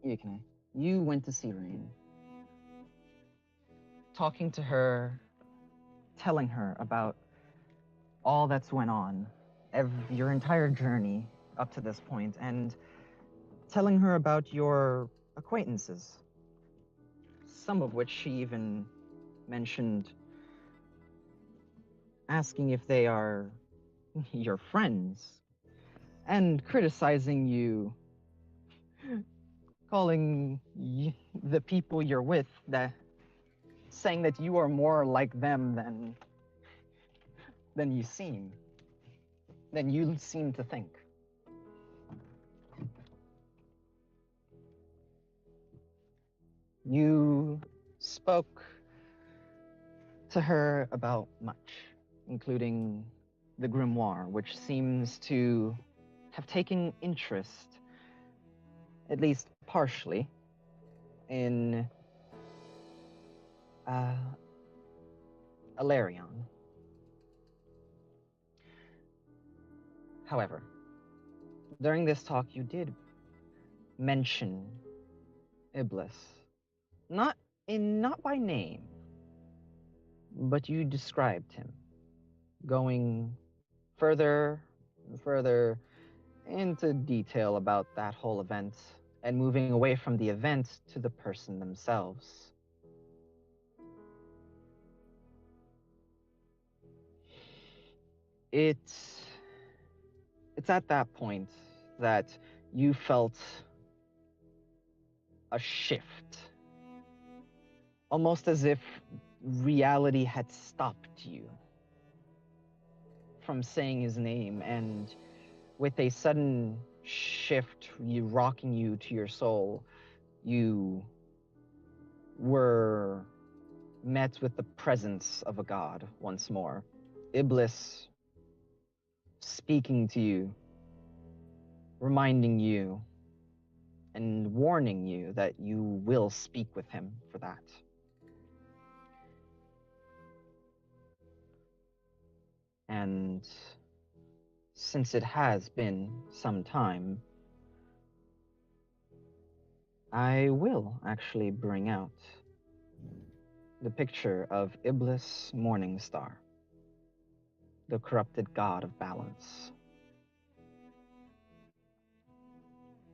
Yukine, you went to see Rain, talking to her, telling her about all that's went on, your entire journey up to this point, and telling her about your acquaintances, some of which she even mentioned asking if they are your friends, and criticizing you, calling the people you're with, that saying that you are more like them than you seem, than you seem to think. You spoke to her about much, including the grimoire, which seems to have taken interest, at least partially, in uh, Alarion. However, during this talk, you did mention Iblis, not not by name, but you described him, going further and further into detail about that whole event and moving away from the event to the person themselves. It's it's at that point that you felt a shift, almost as if reality had stopped you from saying his name, and with a sudden shift, you rocking you to your soul, you were met with the presence of a god once more. Iblis speaking to you, reminding you, and warning you that you will speak with him for that. And since it has been some time, I will actually bring out the picture of Iblis Morningstar, the corrupted god of balance.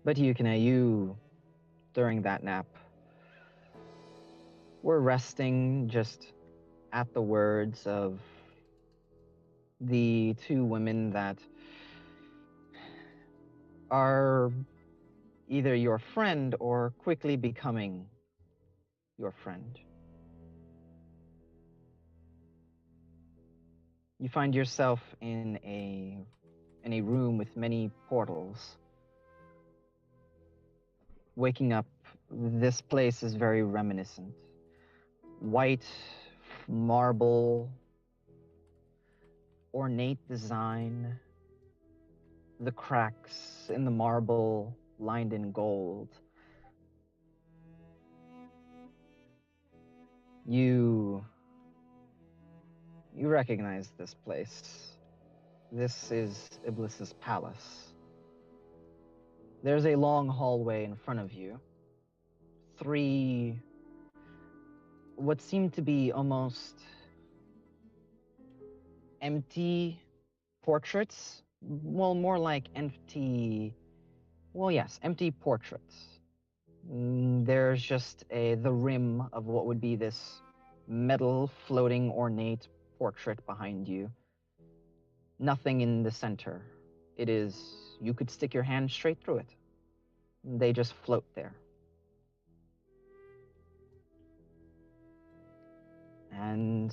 But Yukine, you, during that nap, were resting just at the words of the two women that are either your friend or quickly becoming your friend. You find yourself in a room with many portals. Waking up, this place is very reminiscent. White marble, ornate design, the cracks in the marble lined in gold. You recognize this place. This is Iblis's palace. There's a long hallway in front of you. Three, what seem to be almost empty portraits. Well, more like empty, well, yes, empty portraits. There's just the rim of what would be this metal floating ornate portrait behind you. Nothing in the center. It is, you could stick your hand straight through it. They just float there. And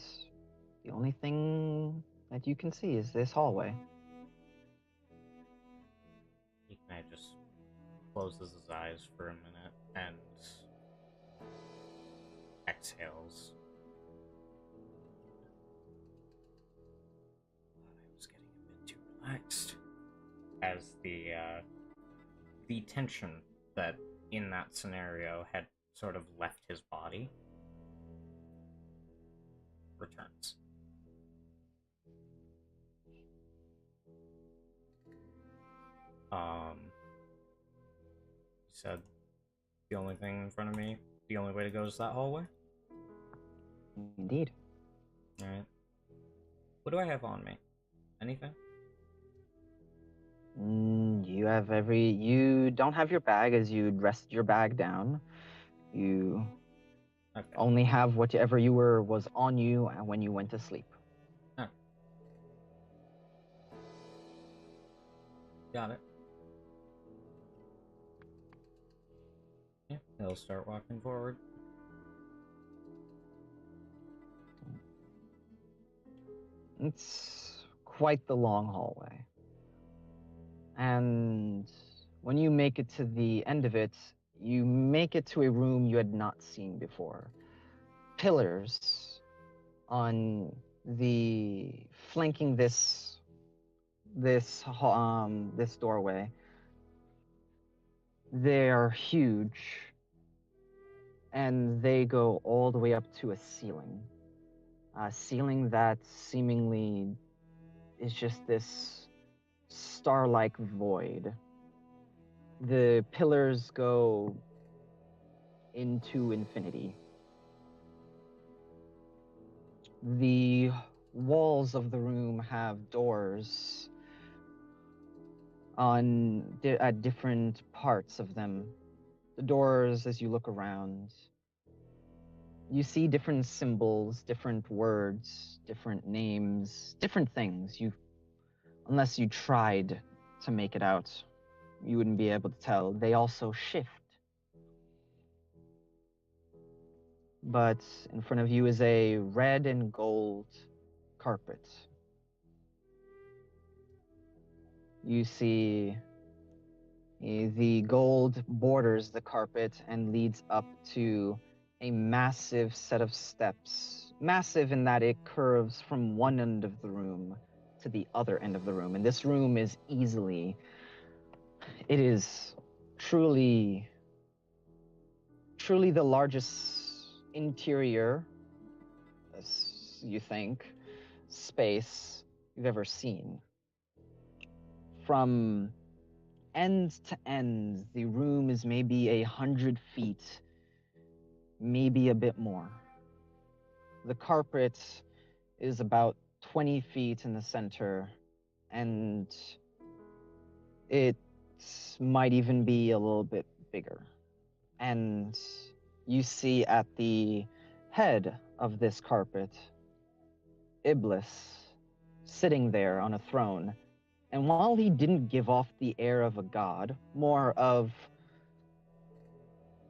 the only thing that you can see is this hallway. Ikne just closes his eyes for a minute and exhales. I was getting a bit too relaxed. As the tension that in that scenario had sort of left his body returns. He said, The only thing in front of me, the only way to go is that hallway? Indeed. Alright. What do I have on me? Anything? You don't have your bag as you'd rested your bag down. You Okay. only have whatever was on you when you went to sleep. Oh. Got it. Yeah, he'll start walking forward. It's quite the long hallway. And when you make it to the end of it, you make it to a room you had not seen before. Pillars on the flanking this doorway. They're huge, and they go all the way up to a ceiling. A ceiling that seemingly is just this star-like void. The pillars go into infinity. The walls of the room have doors at different parts of them. The doors, as you look around, you see different symbols, different words, different names, different things. Unless you tried to make it out, you wouldn't be able to tell. They also shift. But in front of you is a red and gold carpet. You see the gold borders the carpet and leads up to a massive set of steps. Massive in that it curves from one end of the room to the other end of the room. And this room is truly the largest interior, you think, space you've ever seen. From end to end, the room is maybe 100 feet, maybe a bit more. The carpet is about 20 feet in the center, and it might even be a little bit bigger. And you see at the head of this carpet, Iblis sitting there on a throne. And while he didn't give off the air of a god, more of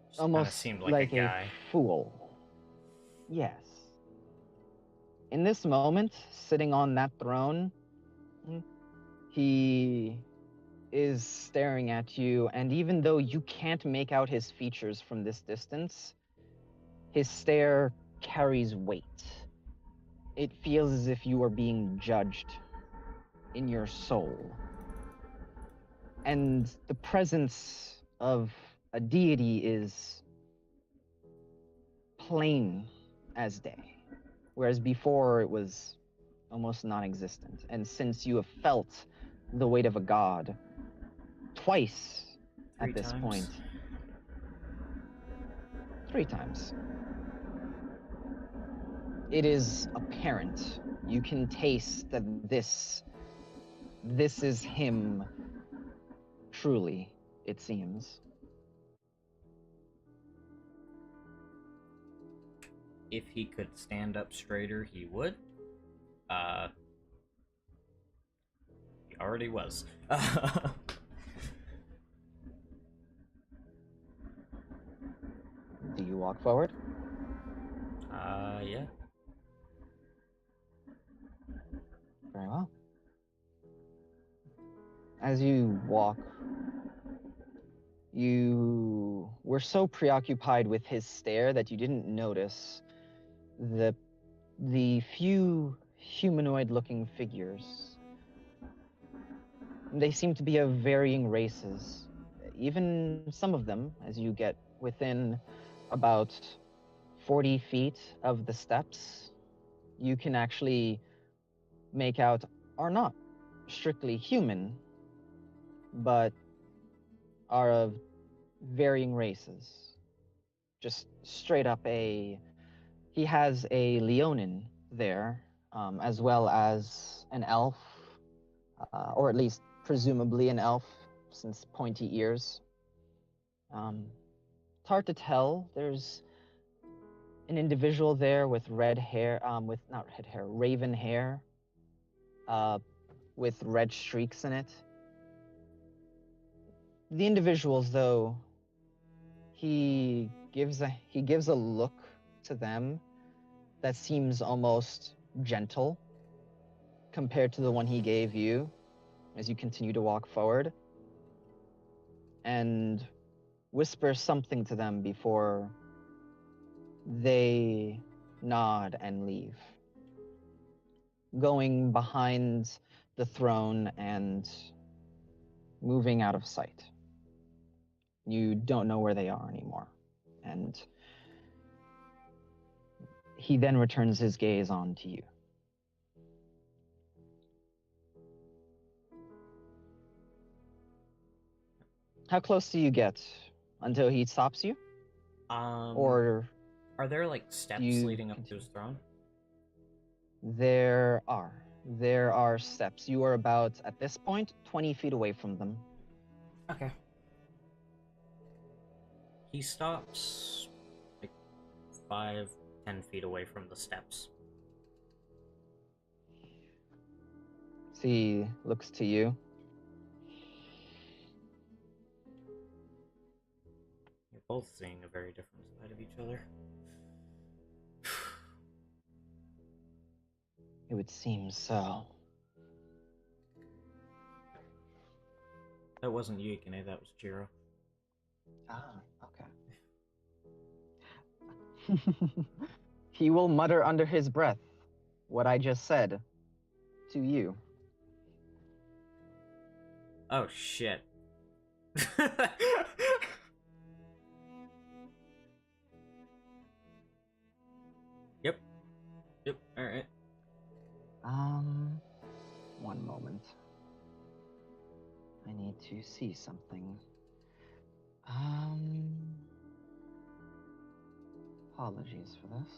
Just almost seemed like a guy. fool. Yes. In this moment, sitting on that throne, he is staring at you, and even though you can't make out his features from this distance, his stare carries weight. It feels as if you are being judged in your soul. And the presence of a deity is plain as day, whereas before it was almost non-existent. And since you have felt the weight of a god twice at this point, 3 times, it is apparent. You can taste that this is him, truly, it seems. If he could stand up straighter, he would. He already was. Do you walk forward? Yeah. Very well. As you walk, you were so preoccupied with his stare that you didn't notice the few humanoid-looking figures. They seem to be of varying races. Even some of them, as you get within about 40 feet of the steps, you can actually make out are not strictly human, but are of varying races. just straight up a. He has a Leonin there, as well as an elf, or at least presumably an elf, since pointy ears. It's hard to tell. There's an individual there with red hair, with not red hair, raven hair, uh, with red streaks in it. The individuals, though, he gives a look to them that seems almost gentle compared to the one he gave you as you continue to walk forward, and whispers something to them before they nod and leave, going behind the throne and moving out of sight. You don't know where they are anymore. And he then returns his gaze on to you. How close do you get until he stops you? Or Are there like steps you leading up to continue? his throne? There are. There are steps. You are about, at this point, 20 feet away from them. Okay. He stops like 5-10 feet away from the steps. So he looks to you. You're both seeing a very different side of each other. It would seem so. That wasn't Yukine, that was Jiro. Ah, okay. He will mutter under his breath what I just said to you. Oh shit. Yep. Yep, alright. One moment. I need to see something. Apologies for this.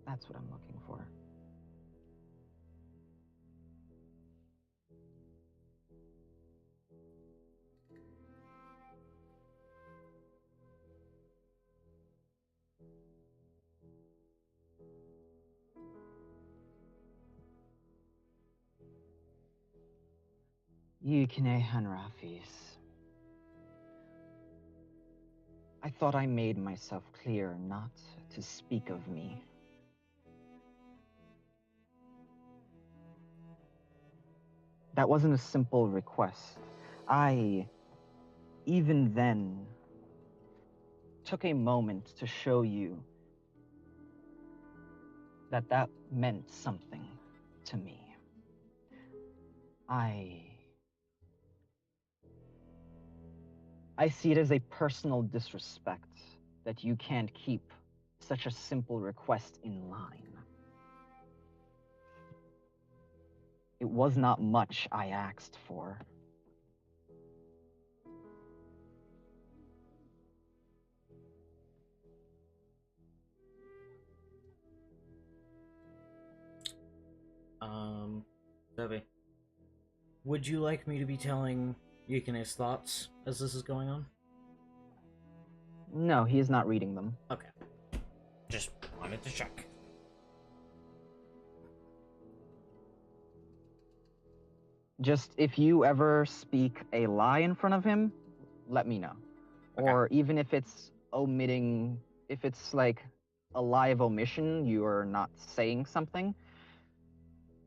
That's what I'm looking for. Yukine Hanrafis. I thought I made myself clear not to speak of me. That wasn't a simple request. I, even then, took a moment to show you that that meant something to me. I see it as a personal disrespect that you can't keep such a simple request in line. It was not much I asked for. Debbie, would you like me to be telling Yukine's thoughts as this is going on? No, he is not reading them. Okay. Just wanted to check. Just if you ever speak a lie in front of him, let me know. Okay. Or even if it's omitting, if it's like a lie of omission, you are not saying something,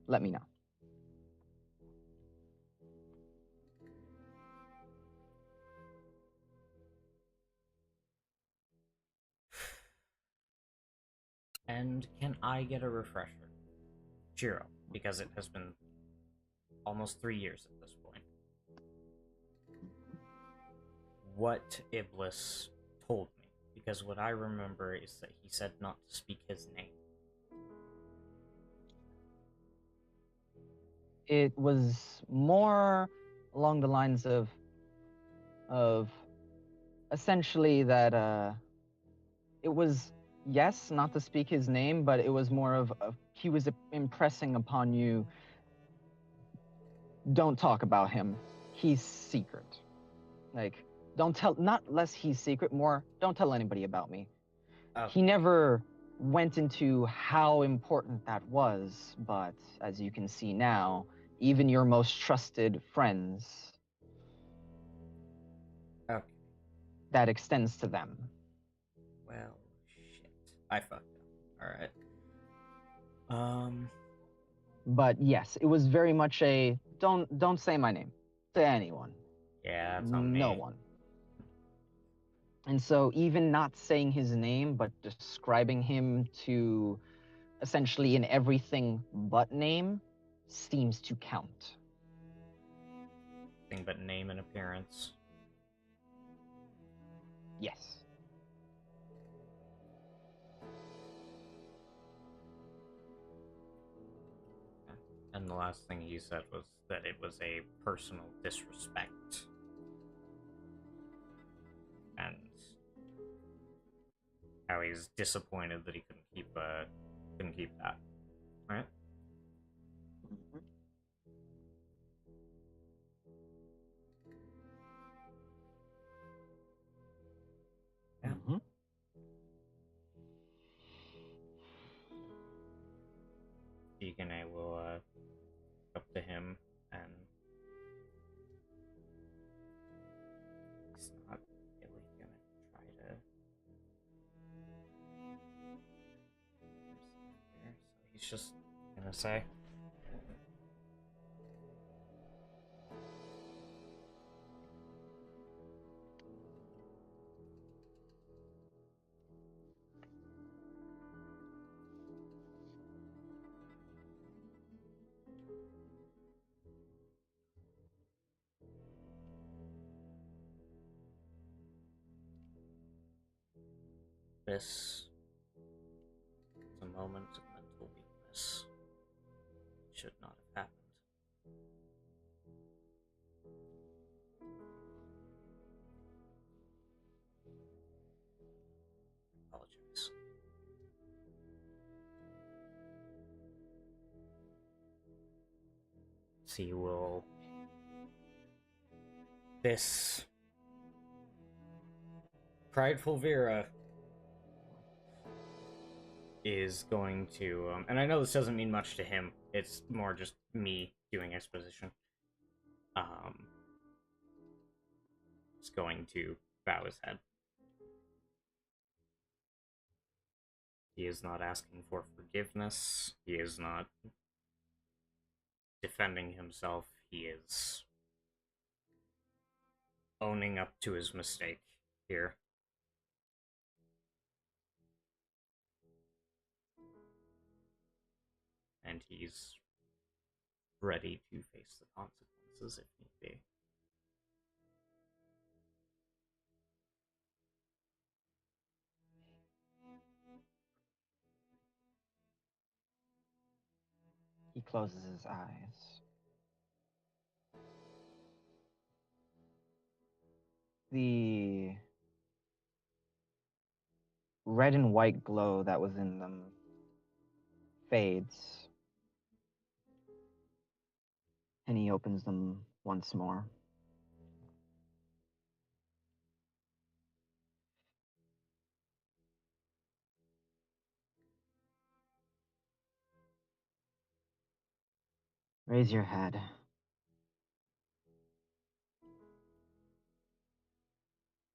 let me know. And can I get a refresher? Jiro, because it has been almost 3 years at this point. What Iblis told me, because what I remember is that he said not to speak his name. It was more along the lines of, of essentially that it was, yes, not to speak his name, but it was more of he was impressing upon you, don't talk about him. He's secret. Like, don't tell, not less he's secret, more, don't tell anybody about me. Oh, He never went into how important that was, but as you can see now, even your most trusted friends, okay. that extends to them. Well, shit. I fucked up. Alright. But yes, it was very much a don't say my name to anyone. Yeah, it's on No me. one. And so even not saying his name, but describing him to essentially an everything but name seems to count. Thing but name and appearance. Yes. And the last thing he said was that it was a personal disrespect. And how he's disappointed that he couldn't keep that. Right? Yeah. Mm-hmm. Deacon will up to him and he's not really gonna try to here, so he's just gonna say this is a moment of mental weakness. It should not have happened. Apologize. See, will this prideful Vera is going to, and I know this doesn't mean much to him. It's more just me doing exposition. Is going to bow his head. He is not asking for forgiveness. He is not defending himself. He is owning up to his mistake here. And he's ready to face the consequences if need be. He closes his eyes. The red and white glow that was in them fades, and he opens them once more. Raise your head.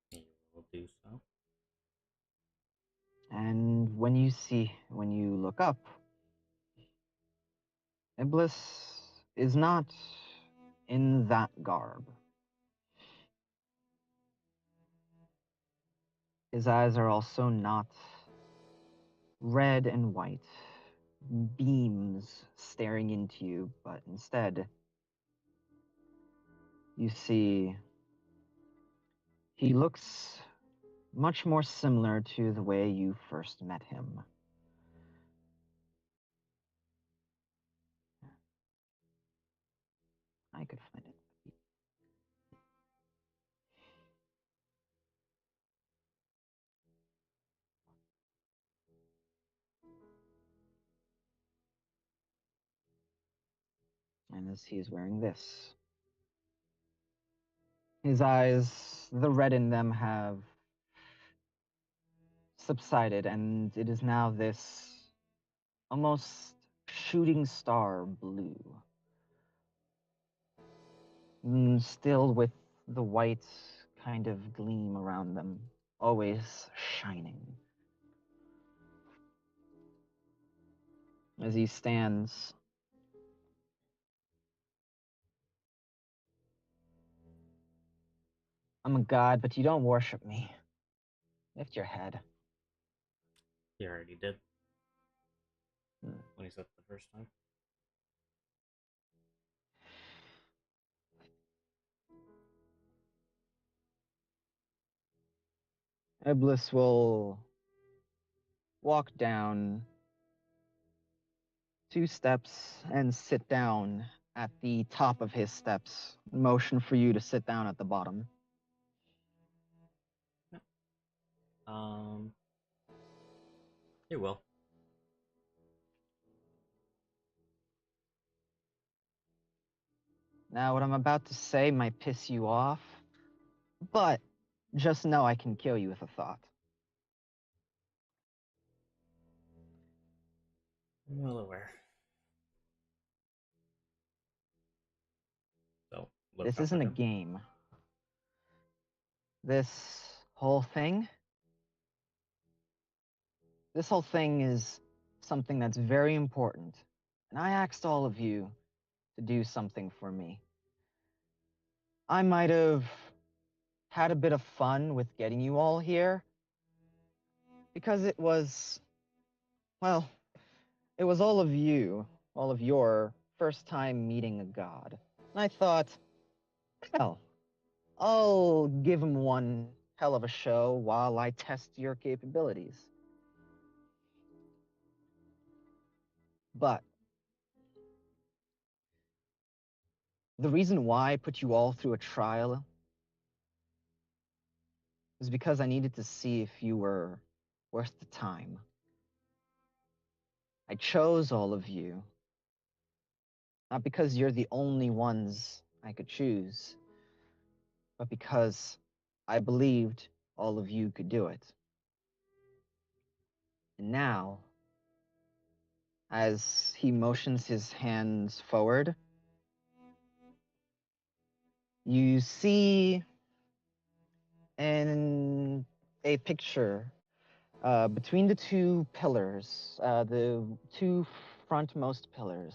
He will do so. And when you look up, Iblis is not in that garb. His eyes are also not red and white, beams staring into you, but instead, you see he looks much more similar to the way you first met him. I could find it. And as he is wearing this, his eyes, the red in them have subsided, and it is now this almost shooting star blue. Still with the white kind of gleam around them, always shining. As he stands, I'm a god, but you don't worship me. Lift your head. He already did Hmm. when he said it the first time. Iblis will walk down 2 steps and sit down at the top of his steps. Motion for you to sit down at the bottom. Um, he will. Now, what I'm about to say might piss you off, but just know I can kill you with a thought. I'm well aware. So, look This up isn't at a him. game. This whole thing, this whole thing is something that's very important. And I asked all of you to do something for me. I might have had a bit of fun with getting you all here because it was, well, it was all of you, all of your first time meeting a god. And I thought, hell, I'll give him one hell of a show while I test your capabilities. But the reason why I put you all through a trial is because I needed to see if you were worth the time. I chose all of you, not because you're the only ones I could choose, but because I believed all of you could do it. And now, as he motions his hands forward, you see in a picture between the two pillars, the two frontmost pillars,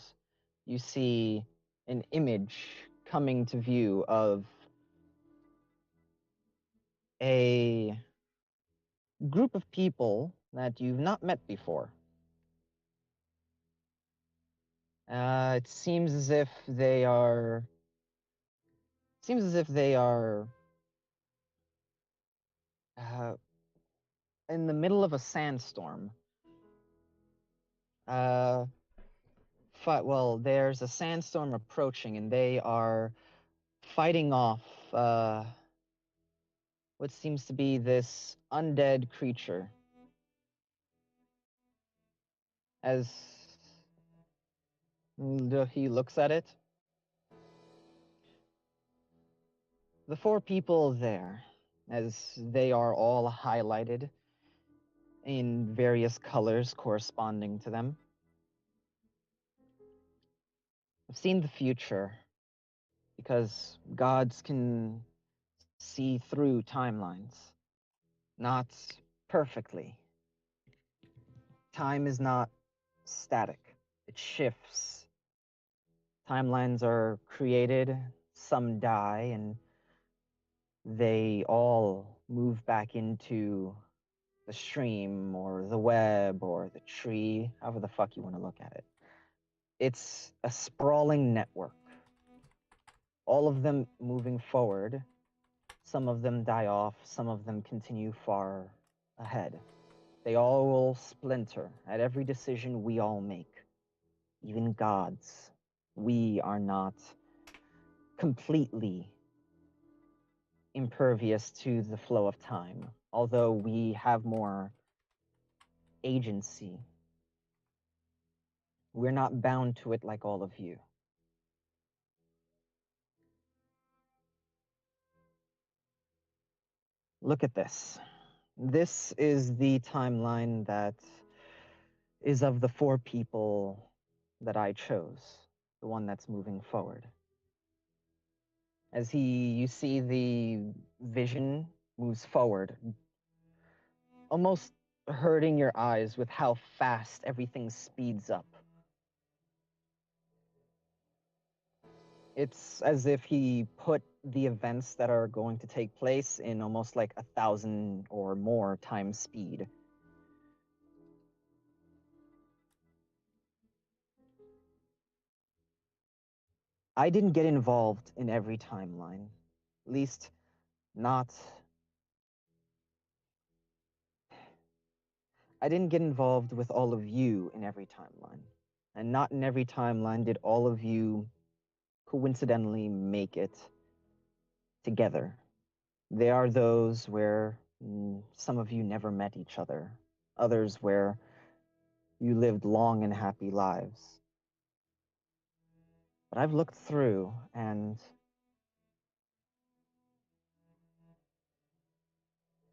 you see an image coming to view of a group of people that you've not met before. It seems as if they are. Seems as if they are uh, in the middle of a sandstorm. Uh, well, there's a sandstorm approaching, and they are fighting off what seems to be this undead creature. As he looks at it, the 4 people there, as they are all highlighted in various colors corresponding to them, have seen the future because gods can see through timelines. Not perfectly. Time is not static, it shifts. Timelines are created, some die, and they all move back into the stream or the web or the tree, however the fuck you want to look at it. It's a sprawling network. All of them moving forward. Some of them die off, some of them continue far ahead. They all will splinter at every decision we all make. Even gods. We are not completely impervious to the flow of time, although we have more agency. We're not bound to it like all of you. Look at this. This is the timeline that is of the 4 people that I chose, the one that's moving forward. As you see the vision moves forward, almost hurting your eyes with how fast everything speeds up. It's as if he put the events that are going to take place in almost like 1,000 or more times speed. I didn't get involved in every timeline. At least, not. I didn't get involved with all of you in every timeline. And not in every timeline did all of you coincidentally make it together. There are those where some of you never met each other, others where you lived long and happy lives. But I've looked through, and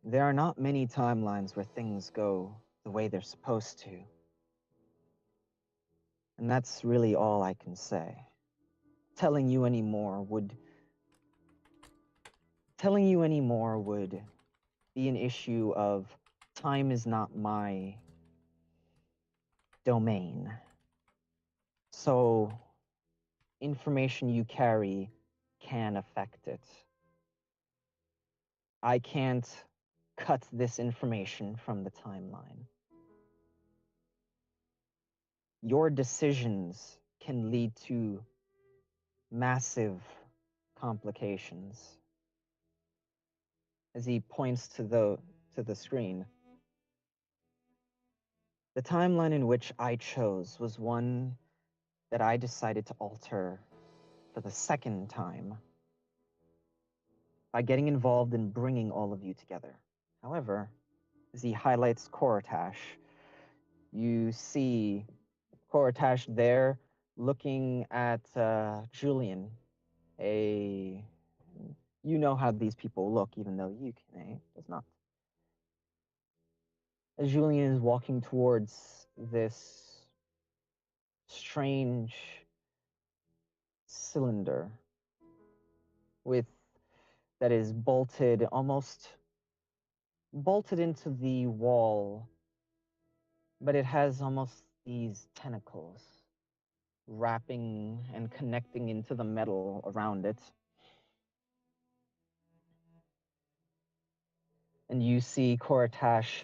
there are not many timelines where things go the way they're supposed to. And that's really all I can say. Telling you any more would be an issue of time is not my domain. So information you carry can affect it. I can't cut this information from the timeline. Your decisions can lead to massive complications. As he points to the screen, the timeline in which I chose was one that I decided to alter for the second time by getting involved in bringing all of you together. However, as he highlights Korotash, you see Korotash there looking at Julian. You know how these people look, even though Yukine does not. As Julian is walking towards this strange cylinder that is almost bolted into the wall, but it has almost these tentacles wrapping and connecting into the metal around it. And you see Korotash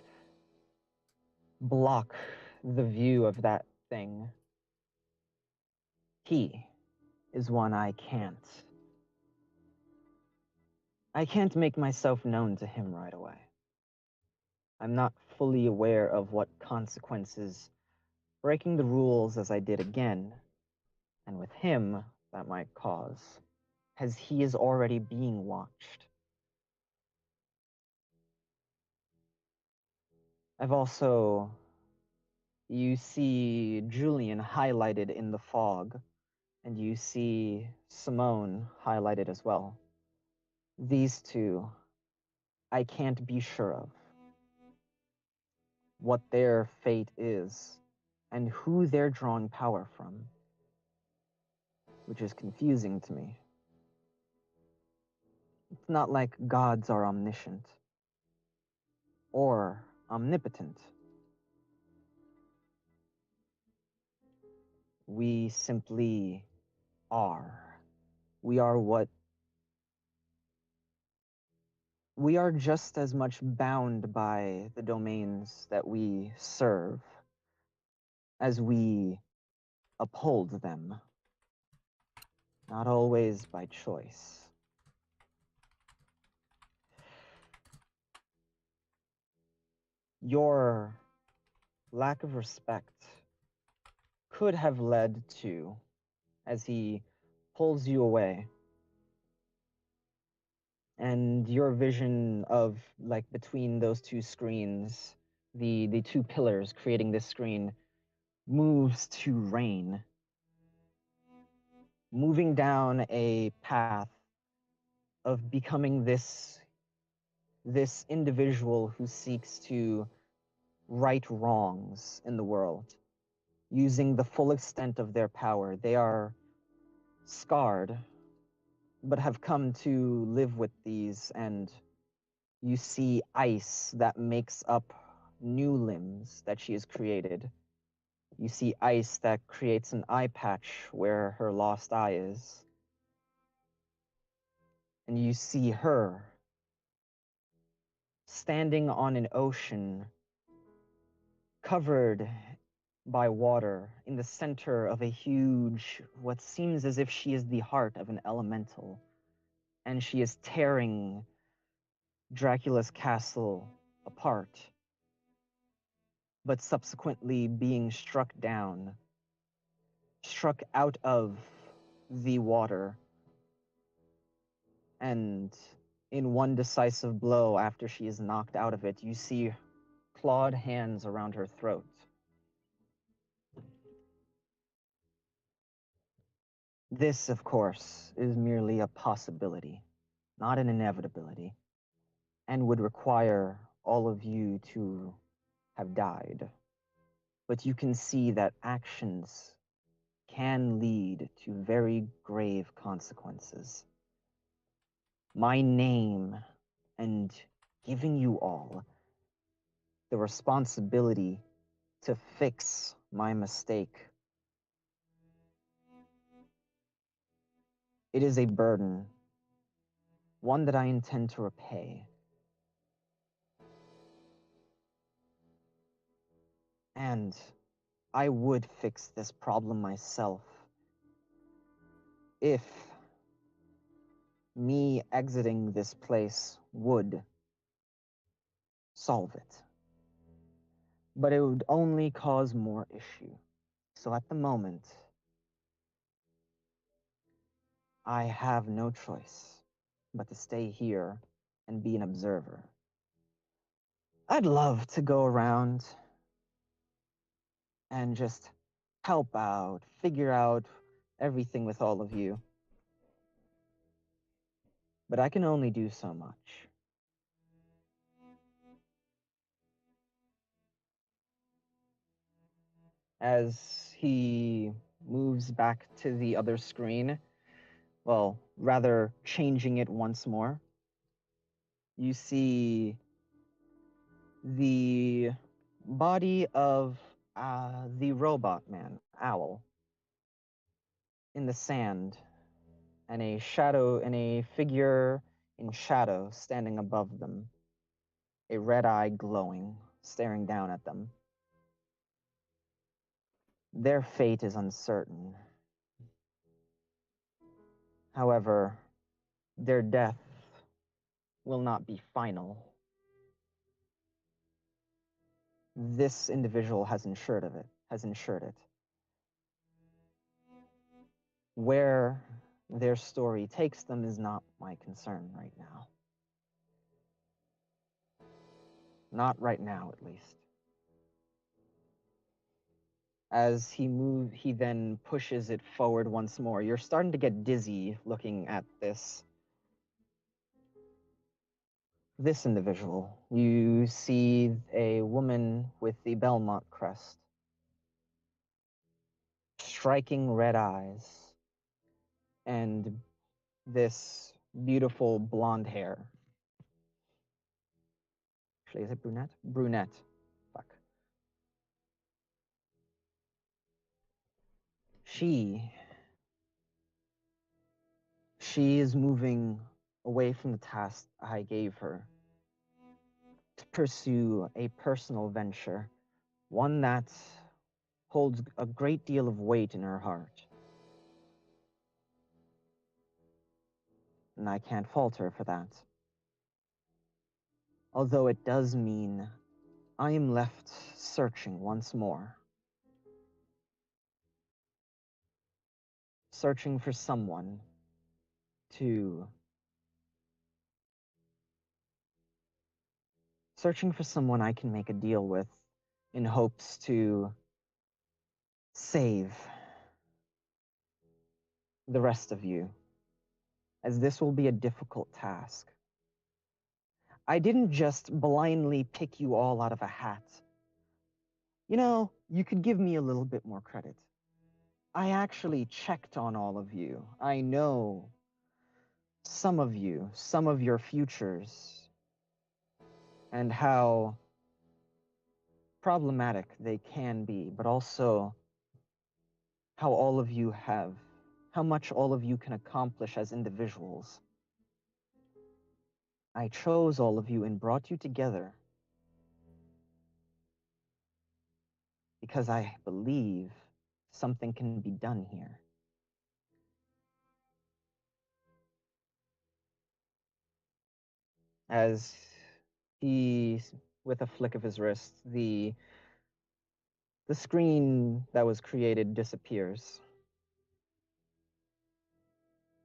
block the view of that thing. He is one I can't make myself known to him right away. I'm not fully aware of what consequences breaking the rules as I did again, and with him, that might cause, as he is already being watched. You see Julian highlighted in the fog, and you see Simone highlighted as well. These two, I can't be sure of what their fate is and who they're drawing power from, which is confusing to me. It's not like gods are omniscient or omnipotent. We simply are. We are just as much bound by the domains that we serve as we uphold them, not always by choice. Your lack of respect could have led to, as he pulls you away, and your vision of, like, between those two screens, the two pillars creating this screen, moves to rain, moving down a path of becoming this this individual who seeks to right wrongs in the world, using the full extent of their power. They are scarred, but have come to live with these, and you see ice that makes up new limbs that she has created. You see ice that creates an eye patch where her lost eye is. And you see her standing on an ocean covered by water in the center of a huge, what seems as if she is the heart of an elemental. And she is tearing Dracula's castle apart, but subsequently being struck down, struck out of the water, and in one decisive blow after she is knocked out of it, you see clawed hands around her throat. This, of course, is merely a possibility, not an inevitability, and would require all of you to have died. But you can see that actions can lead to very grave consequences. My name and giving you all the responsibility to fix my mistake. It is a burden, one that I intend to repay. And I would fix this problem myself if me exiting this place would solve it. But it would only cause more issue. So at the moment, I have no choice but to stay here and be an observer. I'd love to go around and just help out, figure out everything with all of you. But I can only do so much. As he moves back to the other screen, well, rather changing it once more, you see the body of the robot man, Owl, in the sand, and a shadow, and a figure in shadow standing above them, a red eye glowing, staring down at them. Their fate is uncertain. However, their death will not be final. This individual has insured it. Where their story takes them is not my concern right now. Not right now, at least. As he then pushes it forward once more. You're starting to get dizzy looking at this. This individual, you see a woman with the Belmont crest, striking red eyes, and this beautiful blonde hair. Actually, is it brunette? Brunette. Fuck. She is moving away from the task I gave her to pursue a personal venture, one that holds a great deal of weight in her heart. And I can't fault her for that. Although it does mean I am left searching once more. Searching for someone to... Searching for someone I can make a deal with in hopes to save the rest of you, as this will be a difficult task. I didn't just blindly pick you all out of a hat. You know, you could give me a little bit more credit. I actually checked on all of you. I know some of you, some of your futures, and how problematic they can be, but also how all of you have, how much all of you can accomplish as individuals. I chose all of you and brought you together because I believe something can be done here. As he, with a flick of his wrist, the screen that was created disappears.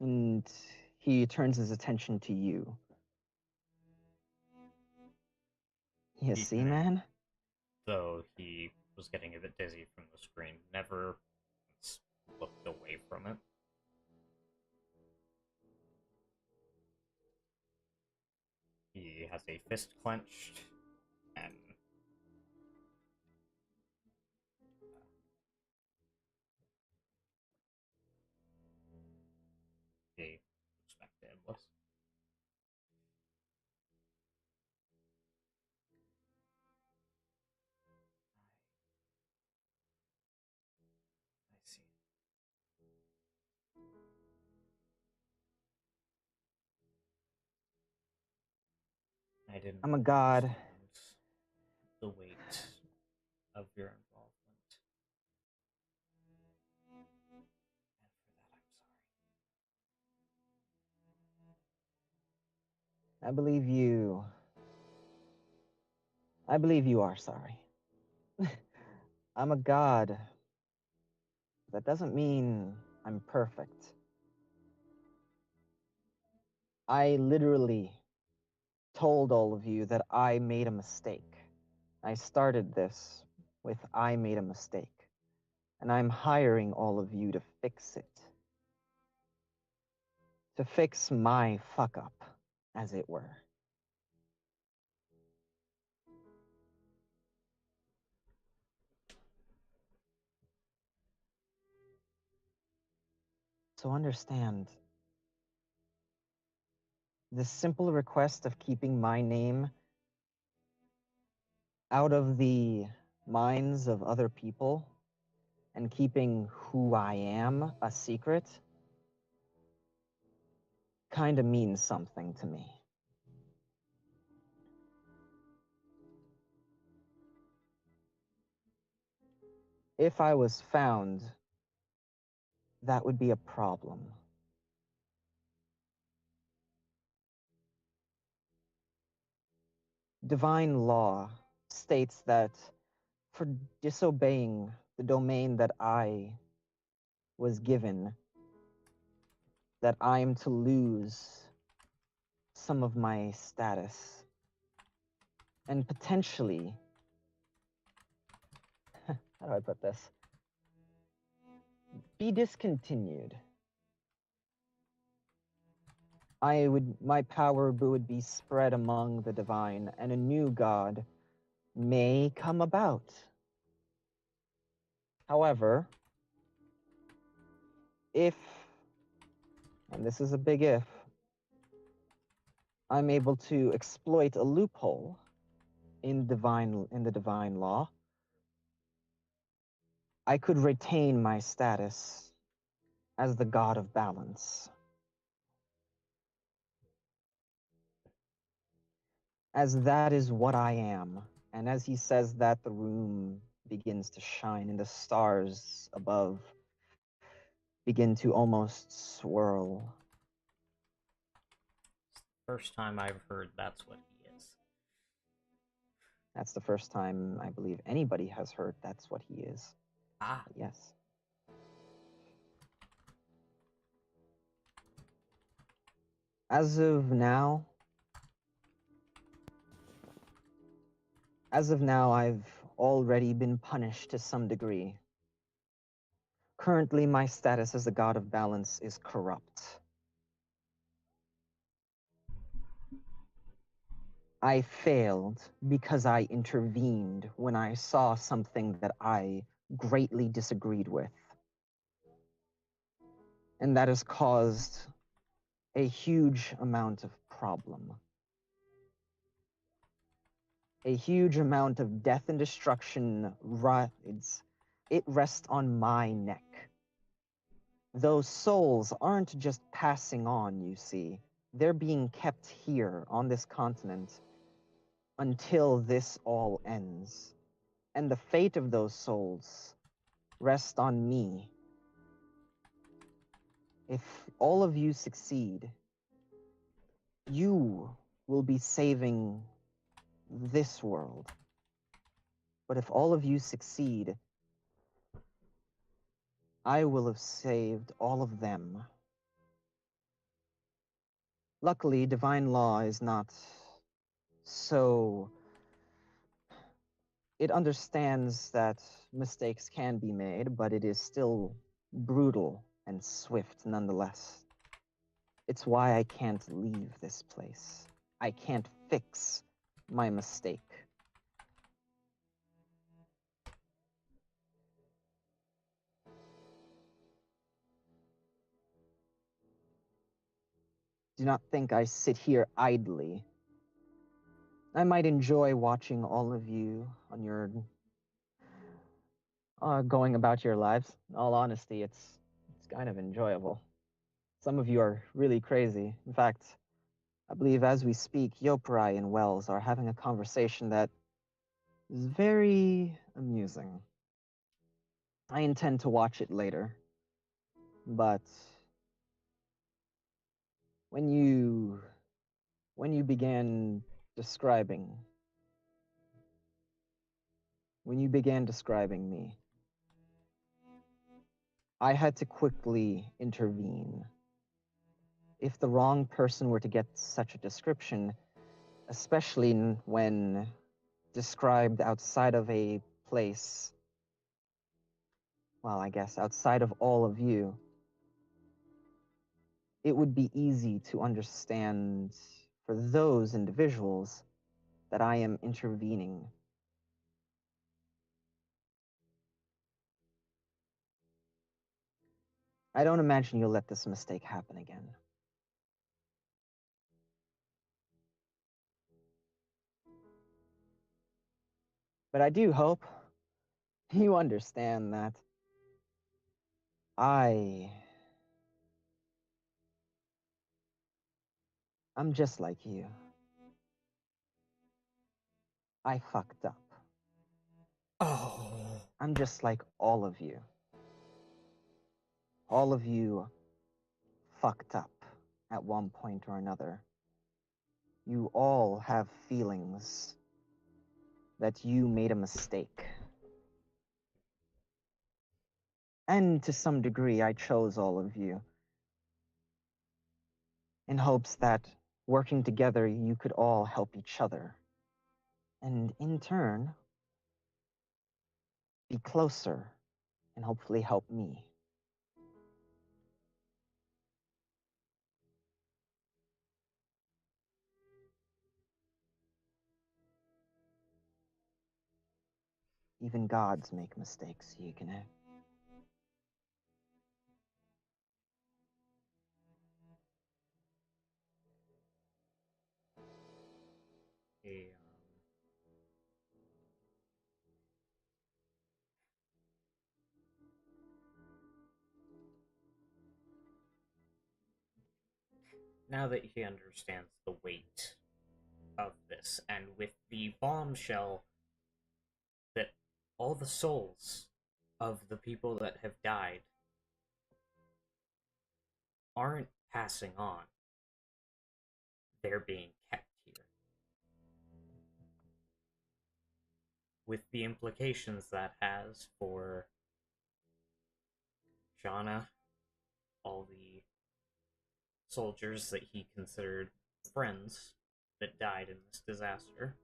And he turns his attention to you. You see, man? Though he was getting a bit dizzy from the screen, never looked away from it. He has a fist clenched, and he looks back to Iblis. I see. I didn't I'm a god. understand the weight of your involvement. And for that, I'm sorry. I believe you. I believe you are sorry. I'm a god. That doesn't mean I'm perfect. I literally told all of you that I made a mistake. I started this with I made a mistake. And I'm hiring all of you to fix it. To fix my fuck up, as it were. So understand, the simple request of keeping my name out of the minds of other people and keeping who I am a secret kind of means something to me. If I was found, that would be a problem. Divine law states that for disobeying the domain that I was given, that I am to lose some of my status and potentially, how do I put this? Be discontinued. My power would be spread among the divine, and a new god may come about. However, if, and this is a big if, I'm able to exploit a loophole in the divine law, I could retain my status as the god of balance. As that is what I am. And as he says that, the room begins to shine and the stars above begin to almost swirl. First time I've heard that's what he is. That's the first time I believe anybody has heard that's what he is. Ah. But yes. As of now, I've already been punished to some degree. Currently, my status as the god of balance is corrupt. I failed because I intervened when I saw something that I greatly disagreed with. And that has caused a huge amount of problem. A huge amount of death and destruction rides. It rests on my neck. Those souls aren't just passing on, you see. They're being kept here on this continent until this all ends. And the fate of those souls rests on me. If all of you succeed, you will be saving this world. But if all of you succeed, I will have saved all of them. Luckily, divine law is not so... It understands that mistakes can be made, but it is still brutal and swift nonetheless. It's why I can't leave this place. I can't fix my mistake. Do not think I sit here idly. I might enjoy watching all of you on your going about your lives. In all honesty, it's kind of enjoyable. Some of you are really crazy. In fact, I believe as we speak, Yoparai and Wells are having a conversation that is very amusing. I intend to watch it later, but when you began describing me, I had to quickly intervene. If the wrong person were to get such a description, especially when described outside of a place, well, I guess outside of all of you, it would be easy to understand for those individuals that I am intervening. I don't imagine you'll let this mistake happen again. But I do hope you understand that I'm just like you. I fucked up. Oh. I'm just like all of you. All of you fucked up at one point or another. You all have feelings that you made a mistake. And to some degree, I chose all of you in hopes that working together, you could all help each other. And in turn, be closer and hopefully help me. Even gods make mistakes, Yukine. A, now that he understands the weight of this, and with the bombshell that all the souls of the people that have died aren't passing on, they're being kept here. With the implications that has for Shauna, all the soldiers that he considered friends that died in this disaster.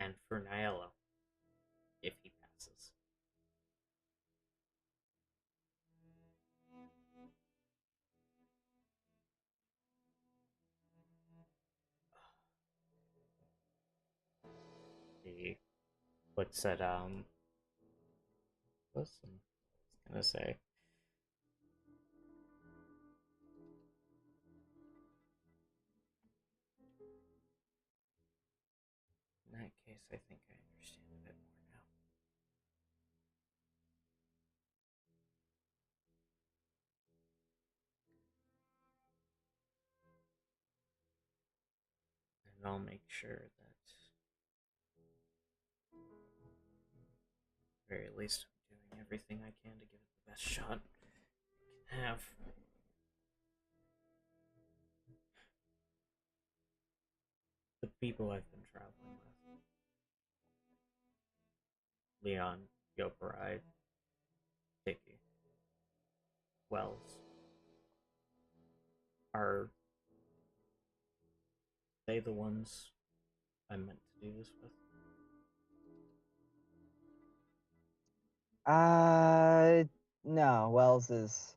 And for Niella, if he passes. looks at listen, I was gonna say. In that case, I think I understand a bit more now. And I'll make sure that, at the very least, I'm doing everything I can to give it the best shot I can have. The people I've been traveling with: Leon, Yoparai, Dicky, Wells. Are they the ones I'm meant to do this with? No, Wells is.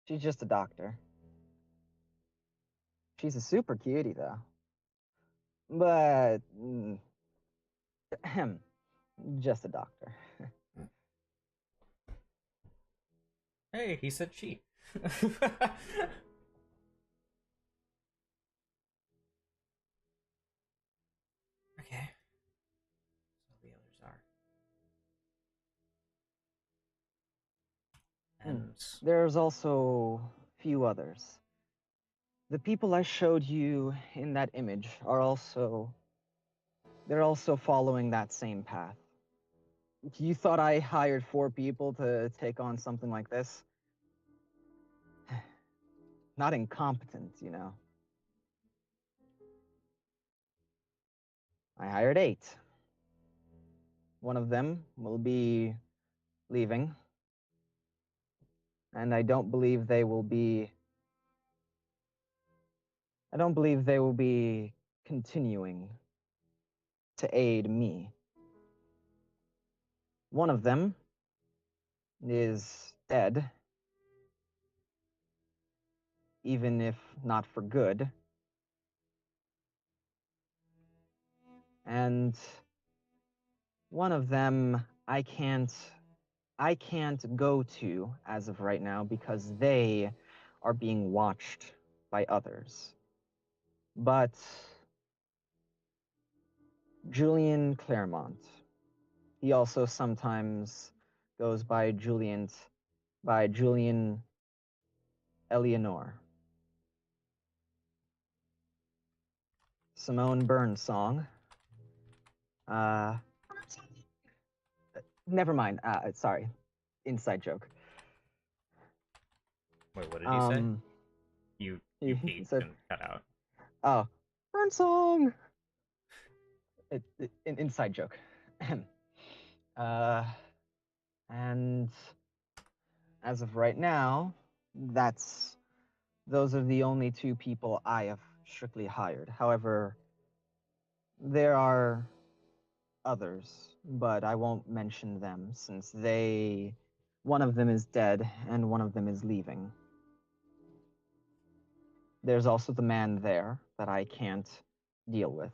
She's just a doctor. She's a super cutie, though. But. Just a doctor. Hey, he said she. Okay. So the others are. And There's also few others. The people I showed you in that image are also. They're also following that same path. You thought I hired 4 people to take on something like this? Not incompetent, you know. I hired 8. One of them will be leaving, and I don't believe they will be continuing to aid me. One of them is dead, even if not for good. And one of them I can't go to as of right now because they are being watched by others. But Julian Claremont, he also sometimes goes by Julian Eleanor. Simone Burns song. Never mind. Sorry. Inside joke. wait, what did he say? You peeked said, and cut out. Oh, Burns song. An inside joke. And as of right now, those are the only 2 people I have strictly hired. However, there are others, but I won't mention them since one of them is dead and one of them is leaving. There's also the man there that I can't deal with.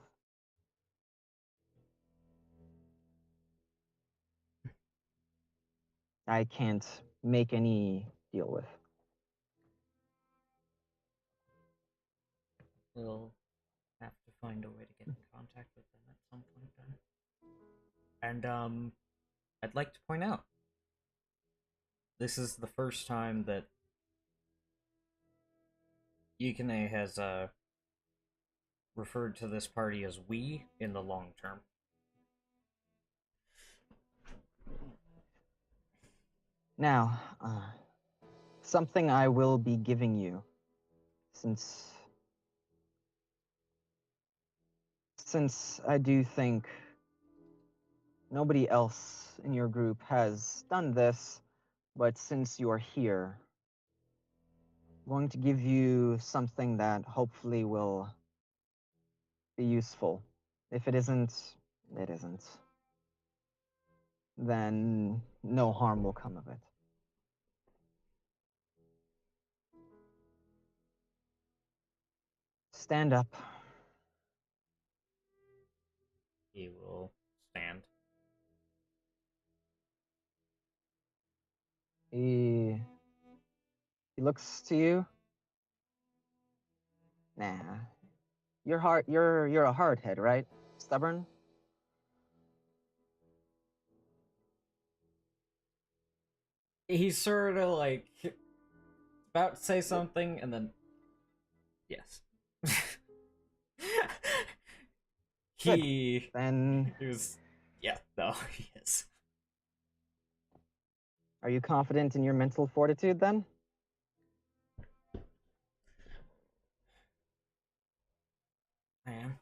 I can't make any deal with. We'll have to find a way to get in contact with them at some point then. And I'd like to point out, this is the first time that Yukine has referred to this party as we in the long term. Now, something I will be giving you, since I do think nobody else in your group has done this, but since you're here, I'm going to give you something that hopefully will be useful. If it isn't, it isn't. Then no harm will come of it. Stand up. He will stand. He looks to you. Nah. You're a hardhead, right? Stubborn? He's sort of like about to say something, and then yes. Good. he Then he was yeah, no, he is. are you confident in your mental fortitude then? I am.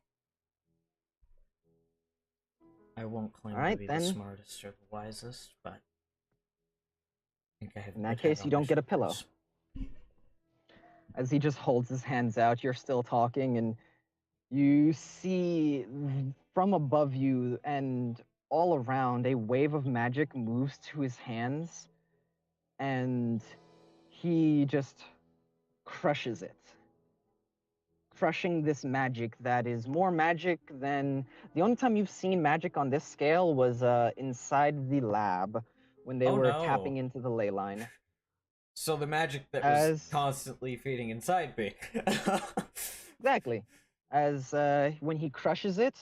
I won't claim All to right, be the then. smartest or the wisest, but I think I have In a that good head case, on you my don't get a pillow. shoulders. As he just holds his hands out, you're still talking, and you see from above you and all around a wave of magic moves to his hands, and he just crushes it. Crushing this magic that is more magic than the only time you've seen magic on this scale was inside the lab when they Oh were no. tapping into the ley line. So the magic that was As constantly feeding inside me. exactly, as when he crushes it,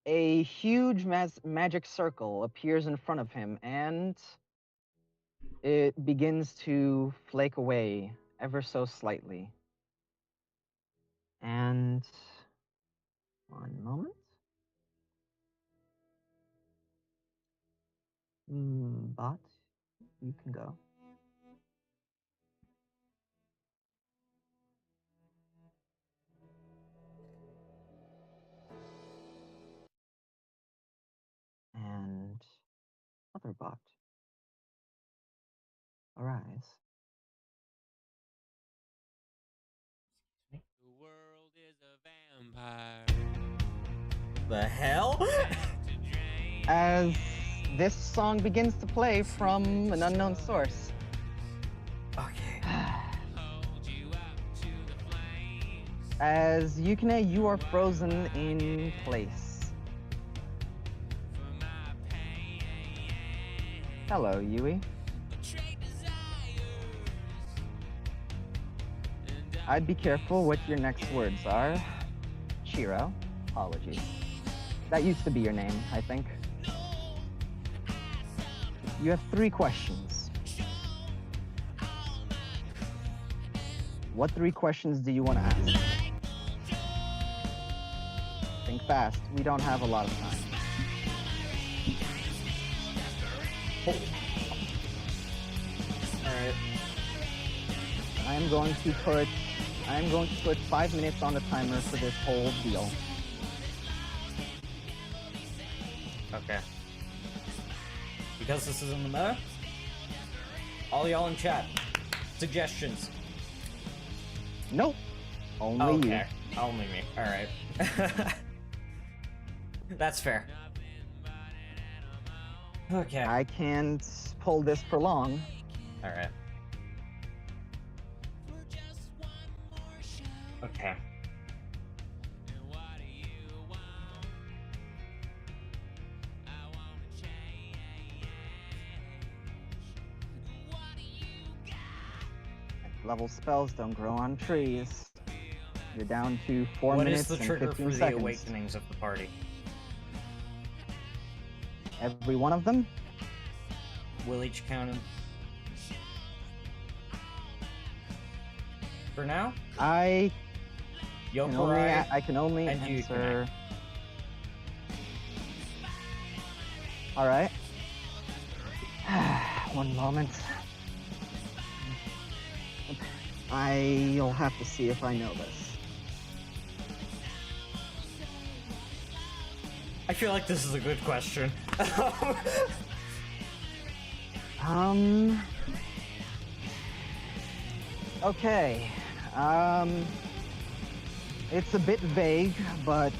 a huge magic circle appears in front of him, and it begins to flake away ever so slightly. And one moment. Bot, you can go. And other bot, arise. The world is a vampire. The hell? As this song begins to play from an unknown source. Okay. Hold you up to the flames. As Yukine, you are frozen in place. For my pain. Hello, Yui. Trade desires. And I'd be careful what your next words are. Shiro, apologies. That used to be your name, I think. You have 3 questions. What 3 questions do you want to ask? Think fast. We don't have a lot of time. Alright. I am going to put 5 minutes on the timer for this whole deal. Okay. Because this is in the meta, all y'all in chat, suggestions. Nope. Only you. Okay. Only me. Alright. That's fair. Okay. I can't pull this for long. Alright. Okay. Level spells don't grow on trees. You're down to 4 What minutes is the and trigger 15 for the seconds. awakenings of the party? Every one of them? Will each count in... For now? I Yokurai. can only and you answer. All right. One moment. I'll have to see if I know this. I feel like this is a good question. Okay. It's a bit vague, but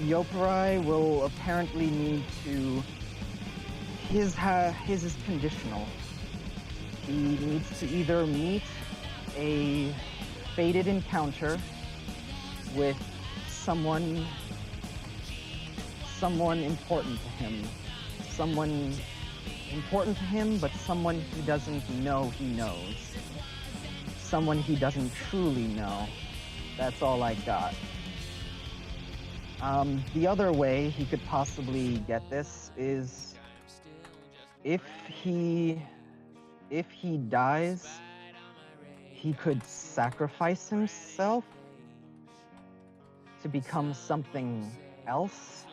Yoparai will apparently need to. His is conditional. He needs to either meet a fated encounter with someone important to him, someone important to him, but someone he doesn't know he knows. Someone he doesn't truly know. That's all I got. The other way he could possibly get this is if he dies, he could sacrifice himself to become something else.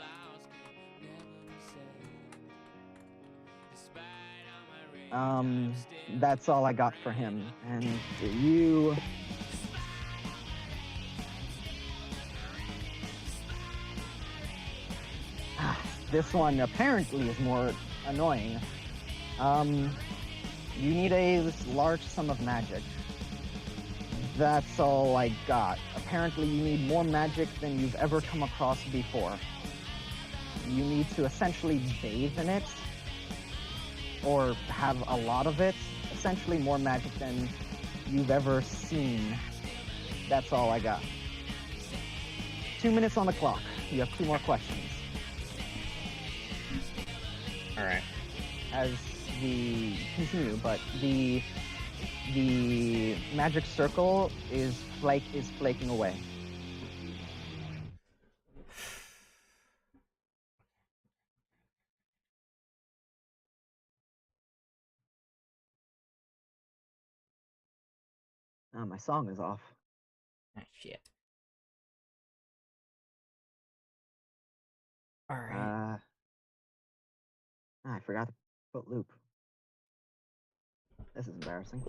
That's all I got for him. And you... This one apparently is more annoying. You need a large sum of magic. That's all I got. Apparently you need more magic than you've ever come across before. You need to essentially bathe in it, or have a lot of it. Essentially more magic than you've ever seen. That's all I got. 2 minutes on the clock. You have 2 more questions. Alright. As the continue, but the magic circle is flaking away. My song is off. Ah, shit. Alright. I forgot to put loop. This is embarrassing.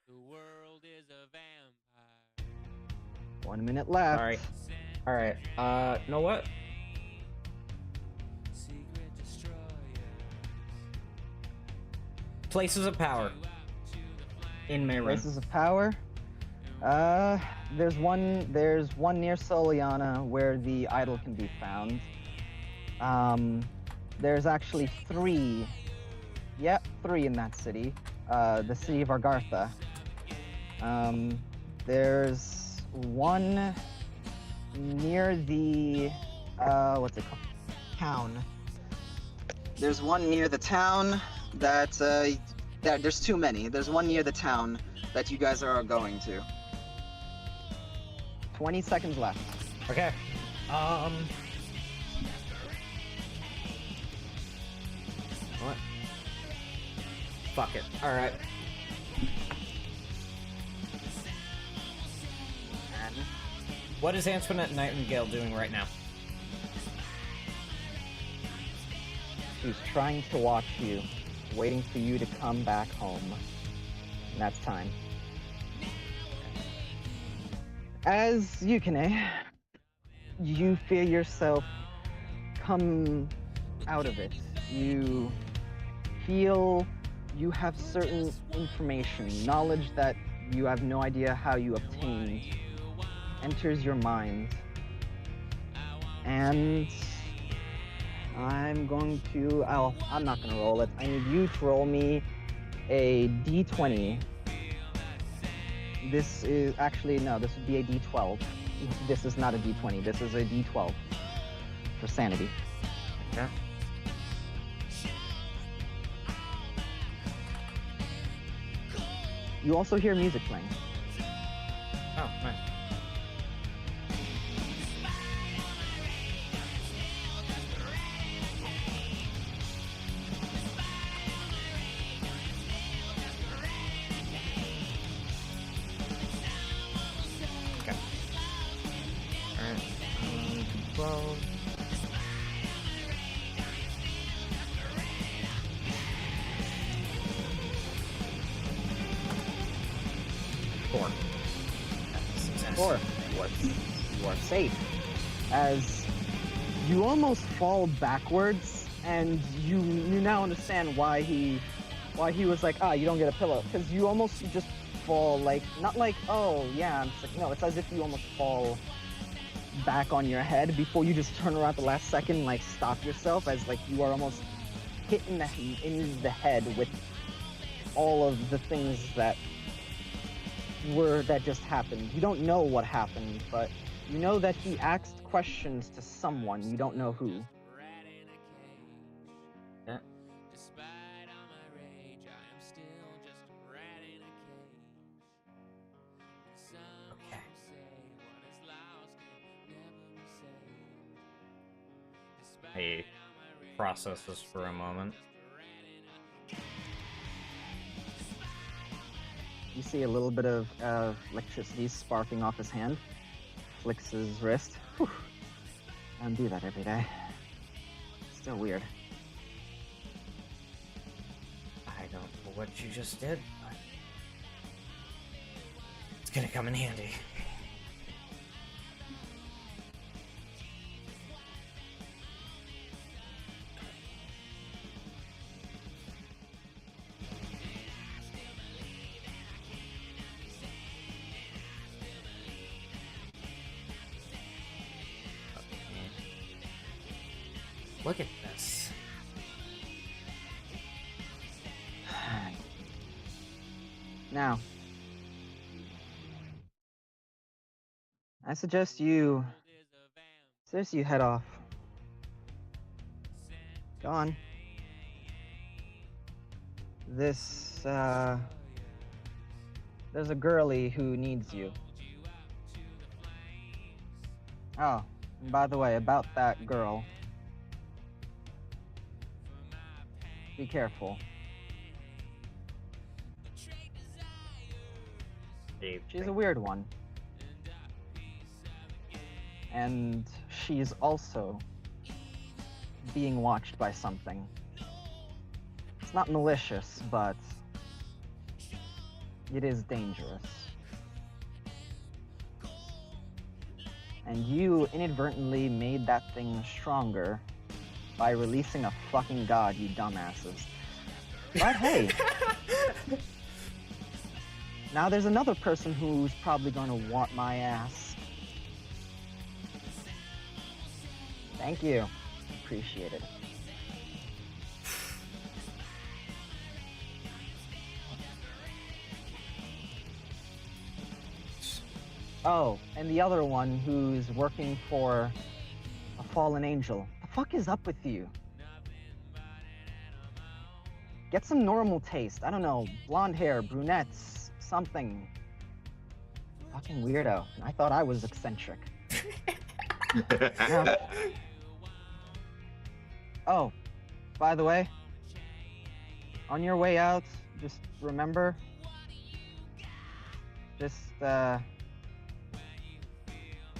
The world is a vampire. 1 minute left. Alright. Know what? Secret destroyers. Places of power. In Mehrunes. Places of power. There's one near Soliana where the idol can be found. There's actually 3. Yep, 3 in that city. The city of Argartha. There's one near the what's it called? Town. There's one near the town that there's too many. There's one near the town that you guys are going to. 20 seconds left. Okay. What? Fuck it. Alright. What is Antoinette Nightingale doing right now? She's trying to watch you, waiting for you to come back home. And that's time. As Yukine, you feel yourself come out of it. You feel you have certain information, knowledge that you have no idea how you obtained, enters your mind. And I'm not gonna roll it. I need you to roll me a d20. This is actually, no, this would be a d12. This is not a d20, this is a d12 for sanity. Okay. You also hear music playing. Oh, nice. Okay. Alright. 12. Or you are safe, as you almost fall backwards, and you now understand why he was like, you don't get a pillow, because you almost just fall, like, not like, oh yeah, I'm sick. No, it's as if you almost fall back on your head before you just turn around at the last second and like stop yourself, as like you are almost hit in the head with all of the things that just happened. You don't know what happened, but You know that he asked questions to someone. You don't know who. Yeah. Okay. He processes for a moment. You see a little bit of electricity sparking off his hand. Flicks his wrist. Whew. I don't do that every day. Still weird. I don't know what you just did, but it's gonna come in handy. Look at this. Now, I suggest you head off. Go on. There's a girlie who needs you. Oh, and by the way, about that girl. Be careful. She's a weird one. And she's also being watched by something. It's not malicious, but it is dangerous. And you inadvertently made that thing stronger by releasing a fucking god, you dumbasses. But hey, now there's another person who's probably gonna want my ass. Thank you. Appreciate it. Oh, and the other one who's working for a fallen angel. The fuck is up with you? Get some normal taste. I don't know, blonde hair, brunettes, something. Fucking weirdo. I thought I was eccentric. Yeah. Oh, by the way, on your way out, just remember, just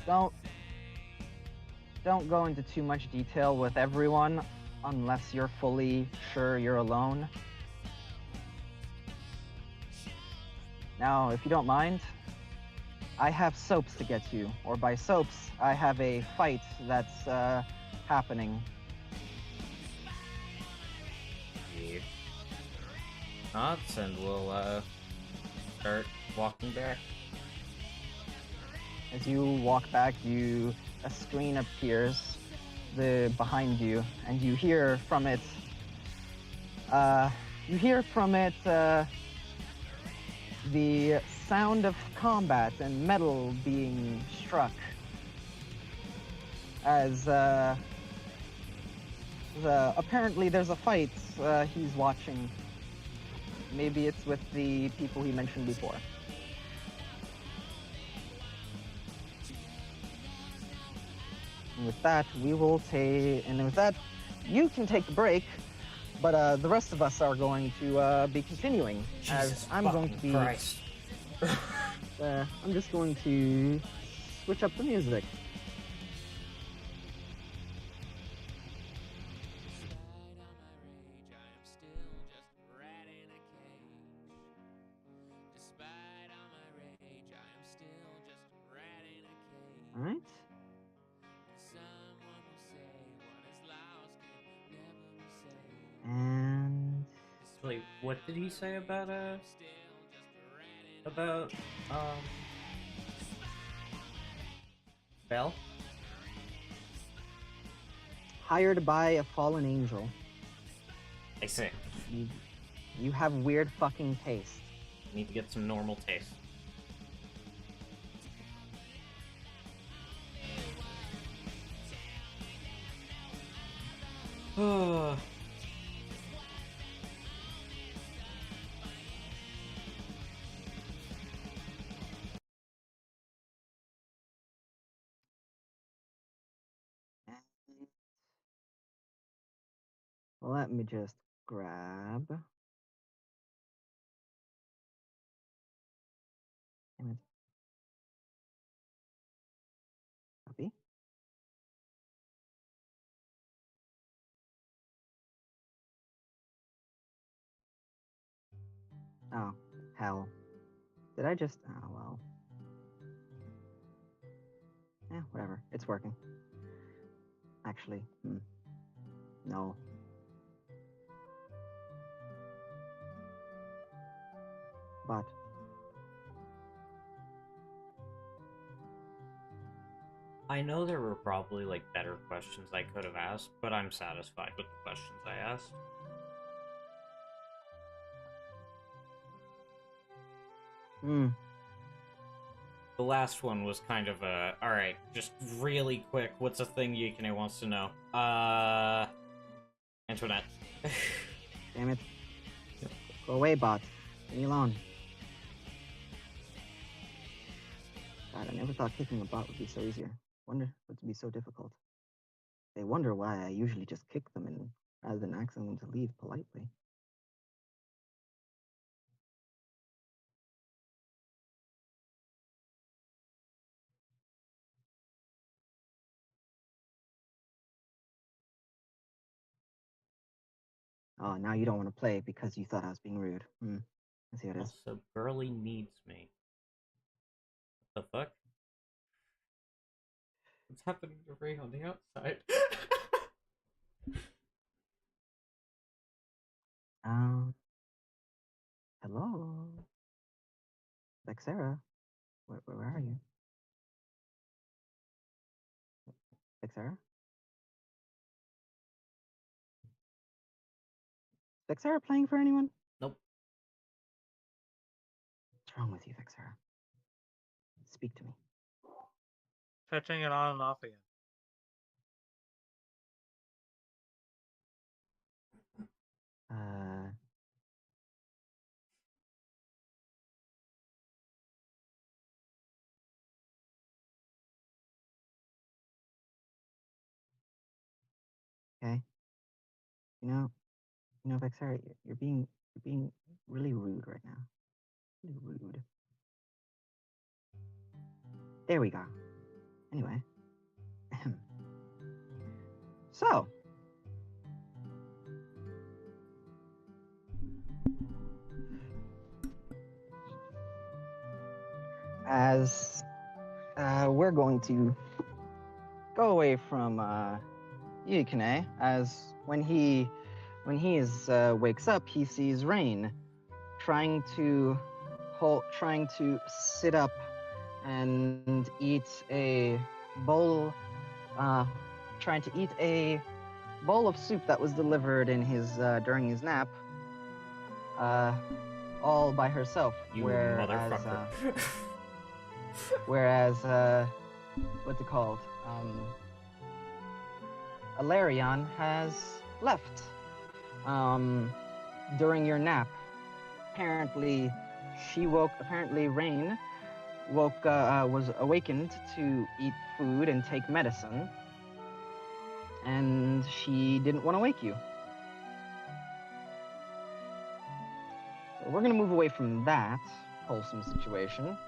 don't go into too much detail with everyone unless you're fully sure you're alone. Now, if you don't mind, I have soaps to get to, or by soaps, I have a fight that's happening. He nods and we'll start walking back. As you walk back, a screen appears behind you, and you hear from it. The sound of combat and metal being struck. As apparently there's a fight he's watching. Maybe it's with the people he mentioned before. And with that, you can take a break, but the rest of us are going to be continuing. Jesus I'm going to be. Christ. I'm just going to switch up the music. All right. And Wait, what did he say about Bell? hired by a fallen angel. I see. You have weird fucking taste. Need to get some normal taste. Let me just grab. Damn it. Copy. Oh, hell. Did I just... Oh, well. Yeah, whatever. It's working. Actually, no. But... I know there were probably like better questions I could have asked, but I'm satisfied with the questions I asked. The last one was kind of a, alright, just really quick, what's a thing Yukine wants to know? Antoinette. Damn it. Go away, bot. Leave me alone. God, I never thought kicking a bot would be so easier. Wonder would be so difficult. They wonder why I usually just kick them and rather than asking them to leave politely. Oh, now you don't want to play because you thought I was being rude. I see how it is. Also, Burley needs me. What the fuck? What's happening to Ray on the outside? Hello? Vexera? Where are you? Vexera? Vexera playing for anyone? Nope. What's wrong with you, Vexera? Speak to me. Touching it on and off again. Okay. You know, Vexera, you're being really rude right now. Really rude. There we go. Anyway. So. As we're going to go away from Yukine, as when he wakes up, he sees Rain trying to sit up and eat a bowl, trying to eat a bowl of soup that was delivered in his during his nap, all by herself. You whereas, motherfucker. whereas, what's it called? Alarion has left during your nap. Apparently, Rain was awakened to eat food and take medicine, and she didn't want to wake you. So we're gonna move away from that wholesome situation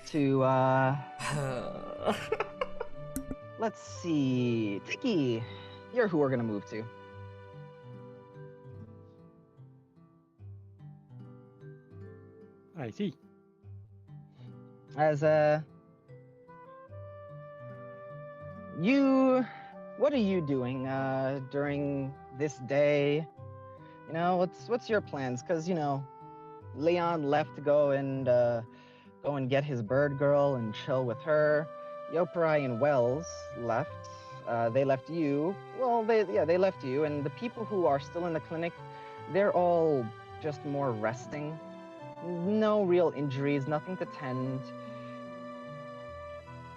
to let's see, Tiki, you're who we're gonna move to. I see. As what are you doing during this day? You know, what's your plans? Because Leon left to go and get his bird girl and chill with her. Yoperai and Wells left. They left you. Well, they left you. And the people who are still in the clinic, they're all just more resting. No real injuries, nothing to tend.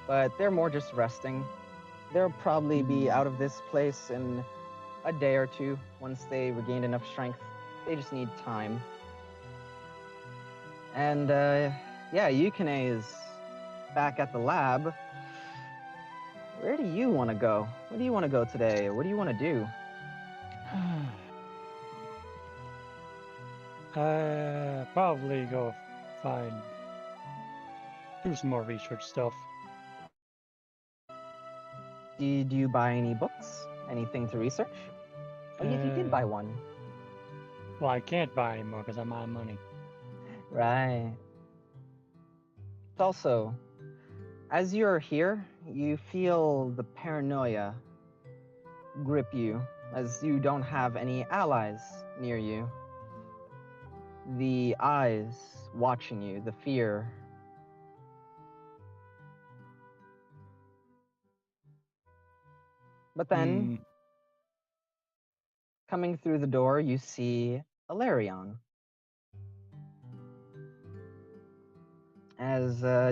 But they're more just resting. They'll probably be out of this place in a day or two once they regained enough strength. They just need time. And yeah, Yukine is back at the lab. Where do you want to go? Where do you want to go today? What do you want to do? Probably go do some more research stuff. Do you buy any books? Anything to research? Oh, yes, you did buy one. Well, I can't buy anymore because I'm out of money. Right. It's also, as you're here, you feel the paranoia grip you as you don't have any allies near you. The eyes watching you, the fear. But then, coming through the door, you see Alarion.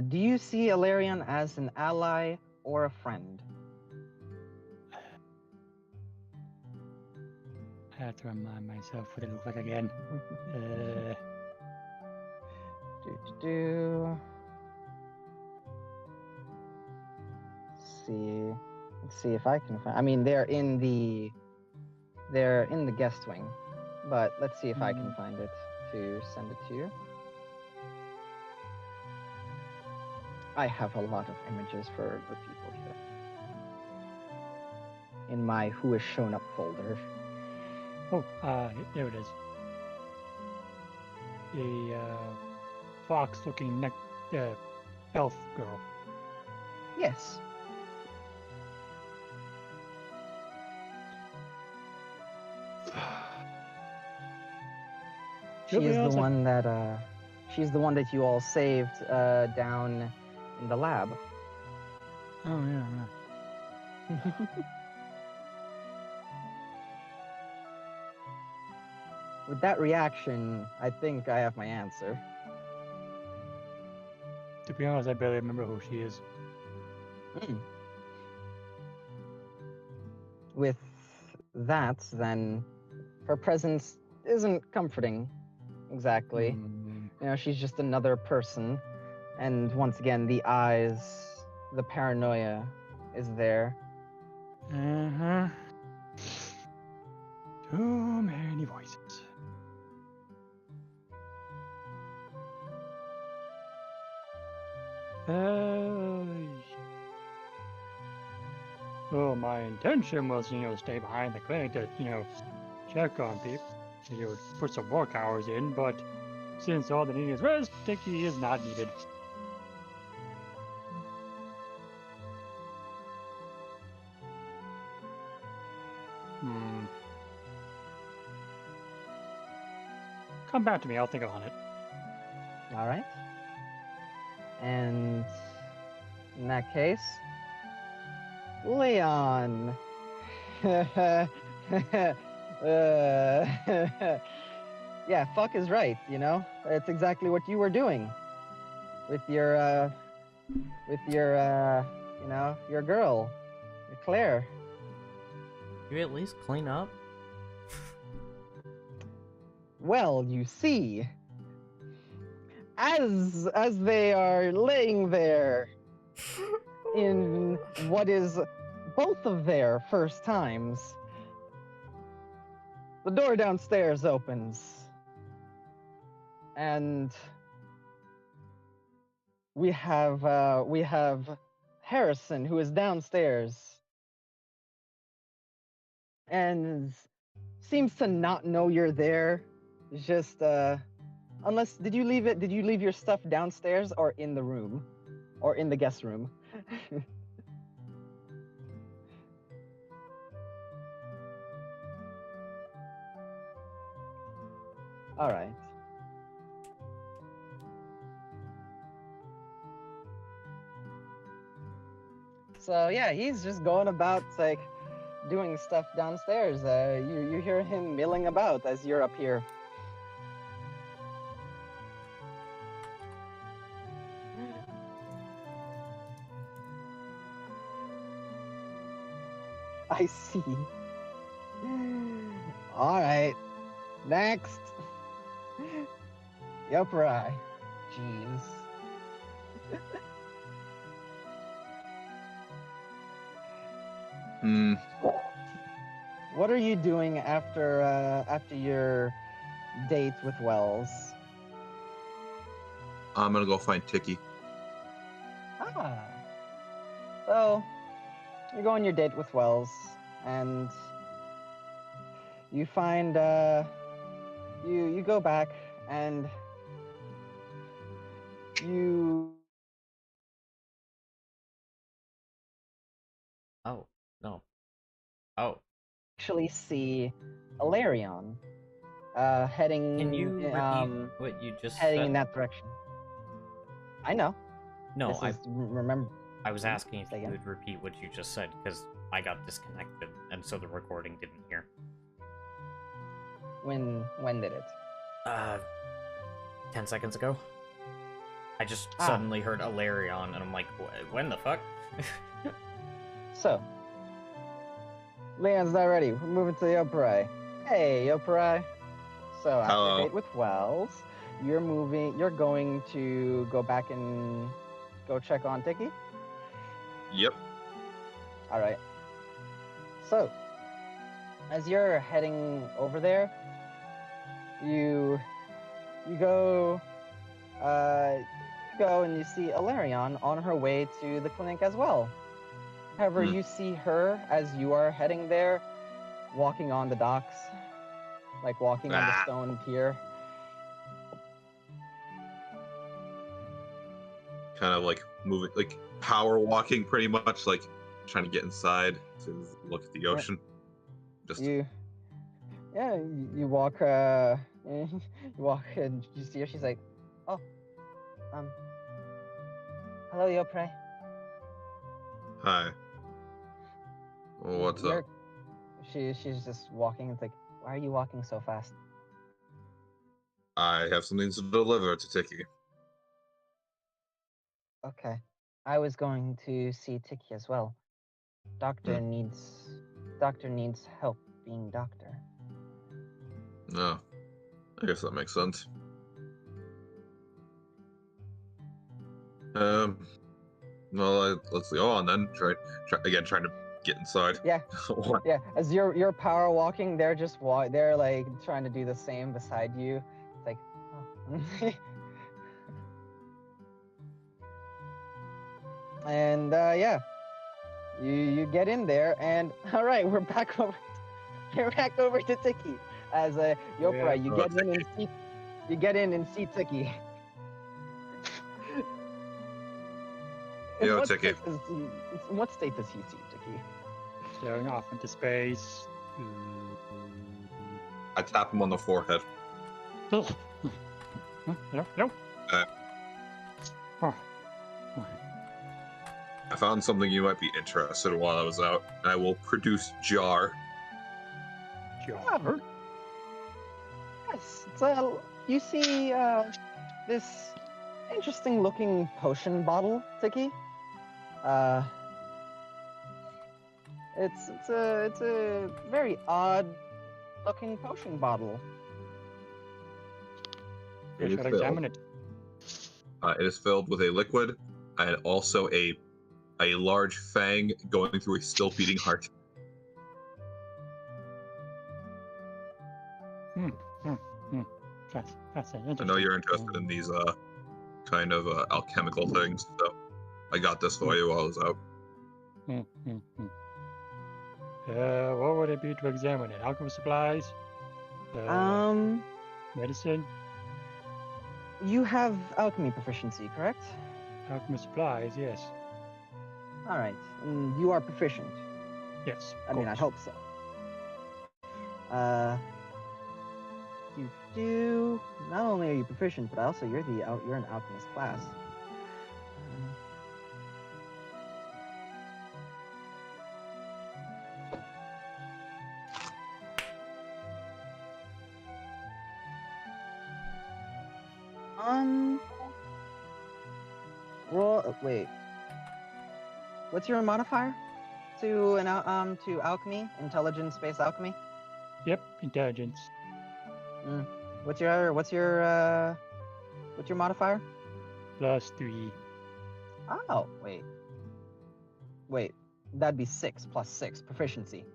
Do you see Alarion as an ally or a friend? I have to remind myself what it looks like again. Let's see if I can find. I mean, they're in the guest wing, but let's see if I can find it to send it to you. I have a lot of images for the people here in my Who Has Shown Up folder. Oh, there it is. The fox-looking elf girl. Yes. She's the one that you all saved down in the lab. Oh yeah. With that reaction, I think I have my answer. To be honest, I barely remember who she is. With that, then, her presence isn't comforting, exactly. You know, she's just another person. And once again, the eyes, the paranoia is there. Too many voices. Well, my intention was, stay behind the clinic to, check on people. Put some work hours in, but since all they need is rest, Dickie is not needed. Come back to me, I'll think on it. All right. And in that case, Leon. Yeah, fuck is right, It's exactly what you were doing with your your girl, Claire. You at least clean up? Well, you see, as they are laying there in what is both of their first times, the door downstairs opens, and we have Harrison, who is downstairs and seems to not know you're there. Just unless did you leave your stuff downstairs or in the room or in the guest room? All right. So yeah, he's just going about doing stuff downstairs. You hear him milling about as you're up here. I see. All right. Next. Yopurai. Jeez. Hmm. What are you doing after your date with Wells? I'm gonna go find Tiki. Ah. So, you go on your date with Wells, and you find you go back and you Oh, no. Oh, actually see Alarion heading can you repeat um what you just heading in said? that direction. I know. No, This is remember I was asking if say you again? would repeat what you just said, because I got disconnected, and so the recording didn't hear. when did it? 10 seconds ago. I just Ah. suddenly heard Alarion, and I'm like, when the fuck? So, Leon's not ready. We're moving to the Yopurai. Hey, Yopurai. So after Hello. date with Wells, you're going to go back and go check on Tiki? Yep. All right. So, as you're heading over there, you go and you see Alarion on her way to the clinic as well. However, Hmm. you see her as you are heading there, walking on the docks, like walking on the Ah. stone pier. Kind of like moving, like power walking, pretty much, like trying to get inside to look at the Yeah. ocean. Just You walk you walk and you see her. She's like, oh, hello, Yopurai. hi. What's You're- up? She's just walking. It's like, why are you walking so fast? I have something to deliver to Tiki. Okay, I was going to see Tiki as well. Doctor needs help being doctor. No, I guess that makes sense. Well, let's go on then. Trying to get inside. Yeah, yeah. As you're power walking, they're just they're like trying to do the same beside you. It's like, oh. And yeah, you get in there, and all right, we're back over. You're back over to Tiki as Yopurai. You get in and see. You get in and see Tiki. In Yo, what Tiki. state does he- in what state does he see Tiki? Staring off into space. I tap him on the forehead. Hello? Hello? Oh. I found something you might be interested in while I was out. I will produce jar. Jar? Yes, it's you see this interesting looking potion bottle, Tiki. It's a very odd looking potion bottle. I It is should filled. examine it. It is filled with a liquid and also a large fang going through a still beating heart. That's I know interesting. you're interested in these kind of alchemical things, so I got this for you while I was out. What would it be to examine it? Alchemy supplies? Medicine? You have alchemy proficiency, correct? Alchemy supplies, yes. All right, you are proficient. Yes. I mean, I hope so. You do. Not only are you proficient, but also you're an alchemist class. Roll. Wait. What's your modifier to to alchemy? Intelligence-based alchemy? Yep, intelligence. What's your modifier? +3. Oh, wait. That'd be 6 plus 6 proficiency.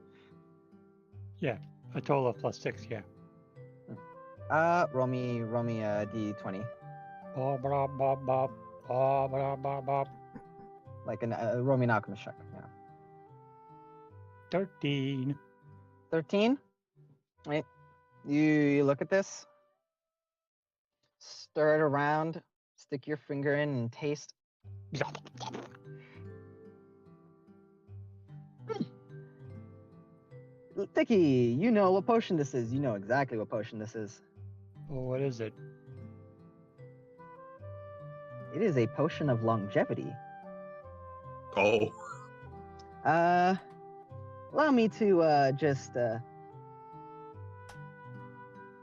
Yeah, a total of +6. Yeah. Roll me a d20, Bob, bob, bob, bob, bob, bob, bob, bob. like roll me an alchemist check. Yeah. 13. 13. Wait, you look at this, stir it around, stick your finger in and taste. Tiki, you know what potion this is. You know exactly what potion this is. Oh, what is it? It is a potion of longevity. Oh, Allow me to just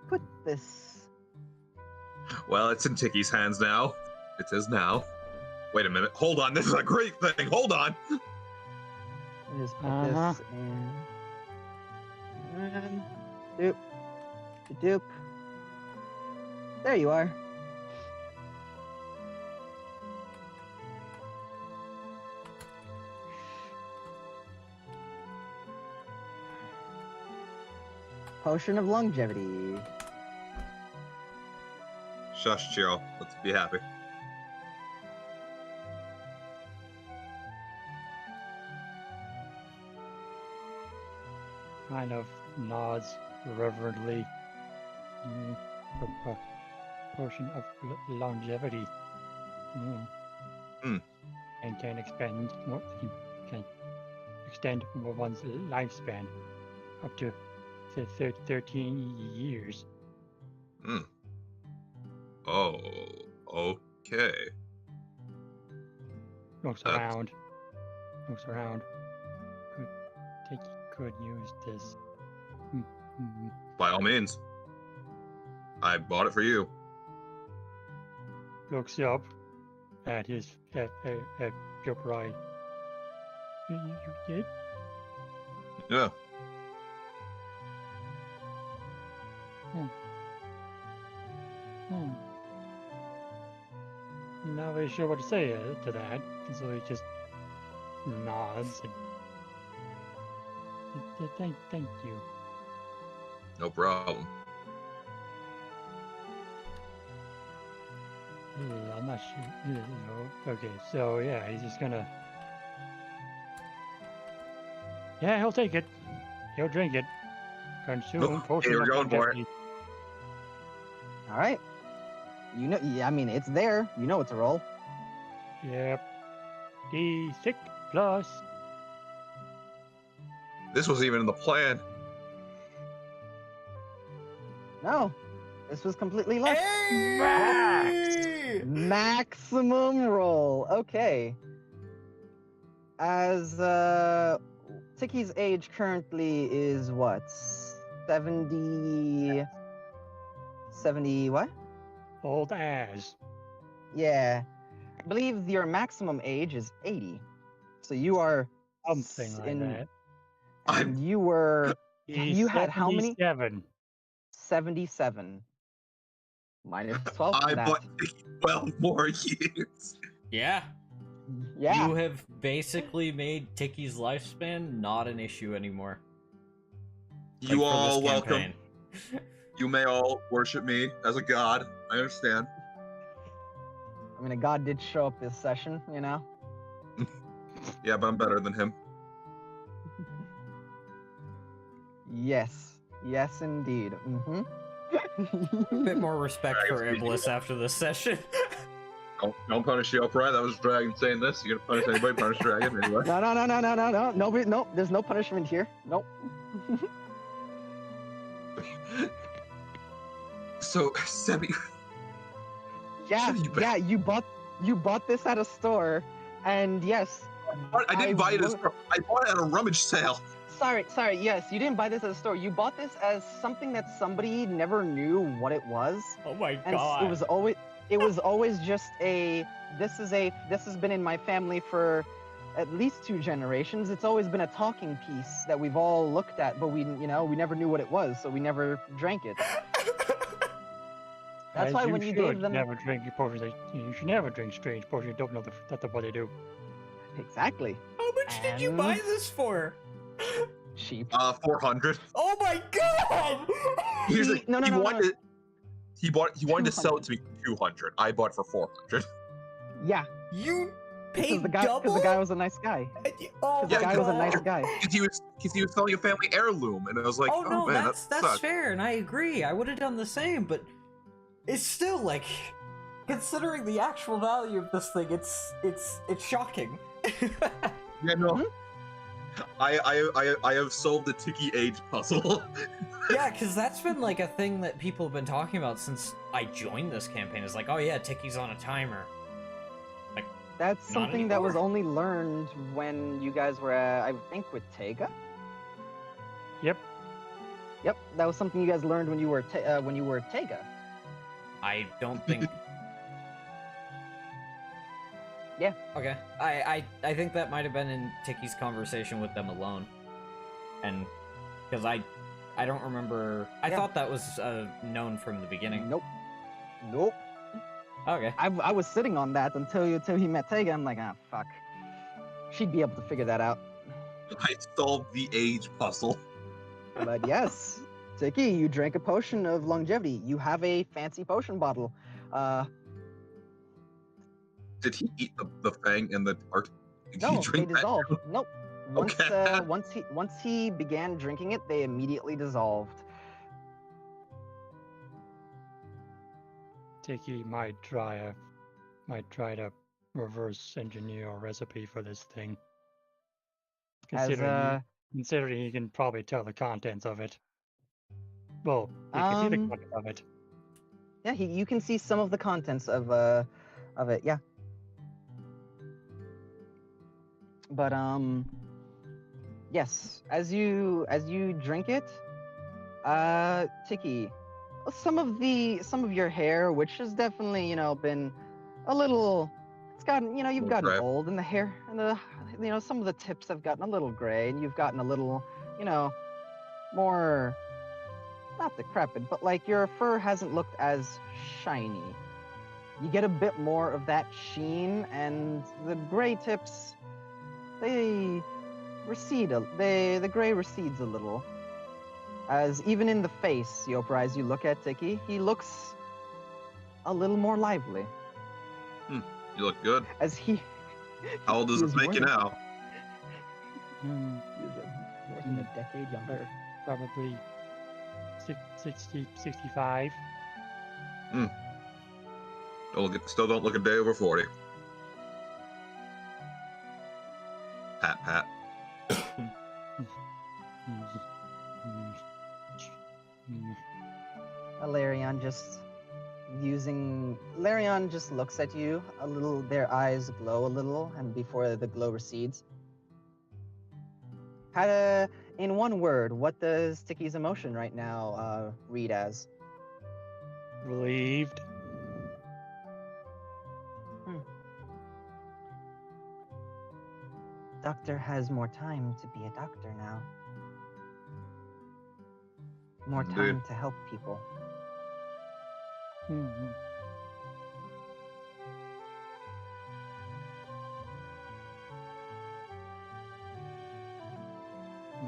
put this. well, it's in Tiki's hands now. It is now. Wait a minute. Hold on. This is a great thing. Hold on. Just put Uh-huh. this in. And doop, doop. There you are. Potion of longevity. Shush, Chiro. Let's be happy. Kind of nods reverently. Potion of longevity. And can expand more. Can extend one's lifespan up to 13 years. Oh, okay. Looks around. Could use this. By all means. I bought it for you. Looks up at his at your bride. You did? Yeah. Not really sure what to say to that, so he just nods and thank you. No problem. I'm not sure. Okay, so yeah, he's just gonna. Yeah, he'll take it. He'll drink it. Consume Oh, potion here, we're of going for it. longevity. All right. You know, yeah, I mean, it's there. You know it's a roll. Yep. D6 plus. This was even in the plan. No, this was completely luck. Hey! Maximum roll. Okay. As Tiki's age currently is what? 70 what? Old as. Yeah. I believe your maximum age is 80. So you are Something like that. And you were He's you had how many? 77. 77. Minus 12 I from that. bought 12 more years. Yeah. Yeah. You have basically made Tiki's lifespan not an issue anymore. You Like, for all this welcome. campaign. You may all worship me as a god. I understand. I mean, a god did show up this session, you know? Yeah, but I'm better than him. Yes. Yes, indeed. Mm-hmm. A bit more respect for Dragon's Iblis after this session. Don't punish the upright. That was Dragon saying this. You're gonna punish anybody, punish Dragon anyway. No. Nobody, no, there's no punishment here. Nope. So, Sebi, Yeah, You bet. yeah, you bought this at a store, and yes, I didn't buy it as will- I bought it at a rummage sale. sorry, yes, you didn't buy this at a store. You bought this as something that somebody never knew what it was, Oh my and god. it was always just a this has been in my family for at least 2 generations. It's always been a talking piece that we've all looked at, but we never knew what it was, so we never drank it. That's As why you when you should gave them never drink potions. You should never drink strange potions. You don't know that's what they do. exactly How much did you buy And- this for? sheep. 400. Oh my god! Here's He- the, no, no, he no, no. wanted he wanted to sell it to me for 200. I bought it for 400. Yeah, You because paid the guy double? was a nice guy. Oh Because the my guy was a God. nice guy. Because he was selling a family heirloom, and I was like, Oh no, man, that's that sucks. fair, and I agree. I would have done the same, but it's still like, considering the actual value of this thing, it's shocking. Yeah, no. I have solved the Tiki Age puzzle. Yeah, because that's been like a thing that people have been talking about since I joined this campaign. Is like, oh yeah, Tiki's on a timer. That's Not something that was anymore. only learned when you guys were, I think, with Tega. Yep. Yep, that was something you guys learned when you were Tega. I don't think. Yeah. Okay. I think that might have been in Tiki's conversation with them alone, and because I don't remember. I Yeah. thought that was known from the beginning. Nope. Nope. Okay. I was sitting on that until he met Tega. I'm like, ah, fuck. She'd be able to figure that out. I solved the age puzzle. But yes, Tiki, you drank a potion of longevity. You have a fancy potion bottle. Did he eat the fang and the tart? Did he No, they drink that? dissolved. Nope. Once Okay. once he began drinking it, they immediately dissolved. Tiki might try to reverse engineer a recipe for this thing. As Considering he can probably tell the contents of it. Well, he can see the Um, contents of it. yeah, you can see some of the contents of it. Yeah. But yes, as you drink it, Tiki, some of your hair, which has definitely been a little, it's gotten you've Little gotten gray. old, and the hair and the some of the tips have gotten a little gray, and you've gotten a little more, not decrepit, but like your fur hasn't looked as shiny. You get a bit more of that sheen, and the gray tips, they recede. The gray recedes a little. As even in the face, Yopra, as you look at Tiki, he looks a little more lively. You look good. As he. How old does he it is make more you than- now? Hmm, He is more than a decade younger. probably 60, 65. Still don't look a day over 40. Pat. Larion just looks at you a little. Their eyes glow a little, and before the glow recedes. In one word, what does Tiki's emotion right now read as? Relieved. Doctor has more time to be a doctor now. More Indeed. time to help people. Mhm.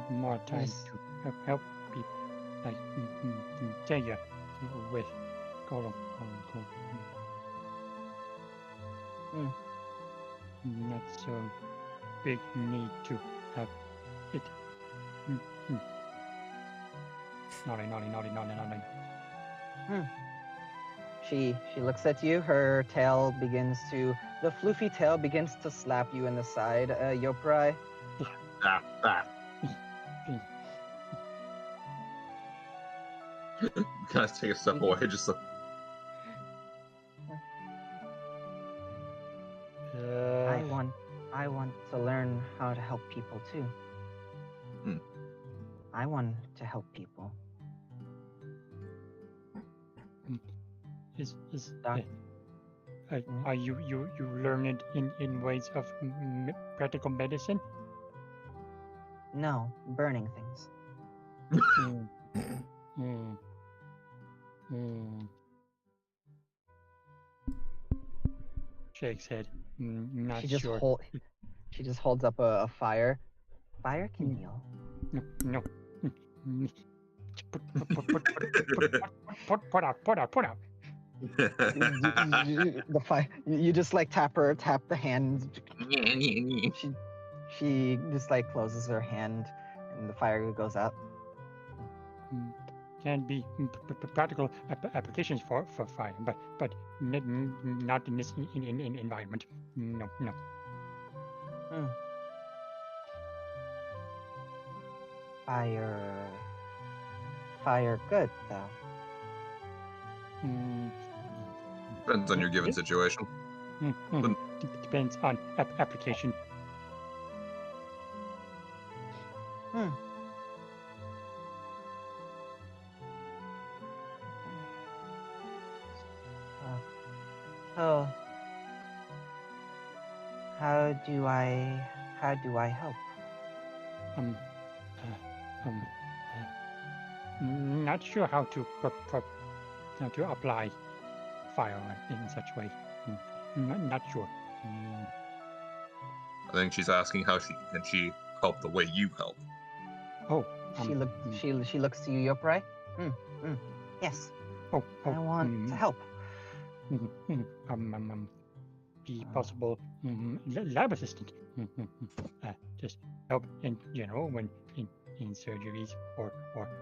More time Yes. to help people. Like, thank you. With Column. Not so big need to have it. Naughty. She looks at you. Her tail begins to. The floofy tail begins to slap you in the side, Yoprai. Can I take a step away? Just so, I want to learn how to help people too. I want to help people. Is Doc- Are you learn it in ways of practical medicine? No, burning things. Mm, mm, mm. Shakes head. Not She just sure. She just holds up a fire. Fire can Mm. heal. No. Mm. Put out. The fire. You just like tap the hand. She just like closes her hand, and the fire goes out. Can be practical applications for fire, but not in this in environment. No. Hmm. Fire good though. Depends on your given situation. Depends on application. So, how do I help? Not sure how to apply fire in such way. Not sure. I think she's asking how can she help the way you help. Oh, She looks to you, Yopurai. Yes, Oh, I want to help. Be possible lab assistant. Just help in general when in surgeries or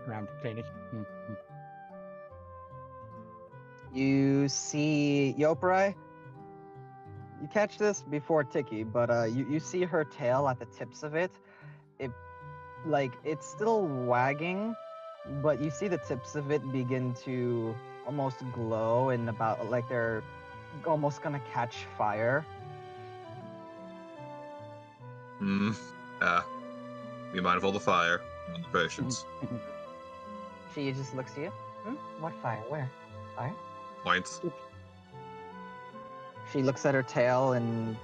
around the clinic. You see Yopurai. You catch this before Tiki, but you see her tail at the tips of it. It's still wagging, but you see the tips of it begin to almost glow and about like they're almost gonna catch fire. Be mindful of the fire and the patience. She just looks at you. What fire? Where? Fire? Points. She looks at her tail and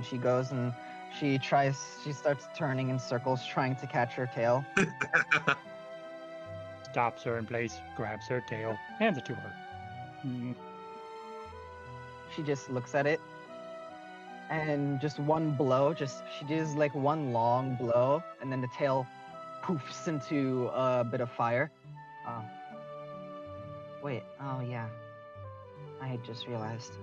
she goes and she starts turning in circles trying to catch her tail. Stops her in place, grabs her tail, hands it to her. She just looks at it and just one blow, she does like one long blow and then the tail poofs into a bit of fire. Wait, oh yeah. I had just realized.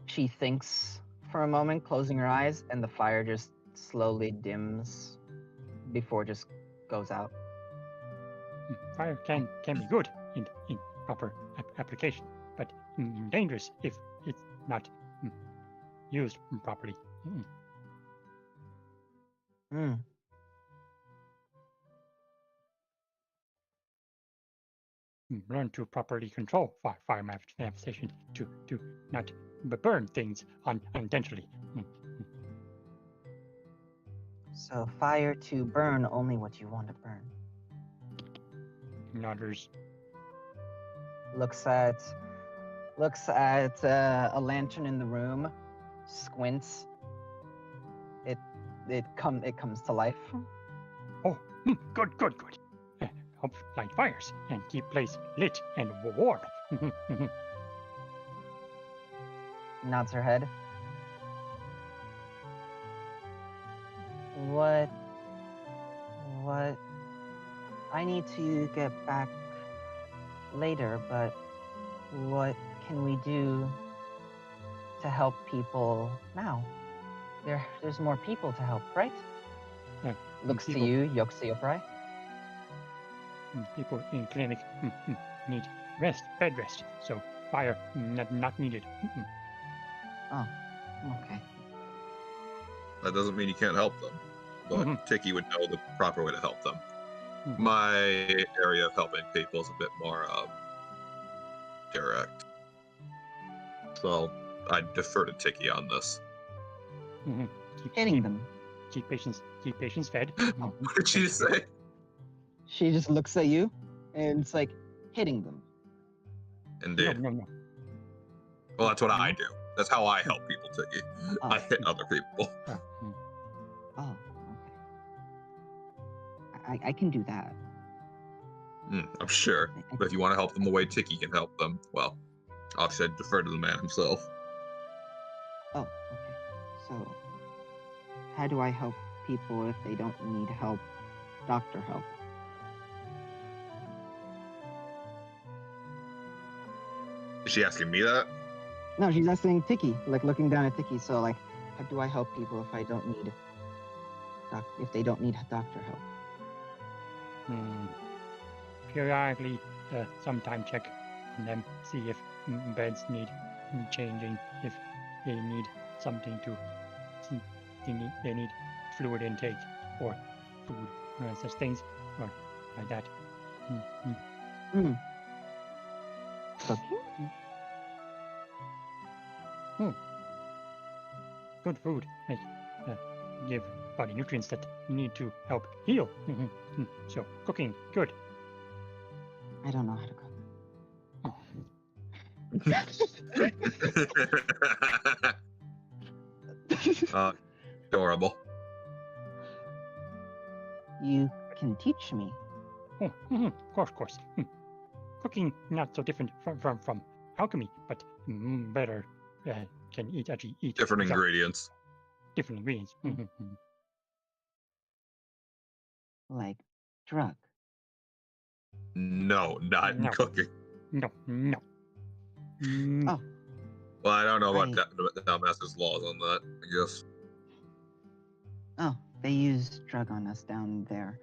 She thinks for a moment, closing her eyes, and the fire just slowly dims before it just goes out. Fire can be good in proper application, but dangerous if it's not used properly. Learn to properly control fire manifestation to not burn things unintentionally. So fire to burn only what you want to burn. Others Looks at a lantern in the room, squints. It comes to life. Oh, good. Help light fires and keep place lit and warm. Nods her head. What? I need to get back later, but what can we do to help people now? There's more people to help, right? Looks to you, Yopurai. People in clinic need rest, bed rest, so fire not needed. Oh, okay. That doesn't mean you can't help them, but Tiki would know the proper way to help them. My area of helping people is a bit more direct, so I defer to Tiki on this. Hitting them. Keep patients fed. What did she say? She just looks at you, and it's like, hitting them. Indeed. No. Well, that's what I do. That's how I help people, Tiki. Oh. I hit other people. Oh, okay. I can do that. I'm sure. But if you want to help them the way Tiki can help them, well, obviously I'd defer to the man himself. Oh, okay. So, how do I help people if they don't need help, doctor help? Is she asking me that? No, she's asking Tiki, like looking down at Tiki. So, like, how do I help people if I don't need, if they don't need doctor help? Periodically, sometime check on them, see if beds need changing, if they need something to, they need fluid intake or food, such things, or like that. Cooking? Good food, like give body nutrients that need to help heal. So cooking, good. I don't know how to cook. Adorable. You can teach me. Of course. Cooking not so different from alchemy, but better. Can actually eat Different stuff. ingredients. Different ingredients. Like drug. No, not in No. cooking. No. Oh. Well, I don't know what Right. the Master's laws on that, I guess. Oh, they use drug on us down there,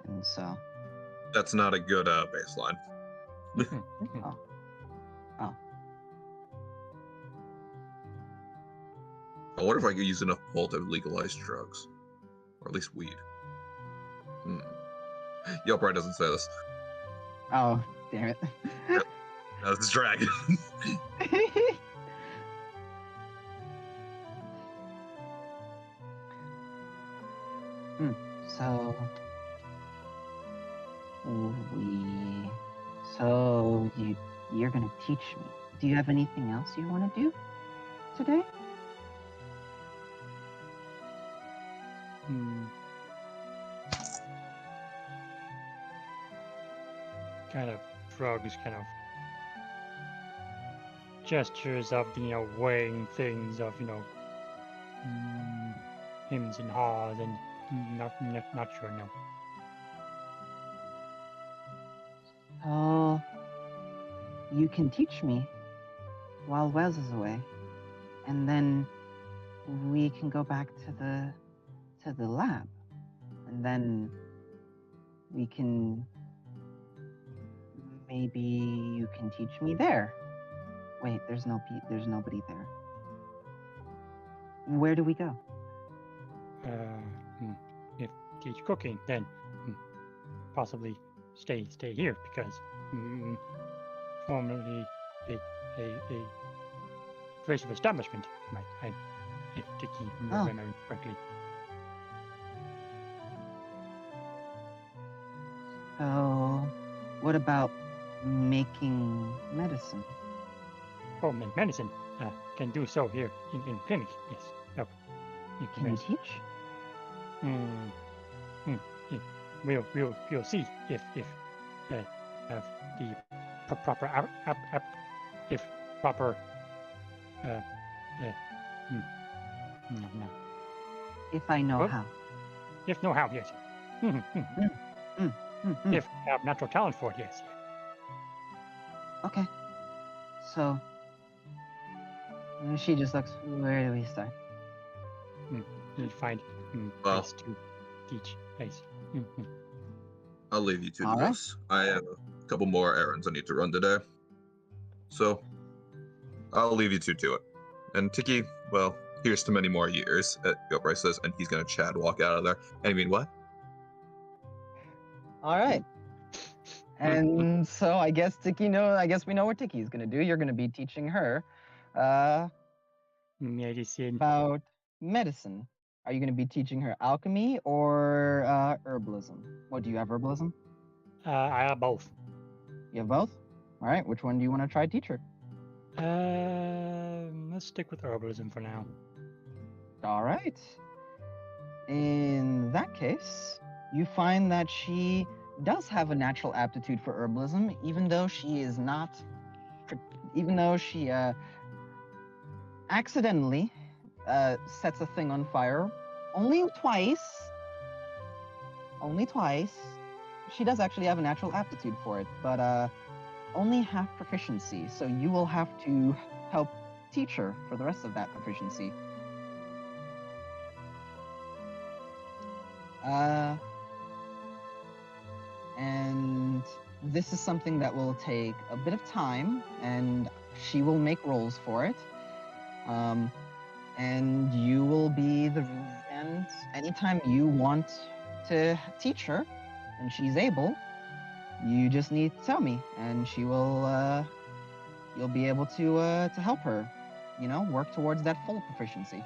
and so. That's not a good baseline. I wonder if I could use enough pull to legalize drugs. Or at least weed. Yelp right doesn't say this. Oh, damn it. That's this dragon. So you're gonna teach me. Do you have anything else you want to do today? Kind of drugs, kind of gestures of weighing things of hymns and haws and not sure no. So you can teach me while Wes is away, and then we can go back to the lab, and then we can maybe you can teach me there. Wait, there's nobody there. Where do we go? If teach cooking, then possibly stay here because formerly a place of establishment. If Tiki remember correctly. So, what about making medicine? Oh, medicine can do so here in clinic. Yes. Oh, Can you teach? We'll see if have the proper if proper no. If I know Oh. how. If know how, yes. If have natural talent for it, yes. Okay. So, she just looks, where do we start? You find Well. place to teach place. I'll leave you to All right. this. I have a couple more errands I need to run today. So, I'll leave you two to it. And Tiki, well, here's to many more years, Gilbright says, and he's gonna Chad walk out of there. And you mean what? All right. And so I guess we know what Tiki's gonna do. You're gonna be teaching her Medicine. about medicine. Are you gonna be teaching her alchemy or herbalism? What do you have, herbalism? I have both. You have both? All right, which one do you want to try, teacher? Let's stick with herbalism for now. All right. In that case, you find that she does have a natural aptitude for herbalism, even though she is not, even though she accidentally sets a thing on fire only twice. Only twice. She does actually have a natural aptitude for it, but only half proficiency. So you will have to help teach her for the rest of that proficiency. And this is something that will take a bit of time, and she will make rolls for it. And you will be and anytime you want to teach her, and she's able, you just need to tell me, and she will, you'll be able to help her, work towards that full proficiency.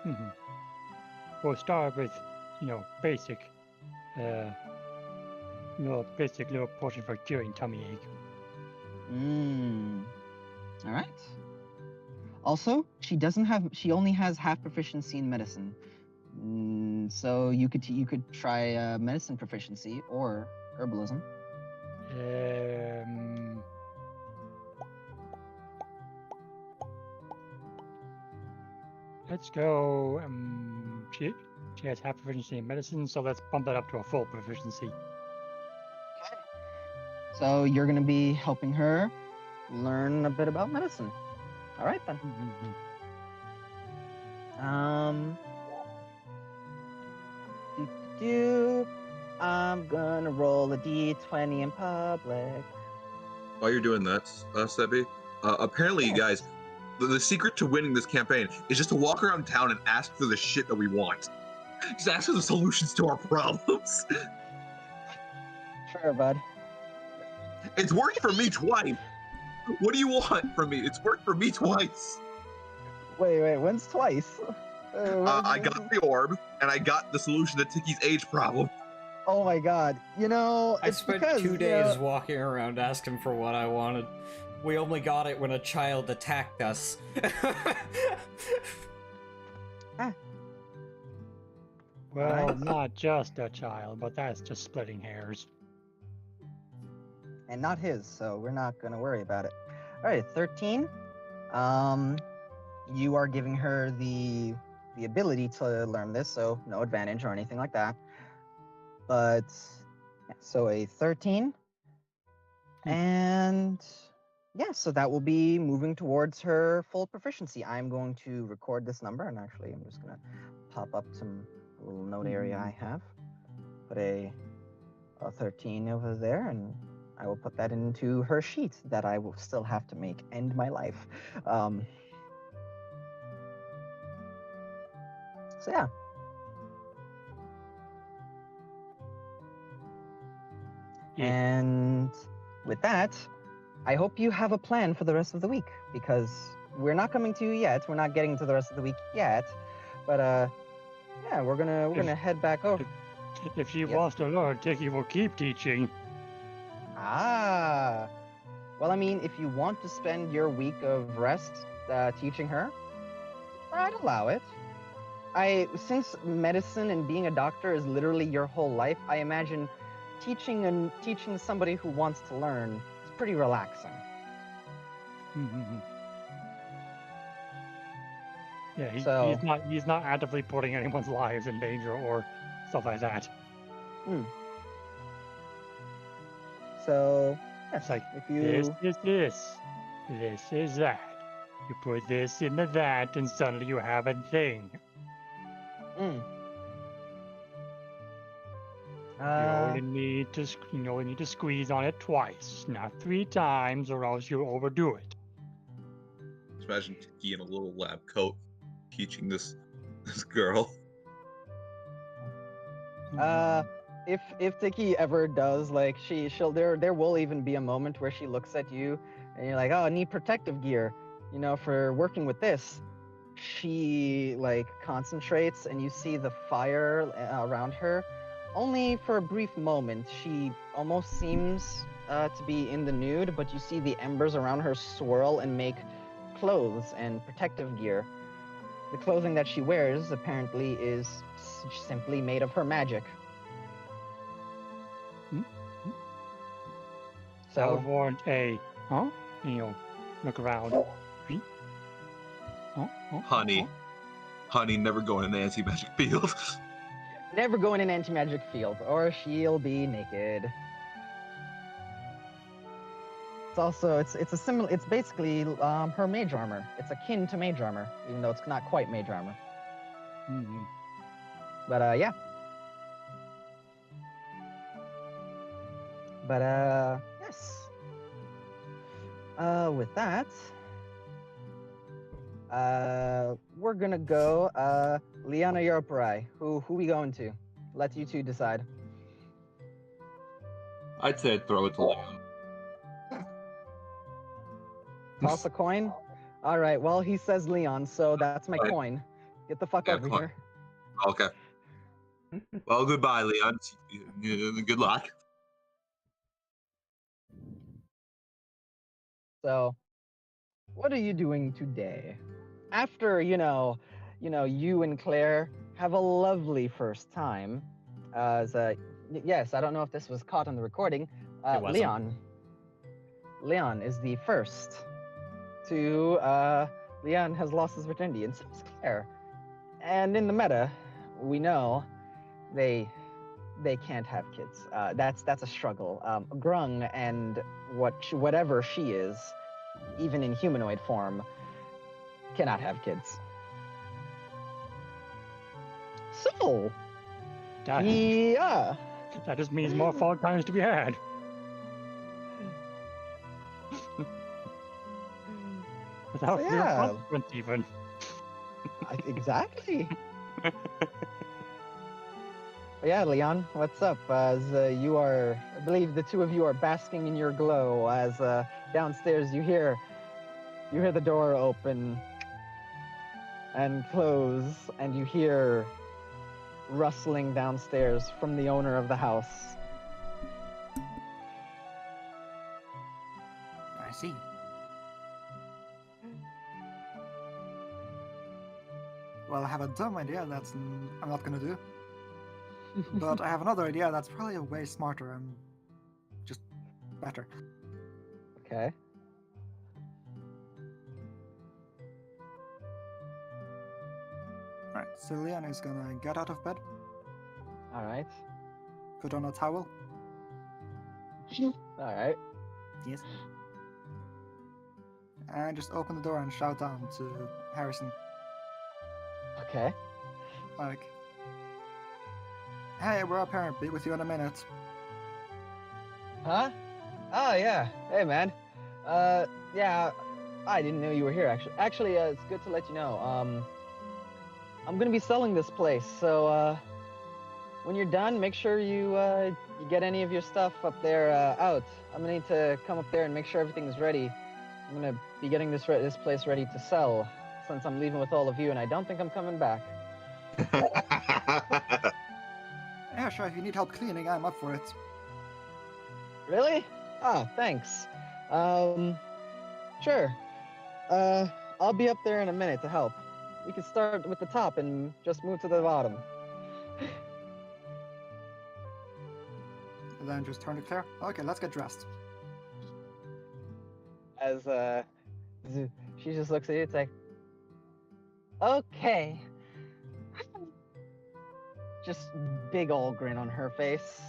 Mhm. We'll start with, basic, basic little potion for curing tummy ache. All right. Also, she only has half proficiency in medicine. So you could try medicine proficiency or herbalism. Let's go. She has half proficiency in medicine, so let's bump that up to a full proficiency. Okay. So you're going to be helping her learn a bit about medicine. All right then. I'm gonna roll a d20 in public. While you're doing that, Sebi, apparently, you guys, the secret to winning this campaign is just to walk around town and ask for the shit that we want. Just ask for the solutions to our problems. Sure, bud. It's worked for me twice. What do you want from me? It's worked for me twice. Wait, when's twice? I got the orb, and I got the solution to Tiki's age problem. Oh my god. I spent 2 days walking around asking for what I wanted. We only got it when a child attacked us. Well, Nice. not just a child, but that's just splitting hairs. And not his, so we're not gonna worry about it. All right, 13. You are giving her the ability to learn this, so no advantage or anything like that. But yeah, so a 13, and yeah, so that will be moving towards her full proficiency. I'm going to record this number, and actually, I'm just gonna pop up some little note area I have. Put a 13 over there, and I will put that into her sheet that I will still have to make end my life. So yeah. And with that, I hope you have a plan for the rest of the week, because we're not coming to you yet. We're not getting to the rest of the week yet, but yeah, we're gonna head back over. If she Yep. wants to learn, Tiki will keep teaching. Ah, well, I mean, if you want to spend your week of rest teaching her, I'd allow it. Since medicine and being a doctor is literally your whole life, I imagine teaching somebody who wants to learn is pretty relaxing. Yeah, So- he's not actively putting anyone's lives in danger or stuff like that. So yes, It's like, if you this is this is that. You put this into that, and suddenly you have a thing. You only need to squeeze on it twice, not 3 times, or else you'll overdo it. Just imagine Tiki in a little lab coat teaching this girl. if Tiki ever does, like there will even be a moment where she looks at you and you're like, oh, I need protective gear, for working with this. She like concentrates and you see the fire around her. Only for a brief moment, she almost seems to be in the nude, but you see the embers around her swirl and make clothes and protective gear. The clothing that she wears apparently is simply made of her magic. I So, want a, look around. Huh? Honey. Honey, never go in an anti-magic field. never go in an anti-magic field, or she'll be naked. It's also it's basically her mage armor. It's akin to mage armor, even though it's not quite mage armor. Mhm. But yeah. But yes. With that, we're gonna go Liana Yoparai. Who we going to? Let you two decide. I'd say throw it to Leon. Toss a coin. All right. Well, he says Leon, so that's my Right. coin. Get the fuck Yeah, over coin. here. Okay. Well, goodbye, Leon. Good luck. So, what are you doing today? After you and Claire have a lovely first time. Yes, I don't know if this was caught on the recording. It wasn't. Leon is the first to. Leon has lost his virginity, and so is Claire. And in the meta, we know they can't have kids. That's a struggle. Grung and whatever she is, even in humanoid form, cannot have kids. So, That, yeah. that just means more fall times to be had. Without So, fear of yeah. consequence, even. Exactly. But yeah, Leon, what's up? As you are, I believe the two of you are basking in your glow. As downstairs you hear the door open and close, and you hear rustling downstairs from the owner of the house. I see. Well, I have a dumb idea that's I'm not gonna do. But I have another idea that's probably way smarter and just better. Okay. Alright, so Leon is gonna get out of bed, All right. put on a towel. All right. Yes. And just open the door and shout down to Harrison. Okay. Like, hey, we're up here, be with you in a minute. Huh? Oh yeah. Hey man. Yeah. I didn't know you were here. Actually, it's good to let you know. I'm gonna be selling this place, so when you're done, make sure you get any of your stuff up there out. I'm gonna need to come up there and make sure everything's ready. I'm gonna be getting this place ready to sell since I'm leaving with all of you, and I don't think I'm coming back. Yeah, sure, if you need help cleaning, I'm up for it. Really? Oh, thanks. Sure. I'll be up there in a minute to help. We can start with the top and just move to the bottom. And then just turn to Claire. Okay, let's get dressed. As she just looks at you, it's like, okay. Just big ol' grin on her face.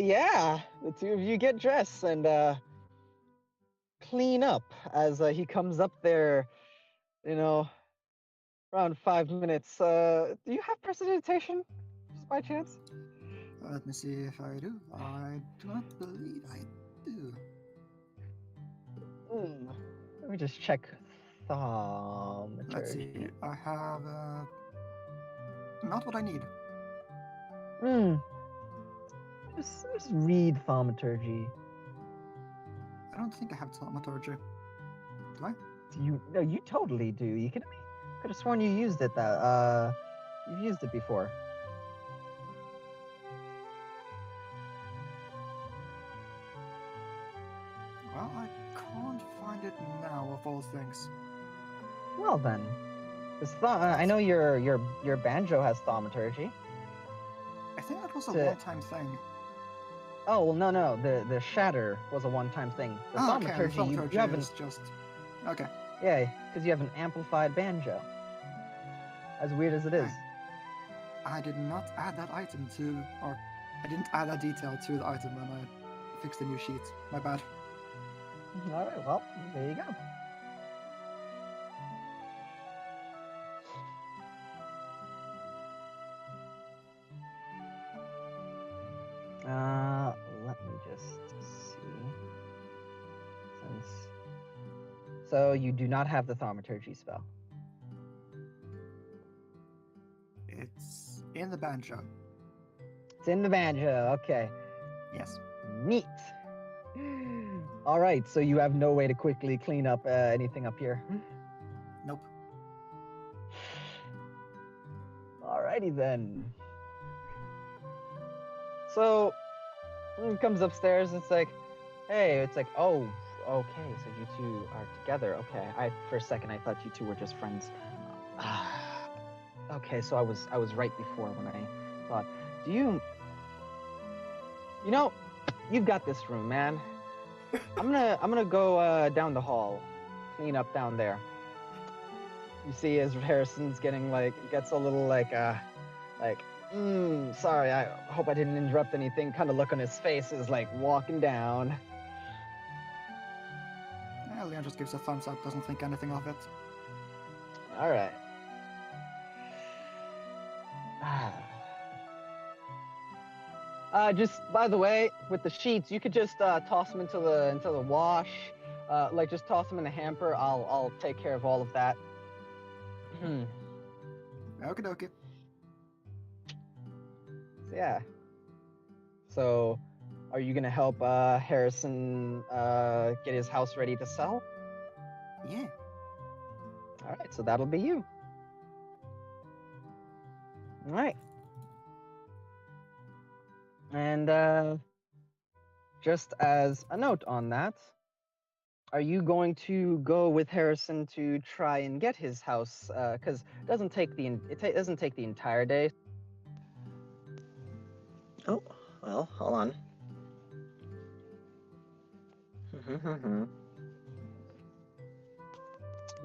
Yeah, the two of you get dressed and clean up as he comes up there, around 5 minutes. Do you have prestidigitation, just by chance? Let me see if I do. I do not believe I do. Let me just check thaumaturgy. Let's see. I have not what I need. Just read thaumaturgy. I don't think I have thaumaturgy. Do I? No, you totally do. You kidding me? Could have sworn you used it. You've used it before. things. Well then, I know your banjo has thaumaturgy. I think that was a To- one-time thing. Oh well, no, the shatter was a one-time thing. The Oh, okay, the thaumaturgy, you thaumaturgy haven't. is just... Okay. Yeah, because you have an amplified banjo. As weird as it is. I did not add that item to... Or, I didn't add that detail to the item when I fixed the new sheet. My bad. All right, well, there you go. Let me just see. So you do not have the thaumaturgy spell. It's in the banjo. It's in the banjo. Okay. Yes. Neat. All right, so you have no way to quickly clean up anything up here. Nope. Alrighty then. So when he comes upstairs, it's like, hey, it's like, oh, okay, so you two are together. Okay, for a second I thought you two were just friends. Okay, so I was right before when I thought, you know, you've got this room, man. I'm gonna go down the hall, clean up down there. You see, as Harrison's gets a little sorry, I hope I didn't interrupt anything. Kind of look on his face is like walking down. Yeah, Leon just gives a thumbs up, doesn't think anything of it. All right. Just by the way, with the sheets, you could just toss them into the wash. Just toss them in the hamper. I'll take care of all of that. Okie dokie. Yeah. So, are you gonna help Harrison get his house ready to sell? Yeah. All right, so that'll be you. All right. And just as a note on that, are you going to go with Harrison to try and get his house? Because it doesn't take doesn't take the entire day. Oh, well, hold on.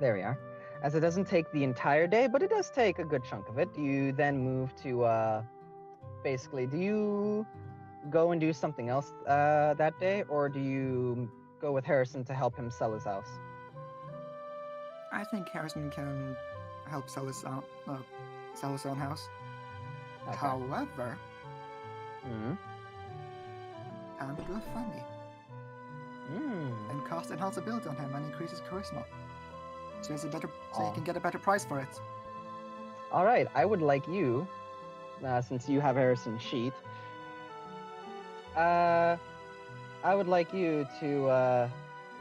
There we are. As it doesn't take the entire day, but it does take a good chunk of it. Do you then move to basically, do you go and do something else that day, or do you go with Harrison to help him sell his house? I think Harrison can help sell his own house. Okay. However, Mm. and good funny, and cost enhanceability on him and increases charisma. So he can get a better price for it. All right, I would like you, since you have Harrison's sheet, I would like you to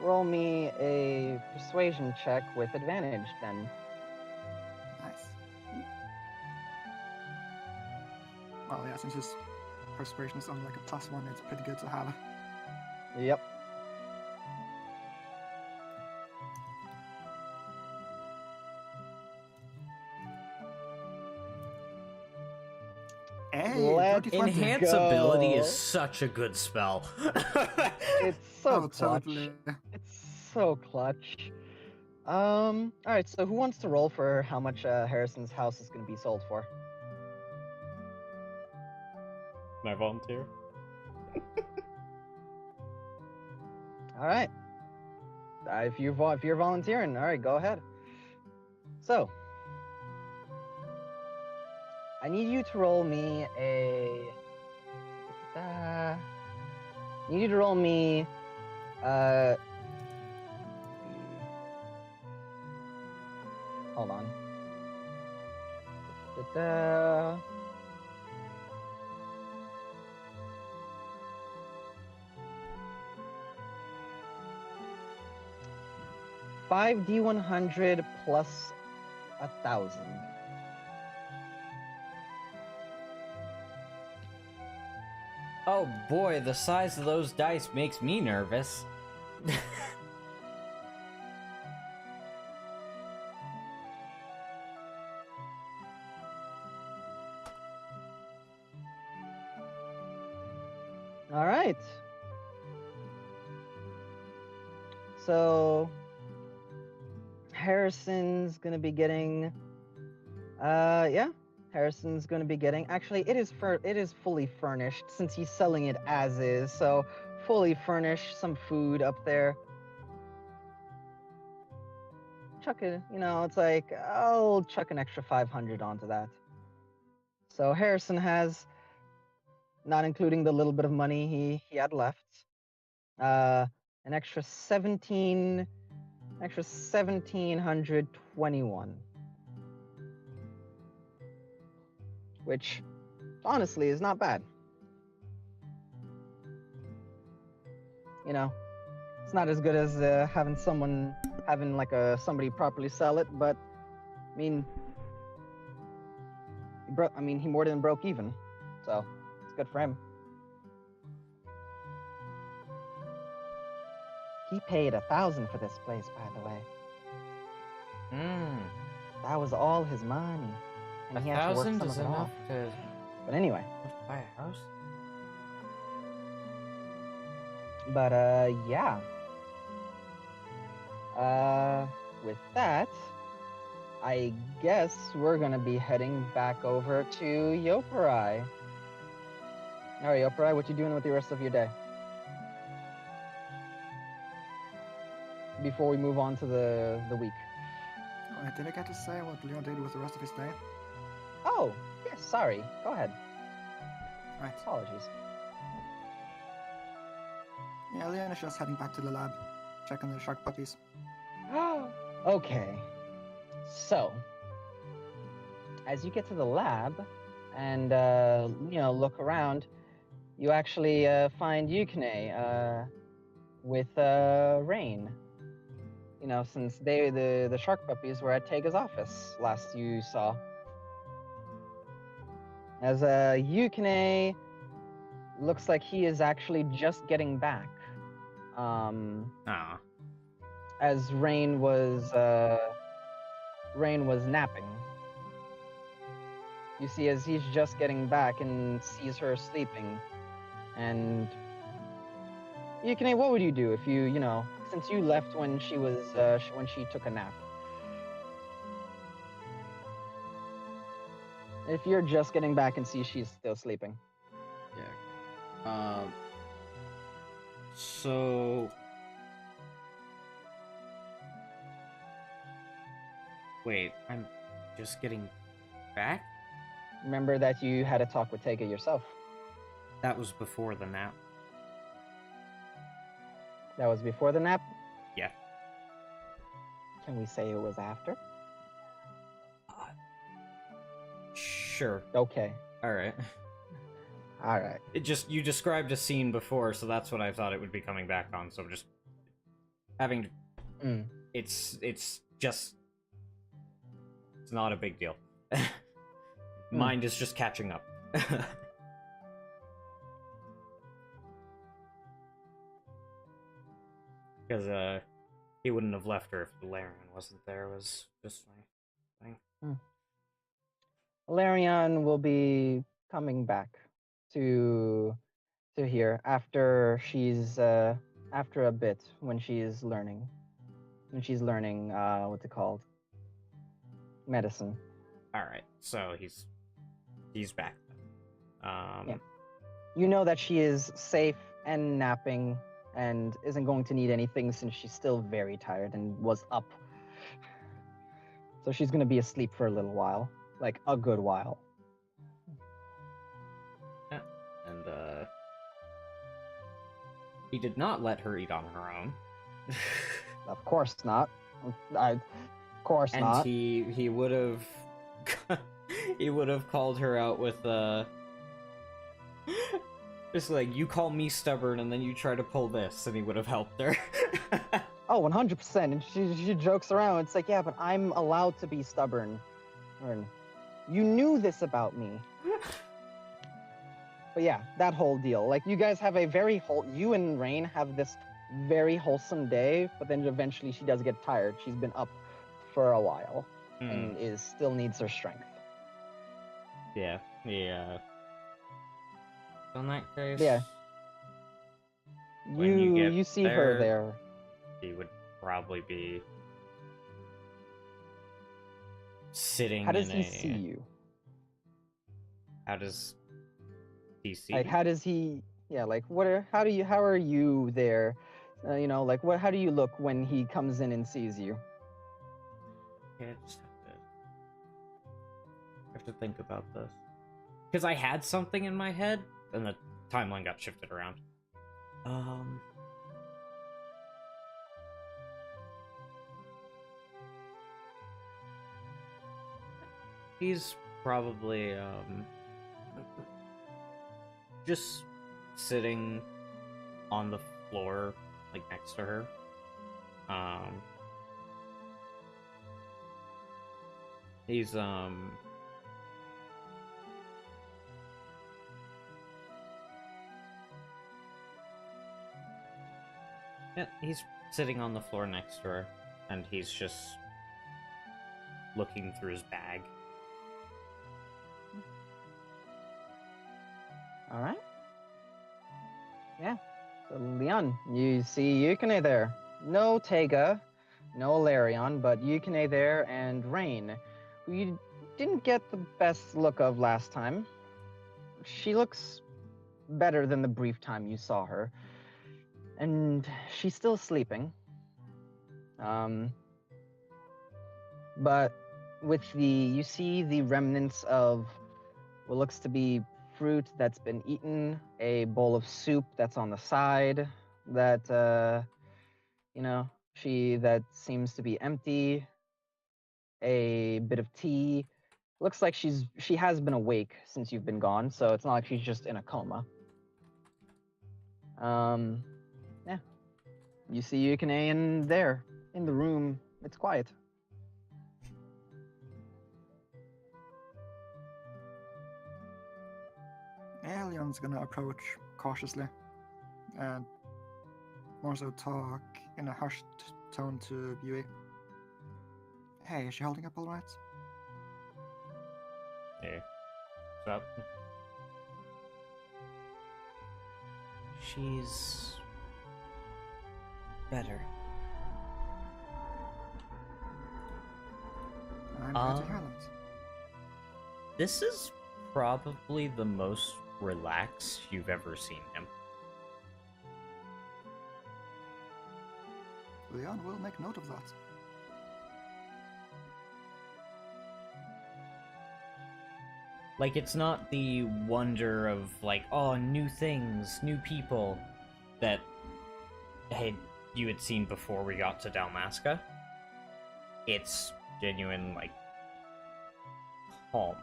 roll me a persuasion check with advantage then. Nice. Well, yeah, since his perspiration is only like a +1, it's pretty good to have. Yep. Hey, Let's dirty 20. Enhance ability go. is such a good spell. It's so Oh, clutch. totally. It's so clutch. All right, so who wants to roll for how much Harrison's house is going to be sold for? Can I volunteer? All right. If you're volunteering, all right, go ahead. So, I need you to roll me a. You need to roll me. Hold on. Da-da. Five D100 plus 1,000. Oh boy, the size of those dice makes me nervous. All right. So Harrison's gonna be getting. Yeah. Harrison's gonna be getting. Actually, it is fully furnished since he's selling it as is. So fully furnished, some food up there. Chuck it. It's like I'll chuck an extra 500 onto that. So Harrison has, not including the little bit of money he had left, an extra 1721, which honestly is not bad. It's not as good as having somebody properly sell it, but I mean, he more than broke even, so it's good for him. He paid 1,000 for this place, by the way. That was all his money, and he had to work 1,000 some is of it enough off. to But anyway, buy a house. but yeah. With that, I guess we're gonna be heading back over to Yoparai. All right, Yoparai, what you doing with the rest of your day? Before we move on to the week. Oh, did I get to say what Leon did with the rest of his day? Oh, yes, sorry. Go ahead. Right. Apologies. Yeah, Leon is just heading back to the lab, checking the shark puppies. Okay. So, as you get to the lab and look around, you actually find Yukine with Rain. Since the shark puppies were at Tega's office last you saw. As Yukine looks like he is actually just getting back. As Rain was napping. You see, as he's just getting back and sees her sleeping, and Yukine, what would you do if you since you left when she was when she took a nap? If you're just getting back and see she's still sleeping. Yeah. So. Wait, I'm just getting back? Remember that you had a talk with Tega yourself. That was before the nap. That was before the nap? Yeah. Can we say it was after? Sure. Okay. Alright. Alright. You described a scene before, so that's what I thought it would be coming back on, so just having it's not a big deal. Mind is just catching up. Because he wouldn't have left her if Valerian wasn't there, was just my thing. Valerian will be coming back to here after she's after a bit when she's learning what's it called, medicine. All right, so he's back then. Yeah. You know that she is safe and napping and isn't going to need anything since she's still very tired and was up. So she's going to be asleep for a little while, like a good while. Yeah. And he did not let her eat on her own. Of course not. Of course not. And he would have he would have called her out with just like, you call me stubborn and then you try to pull this, and he would have helped her. Oh, 100%. And she jokes around. It's like, yeah, but I'm allowed to be stubborn. You knew this about me. But yeah, that whole deal. Like, you guys have you and Rain have this very wholesome day, but then eventually she does get tired. She's been up for a while and still needs her strength. Yeah. In that case... Yeah. When you get you see her there. She would probably be sitting How does in he a... see you? How does he see Like me? how does he? Yeah, like how are you there? You know, like how do you look when he comes in and sees you? Okay, I just have to think about this. Because I had something in my head, and the timeline got shifted around. He's probably, just sitting on the floor, like, next to her. He's, yeah, he's sitting on the floor next to her, and he's just looking through his bag. All right. Yeah. So Leon, you see Yukine there. No Tega, no Larion, but Yukine there and Rain, who you didn't get the best look of last time. She looks better than the brief time you saw her. And she's still sleeping. But you see the remnants of what looks to be fruit that's been eaten, a bowl of soup that's on the side that, that seems to be empty, a bit of tea. Looks like she has been awake since you've been gone, so it's not like she's just in a coma. Yeah. You see Yukine in there, in the room. It's quiet. Leon's gonna approach cautiously and more so talk in a hushed tone to Yui. Hey, is she holding up all right? Hey, what's up? She's better. I'm glad to hear that. This is probably the most relaxed you've ever seen him. Leon will make note of that. Like, it's not the wonder of, like, oh, new things, new people that you had seen before we got to Dalmasca. It's genuine, like, calm.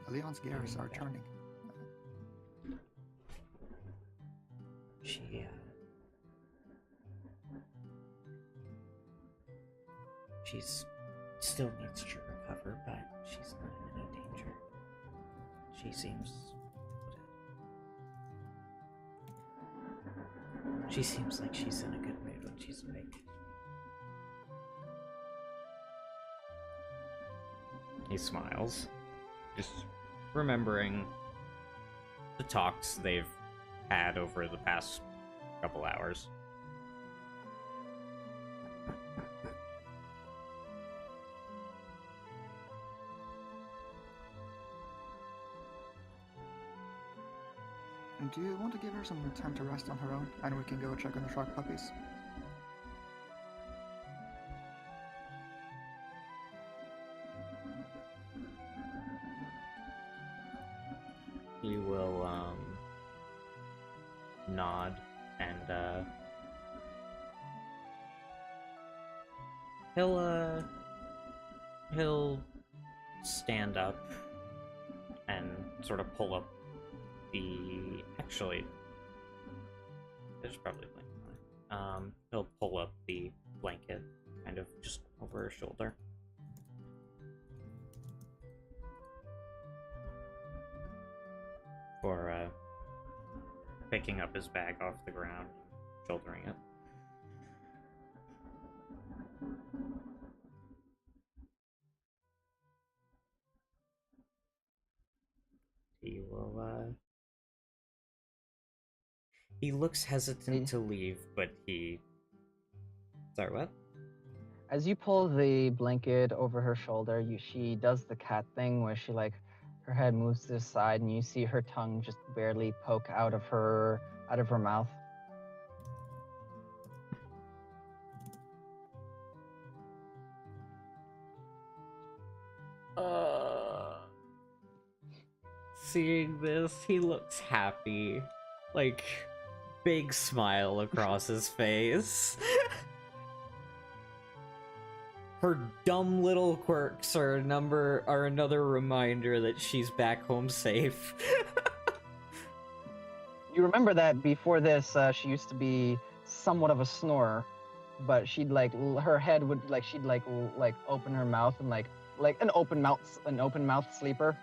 Leon's gears are turning. She's still needs to recover, but she's not in any danger. She seems like she's in a good mood when she's awake. He smiles, just remembering the talks they've had over the past couple hours. Do you want to give her some time to rest on her own, and we can go check on the shark puppies? He will, nod, and, he'll stand up and sort of pull up actually, there's probably a blanket on it. He'll pull up the blanket kind of just over her shoulder. For, picking up his bag off the ground, shouldering it. He looks hesitant He- to leave, but he. Sorry, what? As you pull the blanket over her shoulder, she does the cat thing where she like her head moves to the side and you see her tongue just barely poke out of her mouth. Seeing this, he looks happy. Like, big smile across his face. Her dumb little quirks are another reminder that she's back home safe. You remember that before this, she used to be somewhat of a snorer, but she'd like her head would like she'd like open her mouth and like an open mouth sleeper.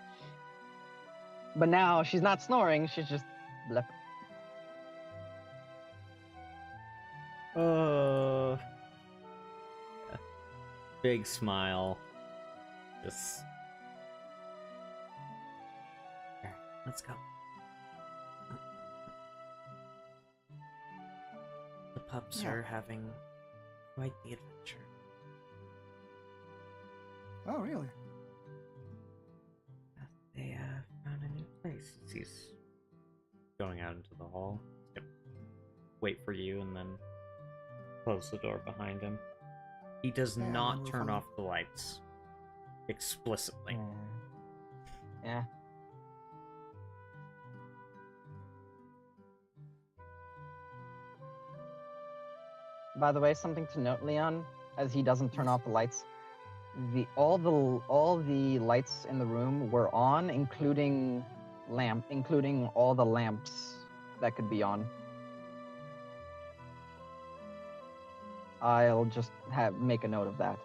But now she's not snoring; she's just blep. Big smile. Just. Alright, let's go. The pups Yeah. are having quite the adventure. Oh, really? They found a new place. He's going out into the hall. He's gonna wait for you and then close the door behind him. He does Yeah, not we'll turn follow. off the lights explicitly. Yeah. By the way, something to note, Leon, as he doesn't turn Yes. off the lights. All the lights in the room were on, including all the lamps that could be on. I'll just make a note of that.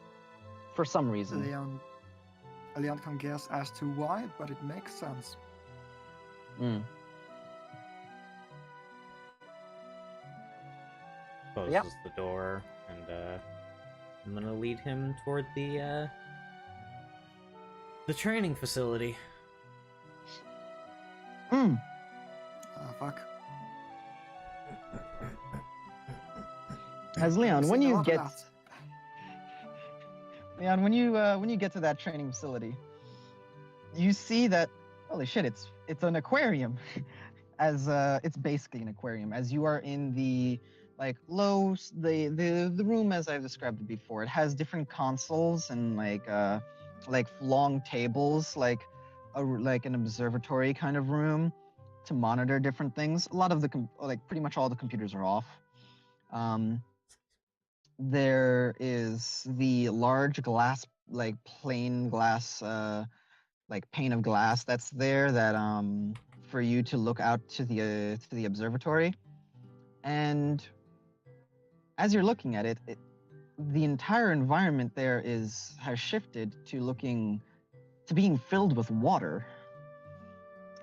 For some reason. Leon can guess as to why, but it makes sense. Mm. Closes Yep. the door, and I'm gonna lead him toward the training facility. Mm. Fuck. As Leon, when Sing a you lot of get that. Leon, when you get to that training facility, you see that holy shit, it's an aquarium. As it's basically an aquarium. As you are in the like the room as I've described it before, it has different consoles and like long tables, like an observatory kind of room to monitor different things. A lot of pretty much all the computers are off. There is the large glass, like plain glass, like pane of glass that's there that for you to look out to the observatory. And as you're looking at it, the entire environment there has shifted to being filled with water.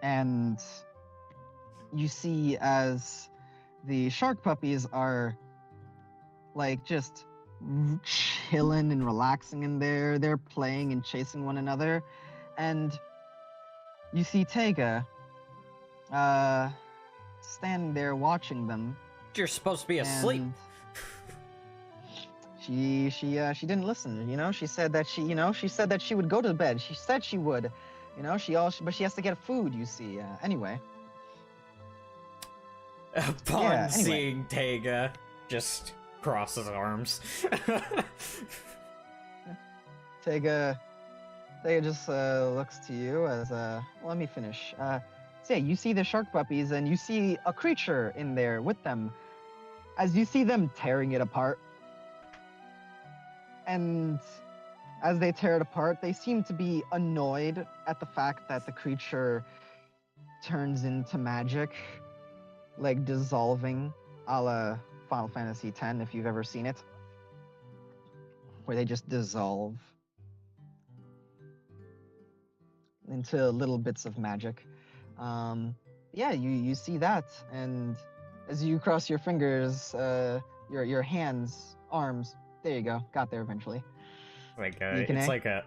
And you see as the shark puppies are like just chilling and relaxing in there. They're playing and chasing one another. And you see Tega standing there watching them. You're supposed to be asleep. and She didn't listen, you know. She said that she would go to bed. She said she would, you know. But she has to get food, you see. Anyway. Upon Yeah, anyway. seeing Tega, just crosses arms. Tega just looks to you as let me finish. So yeah, you see the shark puppies and you see a creature in there with them. As you see them tearing it apart. And as they tear it apart, they seem to be annoyed at the fact that the creature turns into magic, like dissolving, a la Final Fantasy X, if you've ever seen it, where they just dissolve into little bits of magic. Yeah, you see that, and as you cross your fingers, your hands, arms, there you go, got there eventually. Like You can it's act- like a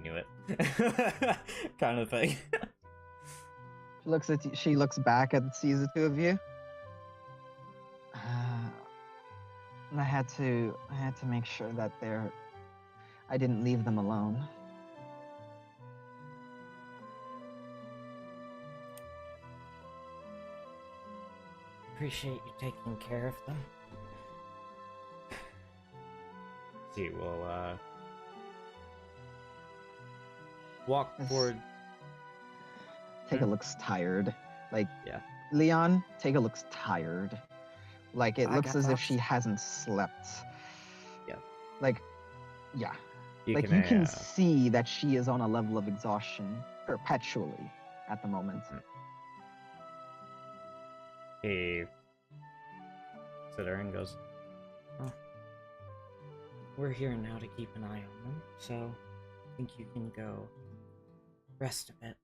knew it kind of thing. She looks back sees the two of you. I had to make sure that I didn't leave them alone. Appreciate you taking care of them. She will walk Yes. forward. Tega looks tired. Like, Yeah. Leon, Tega looks tired. Like, it I looks get as if that. she hasn't slept. Yeah. Like, yeah. You Like, can, you can see that she is on a level of exhaustion perpetually at the moment. he sits there and goes, We're here now to keep an eye on them, so I think you can go rest a bit.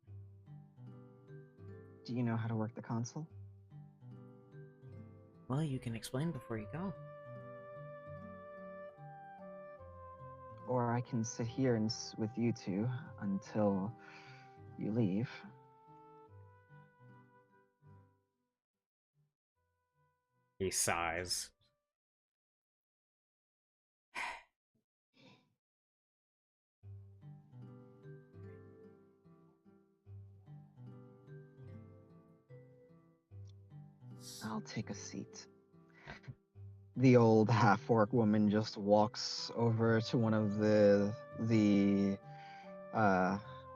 Do you know how to work the console? Well, you can explain before you go. Or I can sit here with you two until you leave. he sighs. I'll take a seat. The old half-orc woman just walks over to one of the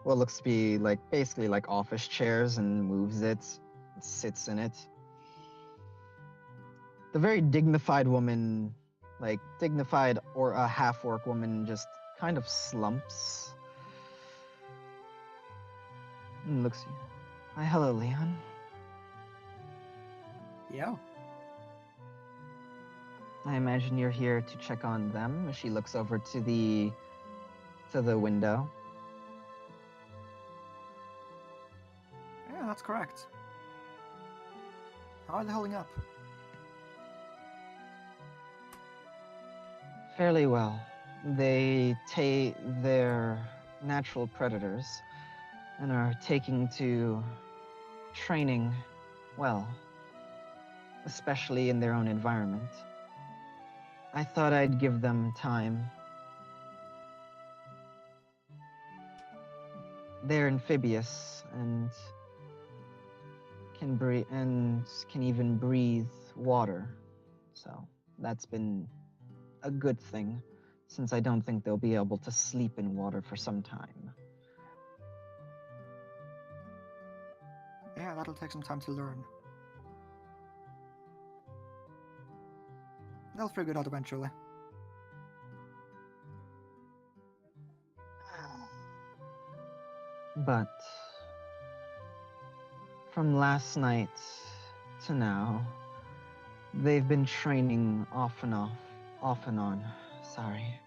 what looks to be like basically like office chairs and moves it, sits in it. The very dignified woman, like dignified or a half-orc woman, just kind of slumps and looks at you. Hi, hello, Leon. Yeah. I imagine you're here to check on them. She looks over to the window. Yeah, that's correct. How are they holding up? Fairly well. They're natural predators and are taking to training well, especially in their own environment. I thought I'd give them time. They're amphibious and can even breathe water. So that's been a good thing, since I don't think they'll be able to sleep in water for some time. Yeah, that'll take some time to learn. They'll figure it out eventually. But from last night to now, they've been training off and on. Sorry.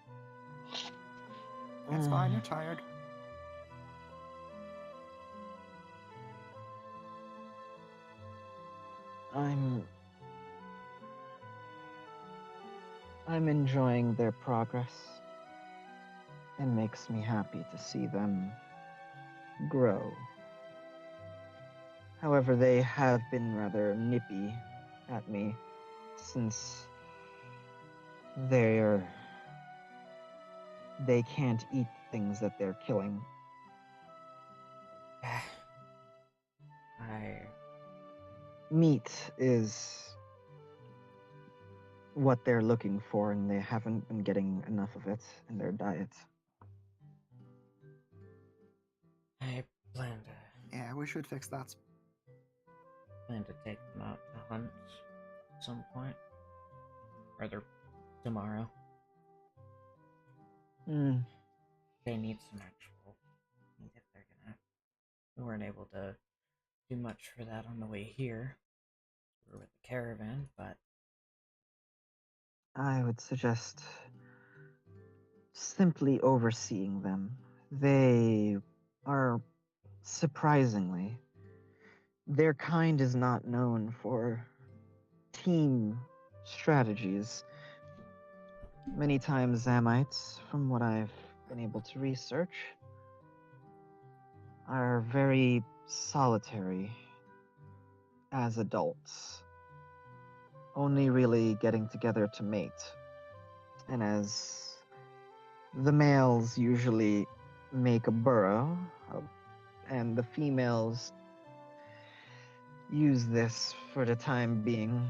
It's fine, you're tired. I'm enjoying their progress. It makes me happy to see them grow. However, they have been rather nippy at me since they can't eat things that they're killing. Meat is what they're looking for, and they haven't been getting enough of it in their diet. I plan to Yeah, we should fix that. take them out to hunt at some point. Rather, tomorrow. They need some actual meat if they're gonna. We weren't able to do much for that on the way here. We were with the caravan, but I would suggest simply overseeing them. They are surprisingly, their kind is not known for team strategies. Many times, Zamites, from what I've been able to research, are very solitary as adults. only really getting together to mate. And as the males usually make a burrow, and the females use this for the time being,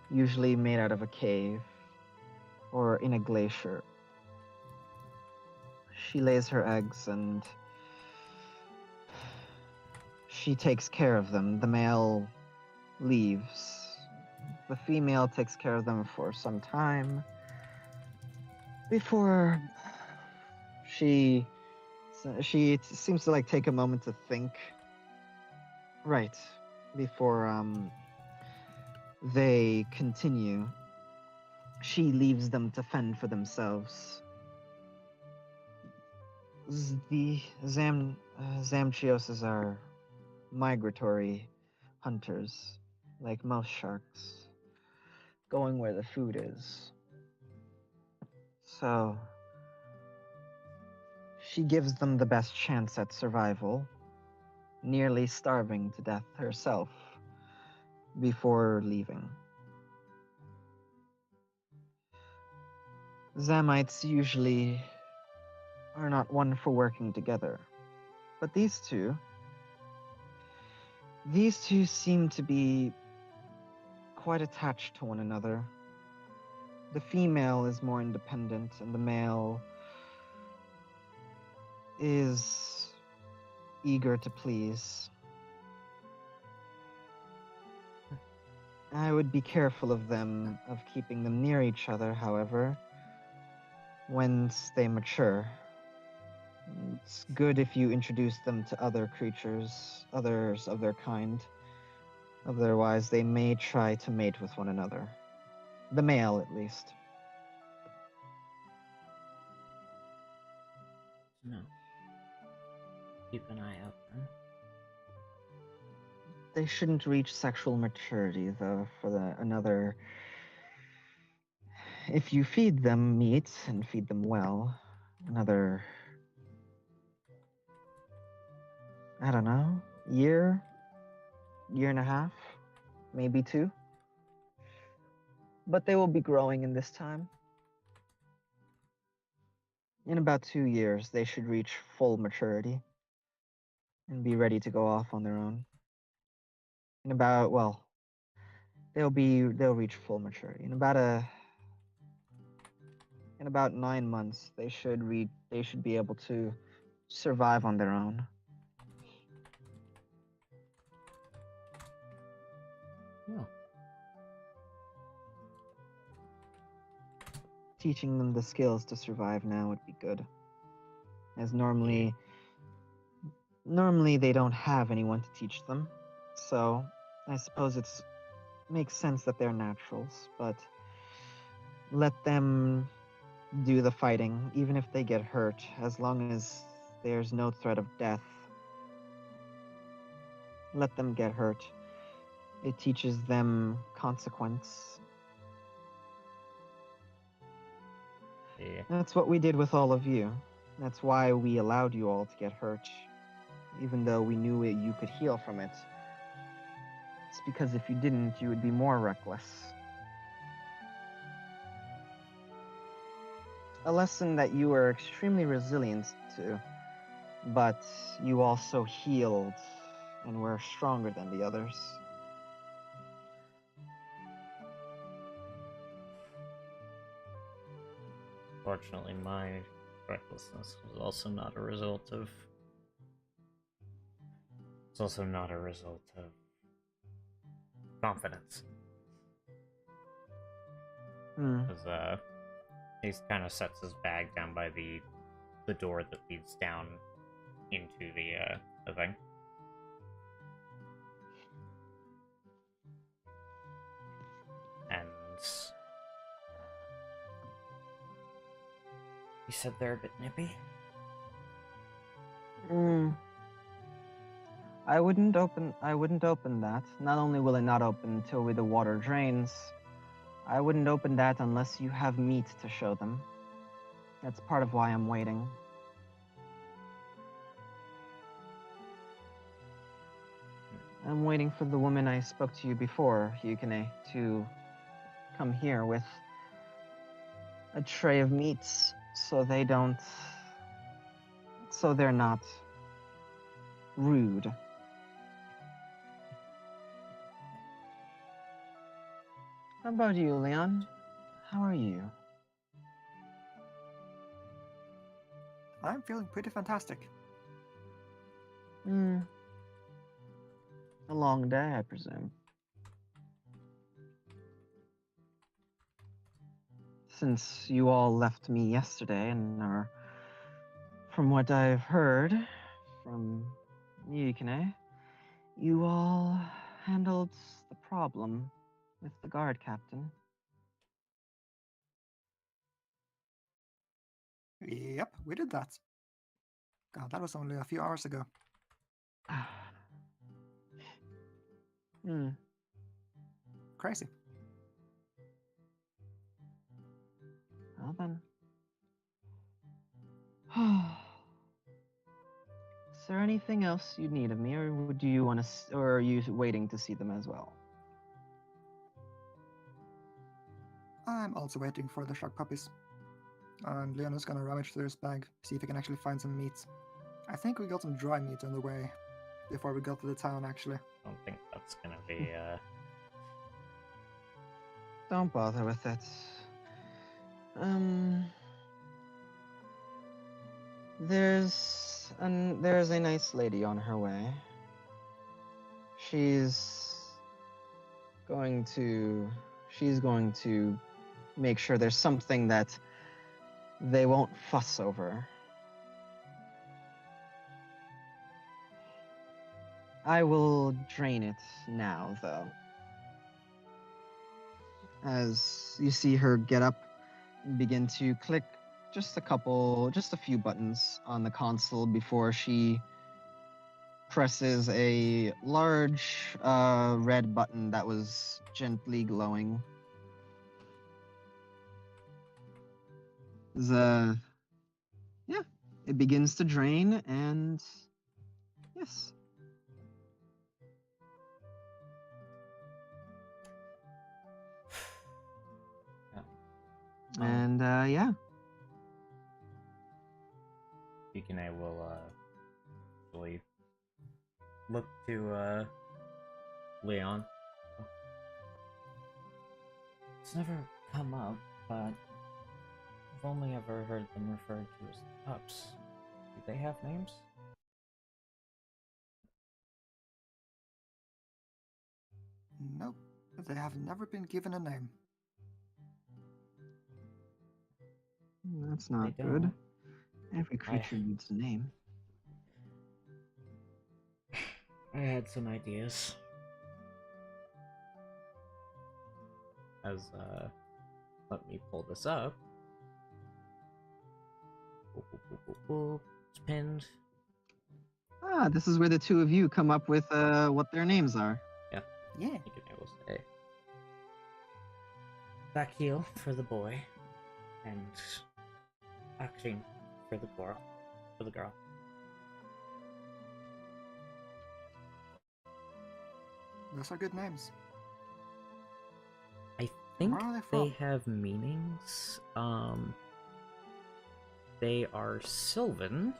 usually made out of a cave or in a glacier. She lays her eggs and she takes care of them. The male leaves. The female takes care of them for some time before she seems to like take a moment to think. Right. Before they continue, she leaves them to fend for themselves. The Zamchioses are migratory hunters, like most sharks, going where the food is. So she gives them the best chance at survival, nearly starving to death herself before leaving. Zamites usually are not one for working together, but these two seem to be quite attached to one another. The female is more independent, and the male is eager to please. I would be careful of keeping them near each other, however, once they mature. It's good if you introduce them to other creatures, others of their kind. Otherwise, they may try to mate with one another. The male, at least. No. Keep an eye out then. They shouldn't reach sexual maturity, though, for another... If you feed them meat and feed them well, another... I don't know, year and a half, maybe 2. But they will be growing in this time. In about 2 years, they should reach full maturity and be ready to go off on their own. In about, well, they'll reach full maturity. In about 9 months, they should be able to survive on their own. Oh. Teaching them the skills to survive now would be good, as normally they don't have anyone to teach them, so I suppose it makes sense that they're naturals, but let them do the fighting, even if they get hurt, as long as there's no threat of death. Let them get hurt. It teaches them consequence. Yeah. That's what we did with all of you. That's why we allowed you all to get hurt, even though we knew you could heal from it. It's because if you didn't, you would be more reckless. A lesson that you were extremely resilient to, but you also healed and were stronger than the others. Fortunately, my recklessness was also not a result of. It's also not a result of confidence. Because he kind of sets his bag down by the door that leads down into the thing. And you said they're a bit nippy? I wouldn't open that. Not only will it not open until the water drains, I wouldn't open that unless you have meat to show them. That's part of why I'm waiting. I'm waiting for the woman I spoke to you before, Yukine, to come here with a tray of meats so they're not rude. How about you, Leon? How are you? I'm feeling pretty fantastic. A long day, I presume. Since you all left me yesterday and are, from what I've heard from Yukine, you all handled the problem with the guard captain. Yep, we did that. God, that was only a few hours ago. Crazy. Well then. Is there anything else you need of me, or do you want to, or are you waiting to see them as well? I'm also waiting for the shark puppies. And Leon is gonna rummage through his bag, see if he can actually find some meat. I think we got some dry meat on the way before we got to the town, actually. I don't think that's gonna be, Don't bother with it. There's a nice lady on her way. She's going to make sure there's something that they won't fuss over. I will drain it now, though. As you see her get up and begin to click just a few buttons on the console before she presses a large red button that was gently glowing. It begins to drain, and yes. And yeah. Yukine will actually look to Leon. It's never come up, but I've only ever heard them referred to as pups. Do they have names? Nope, they have never been given a name. That's not They good. don't. Every creature needs a name. I had some ideas. As, let me pull this up. It's pinned. Ah, this is where the two of you come up with what their names are. Yeah. Yeah. Yukine will say. Back heel for the boy, and action for the girl. Those are good names. I think Where are they they from? have meanings. They are Sylvan.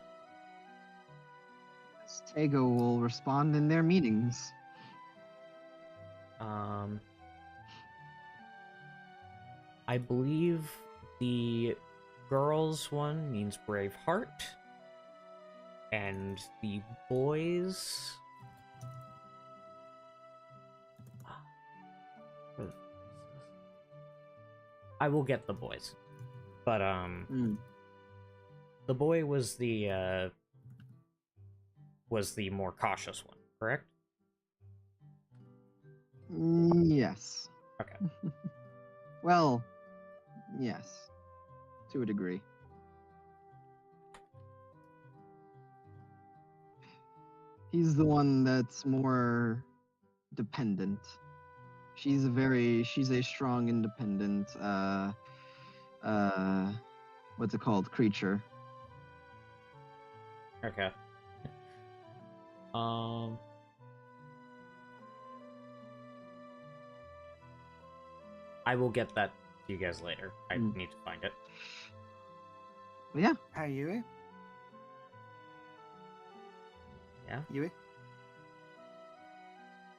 Tego will respond in their meetings. I believe the girls one means brave heart, and the boys. I will get the boys, but the boy was the more cautious one, correct? Yes. Okay. Well, yes, to a degree. He's the one that's more dependent. She's a strong, independent, what's it called, creature. Okay. I will get that to you guys later. I Mm. need to find it. But yeah, Hey, Yui. Yeah? Yui.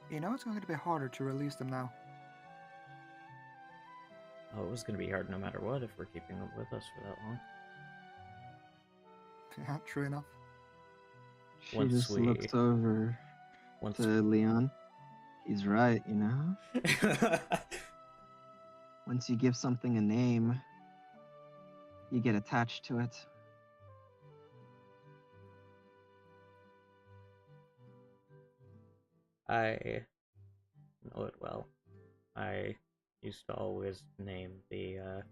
You know it's going to be harder to release them now. Oh, it was gonna be hard no matter what if we're keeping them with us for that long. Yeah, true enough. she Once just we- looks over Once to Leon. He's right, you know? Once you give something a name, you get attached to it. I know it well. I used to always name the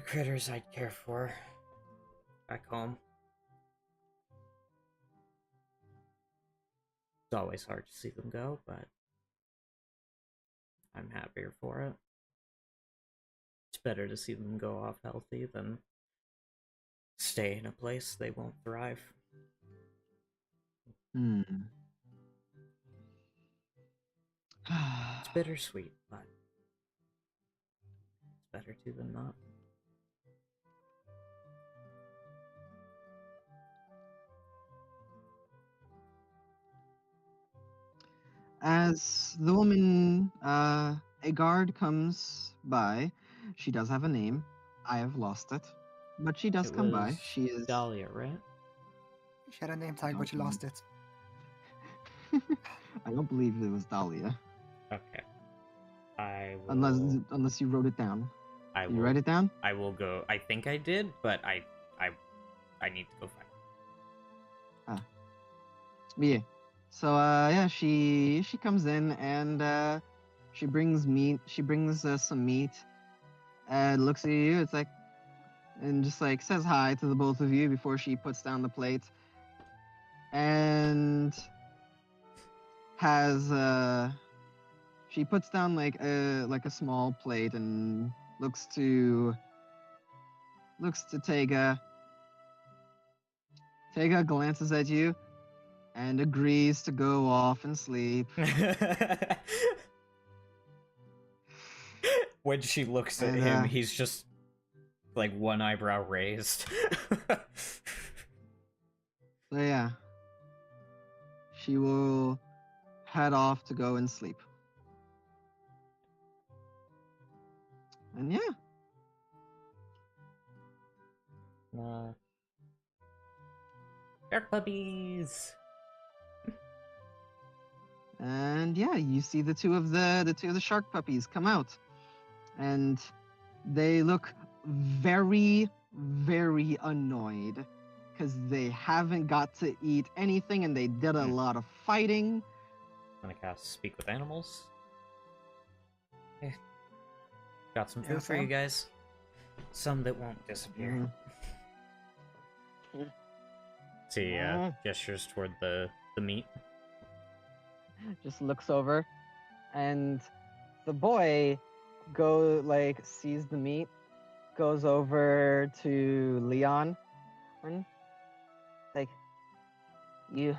critters I'd care for back home. It's always hard to see them go, but I'm happier for it. It's better to see them go off healthy than stay in a place they won't thrive. Hmm. It's bittersweet, but it's better to than not. As the woman, a guard comes by. She does have a name. I have lost it, but she does It come by. was She is. Dahlia, right? She had a name tag, but she Don't lost it. I don't believe it was Dahlia, Okay. I will. unless you wrote it down. I You will write it down? I will go. I think I did, but I need to go find it. Yeah. So yeah, she comes in and she brings meat. She brings some meat and looks at you. It's like, and just like says hi to the both of you before she puts down the plate. And has she puts down like a small plate and looks to Tega. Tega glances at you and agrees to go off and sleep. When she looks at And, him, he's just like one eyebrow raised. So yeah, she will head off to go and sleep. And yeah, Shark puppies. and yeah, you see the two of the shark puppies come out, and they look very, very annoyed because they haven't got to eat anything, and they did a lot of fighting. I'm gonna cast Speak with Animals. Eh. Got some Yeah, food for you Sam? guys. Some that won't disappear. See, gestures toward the meat. Just looks over, and the boy sees the meat, goes over to Leon, and like, you,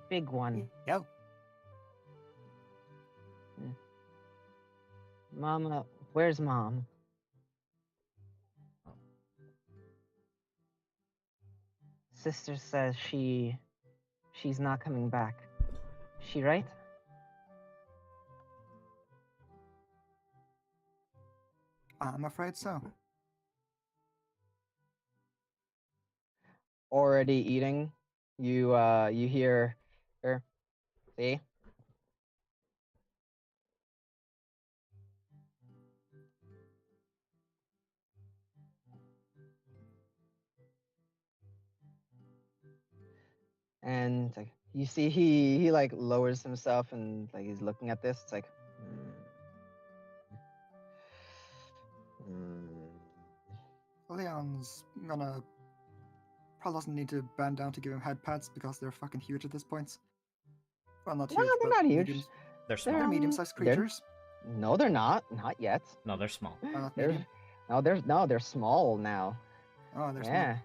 big one, Yo. Mama, where's Mom? Sister says she's not coming back. She right? I'm afraid so. Already eating. You hear her. See? And like, you see he like lowers himself and like he's looking at this. It's like Leon's gonna probably doesn't need to bend down to give him head pats because they're fucking huge at this point. Well, not No, huge, they're but not huge. medium- They're They're, small. They're um, medium-sized they're- creatures. No, they're not. Not yet. No, they're small. Not They're medium. they're small now. Oh, they're Yeah.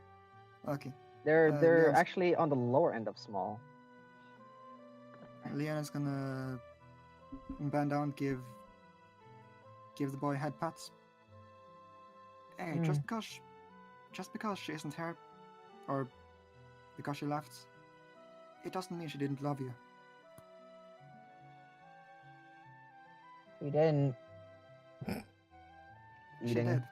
small. Okay. They're Leon's- actually on the lower end of small. Leanna's gonna bend down, give the boy head pats. Hey, Hmm. just because she isn't here, or because she left, it doesn't mean she didn't love you. We didn't. She Eating. did.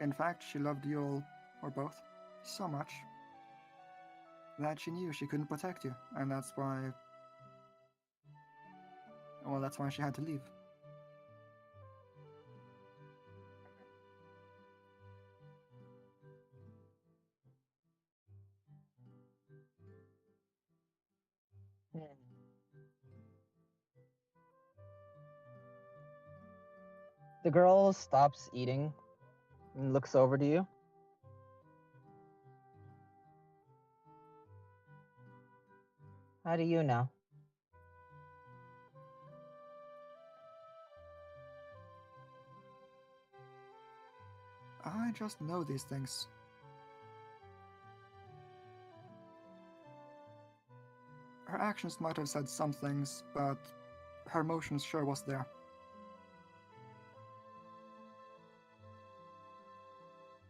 In fact, she loved you all, or both, so much that she knew she couldn't protect you, and that's why. Well, that's why she had to leave. Hmm. The girl stops eating and looks over to you. How do you know? I just know these things. Her actions might have said some things, but her emotions sure was there.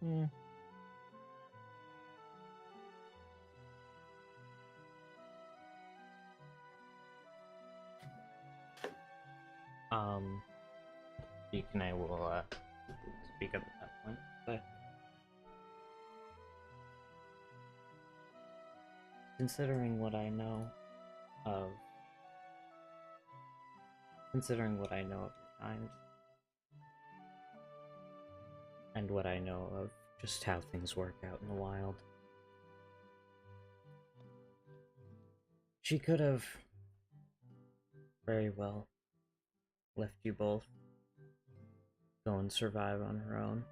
Hmm. Deacon, I will speak up at that point. But considering what I know of your kind, and what I know of just how things work out in the wild, she could have very well left you both go and survive on her own.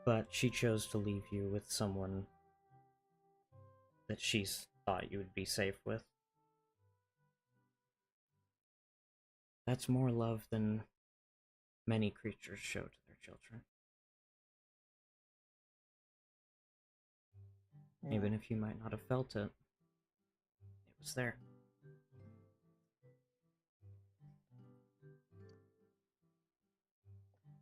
But she chose to leave you with someone that she thought you would be safe with. That's more love than many creatures show to their children. Even if you might not have felt it, it was there.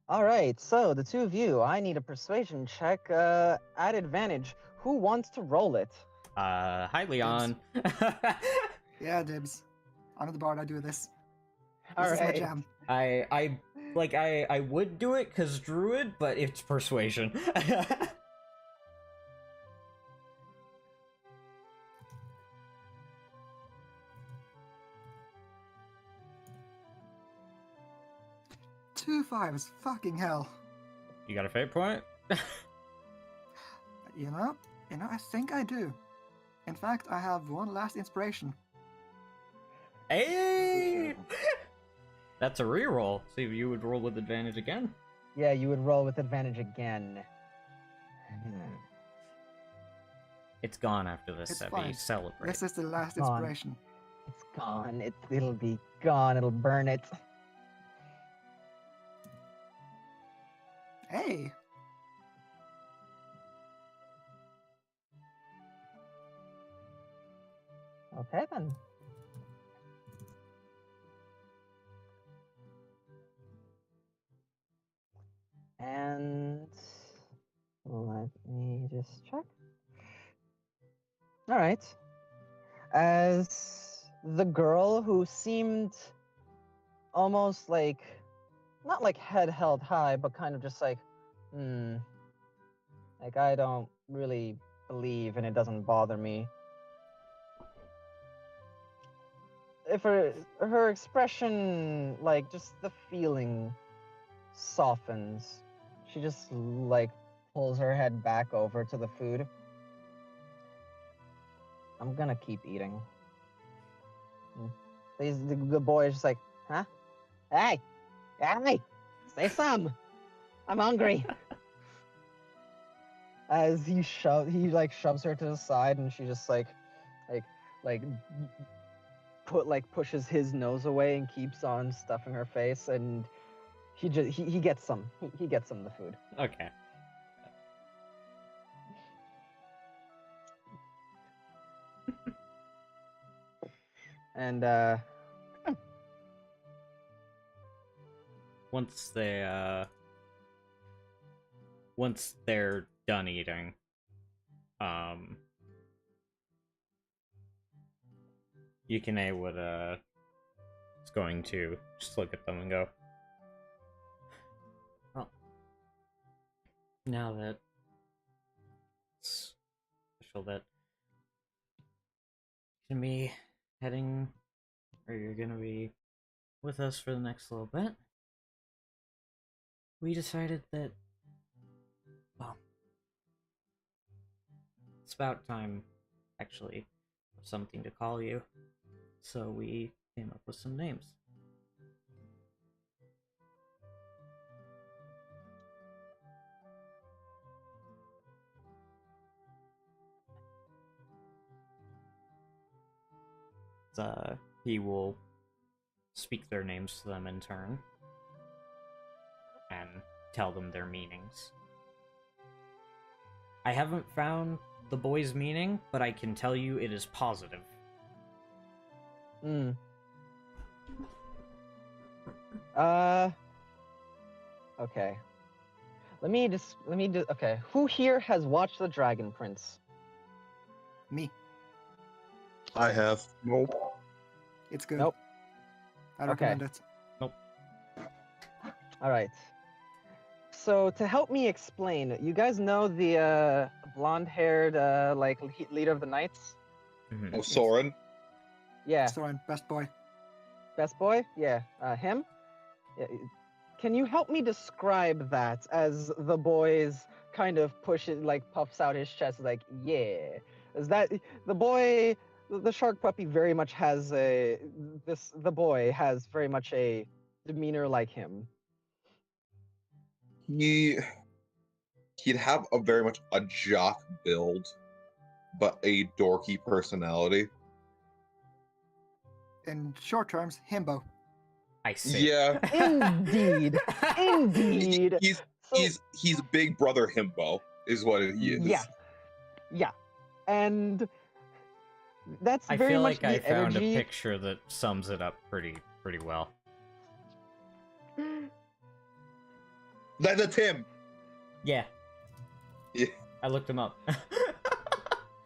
All right, so the two of you, I need a persuasion check at advantage. Who wants to roll it? Hi, Leon. Yeah, dibs. I'm the bard, I do this. All This is my right. jam. I would do it because druid, but it's persuasion. 2 5s, fucking hell. You got a fate point? You know, I think I do. In fact, I have one last inspiration. Hey! That's a reroll. See if you would roll with advantage again. Yeah, you would roll with advantage again. It's gone after this, It's Sebby. fine. Celebrate. This is the last Gone. inspiration. It's gone. It'll be gone. It'll burn it. Hey! Okay then. And let me just check. All right. As the girl who seemed almost like, not like head held high, but kind of just like, like I don't really believe and it doesn't bother me. If her expression, like just the feeling softens, she just like pulls her head back over to the food. I'm gonna keep eating. Please, the boy is just like, huh? Hey, say some. I'm hungry. As he shoves her to the side, and she just pushes his nose away and keeps on stuffing her face, and he gets some. He gets some of the food. Okay. And Once they're done eating, Yukine would is going to just look at them and go, well, now that it's official that you're gonna be heading, or you're gonna be with us for the next little bit, we decided that, well, it's about time, actually, for something to call you. So we came up with some names. He will speak their names to them in turn and tell them their meanings. I haven't found the boy's meaning, but I can tell you it is positive. Okay. Okay. Who here has watched The Dragon Prince? Me. I have. Nope. It's good. Nope. I Okay. recommend it. All right. So to help me explain, you guys know the blonde-haired leader of the Knights? Oh, Soren. Yeah, Soren, best boy. best boy. Yeah, him. Yeah, can you help me describe that as the boy's kind of puffs out his chest, like, yeah? Is that the boy? The shark puppy very much has the boy has very much a demeanor like him. He'd have a very much a jock build, but a dorky personality. In short terms, himbo. I see. Yeah. Indeed, indeed. He's Big Brother Himbo is what he is. Yeah, and that's I very feel much like I the found energy. a picture that sums it up pretty well. That's him. Yeah. Yeah. I looked him up.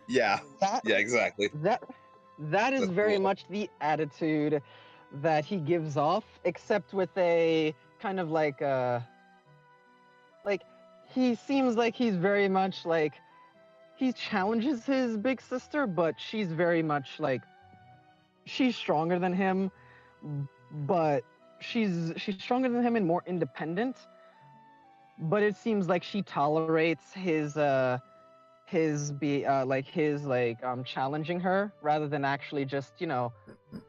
Yeah. That Yeah. Exactly. that is That's very cool. much the attitude that he gives off, except with a kind of like he seems like he's very much like he challenges his big sister, but she's very much like she's stronger than him, but she's stronger than him and more independent. But it seems like she tolerates his challenging her rather than actually just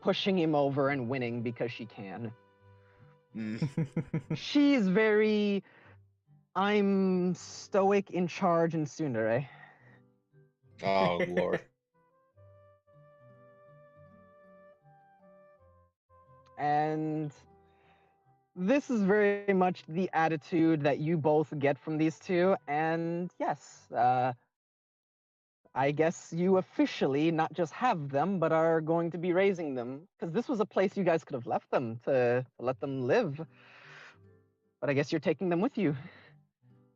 pushing him over and winning because she can. She's very I'm stoic, in charge, and tsundere. Oh Lord. And this is very much the attitude that you both get from these two. And yes, I guess you officially not just have them, but are going to be raising them. Because this was a place you guys could have left them to let them live. But I guess you're taking them with you.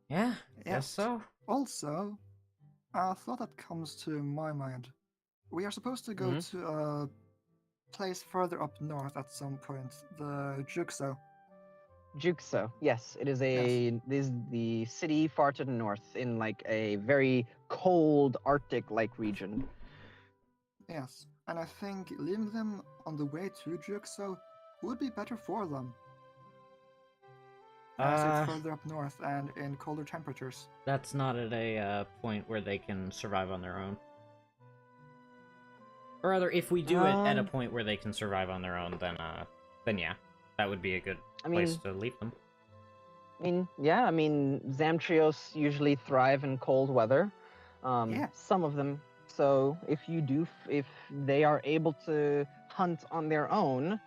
Yeah, Yeah. guess so. Also, a thought that comes to my mind. We are supposed to go to a place further up north at some point, the Juxo. Juxo, yes, it is the city far to the north in like a very cold Arctic-like region. Yes, and I think leaving them on the way to Juxo would be better for them. As it's further up north and in colder temperatures. That's not at a point where they can survive on their own. Or rather, if we do it at a point where they can survive on their own, then yeah, that would be a good place to leave them. I mean, Zamtrios usually thrive in cold weather. Some of them. So if they are able to hunt on their own,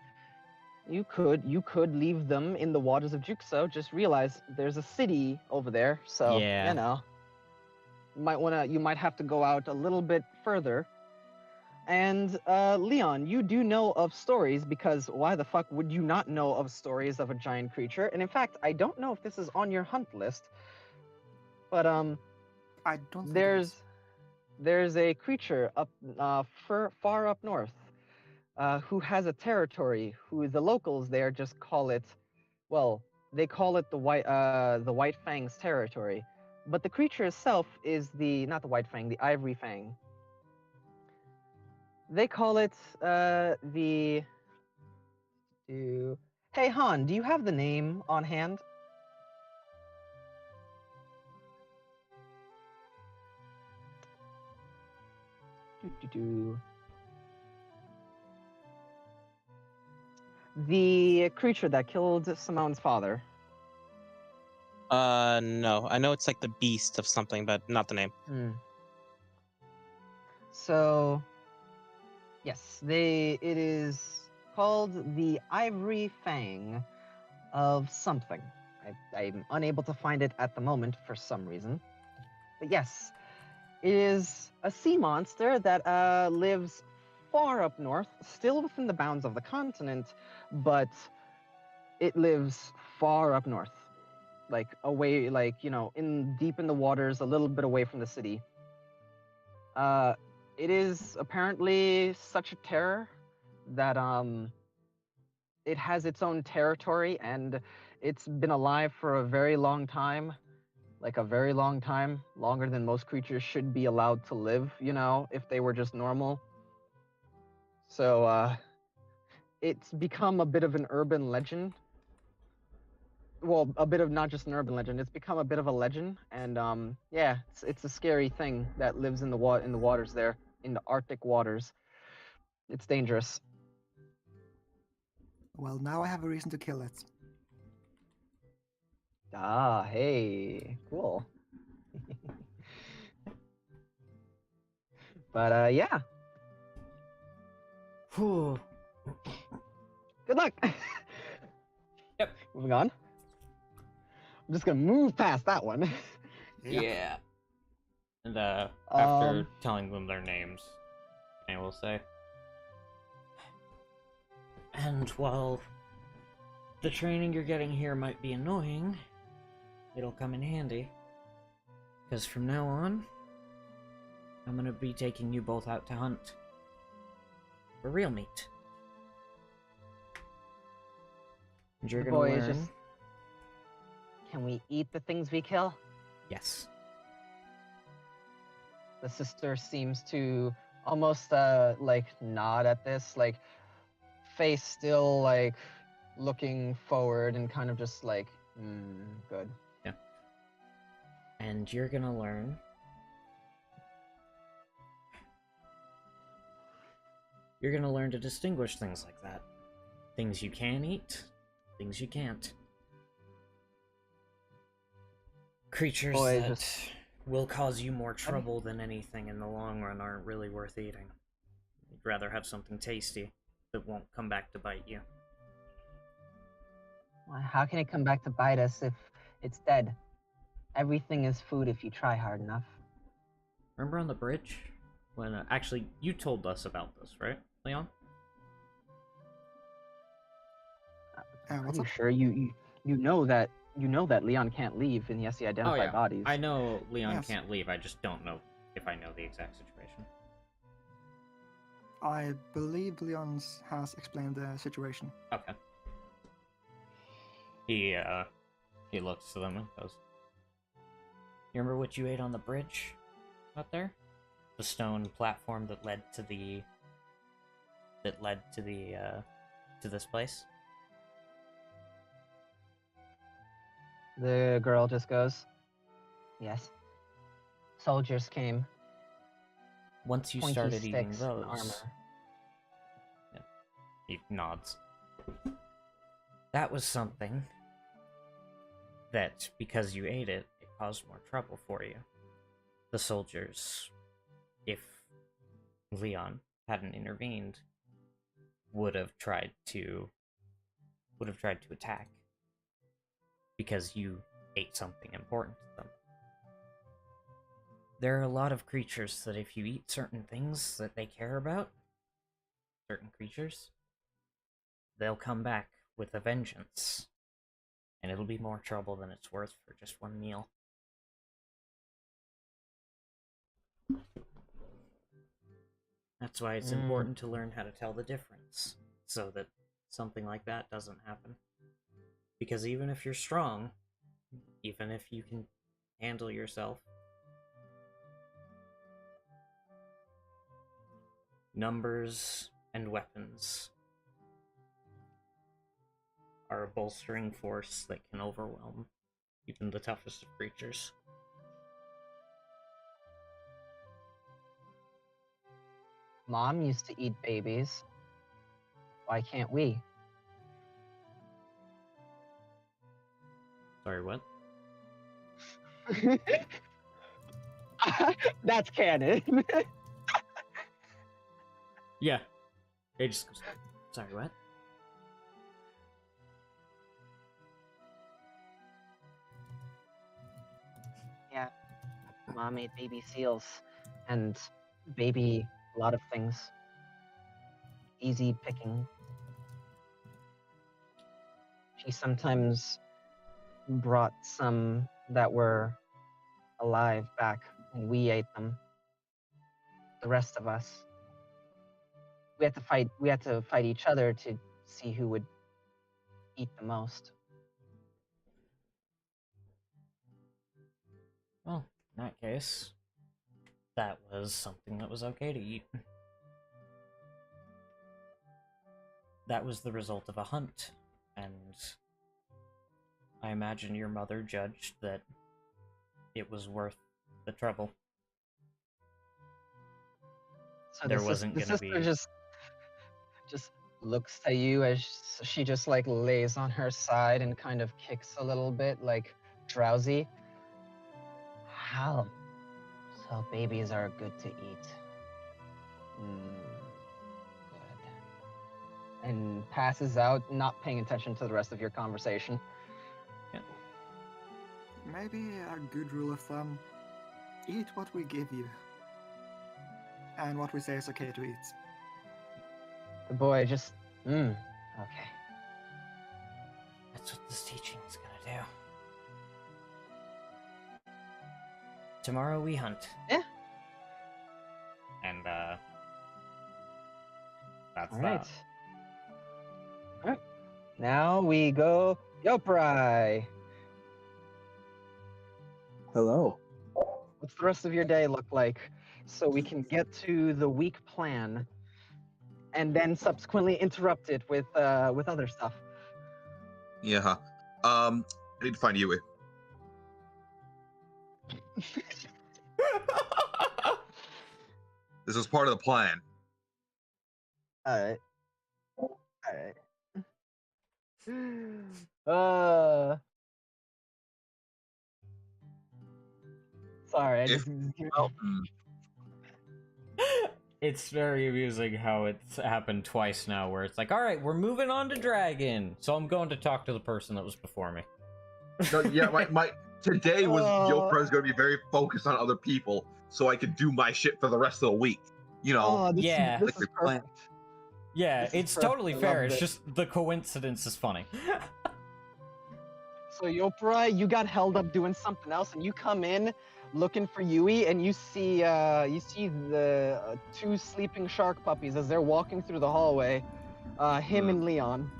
you could leave them in the waters of Juxo. Just realize there's a city over there, so Yeah. you might have to go out a little bit further. And Leon, you do know of stories because why the fuck would you not know of stories of a giant creature? And in fact, I don't know if this is on your hunt list, but I don't think it there's is. there's a creature up far up north who has a territory who the locals there just call it, well, they call it the White Fang's territory, but the creature itself is not the White Fang, the Ivory Fang. They call it the. Hey Han, do you have the name on hand? The creature that killed Simone's father. No. I know it's like the beast of something, but not the name. So, yes, it is called the Ivory Fang of something. I'm unable to find it at the moment for some reason. But yes, it is a sea monster that lives far up north, still within the bounds of the continent, but it lives far up north. Like away, like, deep in the waters, a little bit away from the city. It is apparently such a terror that it has its own territory, and it's been alive for a very long time. Like a very long time, longer than most creatures should be allowed to live, if they were just normal. So, it's become a bit of an urban legend. Well, a bit of not just an urban legend, it's become a bit of a legend, and yeah, it's a scary thing that lives in the waters there, in the Arctic waters. It's dangerous. Well, now I have a reason to kill it. Ah, hey, cool. But yeah. Whew. Good luck. Yep. Moving on. I'm just gonna move past that one. Yeah. And after telling them their names, I will say. And while the training you're getting here might be annoying, it'll come in handy. Because from now on, I'm gonna be taking you both out to hunt for real meat. And you're The gonna boy is learn. just. Can we eat the things we kill? Yes. The sister seems to almost like nod at this, like face still like looking forward and kind of just like, good. Yeah. And you're gonna learn. You're gonna learn to distinguish things like that. Things you can eat, things you can't. Creatures Boy, that just- will cause you more trouble than anything in the long run aren't really worth eating. You'd rather have something tasty that won't come back to bite you. How can it come back to bite us if it's dead? Everything is food if you try hard enough. Remember on the bridge? When, actually, you told us about this, right, Leon? What's I'm up? sure you know that Leon can't leave unless he identified bodies. I know Leon Yes. can't leave, I just don't know if I know the exact situation. I believe Leon has explained the situation. Okay. He looks to them and goes, "You remember what you ate on the bridge out there? The stone platform that led to to this place?" The girl just goes, "Yes. Soldiers came. Once you Pointy started eating sticks and those, armor." he nods. That was something that, because you ate it, it caused more trouble for you. The soldiers, if Leon hadn't intervened, would have tried to attack because you ate something important to them. There are a lot of creatures that if you eat certain things that they care about, certain creatures, they'll come back with a vengeance. And it'll be more trouble than it's worth for just one meal. That's why it's important to learn how to tell the difference, so that something like that doesn't happen. Because even if you're strong, even if you can handle yourself, numbers and weapons are a bolstering force that can overwhelm even the toughest of creatures. Mom used to eat babies. Why can't we? Sorry, what? That's canon. Yeah. It just goes, sorry, what? Yeah. Mom made baby seals and baby a lot of things. Easy picking. She sometimes brought some that were alive back and we ate them. The rest of us. We had to fight each other to see who would eat the most. Well, in that case, that was something that was okay to eat. That was the result of a hunt, and I imagine your mother judged that it was worth the trouble. So There the wasn't the gonna sister be- just looks at you as she just like lays on her side and kind of kicks a little bit, like drowsy. How? So babies are good to eat. Good. And passes out, not paying attention to the rest of your conversation. Maybe a good rule of thumb: eat what we give you, and what we say is okay to eat. The boy just, okay. That's what this teaching is gonna do. Tomorrow we hunt. Yeah. And, that's All right. that. All right. Now we go Yoprai. Hello. What's the rest of your day look like so we can get to the week plan and then subsequently interrupt it with other stuff? Yeah. I need to find Yui. This is part of the plan. All right. Sorry, I just. It's very amusing how it's happened twice now, where it's like, alright, we're moving on to Dragon, so I'm going to talk to the person that was before me. No, yeah, my today was Yopra's going to be very focused on other people, so I could do my shit for the rest of the week. You know, This Yeah. Is, like this we is planned. perfect. Yeah, This is it's perfect. totally I fair, loved it's it. just the coincidence is funny. So Yopra, you got held up doing something else, and you come in looking for Yui, and you see the two sleeping shark puppies as they're walking through the hallway. Him and Leon.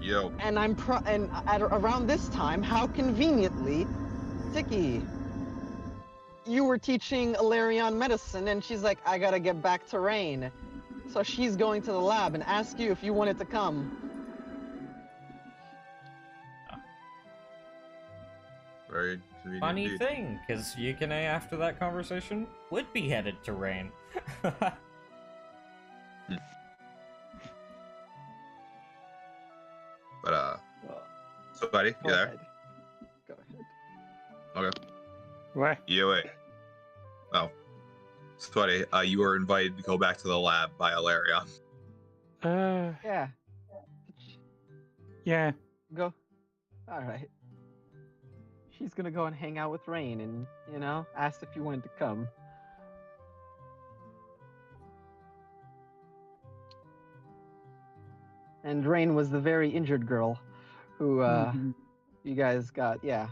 Yo. And around this time, how conveniently, Tiki, you were teaching Alarion medicine, and she's like, I gotta get back to Rain. So she's going to the lab and asked you if you wanted to come. Very convenient. Funny indeed. thing, because Yukine, after that conversation, would be headed to Rain. But so buddy, you there? Go ahead. Okay. Where? Yeah, wait. Oh, Sweaty, you were invited to go back to the lab by Alaria. Yeah. Yeah. Go. All right. She's gonna go and hang out with Rain, and asked if you wanted to come. And Rain was the very injured girl who Mhm. you guys got, yeah.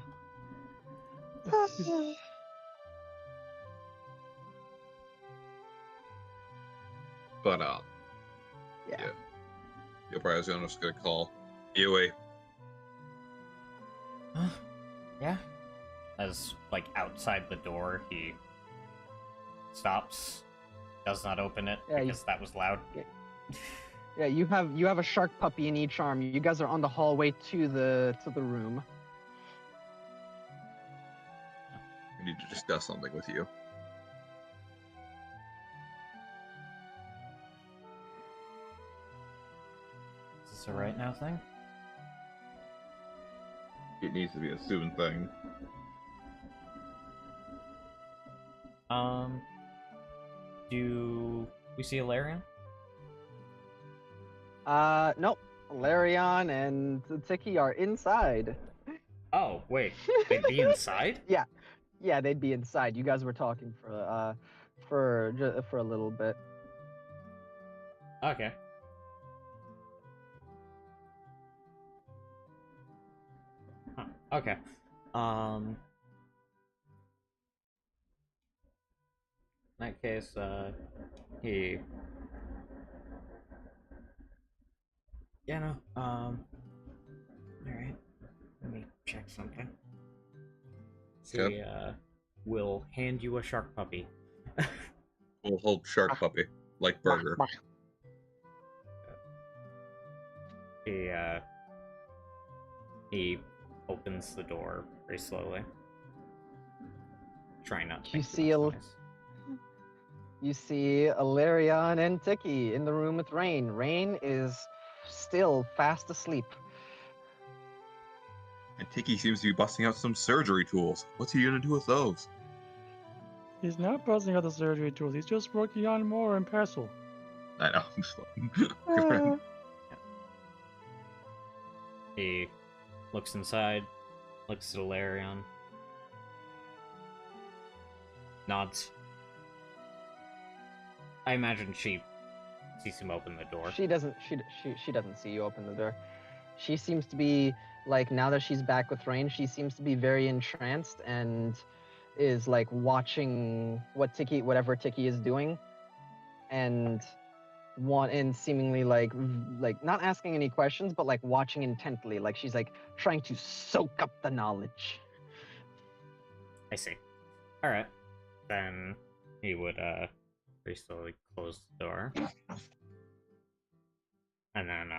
But Yeah. yeah. You're probably just gonna call Yui. Yeah. As like outside the door, he stops, does not open it Yeah, because that was loud. Yeah, you have a shark puppy in each arm. You guys are on the hallway to the room. I need to discuss something with you. Is this a right now thing? It needs to be a soon thing. Do we see Alarion? Nope. Larion and Tiki are inside. Oh, wait. They'd be inside? Yeah, they'd be inside. You guys were talking for a little bit. Okay. Huh, okay. In that case, he... Yeah, no, alright. Let me check something. Yep. He, will hand you a shark puppy. We'll hold shark puppy like burger. He opens the door very slowly. Trying not to You make see too much noise. You see Alarion and Tiki in the room with Rain. Rain is still fast asleep. And Tiki seems to be busting out some surgery tools. What's he gonna do with those? He's not busting out the surgery tools. He's just working on more in Persil. I know. I'm just Good friend. He looks inside, looks at Alarion, nods. I imagine she sees him open the door. She doesn't see you open the door. She seems to be like, now that she's back with Rain, she seems to be very entranced and is like watching whatever Tiki is doing, and seemingly like not asking any questions, but like watching intently, like she's like trying to soak up the knowledge. I see. Alright. Then he would very slowly close the door. And then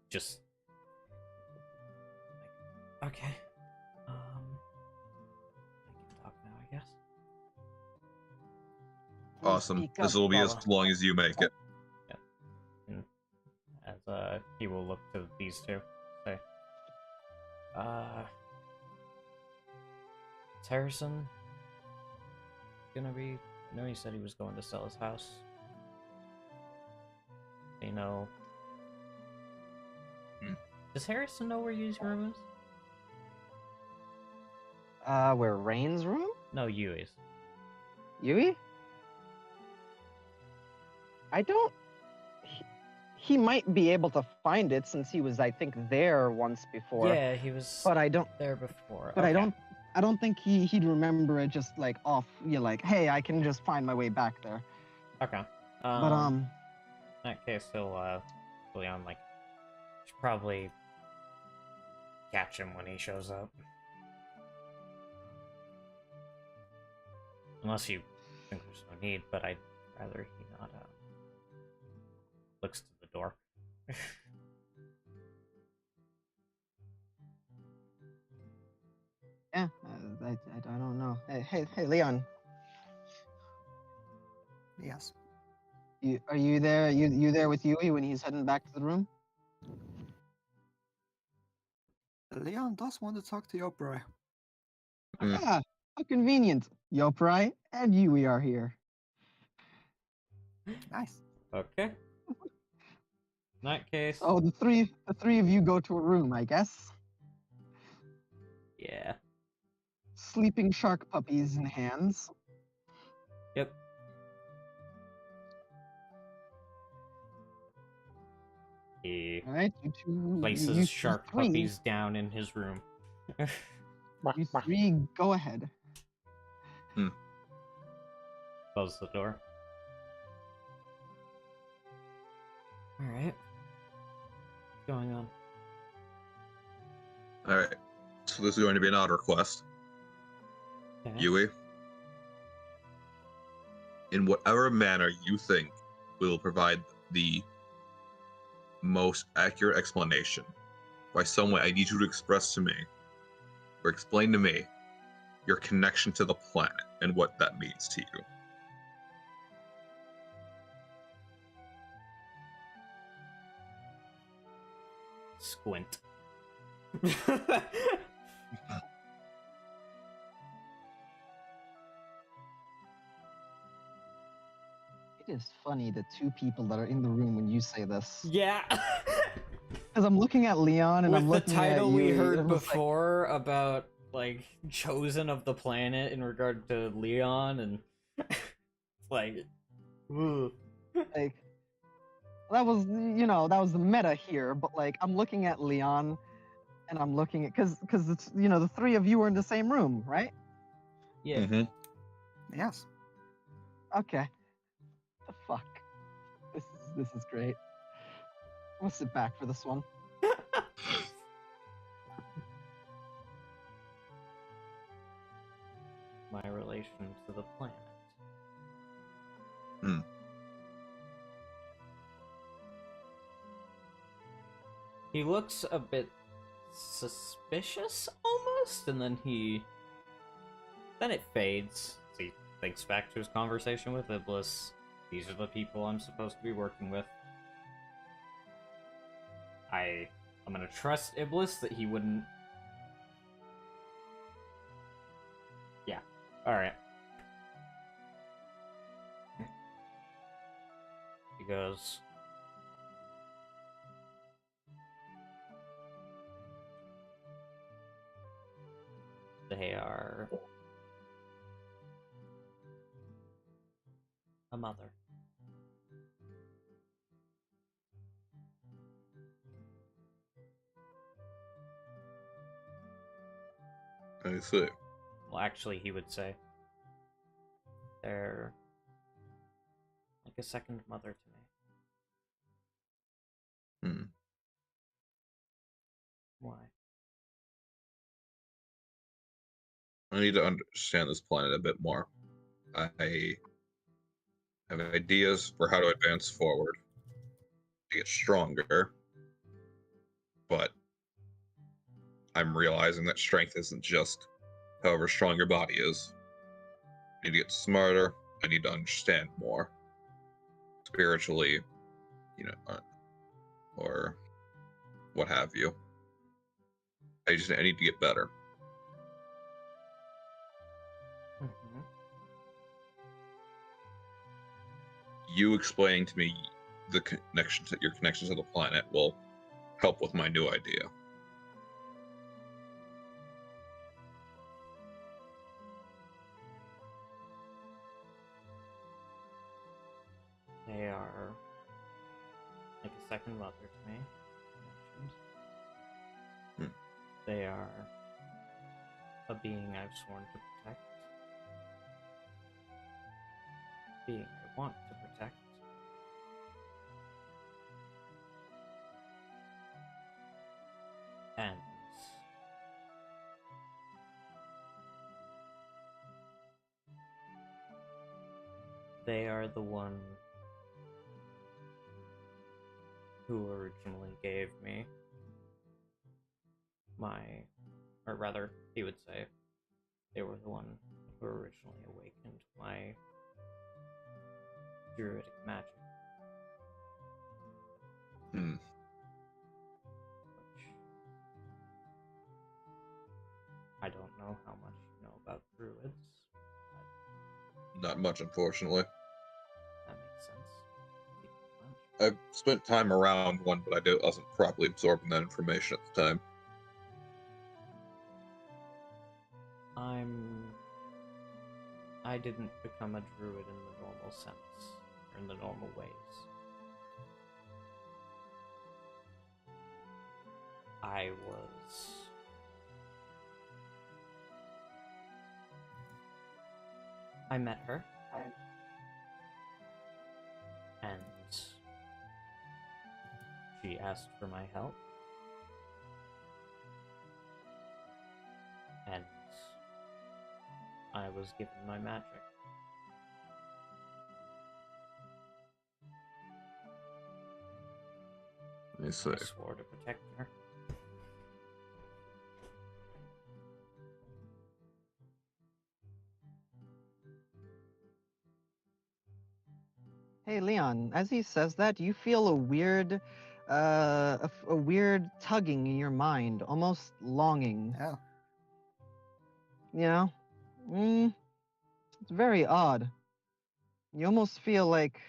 just like, okay. I can talk now, I guess. Awesome. Speak This up, will be as Baba. long as you make it. And as he will look to these two, say, is Harrison gonna be? I know he said he was going to sell his house. You know. Does Harrison know where Yui's room is? Where Rain's room? No, Yui's. Yui? I don't. He might be able to find it since he was, I think, there once before. Yeah, he was But I don't. there before. But Okay. I don't think he'd remember it just like off. You like, hey, I can just find my way back there. Okay. But In that case, he'll Leon should probably catch him when he shows up. Unless you think there's no need, but I'd rather he not looks to the door. yeah, I don't know. Hey, Leon, Yes. are you there? You there with Yui when he's heading back to the room? Leon does want to talk to Yoprai. Mm. Ah, how convenient. Yoprai and Yui are here. Nice. Okay. In that case, Oh, the three of you go to a room, I guess. yeah. Sleeping shark puppies in hands. Yep. He All right, you places shark three, puppies down in his room. you three, go ahead. Close the door. Alright. What's going on? All right. So this is going to be an odd request. Okay. Yui, in whatever manner you think will provide the most accurate explanation, by some way I need you to express to me, or explain to me, your connection to the planet and what that means to you. Squint. It is funny the two people that are in the room when you say this. Yeah. Because I'm looking at Leon and With I'm the looking at title you. we heard and it's like, before about like chosen of the planet in regard to Leon and like ooh. like that was that was the meta here, but like I'm looking at Leon and I'm looking at because it's the three of you are in the same room, right? Yeah. Mm-hmm. Yes. Okay. The fuck. This is great. I'm gonna sit back for this one. My relation to the planet. Hmm. He looks a bit suspicious almost, and then it fades. So he thinks back to his conversation with Iblis. These are the people I'm supposed to be working with. I'm gonna trust Iblis that he wouldn't. Yeah. Alright. He goes. They are a mother. I see. Well, actually, he would say they're like a second mother to me. Hmm. Why? I need to understand this planet a bit more. I have ideas for how to advance forward, to get stronger, but I'm realizing that strength isn't just however strong your body is. I need to get smarter. I need to understand more spiritually, or what have you. I need to get better. Mm-hmm. You explaining to me your connection to the planet will help with my new idea. They are like a second mother to me. Hmm. They are a being I've sworn to protect. Being I want to protect. And they are the one who originally gave me or rather, he would say, they were the one who originally awakened my druidic magic. Hmm. Which I don't know how much you know about druids. Not much, unfortunately. That makes sense. I've spent time around one, but I wasn't properly absorbing that information at the time. I didn't become a druid in the normal sense, or in the normal ways. I met her, and she asked for my help, and I was given my magic. Let me see. I swore to protect her. Hey, Leon, as he says that, you feel a weird, a weird tugging in your mind, almost longing. Yeah. You know? It's very odd. You almost feel like,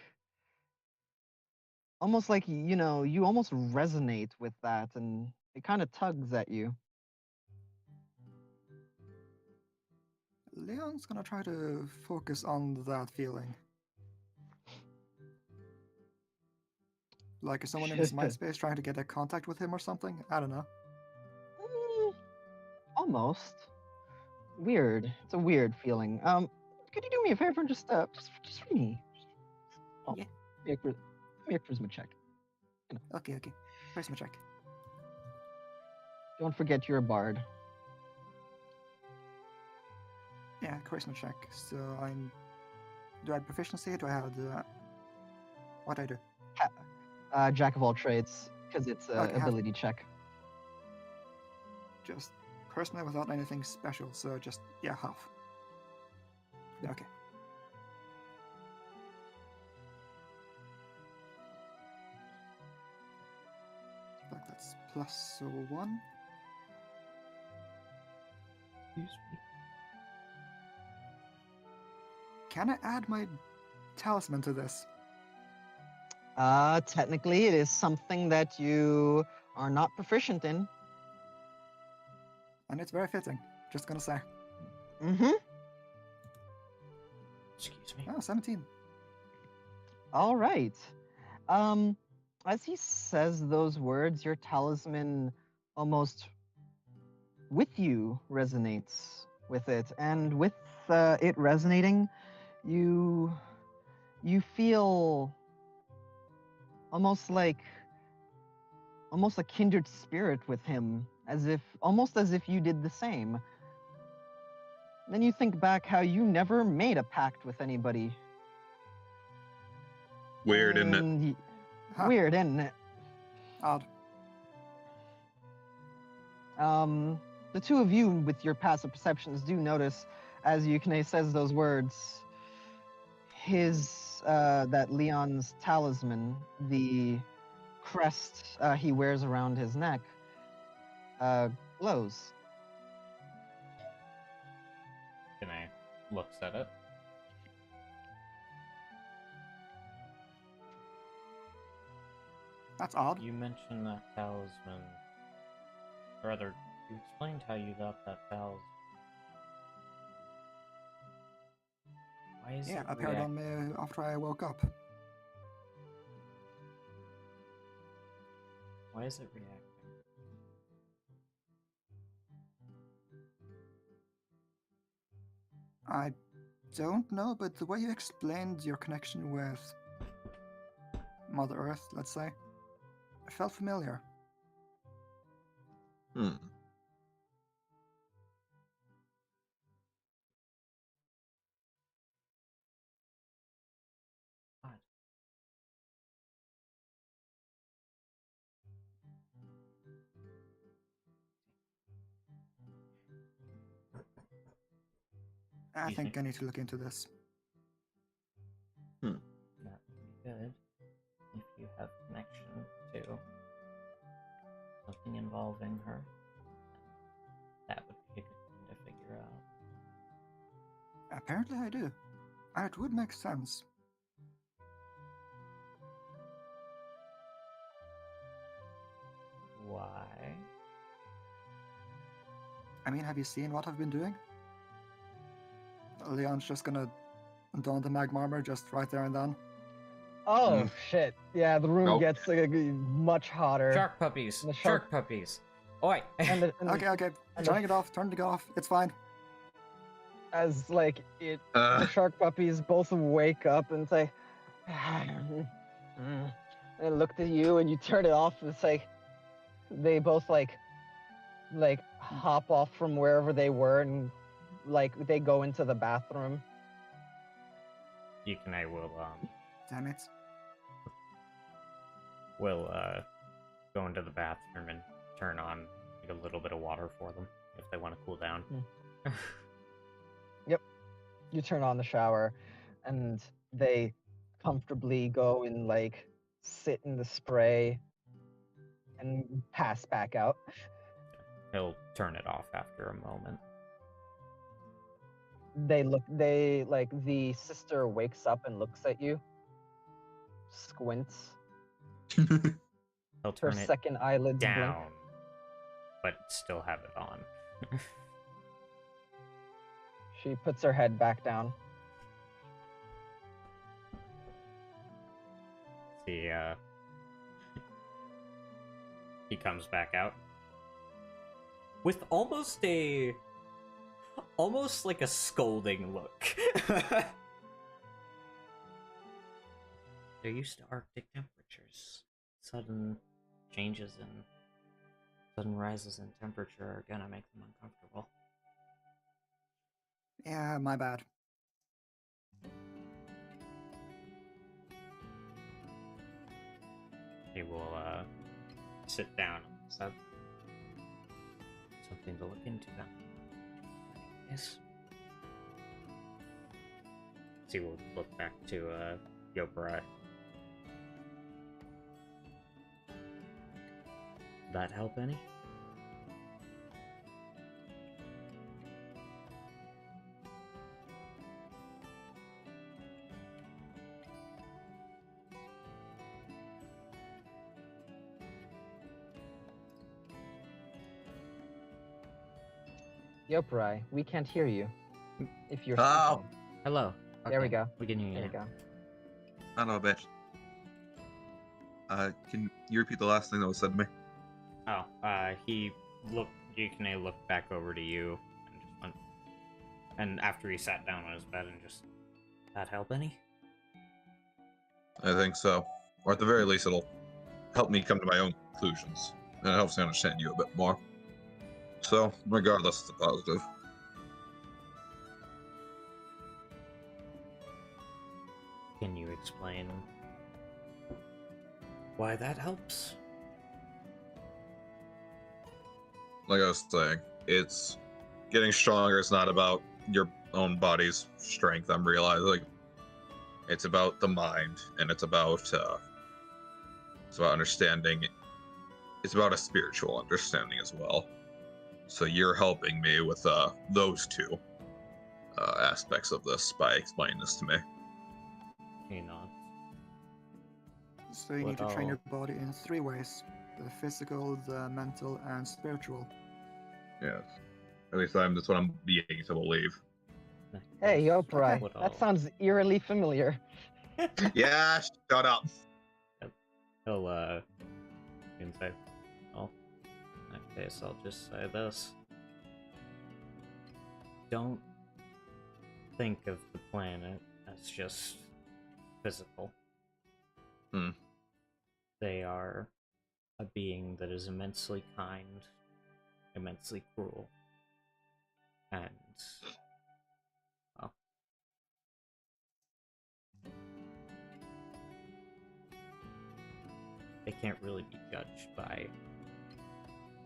you almost resonate with that, and it kind of tugs at you. Leon's gonna try to focus on that feeling. Like, is someone in his mind space trying to get a contact with him or something? I don't know. Almost. Weird. It's a weird feeling. Could you do me a favor and just for me? Oh, Yeah. Give me a charisma check. Okay. Charisma check. Don't forget you're a bard. Yeah, charisma check. So do I have proficiency? Do I have what do I do? Jack of all trades, because it's an Okay, half. ability check. Just charisma without anything special. So just half. Okay. Like that's +1. Excuse me. Can I add my talisman to this? Technically, it is something that you are not proficient in. And it's very fitting. Just gonna say. Mm-hmm. Excuse me. Oh, 17. All right. As he says those words, your talisman almost with you resonates with it, and with it resonating, you feel almost like a kindred spirit with him, almost as if you did the same. Then you think back how you never made a pact with anybody. Weird, isn't it? And Huh. Weird, isn't it? Odd. The two of you, with your passive perceptions, do notice as Yukine says those words, that Leon's talisman, the crest he wears around his neck, glows. Kine looks at it. That's odd. You mentioned that talisman. Or rather, you explained how you got that talisman. Why is Yeah, it appeared on me after I woke up. Why is it reacting? I don't know, but the way you explained your connection with Mother Earth, let's say, it felt familiar. Hmm. Odd. I Excuse think me. I need to look into this. That would be good if you have connection to something involving her. That would be a good thing to figure out. Apparently I do. And it would make sense. Why? I mean, have you seen what I've been doing? Leon's just gonna don the magma armor just right there and then. Oh shit! Yeah, the room Nope. gets much hotter. Shark puppies! The Shark puppies! Alright. And, Okay, okay. and Turning it off. Turn it off. It's fine. as like it, the Uh, shark puppies both wake up and say, and look at you, and you turn it off. And it's like they both like hop off from wherever they were, and like they go into the bathroom. Yukine Damn it. will go into the bathroom and turn on like, a little bit of water for them if they want to cool down. You turn on the shower, and they comfortably go and like sit in the spray and pass back out. He'll turn it off after a moment. They like the sister wakes up and looks at you, squints, He'll her turn it second eyelids blink. down, but still have it on. She puts her head back down. He comes back out with almost like a scolding look. They're used to Arctic temperatures. Sudden changes in sudden rises in temperature are gonna make them uncomfortable. Yeah, my bad. He will sit down and said, something to look into then. Yes. He will look back to Yoparai. That help any? Yoparai, we can't hear you. If you're Oh. speaking. Hello. There we Okay, go. We can hear you. There we now. go. I don't know, bitch. Can you repeat the last thing that was said to me? Oh, Yukine looked back over to you and just went, and after he sat down on his bed and just, that help any? I think so. Or at the very least, it'll help me come to my own conclusions. And it helps me understand you a bit more. So, regardless, it's a positive. Can you explain why that helps? Like I was saying, it's getting stronger. It's not about your own body's strength. I'm realizing it's about the mind, and it's about understanding. It's about a spiritual understanding as well. So you're helping me with those two aspects of this by explaining this to me. You know, So you need to train your body in 3 ways: the physical, the mental, and spiritual. Yes. At least that's what I'm being to believe. Hey, Yoparai, What that all? sounds eerily familiar. Yeah, shut up. He'll can say, well, in that case, I'll just say this. Don't think of the planet as just physical. Hmm. They are a being that is immensely kind, immensely cruel, and, well, they can't really be judged by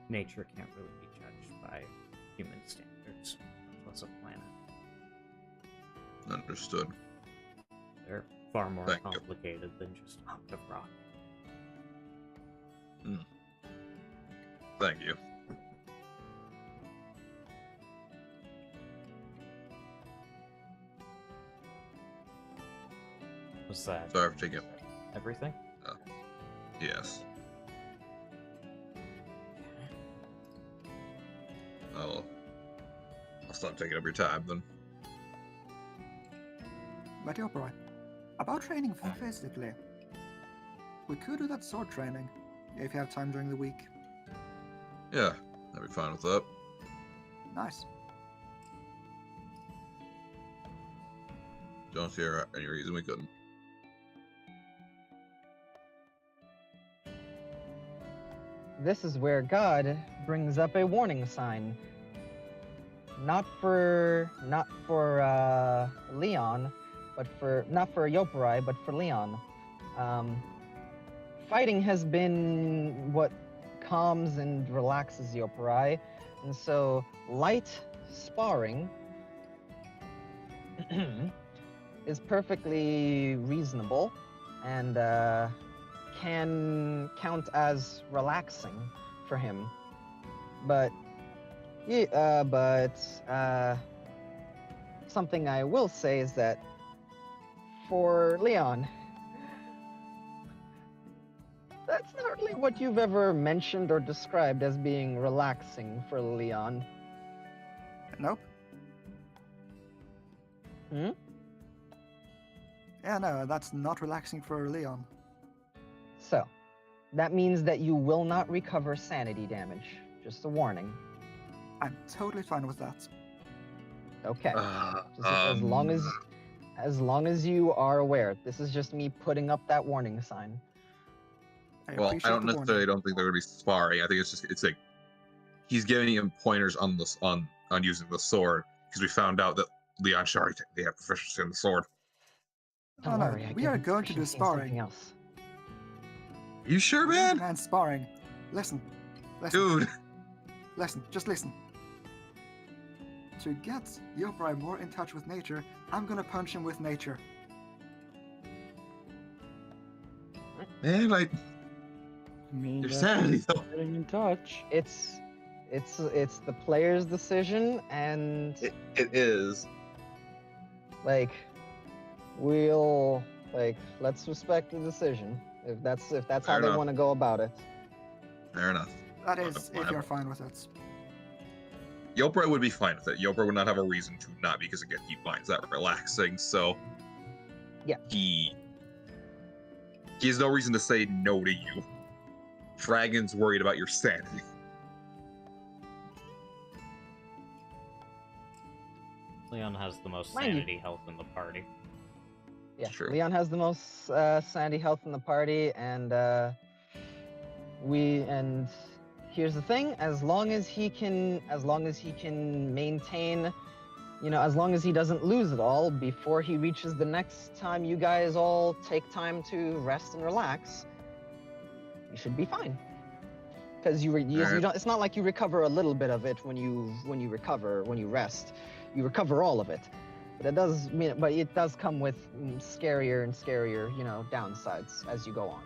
nature, can't really be judged by human standards, plus a planet. Understood. They're far more Thank you. complicated than just a hunk of rock. Thank you. Was that Sorry for taking. everything? Yes. I'll stop taking up your time then. But Yoparai, about training physically, we could do that sword training if you have time during the week. Yeah, I'd be fine with that. Nice. Don't see any reason we couldn't. This is where God brings up a warning sign. Not for Leon, but not for Yoparai, but for Leon. Fighting has been what calms and relaxes Yoparai, and so light sparring is perfectly reasonable and can count as relaxing for him. But something I will say is that for Leon, that's not really what you've ever mentioned or described as being relaxing for Leon. Nope. Hmm? Yeah, no, that's not relaxing for Leon. So, that means that you will not recover sanity damage. Just a warning. I'm totally fine with that. Okay. As long as you are aware. This is just me putting up that warning sign. Well, I appreciate don't the necessarily warning. don't think they're gonna be sparring. I think it's like he's giving him pointers on this on using the sword because we found out that Leon Shari technically have proficiency in the sword. Don't Oh, no, worry, I we gave are him going to do proficiency in something sparring. else. You sure, man? Man, sparring. Listen. Dude. Listen, just listen. To get Yoparai more in touch with nature, I'm gonna punch him with nature. Man, I mean, your that's sanity though. getting in touch. It's the player's decision, and It is. like let's respect the decision if that's Fair how they enough. want to go about it. Fair enough. That is, if Whatever. you're fine with it. Yoparai would be fine with it. Yoparai would not have a reason to not, because again, he finds that relaxing. So Yeah. he has no reason to say no to you. Dragon's worried about your sanity. Leon has the most Mind you- sanity health in the party. Yeah, True. Leon has the most sanity health in the party, and here's the thing: as long as he can maintain, as long as he doesn't lose it all before he reaches the next time you guys all take time to rest and relax, you should be fine. Because you Alright. don't. It's not like you recover a little bit of it when you rest. You recover all of it. But it does come with scarier and scarier, downsides as you go on.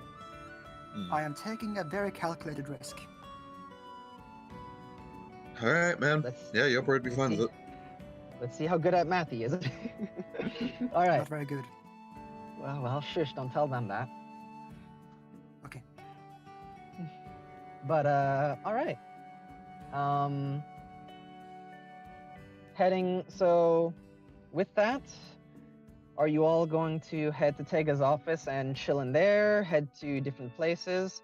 I am taking a very calculated risk. All right, man. Let's- Yeah, Yoparai would be let's fine see. with it. Let's see how good at math he is. All right. Not very good. Well, shush! Don't tell them that. Okay. But all right. Heading. So, with that, are you all going to head to Tega's office and chill in there? Head to different places?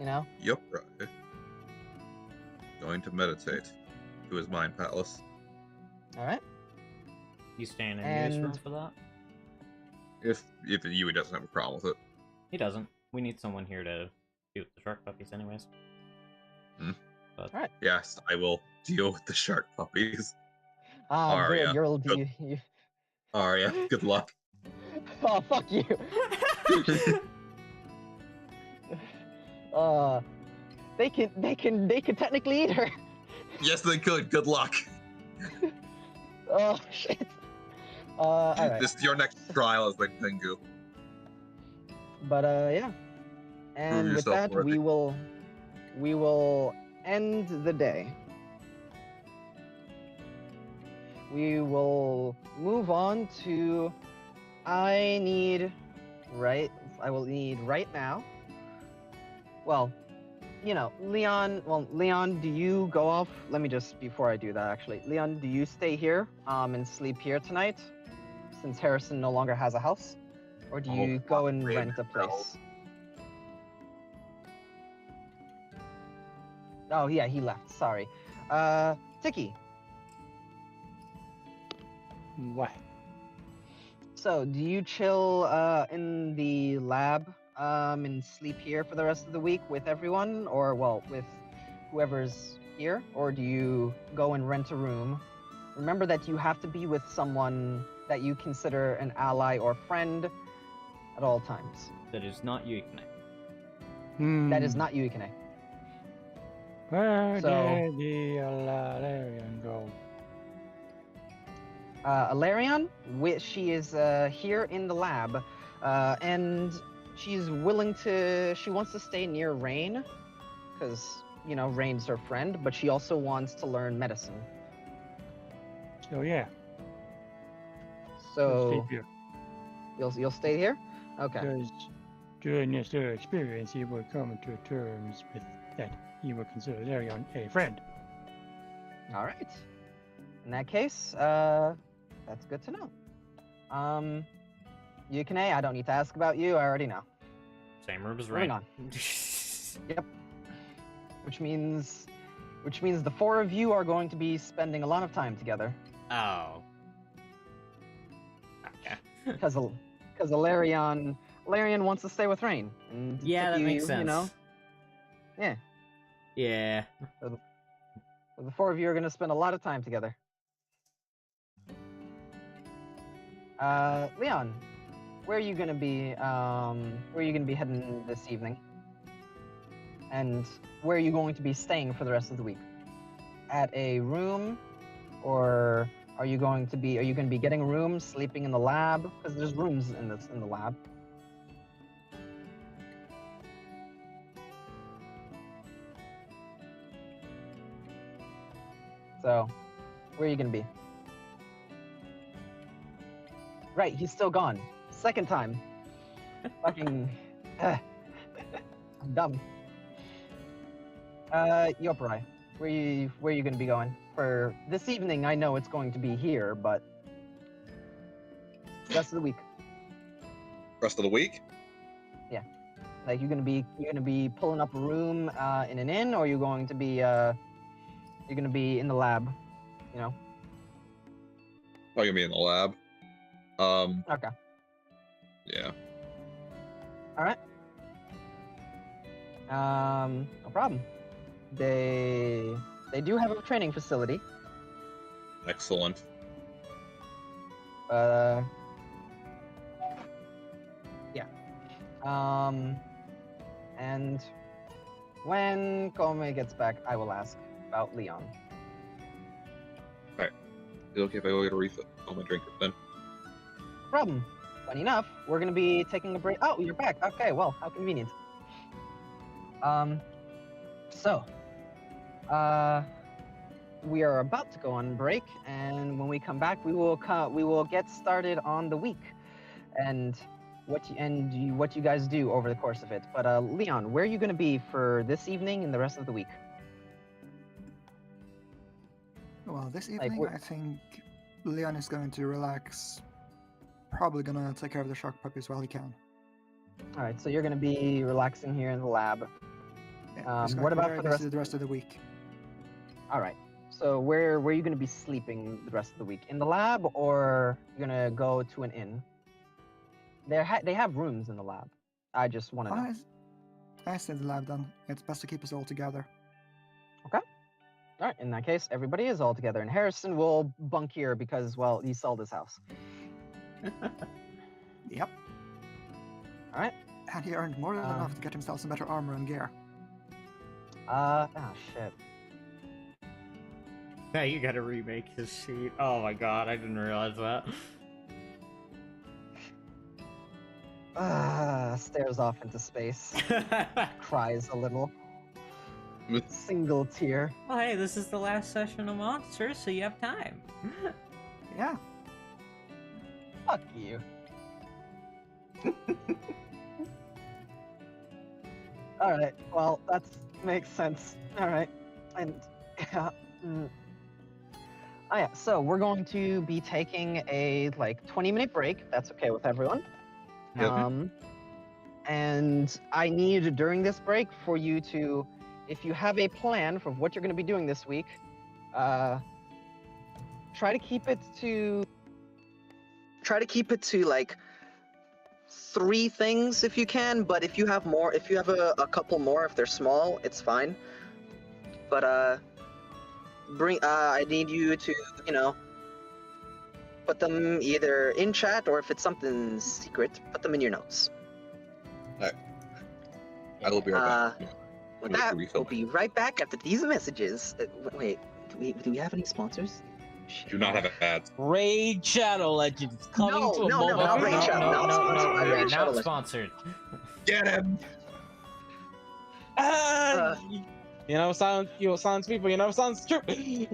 Yoparai going to meditate to his mind palace. All right. You staying in Yu's room And- for that? If Yui doesn't have a problem with it. He doesn't. We need someone here to shoot the shark puppies anyways. Yes, I will deal with the shark puppies. Good. Arya, You'll good. you. Arya, good luck. Oh, fuck you. They can technically eat her. Yes, they could. Good luck. Oh shit. All right. This is your next trial as the Tengu. But yeah. And with yourself that, worthy. we will end the day. We will move on to I will need right now. Well, Leon, do you go off? Let me just, before I do that, actually. Leon, do you stay here and sleep here tonight, since Harrison no longer has a house? Or do you go and afraid rent a no. place? Oh yeah, he left. Sorry. Tiki. What? So, do you chill in the lab and sleep here for the rest of the week with everyone, or well, with whoever's here, or do you go and rent a room? Remember that you have to be with someone that you consider an ally or friend at all times. That is not Yuikane. That is not Yuikane. Where So- did the Alarian go? Alarion, she is here in the lab, and she's willing to. She wants to stay near Rain, because you know Rain's her friend, but she also wants to learn medicine. So yeah, So sleep here. you'll stay here. Okay. Because during this experience, he will come to terms with that he will consider Alarion a friend. All right. In that case, that's good to know. Yukine, I don't need to ask about you. I already know. Same room as Moving Rain. on. Which means the four of you are going to be spending a lot of time together. Oh. Okay. Because Alarion wants to stay with Rain. And Yeah, that Tiki, makes sense. You know, yeah. Yeah. So the four of you are going to spend a lot of time together. Leon, where are you going to be? Where are you going to be heading this evening? And where are you going to be staying for the rest of the week? At a room, or are you going to be getting a room, sleeping in the lab? Because there's rooms in the lab. So, where are you gonna be? Right, he's still gone. Second time. Fucking dumb. Yoparai, where are you gonna be going? For this evening, I know it's going to be here, but rest of the week. Rest of the week? Like you're gonna be pulling up a room in an inn, or you're going to be in the lab, you know? Oh, you're gonna be in the lab. Okay. Yeah. All right. No problem. They do have a training facility. Excellent. Yeah. And when Kome gets back, I will ask about Leon. Is it okay if I go get a refill on my drink then? No problem. Funny enough, we're gonna be taking a break. Oh, you're back. Okay, well, how convenient. So, we are about to go on break, and when we come back, we will get started on the week, and what you guys do over the course of it. But Leon, where are you gonna be for this evening and the rest of the week? Well, this Like, evening, wh- I think Leon is going to relax. Probably gonna take care of the shark puppies while he can. All right, so you're gonna be relaxing here in the lab. Yeah, he's What going to be about very for the busy rest the rest of the week? All right. So where are you going to be sleeping the rest of the week? In the lab, or you're going to go to an inn? They have rooms in the lab. I just want to know. I stay in the lab then. It's best to keep us all together. All right. In that case, everybody is all together, and Harrison will bunk here because, well, he sold his house. Yep. All right. And he earned more than enough to get himself some better armor and gear. Shit. Now you gotta remake his sheet. Oh my god, I didn't realize that. Stares off into space. Cries a little. Single tear. Well, hey, this is the last session of Monsters, so you have time. Yeah. Fuck you. All right. Well, that makes sense. All right. And yeah. Oh yeah. So we're going to be taking a 20-minute break. If that's okay with everyone. Yep. And I need during this break for you to if you have a plan for what you're going to be doing this week, try to keep it to like 3 things if you can. But if you have more, if you have a couple more, if they're small, it's fine. But I need you to, put them either in chat, or if it's something secret, put them in your notes. I will be right back. With Wait, that, refill. we'll be right back after these messages. Wait, do we have any sponsors? Do not have ads. Raid Shadow Legends coming No, to a no, mobile. not Raid Shadow. no, Raid we are Shadow not Legends. sponsored. Get him! You know, silence people. You know, silence truth.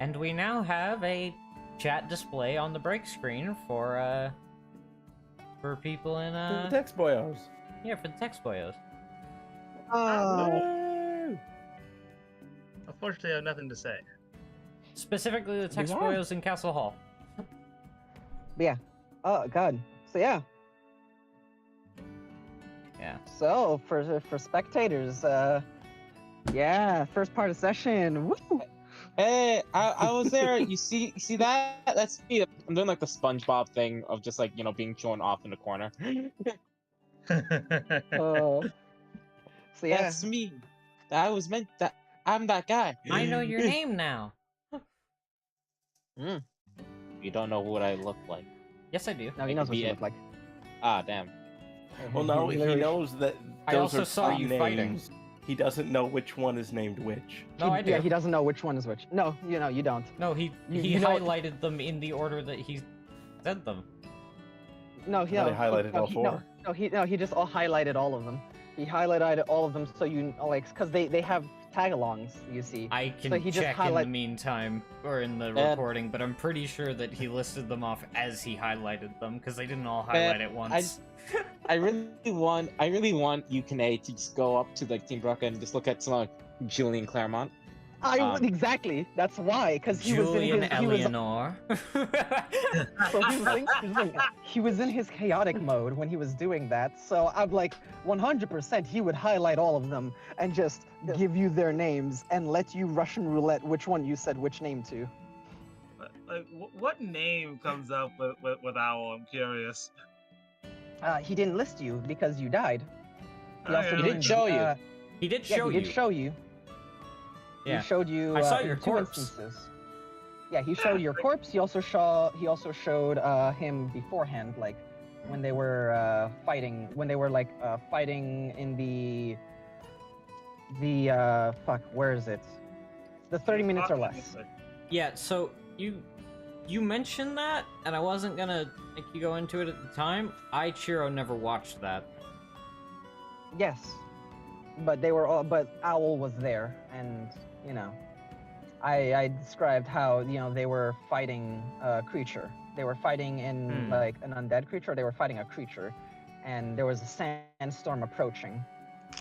And we now have a chat display on the break screen for people in The text boyos. yeah, for the text boyos. Woo! Unfortunately, I have nothing to say. Specifically the text Bizarre. boyos in Castle Hall. Yeah. Oh God. So yeah. Yeah. So for spectators, yeah, first part of session. Woo! Hey, I was there. You see that? That's me. I'm doing like the SpongeBob thing of just like, you know, being shown off in the corner. Oh. So yeah. That's me. I'm that guy. I know your name now. You don't know what I look like. Yes, I do. No, he knows what you look like. Ah, damn. Well, no, he Literally- knows that I those also are saw two you fighting. names. He doesn't know which one is named which. No, I do. Yeah, he doesn't know which one is which. No, you don't. No, he You know- highlighted them in the order that he said them. No, he I thought he highlighted all four. He just all highlighted all of them. He highlighted all of them so you like, because they have tag-alongs, you see. I can So he just check in the meantime, or in the Man. recording, but I'm pretty sure that he listed them off as he highlighted them, because they didn't all highlight at once. I really want UKNA to just go up to like Team Brooke and just look at some like Julian Claremont. I Um, would exactly. That's why, because he Julian was in his, Eleanor. he was in his chaotic mode when he was doing that. So I'm like, 100% he would highlight all of them and just give you their names and let you Russian roulette which one you said which name to. Like, what name comes up with Owl? I'm curious. He didn't list you because you died. He also Okay. He didn't show you. He did Yeah, show he you. did show you. Yeah. He showed you. I saw in your 2 corpse. instances. Yeah, he showed your corpse. He also showed him beforehand, like when they were fighting. When they were like fighting in the fuck. Where is it? The 30 minutes or less. Yeah, so you mentioned that, and I wasn't gonna make you go into it at the time. Chiro never watched that. Yes, but they were all. But Owl was there, and I described how they were fighting a creature. They were fighting in like an undead creature. They were fighting a creature, and there was a sandstorm approaching.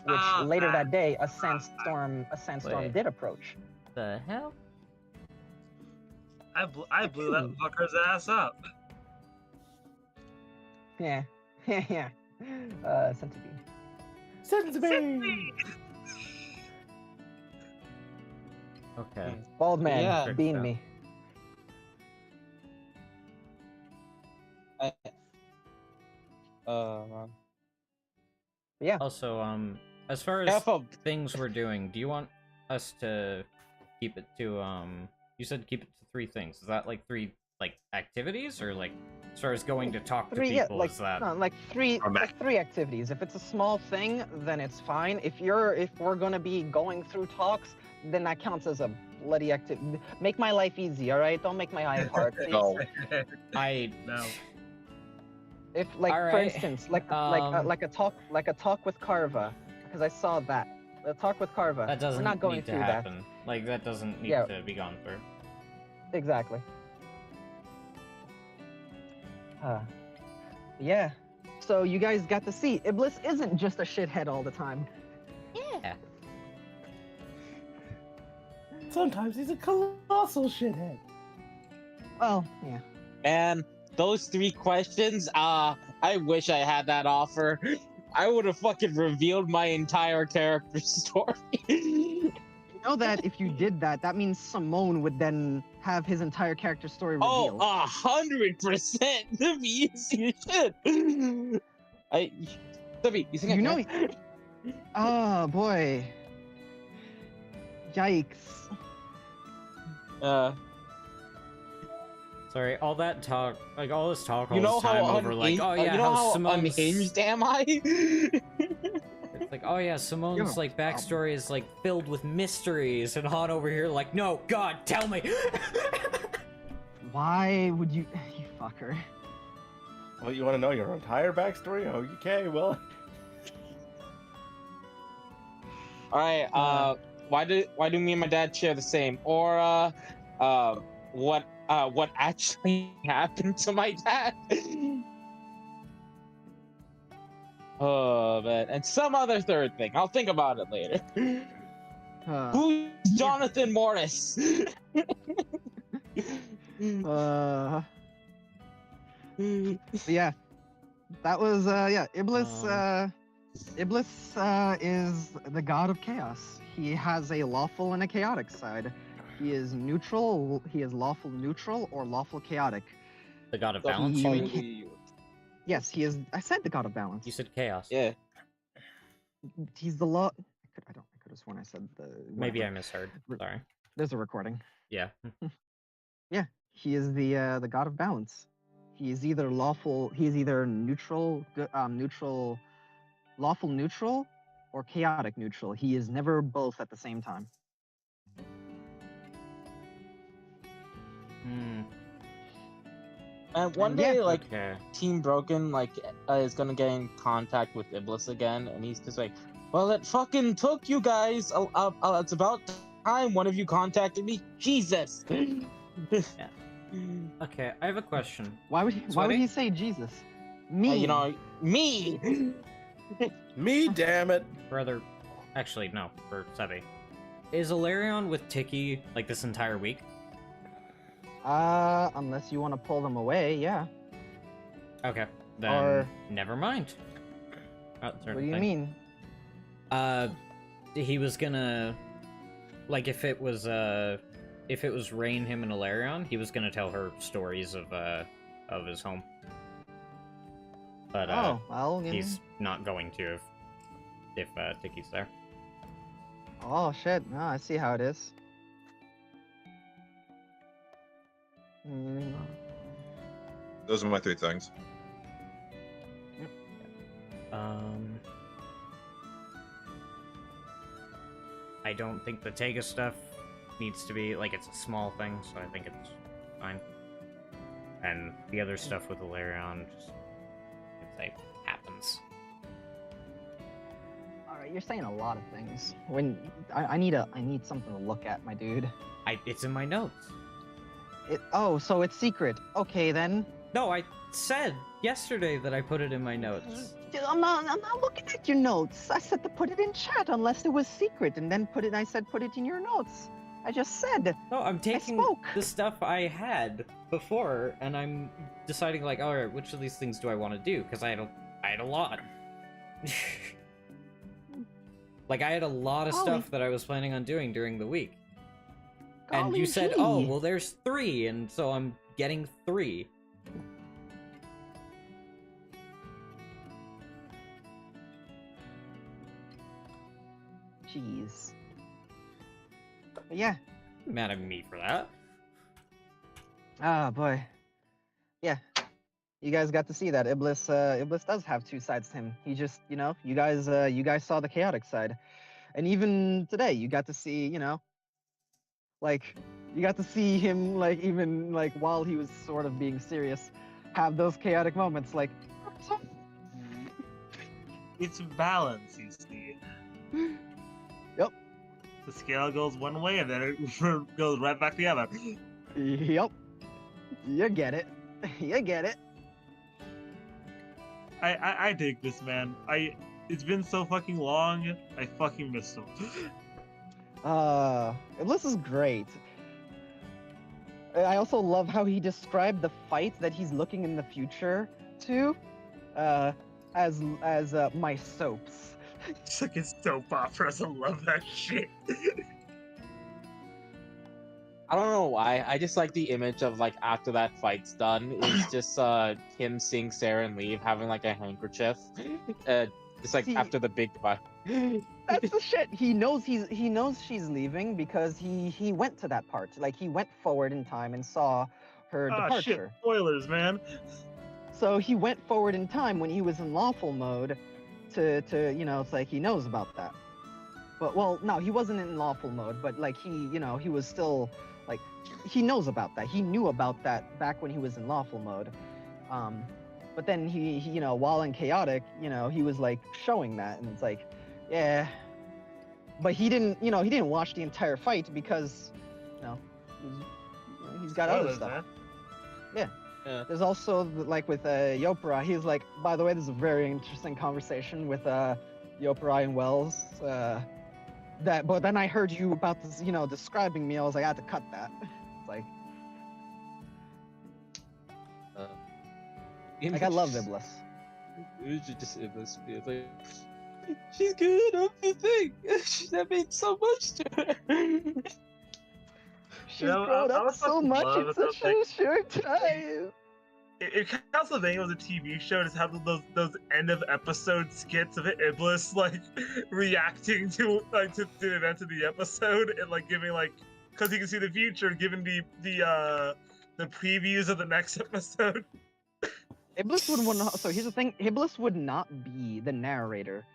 Which later that day, a sandstorm Wait. did approach. The hell? I blew that fucker's ass up. Yeah, yeah. Centipede. Centipede! Okay. Bald man, Yeah. bean Yeah. me. Yeah. Also, as far as Careful. things we're doing, do you want us to keep it to you said keep it to 3 things. Is that like 3 like activities, or like as far as going to talk to 3, people, like is that no, like three, I'm back. like 3 activities. If it's a small thing, then it's fine. If we're gonna be going through talks, then that counts as a bloody activity. Make my life easy, all right? Don't make my life hard, please. No. I No. If like for Alright, instance, like a talk with Carva, because I saw that. The talk with Carva. that doesn't We're not going need to through happen. Like that doesn't need Yeah. to be gone through. that. Exactly. Yeah. So you guys got to see Iblis isn't just a shithead all the time. Yeah. Sometimes he's a colossal shithead. Well, yeah. Man, those 3 questions, I wish I had that offer. I would have fucking revealed my entire character story. You know that if you did that, that means Simone would then have his entire character story revealed. 100%. Libby, you should. Libby, you think You I know, can? oh boy. Yikes. Sorry, all that talk, like all this talk all You know this time how over, like, oh yeah, you know how Simone's unhinged am I? It's like, oh yeah, Simone's like backstory is like filled with mysteries, and Han over here like, no, God, tell me. Why would you fucker? Well, you want to know your entire backstory? Okay, well. All right. Why do me and my dad share the same? Or what actually happened to my dad? Oh man, and some other third thing. I'll think about it later. Who's Jonathan Morris? Yeah, that was Iblis. Iblis is the god of chaos. He has a lawful and a chaotic side. He is neutral. He is lawful neutral or lawful chaotic. The god of balance. You mean? Yes, he is. I said the god of balance. You said chaos. Yeah. He's the law. I could have sworn I said the. Maybe I misheard. Sorry. There's a recording. Yeah. Yeah, he is the god of balance. He is either lawful. He is either neutral, neutral, lawful neutral, or chaotic neutral. He is never both at the same time. And one And day, yeah, like, Okay. Team Broken, like, is gonna get in contact with Iblis again, and he's just like, well, it fucking took you guys. It's about time one of you contacted me. Jesus. Yeah. Okay, I have a question. Why would he say Jesus? Me. You know, me. Me, damn it. Brother, actually, no, for Sevi. Is Alarion with Tiki, like, this entire week? Unless you want to pull them away, yeah. Okay, then Or- never mind. What do you mean? He was gonna, like, if it was Rain, him, and Alarion, he was gonna tell her stories of his home. But, Oh, well, you he's not going to if Tiki's there. Oh shit! No, I see how it is. Those are my three things. I don't think the Tega stuff needs to be, like, it's a small thing, so I think it's fine. And the other stuff with Alarion, just, I'd say, happens. Alright, you're saying a lot of things. When I need something to look at, my dude. It's in my notes. Oh, so it's secret. Okay then. No, I said yesterday that I put it in my notes. I'm not looking at your notes. I said to put it in chat unless it was secret, and then I said put it in your notes. I just said. No, I'm taking spoke. the stuff I had before, and I'm deciding, like, all right, which of these things do I want to do? Because I had a lot. Like, I had a lot of stuff that I was planning on doing during the week. And you said, oh, well, there's 3, and so I'm getting 3. Jeez. But yeah. Mad at me for that. Ah, boy. Yeah. You guys got to see that. Iblis does have two sides to him. He just, you guys saw the chaotic side. And even today, you got to see, like, you got to see him, like, even, like, while he was sort of being serious, have those chaotic moments, like... It's balance, you see. Yep. The scale goes one way and then it goes right back the other. Yep. You get it. You get it. I dig this, man. It's been so fucking long, I fucking missed him. Iblis is great. I also love how he described the fight that he's looking in the future to. as my soaps. It's like it's soap operas. I love that shit. I don't know why. I just like the image of like after that fight's done is just him seeing Saren leave, having like a handkerchief, just like See- after the big fight. That's the shit. He knows she's leaving because he went to that part. Like he went forward in time and saw her Ah, departure. shit. Spoilers, man. So he went forward in time when he was in lawful mode to it's like he knows about that. But well, no, he wasn't in lawful mode, but like he was still like he knows about that. He knew about that back when he was in lawful mode. But then he while in chaotic, he was like showing that, and it's like, yeah. But he didn't watch the entire fight because he's got other Spoilers, stuff. man. Yeah. There's also like with Yopra, he's like, by the way, this is a very interesting conversation with Yopra and Wells. But then I heard you about this, describing me. I was like, I had to cut that. It's like I love Iblis. It was just Iblis. It's like, she's good on the thing. That means so much to her. She's grown I up was so fucking much love in it, such that a short time. If Castlevania was a TV show, just have those end of episode skits of Iblis like reacting to the events of the episode and like giving like, because he can see the future, giving the previews of the next episode. Iblis would so here's the thing, Iblis would not be the narrator.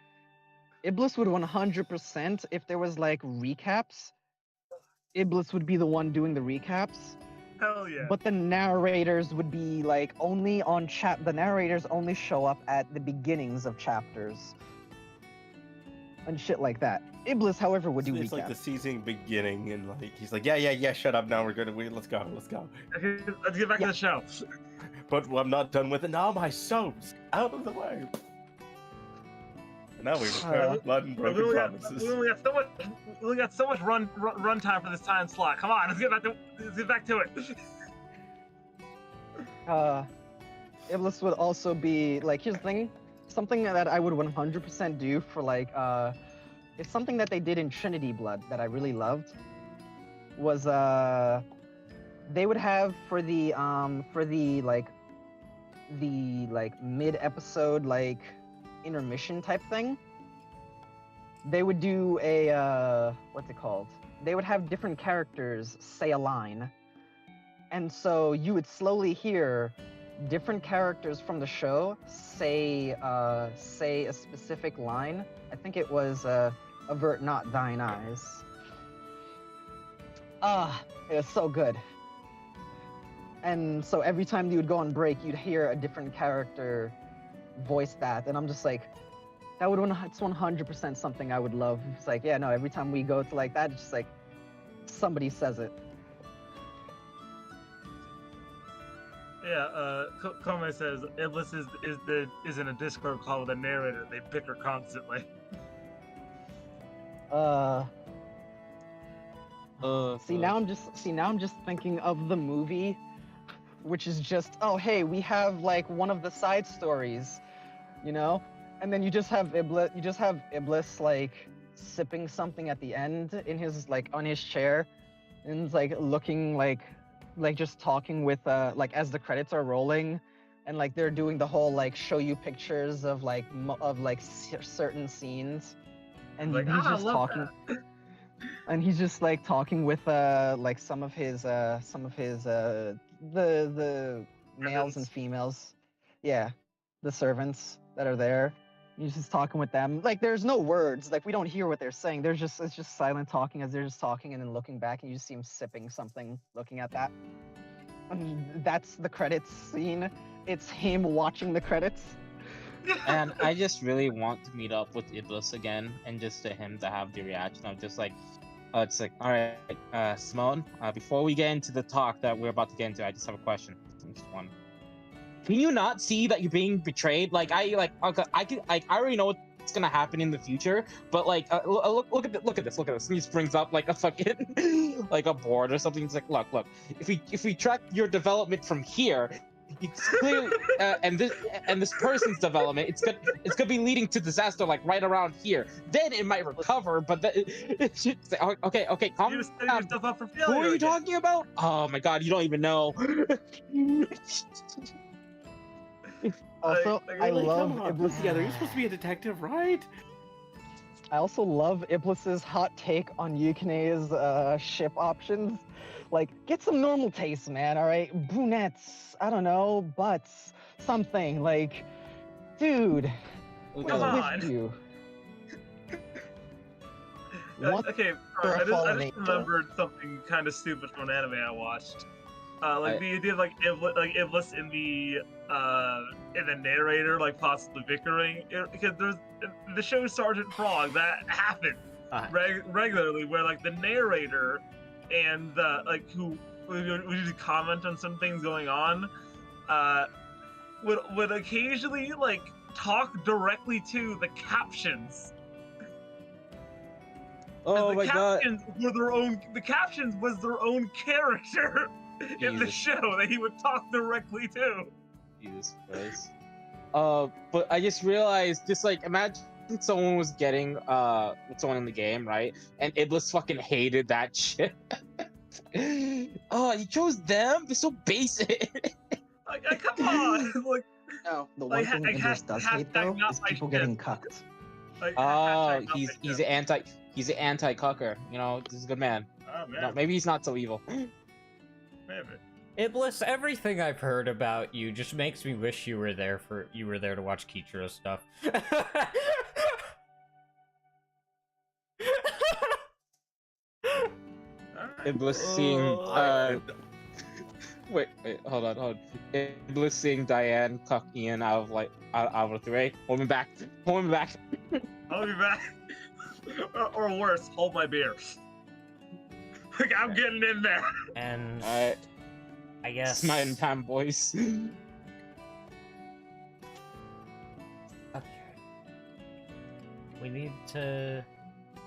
Iblis would 100%, if there was like recaps, Iblis would be the one doing the recaps. Hell yeah. But the narrators would be like only on the narrators only show up at the beginnings of chapters. And shit like that. Iblis, however, would do It's like recaps. the season beginning, and like he's like, yeah, shut up now. We're gonna let's go. Okay, let's get back to the show. But I'm not done with it. Now my soaps out of the way. And now we repair blood and broken promises. We only got so much run time for this time slot. Come on, let's get back to it. Iblis would also be like, here's the thing, something that I would 100% do for like it's something that they did in Trinity Blood that I really loved was they would have for the mid episode like intermission type thing, they would do a what's it called, they would have different characters say a line, and so you would slowly hear different characters from the show say a specific line. I think it was avert not thine eyes. It was so good. And so every time you would go on break, you'd hear a different character voice that, and I'm just like, that would it's 100% something I would love. It's like, yeah, no, every time we go to like that, it's just like somebody says it. Yeah, Kome says Iblis is in a Discord call with a narrator. They bicker constantly. Now I'm just thinking of the movie, which is just, oh hey, we have like one of the side stories, and then you just have Iblis like sipping something at the end in his like on his chair, and it's like looking like just talking with like as the credits are rolling, and like they're doing the whole like show you pictures of like certain scenes, and Like, he's I just love talking. that. And he's just like talking with like some of his the males and females, yeah, the servants that are there. He's just talking with them. Like there's no words, like we don't hear what they're saying. It's just silent talking as they're just talking and then looking back, and you just see him sipping something, looking at that. And that's the credits scene. It's him watching the credits. And I just really want to meet up with Iblis again, and just to him to have the reaction of just like, it's like, all right, Simone, before we get into the talk that we're about to get into, I just have a question. Just one. Can you not see that you're being betrayed? Like I already know what's gonna happen in the future, but like, look at this. And he just brings up like a fucking like a board or something. It's like, look. If we track your development from here, it's clearly, and this person's development, it's gonna be leading to disaster like right around here. Then it might recover, but okay, calm You just setting down. yourself up for Who failure. are you again. talking about? Oh my god, you don't even know. Also, I Really, love come on, Iblis. together. You're supposed to be a detective, right? I also love Iblis's hot take on Yukine's ship options. Like, get some normal taste, man. All right, brunettes. I don't know, butts, something. Like, dude, what Come is on. with you? Uh, What okay, for sorry, a I fallen just angel? remembered something kind of stupid from an anime I watched. I- The idea of Iblis in the narrator like possibly bickering because there's in the show Sergeant Frog that happens regularly where like the narrator and the like who usually comment on some things going on would occasionally like talk directly to the captions. Oh the my god. captions were their own. The captions was their own character in the Jesus. show that he would talk directly to. Jesus Christ. But I just realized, just like, imagine someone was getting with someone in the game, right? And Iblis fucking hated that shit. Oh, you chose them? They're so basic. Like, come on, like, No, the one like, thing like, Iblis does hate though not is my people shit. getting cucked. like Oh, hashtag not he's my an shit. he's an anti-cucker. You know, he's a good man. Oh man, No, maybe he's not so evil. maybe. Iblis, everything I've heard about you just makes me wish you were there to watch Kichiro stuff. Iblis seeing wait, hold on. Iblis seeing Diane cuck Ian out of the way. Hold me back. I'll be back. or worse, hold my beer. Like I'm getting in there. And Alright. I guess It's my time, boys. Okay. We need to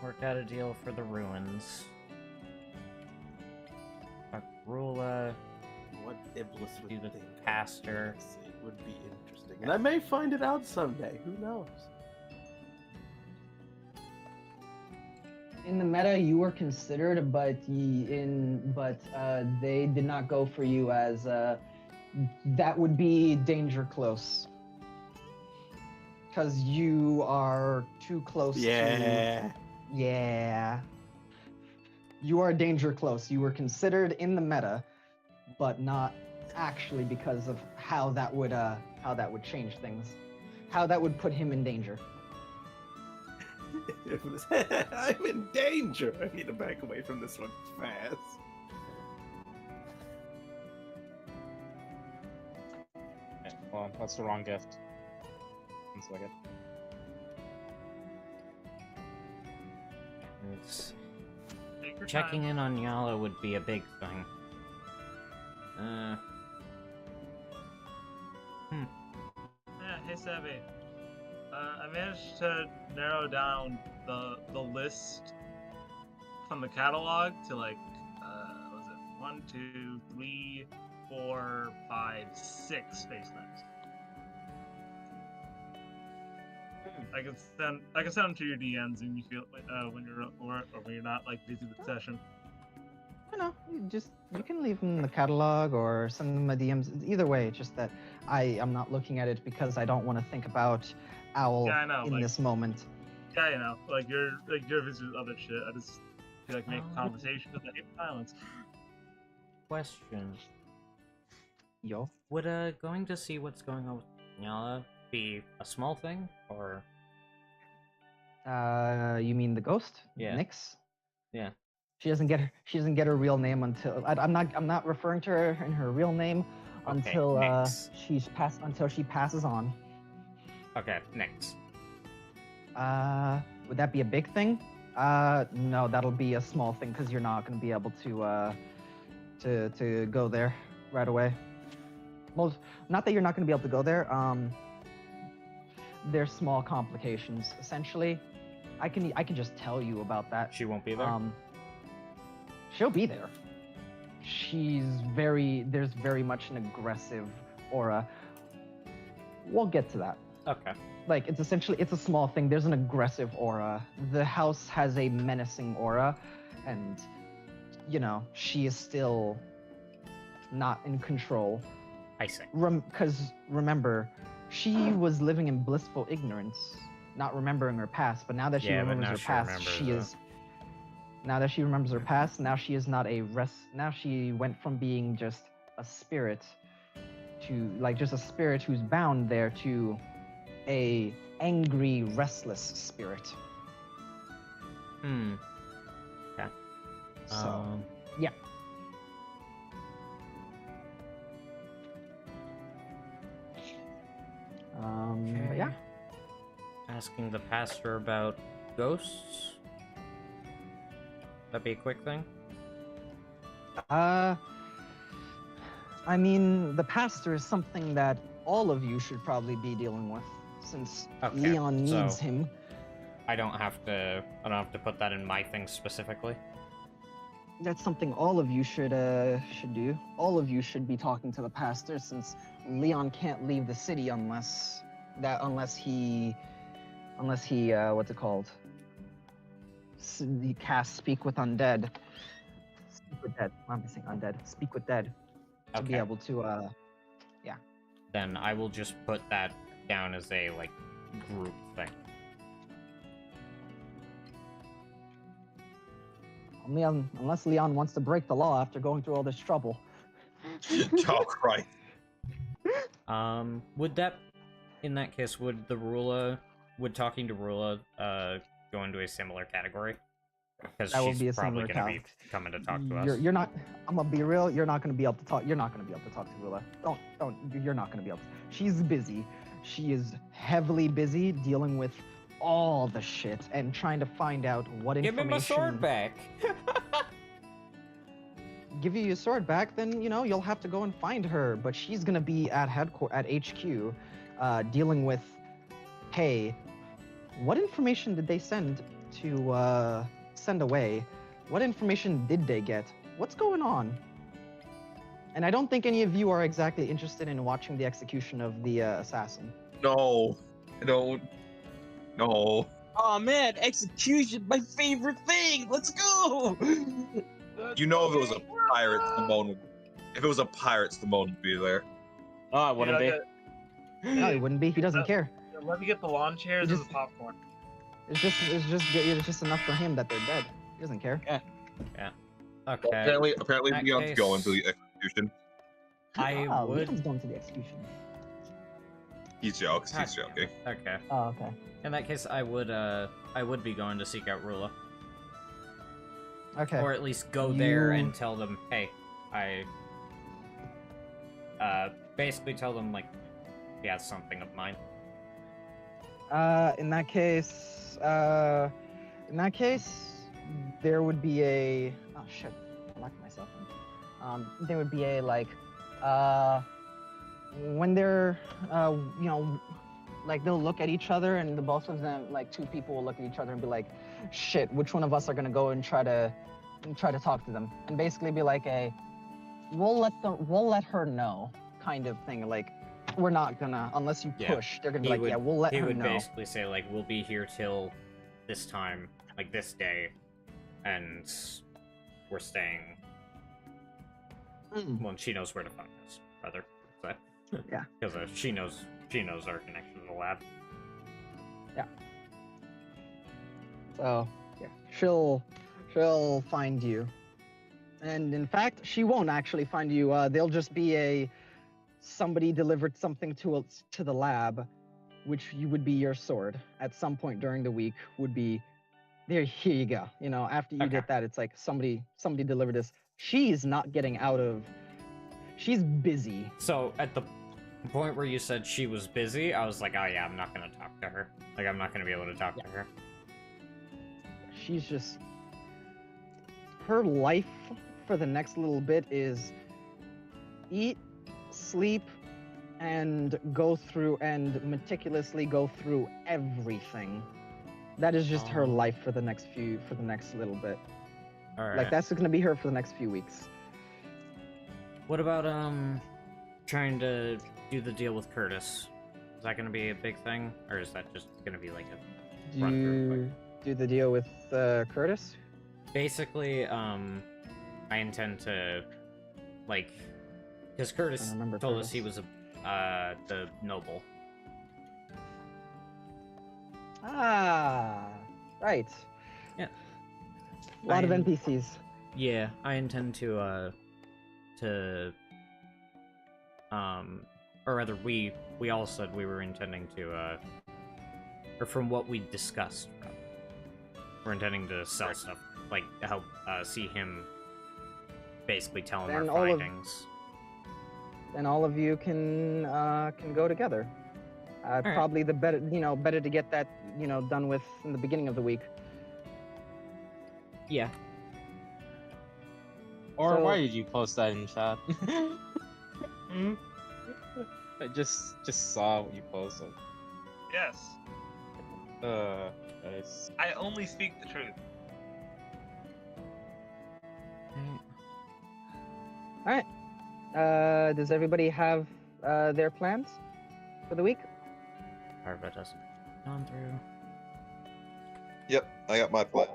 work out a deal for the ruins. Rula, What Iblis would do the think of pastor. this, it would be interesting. And I may find it out someday. Who knows? In the meta, you were considered, but they did not go for you as that would be danger close. Because you are too close to. Yeah. You are danger close. You were considered in the meta, but not actually because of how that would change things. How that would put him in danger. I'm in danger. I need to back away from this one fast. Okay, well, that's the wrong gift. 1 second. It's- Take your Checking time. in on Yala would be a big thing. Yeah, hey Savvy. I managed to narrow down the list from the catalog to like what was it 1, 2, 3, 4, 5, 6 face knives. I can send them to your DMs when you feel when you're at work or when you're not like busy with session. You can leave them in the catalog or send them a DMs. Either way, it's just that I'm not looking at it because I don't want to think about Owl Yeah, I know, in like- this moment. Yeah, you know, like you're busy with other shit. I just feel like making conversation with the hate silence. Question. Yo. Would going to see what's going on with Yala be a small thing, or You mean the ghost? Yeah. Nix? Yeah. She doesn't get her real name until I'm not referring to her in her real name Okay, until Nix. until she passes on. Okay, next. Would that be a big thing? No, that'll be a small thing because you're not going to be able to go there right away. Well, not that you're not going to be able to go there. There's small complications. Essentially, I can just tell you about that. She won't be there. She'll be there. There's very much an aggressive aura. We'll get to that. Okay. Like, it's a small thing. There's an aggressive aura. The house has a menacing aura, and she is still not in control. I see. Because remember, she was living in blissful ignorance, not remembering her past. But now that she remembers her past, now that she remembers her past, now she is not a Now she went from being just a spirit to just a spirit who's bound there to a angry, restless spirit. Okay. So, yeah. But yeah. Asking the pastor about ghosts? That'd be a quick thing? I mean, the pastor is something that all of you should probably be dealing with, since Leon needs him. I don't have to put that in my thing specifically. That's something all of you should do. All of you should be talking to the pastor, since Leon can't leave the city unless he what's it called? He casts Speak with Undead. Speak with Dead. I'm missing Undead. Speak with Dead. To be able to yeah. Then I will just put that down as a group thing. Unless Leon wants to break the law after going through all this trouble. Oh, Christ. Would that, in that case, would talking to Rula go into a similar category? Because she's probably going to be coming to talk to us. You're not. I'm gonna be real. You're not gonna be able to talk. You're not gonna be able to talk to Rula. Don't. You're not gonna be able to. She's busy. She is heavily busy dealing with all the shit and trying to find out what information. Give me my sword back. Give you your sword back, then you'll have to go and find her. But she's gonna be at HQ, dealing with. Hey, what information did they send to send away? What information did they get? What's going on? And I don't think any of you are exactly interested in watching the execution of the assassin. No, I don't. No. Oh man, execution, my favorite thing. Let's go. If it was a pirate, Simone would be there. Oh, I wouldn't be. No, he wouldn't be. He doesn't care. Let me get the lawn chairs and the popcorn. It's just enough for him that they're dead. He doesn't care. Yeah. Okay. Apparently, Leon's going to the execution. Leon's going to the execution. He's joking. Okay. Oh, okay. In that case, I would be going to seek out Rula. Okay. Or at least go there and tell them, hey, basically tell them he has something of mine. In that case, there would be a. Oh shit! I locked myself in. There would be a when they're they'll look at each other, and the both of them, two people will look at each other and be like, shit, which one of us are gonna go and try to talk to them, and basically be like we'll let her know kind of thing, we're not gonna, unless you push, they're gonna be we'll let her know. He would basically say we'll be here till this time, this day, and we're staying. Well, she knows where to find us, rather. So, yeah. Because she knows our connection to the lab. Yeah. So yeah, she'll find you, and in fact, she won't actually find you. They'll just be somebody delivered something to the lab, which would be your sword at some point during the week. Would be there. Here you go. After you get that, it's somebody delivered this. She's not getting out of. She's busy. So at the point where you said she was busy, I was like, oh yeah, I'm not gonna talk to her. I'm not gonna be able to talk to her. She's just. Her life for the next little bit is eat, sleep, and meticulously go through everything. That is just her life for the next little bit. All right. That's gonna be her for the next few weeks. What about trying to do the deal with Curtis. Is that going to be a big thing, or is that just going to be like a Do run through quick? you do the deal with Curtis? Basically, I intend to, like, because Curtis remember told us he Curtis. was the noble. Ah, right. Yeah. A lot of I'm- NPCs. Yeah, I intend to, or rather, we all said we were intending to, or from what we discussed, rather, we're intending to sell stuff, like help see him basically tell him Then our all of- findings. Then all of you can go together. right. Probably the better, better to get that, done with in the beginning of the week. Yeah. Or So- why did you post that in chat? Hmm? I just saw what you posted. Yes, Nice. I only speak the truth. All right. Does everybody have their plans for the week? Arva doesn't gone through. Yep, I got my plan.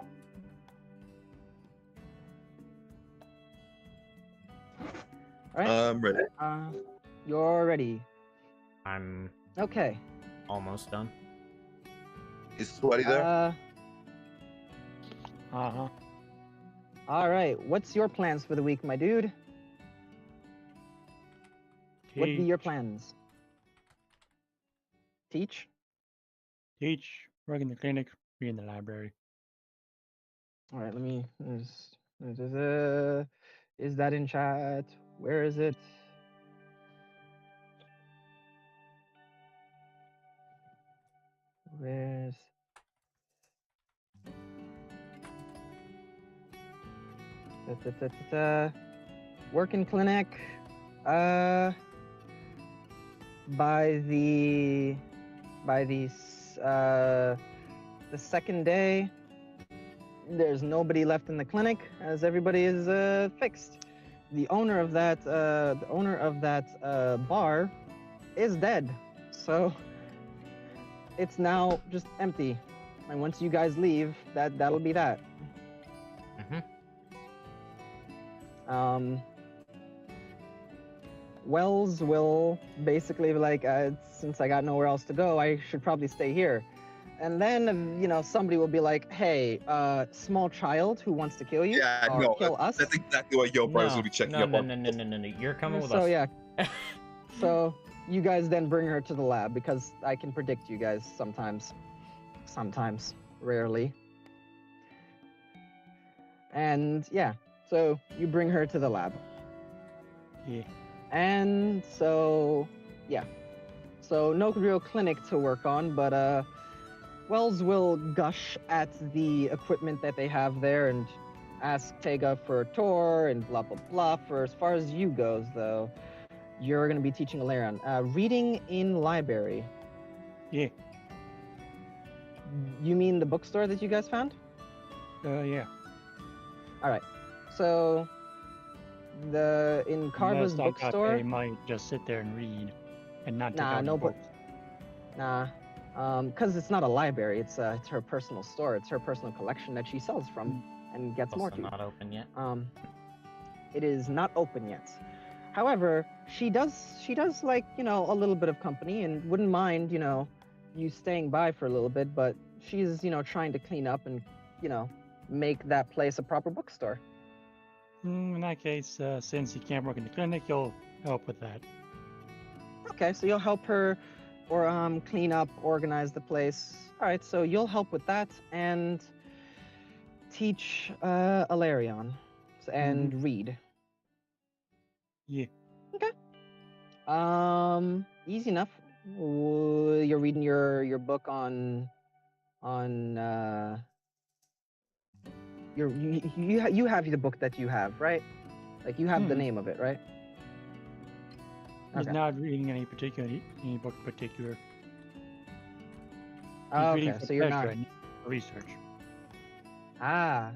All right. I'm ready. You're ready. I'm Okay. almost done. Is Sweaty there? Uh-huh. All right. What's your plans for the week, my dude? What be your plans? Teach? Teach, work in the clinic, be in the library. All right, let me. Is that in chat? Where is it? Where's. Work in clinic. The second day, there's nobody left in the clinic as everybody is fixed. The owner of that bar is dead, so it's now just empty. And once you guys leave, that'll be that. Wells will basically be like, since I got nowhere else to go, I should probably stay here. And then, somebody will be like, hey, small child who wants to kill you Yeah, or no, kill us. that's exactly what Yo Brothers will be checking no, up no, on. no. You're coming with So us. yeah, so you guys then bring her to the lab because I can predict you guys sometimes, rarely. And yeah, so you bring her to the lab. Yeah. And so, yeah. So no real clinic to work on, but Wells will gush at the equipment that they have there and ask Tega for a tour and blah, blah, blah. For as far as you goes, though, you're going to be teaching Alarion. Reading in library. Yeah. You mean the bookstore that you guys found? Yeah. All right. So in Carver's Unless I got bookstore. pay money, just sit there and read, and not take Nah, out no the book. books. Nah, because it's not a library. It's her personal store. It's her personal collection that she sells from and gets more Also to. not open yet. It is not open yet. However, she does like a little bit of company and wouldn't mind you staying by for a little bit. But she's trying to clean up and make that place a proper bookstore. In that case, since you can't work in the clinic, you'll help with that. Okay, so you'll help her or clean up, organize the place. All right, so you'll help with that and teach Alarion and read. Yeah. Okay. Easy enough. You're reading your book on you have the book that you have, right? Like you have the name of it, right? He's Okay. not reading any book in particular. He's Oh, reading okay, for so you're pleasure not. and for research. Ah.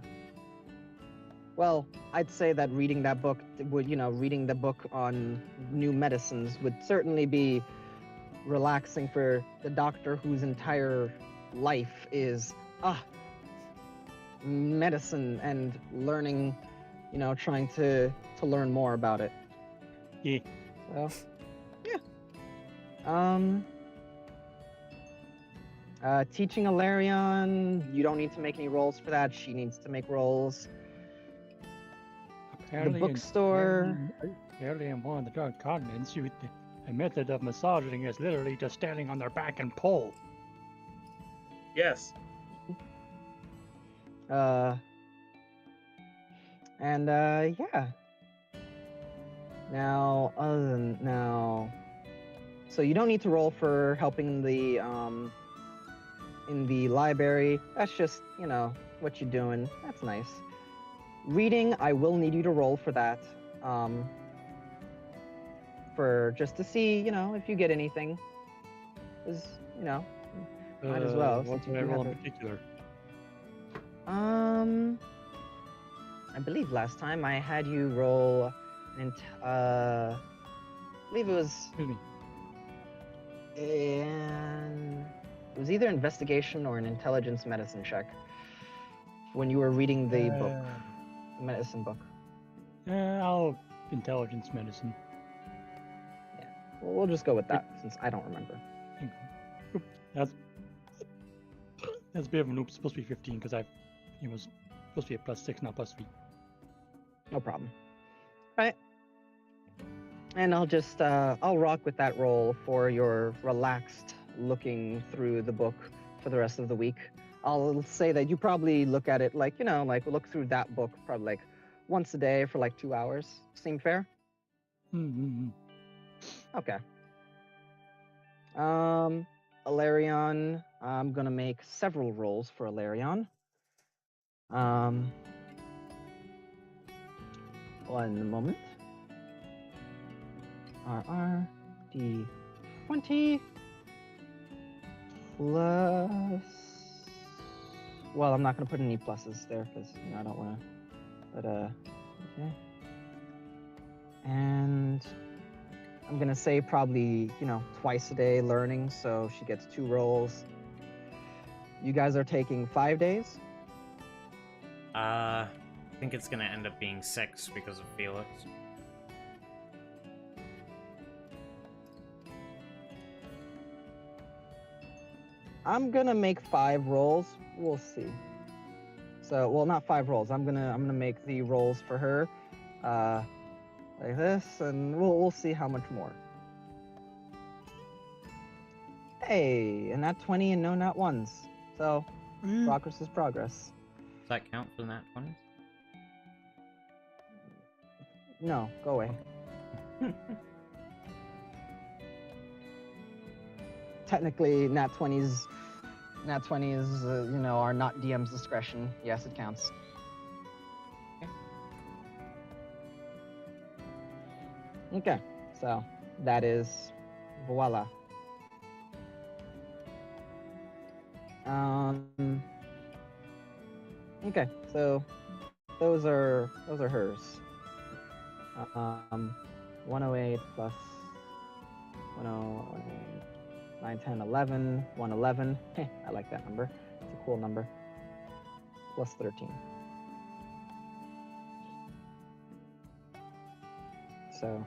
Well, I'd say that reading that book would, reading the book on new medicines would certainly be relaxing for the doctor whose entire life is medicine and learning, trying to learn more about it. Yeah. So, yeah. Teaching Alarion, you don't need to make any rolls for that. She needs to make rolls. Apparently bookstore. Apparently in one of the dark continents, the method of massaging is literally just standing on their back and pull. Yes. Yeah. Now, so you don't need to roll for helping in the library. That's just, what you're doing. That's nice. Reading, I will need you to roll for that. For just to see, if you get anything. Because, might as well. What since you do I do roll have in particular? I believe last time I had you roll I believe it was Excuse me. and it was either investigation or an intelligence medicine check when you were reading the book, the medicine book. I'll intelligence medicine. Yeah, well, we'll just go with that since I don't remember. That's a bit of an oops. It's supposed to be 15 because it was supposed to be a +6, not +3. No problem. Right. And I'll just I'll rock with that roll for your relaxed looking through the book for the rest of the week. I'll say that you probably look at it like, look through that book probably like once a day for like 2 hours. Seem fair? Mm-hmm. Okay. Alarion, I'm gonna make several rolls for Alarion. One moment. D20 plus. Well, I'm not gonna put any pluses there because I don't want to. But okay. And I'm gonna say probably twice a day learning, so she gets 2 rolls. You guys are taking 5 days. I think it's gonna end up being 6 because of Felix. I'm gonna make 5 rolls. We'll see. So, well, not 5 rolls. I'm gonna make the rolls for her, like this, and we'll see how much more. Hey, and not 20 and no not ones. So, progress is progress. Does that count for the nat 20s? No, go away. Technically, nat 20s, are not DM's discretion. Yes, it counts. Okay, so that is voila. Okay, so those are hers. 108 plus 108, 9, 10, 11, 111. I like that number. It's a cool number. Plus 13. So,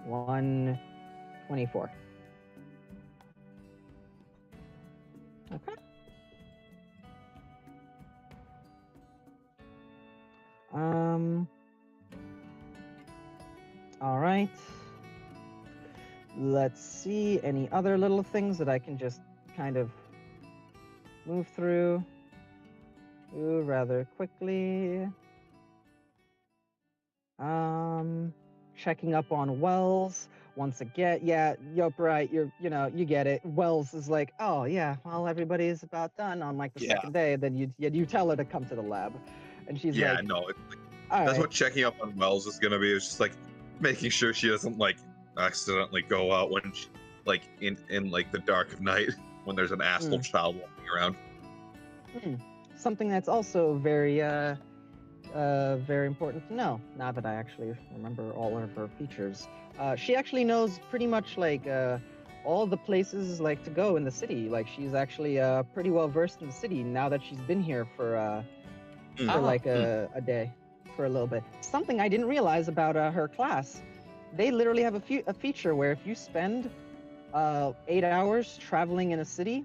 124. Okay. All right. Let's see any other little things that I can just kind of move through rather quickly. Checking up on Wells once again. Yeah, yup, right. You get it. Wells is like, oh yeah, well everybody's about done on like the second day. Then you tell her to come to the lab, and she's like, no, all that's right. what checking up on Wells is gonna be. It's just like making sure she doesn't like accidentally go out when she, like in like the dark of night when there's an asshole child walking around. something that's also very important to know. Now that I actually remember all of her features, she actually knows pretty much like all the places like to go in the city. Like she's actually pretty well versed in the city now that she's been here for like a day, for a little bit. Something I didn't realize about her class. They literally have a feature where if you spend 8 hours traveling in a city,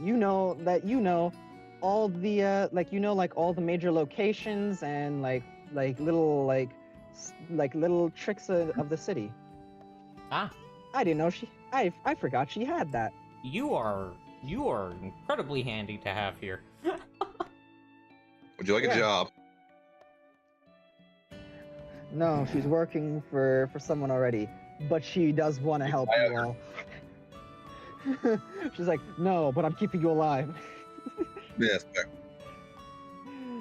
you know all the like all the major locations and like little little tricks of the city. Ah, I didn't know I forgot she had that. you are incredibly handy to have here. Would you like a Yeah. job? No, she's working for someone already, but she does want to help you all. She's like, no, but I'm keeping you alive. Yes. Fair.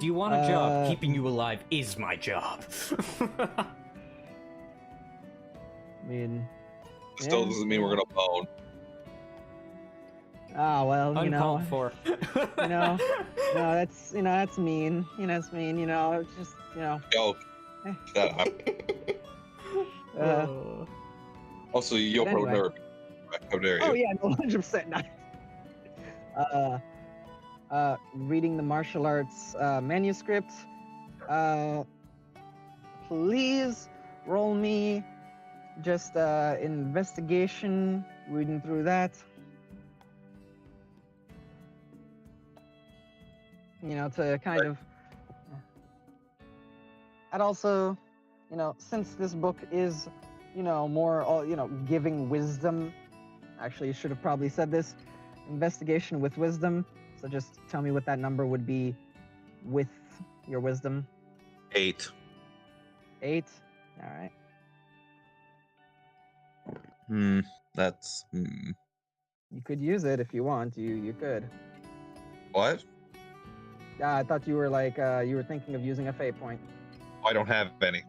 Do you want a job? Keeping you alive is my job. I mean, Still yeah. doesn't mean we're gonna bone. Ah, well, you know, Uncalled for. no, that's that's mean. That's mean. It's just Yo, Eh. shut up. Uh, Also, you'll But probably anyway. never. How dare you? Oh yeah, no, 100% not. Reading the martial arts manuscript. Please roll me just investigation. Reading through that. To kind of. And also, since this book is, more, giving wisdom. Actually, you should have probably said this. Investigation with wisdom. So just tell me what that number would be with your wisdom. 8. 8? All right. That's. You could use it if you want. You could. What? I thought you were you were thinking of using a fate point. I don't have any.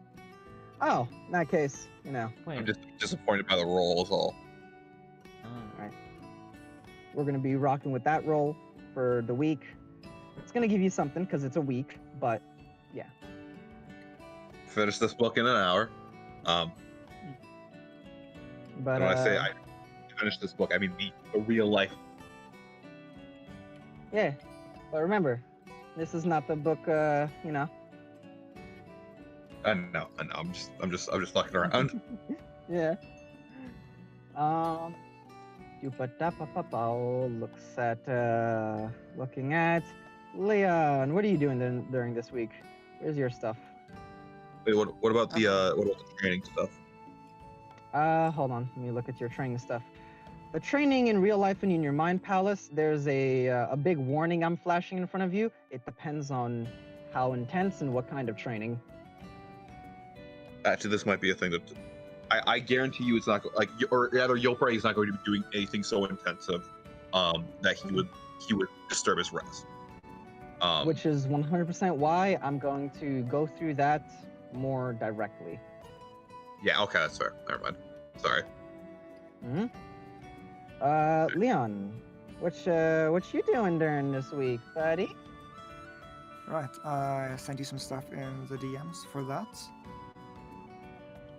Oh, in that case, I'm just disappointed by the roll, is all. Alright. We're going to be rocking with that roll for the week. It's going to give you something because it's a week, but yeah. Finish this book in an hour. But And when I say I finish this book, I mean the real life. yeah. But remember, this is not the book, I know. I'm just fucking around. Yeah. Looks at looking at Leon. What are you doing during this week? Where's your stuff? Wait, what about the training stuff? Hold on. Let me look at your training stuff. The training in real life and in your mind palace, there's a big warning I'm flashing in front of you. It depends on how intense and what kind of training. Actually, this might be a thing that I guarantee you it's not like, or rather, Yopre is not going to be doing anything so intensive that he would disturb his rest. Which is 100% why I'm going to go through that more directly. Yeah, okay, that's fair. Never mind. Sorry. Leon, what you doing during this week, buddy? Right, I sent you some stuff in the DMs for that.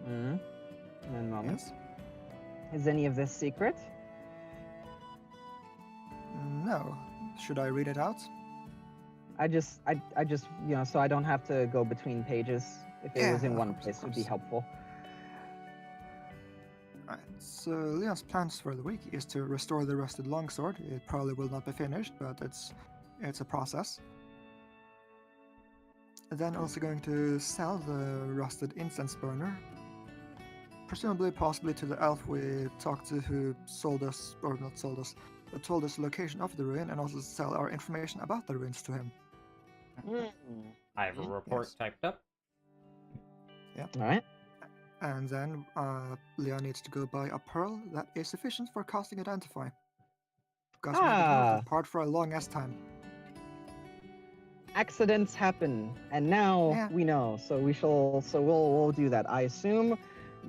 One moment. Yes. Is any of this secret? No. Should I read it out? I just, so I don't have to go between pages. If it was in of one course, place, of it would be course. helpful. Right, so Leon's plans for the week is to restore the rusted longsword. It probably will not be finished, but it's a process. Then also going to sell the rusted incense burner. Presumably, possibly to the elf we talked to who sold us, or not sold us, but told us the location of the ruin, and also sell our information about the ruins to him. I have a report typed up. Yeah. All right. And then Leon needs to go buy a pearl that is sufficient for casting Identify. Because we have it apart for a long ass time. Accidents happen, and now we know. So we'll do that. I assume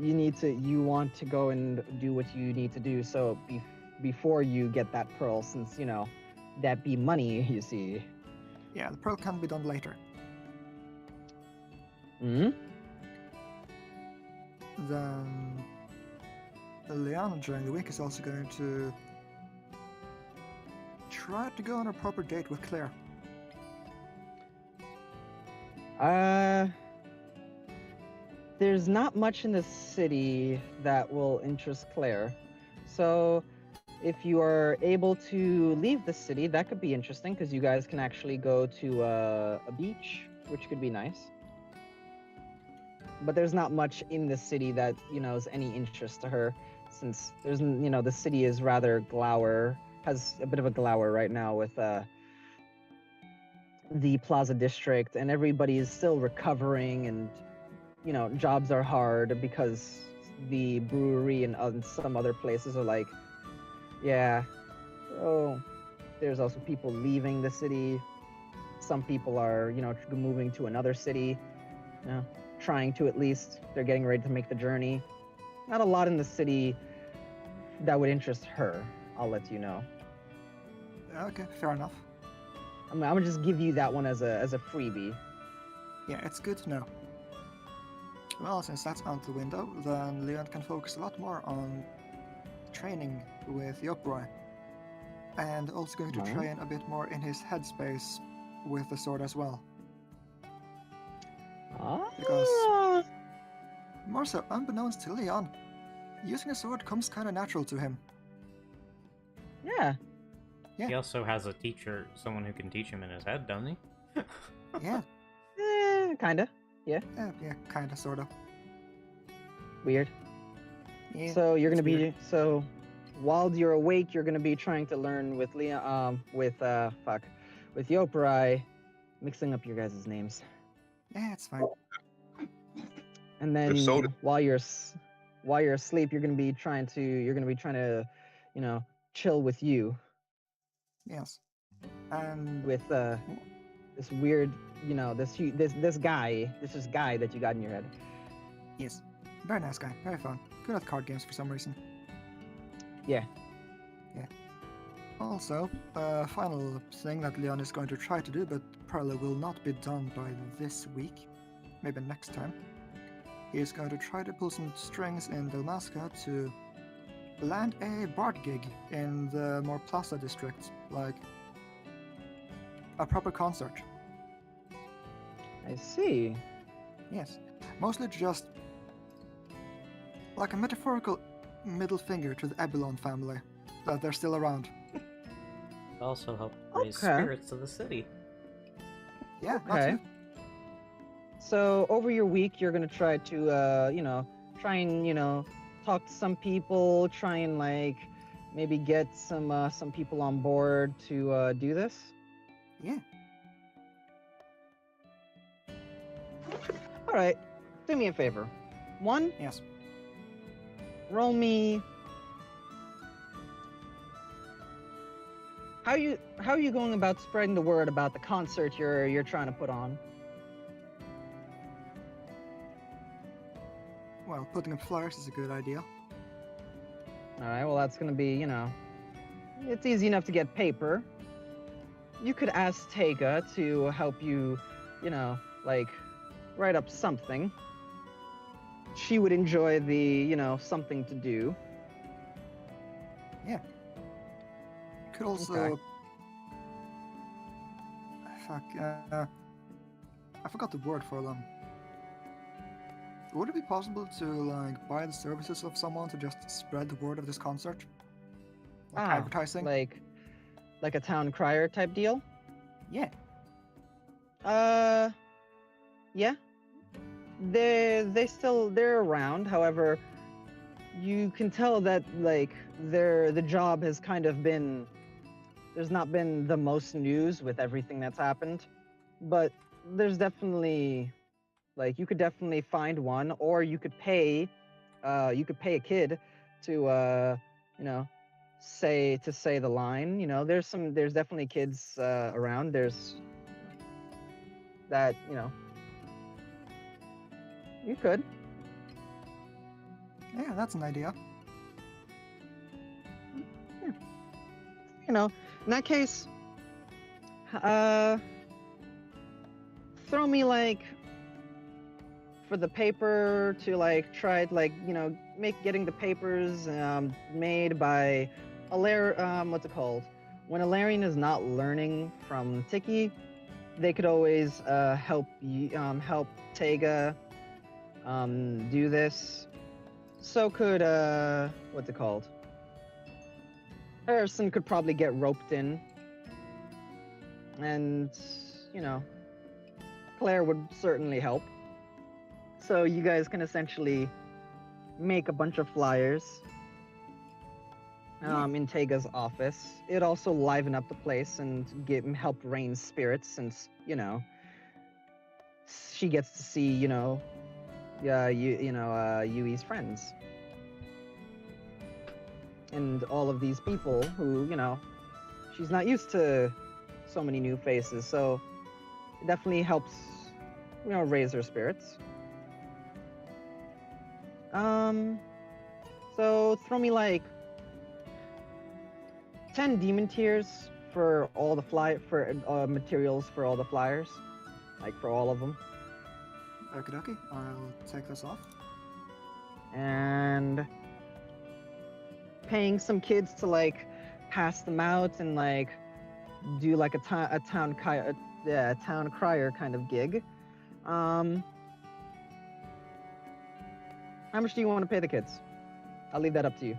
you want to go and do what you need to do. So before you get that pearl, since that be money, you see. Yeah, the pearl can be done later. Hmm. Then Leanna during the week is also going to try to go on a proper date with Claire. There's not much in the city that will interest Claire. So if you are able to leave the city, that could be interesting because you guys can actually go to a beach, which could be nice. But there's not much in the city that, is any interest to her, since the city is rather glower, has a bit of a glower right now with the Plaza District, and everybody is still recovering, and jobs are hard because the brewery and some other places are like, yeah. Oh, there's also people leaving the city. Some people are, moving to another city, trying to at least. They're getting ready to make the journey. Not a lot in the city that would interest her, I'll let you know. Okay, fair enough. I'm gonna just give you that one as a freebie. Yeah, it's good to know. Well, since that's out the window, then Leon can focus a lot more on training with Yoproi. And also going to Alright. train a bit more in his headspace with the sword as well. Because, more so, unbeknownst to Leon, using a sword comes kind of natural to him. Yeah. Yeah. He also has a teacher, someone who can teach him in his head, doesn't he? Yeah. Kinda. Yeah. Yeah, kinda, sorta. Weird. Yeah, So you're it's gonna be weird. while you're awake, you're gonna be trying to learn with with Yoparai, mixing up your guys' names. Yeah, it's fine. And then If so- while you're asleep, you're gonna be trying to, chill with you Yes. And with this weird, this guy that you got in your head. yes, very nice guy, very fun. Good at card games for some reason. Yeah. Yeah. Also, final thing that Leon is going to try to do, but probably will not be done by this week, maybe next time. He is going to try to pull some strings in Dalmasca to land a bard gig in the more Plaza district, like a proper concert. I see. Yes, mostly just like a metaphorical middle finger to the Ebelon family, that they're still around. It also help raise Okay. spirits of the city. Yeah, Okay. that too. So over your week, you're gonna try to, try and talk to some people, try and maybe get some people on board to do this. Yeah. All right, do me a favor. One, Yes. roll me. How are you going about spreading the word about the concert you're trying to put on? Well, putting up flyers is a good idea. All right, well that's gonna be, it's easy enough to get paper. You could ask Tega to help you, write up something. She would enjoy the, something to do. Yeah. Could also. Okay. Fuck. I forgot the word for them. Would it be possible to buy the services of someone to just spread the word of this concert? Like advertising? Like a town crier type deal? Yeah. Yeah. They're around. However, you can tell that the job has kind of been, there's not been the most news with everything that's happened, but there's definitely you could definitely find one, or you could pay a kid to say the line. There's definitely kids around. There's that, you could. Yeah, that's an idea. In that case, throw me like for the paper to like try like getting the papers made by what's it called? When Alarian is not learning from Tiki, they could always help Tega do this. So could what's it called? Harrison could probably get roped in, and Claire would certainly help. So you guys can essentially make a bunch of flyers in Tega's office. It also liven up the place and help Rain's spirits, since she gets to see Yui's friends and all of these people who she's not used to so many new faces. So it definitely helps raise her spirits. So throw me like 10 demon tears for all the materials for all the flyers, like for all of them. Okie dokie, I'll take this off. And paying some kids to like pass them out and like do like a town crier kind of gig. How much do you want to pay the kids? I'll leave that up to you.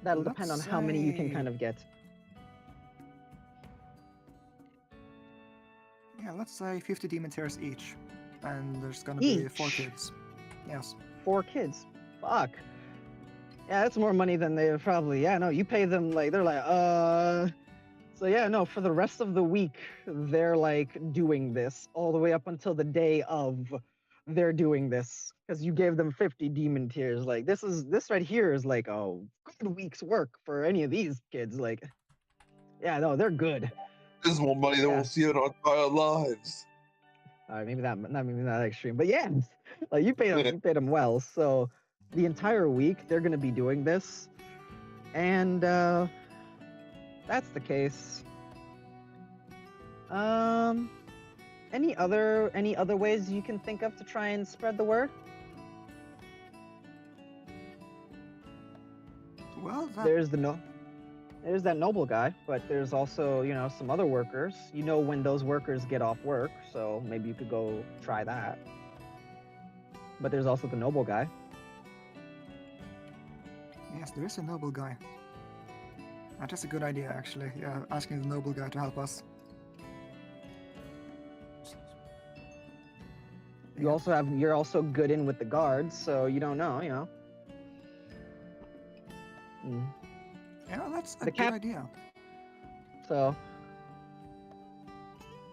That'll depend on how many you can kind of get. Yeah, let's say 50 demon tears each. And there's gonna be 4 kids. Yes. 4 kids? Fuck. Yeah, that's more money than they probably... Yeah, no, you pay them like... They're like, So yeah, no, for the rest of the week, they're like doing this all the way up until the day of they're doing this. Because you gave them 50 demon tears. Like, this right here is like a good week's work for any of these kids. Like, yeah, no, they're good. This is more money than we'll see in our entire lives. Maybe not maybe that extreme, but yeah, like you paid them well. So the entire week they're gonna be doing this, and that's the case. Any other ways you can think of to try and spread the word? Well, there's that noble guy, but there's also, some other workers. When those workers get off work, so maybe you could go try that. But there's also the noble guy. Yes, there is a noble guy. That is a good idea, actually. Yeah, asking the noble guy to help us. You're also good in with the guards, so you don't know, Yeah, that's a good idea. So,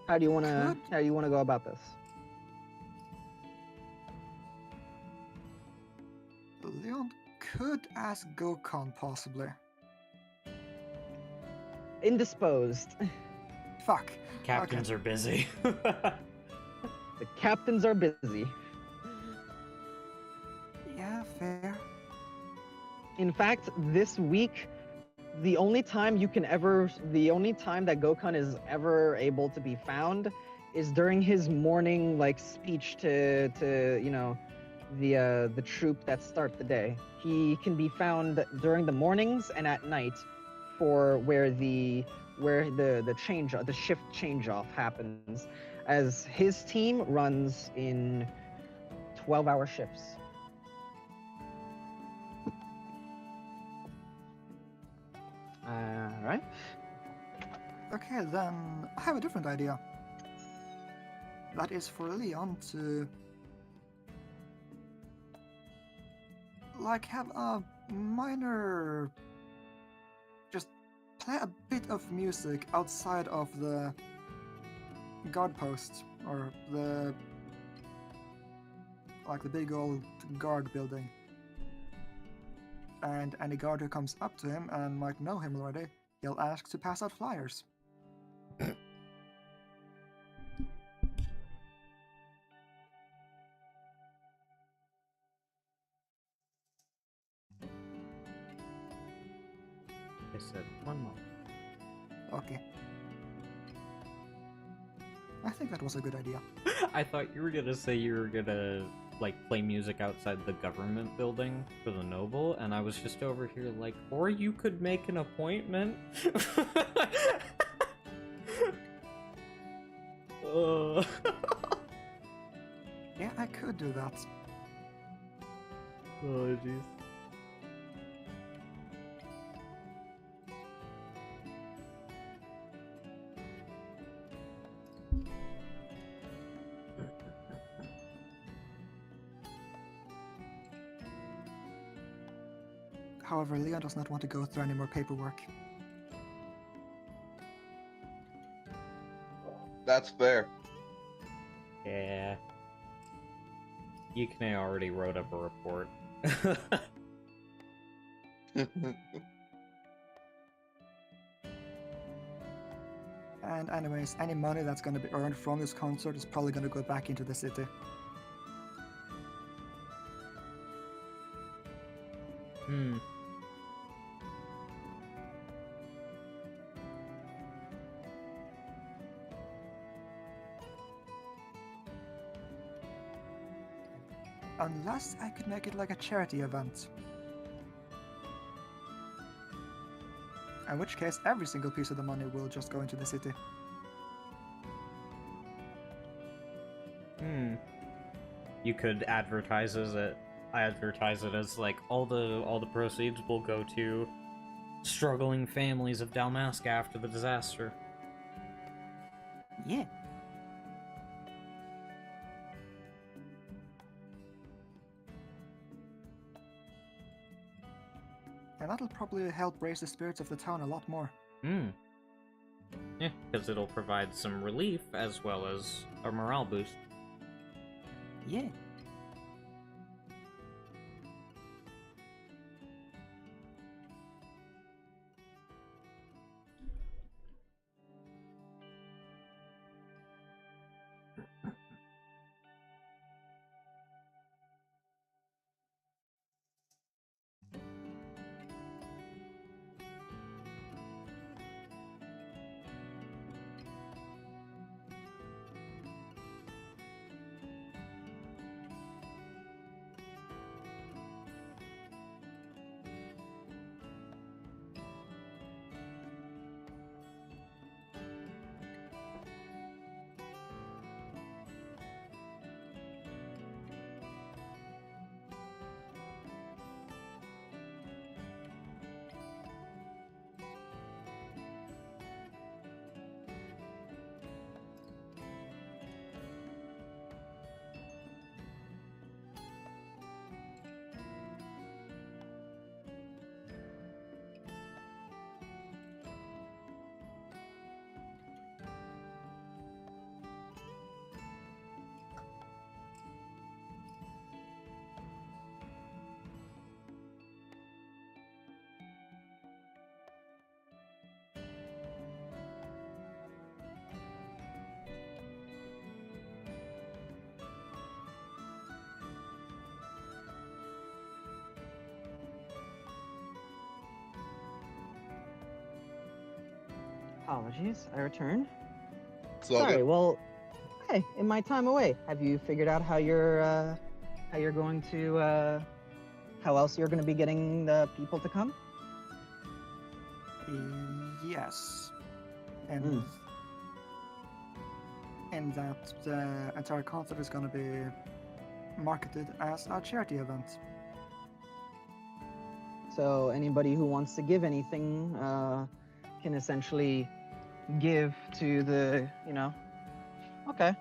how do you want to go about this? Leon could ask Gokon, possibly. Indisposed. Fuck. Captains are busy. The captains are busy. Yeah, fair. In fact, this week, the only time that Gokun is ever able to be found is during his morning speech to the troop that start the day. He can be found during the mornings and at night for where the shift change off happens, as his team runs in 12-hour shifts. Alright. Okay, then I have a different idea. That is for Leon to have a minor, just play a bit of music outside of the guard post, or the big old guard building. And any guard who comes up to him and might know him already, he'll ask to pass out flyers. I said 1 moment. Okay. I think that was a good idea. I thought you were gonna say you were gonna like play music outside the government building for the noble, and I was just over here like, or you could make an appointment. Oh. Yeah, I could do that. Oh jeez. However, Leon does not want to go through any more paperwork. That's fair. Yeah. Yukine already wrote up a report. And anyways, any money that's going to be earned from this concert is probably going to go back into the city. Hmm. Unless I could make it like a charity event. In which case, every single piece of the money will just go into the city. Hmm. You could advertise it as like all the proceeds will go to struggling families of Dalmasca after the disaster. Yeah. And that'll probably help raise the spirits of the town a lot more. Hmm. Yeah, because it'll provide some relief as well as a morale boost. Yeah. Apologies, I return. It's all Sorry, good. well, hey, in my time away, have you figured out how you're going to, how else you're going to be getting the people to come? Yes. And and that the entire concert is going to be marketed as a charity event. So anybody who wants to give anything can essentially give to the, Okay.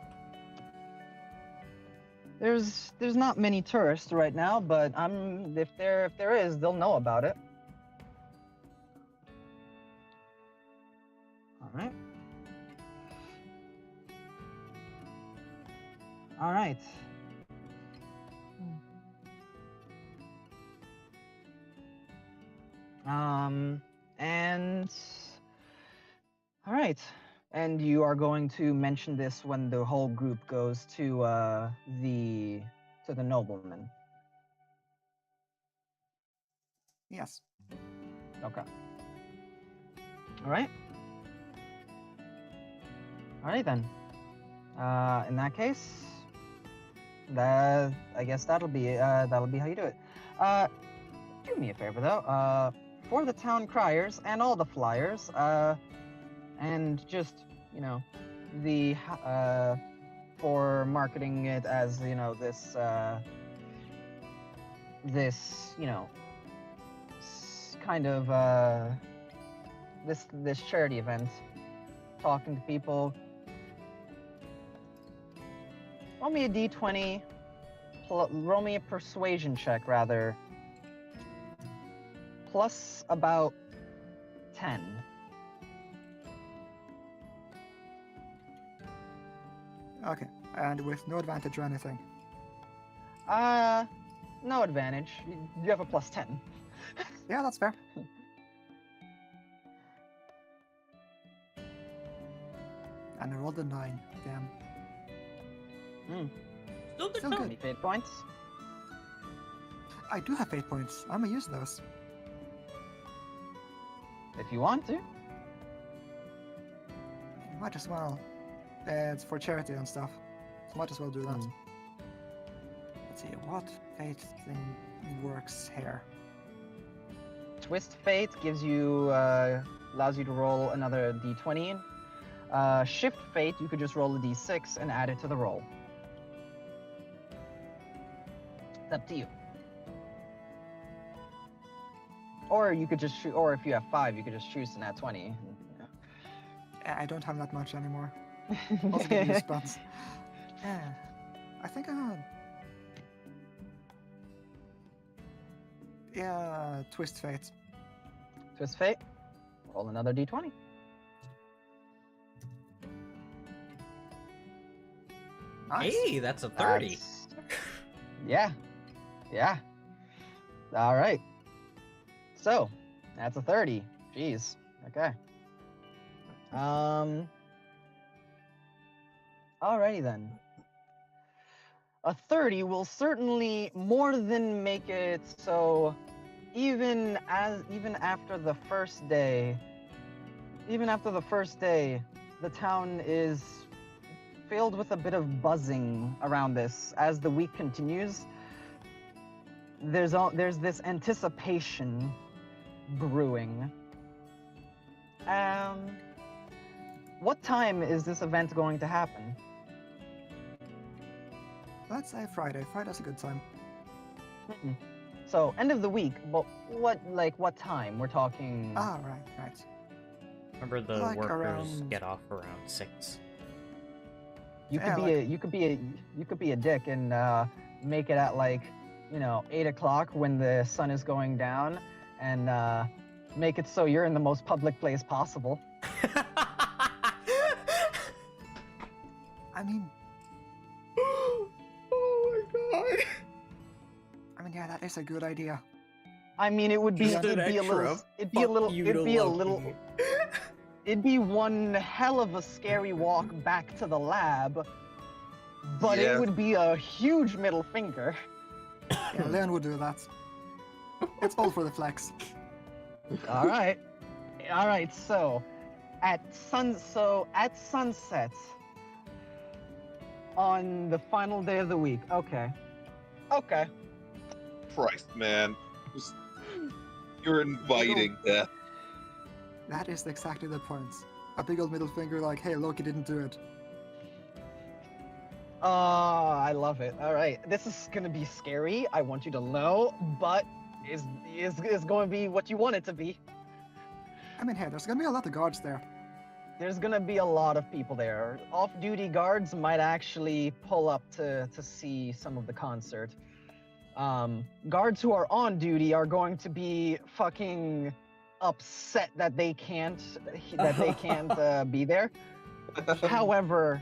There's not many tourists right now, but if there is, they'll know about it. All right. All right. And all right. And you are going to mention this when the whole group goes to the nobleman. Yes. Okay. All right. All right then. In that case, that I guess that'll be how you do it. Do me a favor though. For the town criers and all the flyers, and just the for marketing it as this kind of this charity event, talking to people. Roll me a d20. Roll me a persuasion check, rather. Plus about 10. Okay, and with no advantage or anything. No advantage. You have a plus 10. Yeah, that's fair. And I rolled a 9. Damn. Still How good. many fate points? I do have fate points. I'm gonna use those. If you want to. Might as well. It's for charity and stuff. So might as well do that. Let's see, what fate thing works here? Twist Fate gives you allows you to roll another d20. Shift Fate, you could just roll a d6 and add it to the roll. It's up to you. Or you could just shoot, or if you have 5, you could just choose an at 20. I don't have that much anymore. Also give you spots. Yeah, I think yeah, Twist Fate. Twist Fate, roll another d20. Nice. Hey, that's a 30. Yeah. All right. So, that's a 30. Jeez. Okay. Alrighty then. A 30 will certainly more than make it so even after the first day, the town is filled with a bit of buzzing around this. As the week continues, there's this anticipation brewing. What time is this event going to happen? Let's say Friday. Friday's a good time. So end of the week, but what time? We're talking. Ah, right. Remember, the Like workers around- get off around 6. You Yeah, could be a dick and make it at 8 o'clock when the sun is going down, and make it so you're in the most public place possible. I mean, Oh my god! yeah, that is a good idea. I mean, it would be Just an extra. It'd be one hell of a scary walk back to the lab, but Yeah. it would be a huge middle finger. Yeah, Leon would do that. It's all for the flex. All right. So, at sunset on the final day of the week. Okay. Christ, man. You're inviting death. That is exactly the point. A big old middle finger like, hey, Loki didn't do it. I love it. All right. This is gonna be scary. I want you to know, but is going to be what you want it to be. I mean, hey, there's gonna be a lot of guards there. There's gonna be a lot of people there. Off-duty guards might actually pull up to see some of the concert. Guards who are on duty are going to be fucking upset that they can't be there. However,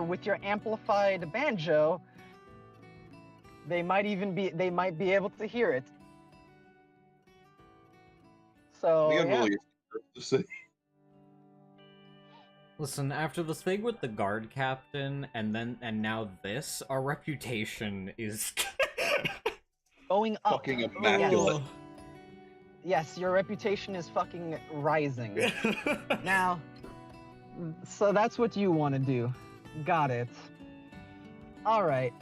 with your amplified banjo, they might be able to hear it. So Leon yeah. really to say. Listen, after the thing with the guard captain and now this, our reputation is Going up. Fucking immaculate. Yes, your reputation is fucking rising. Now, so that's what you want to do. Got it. All right.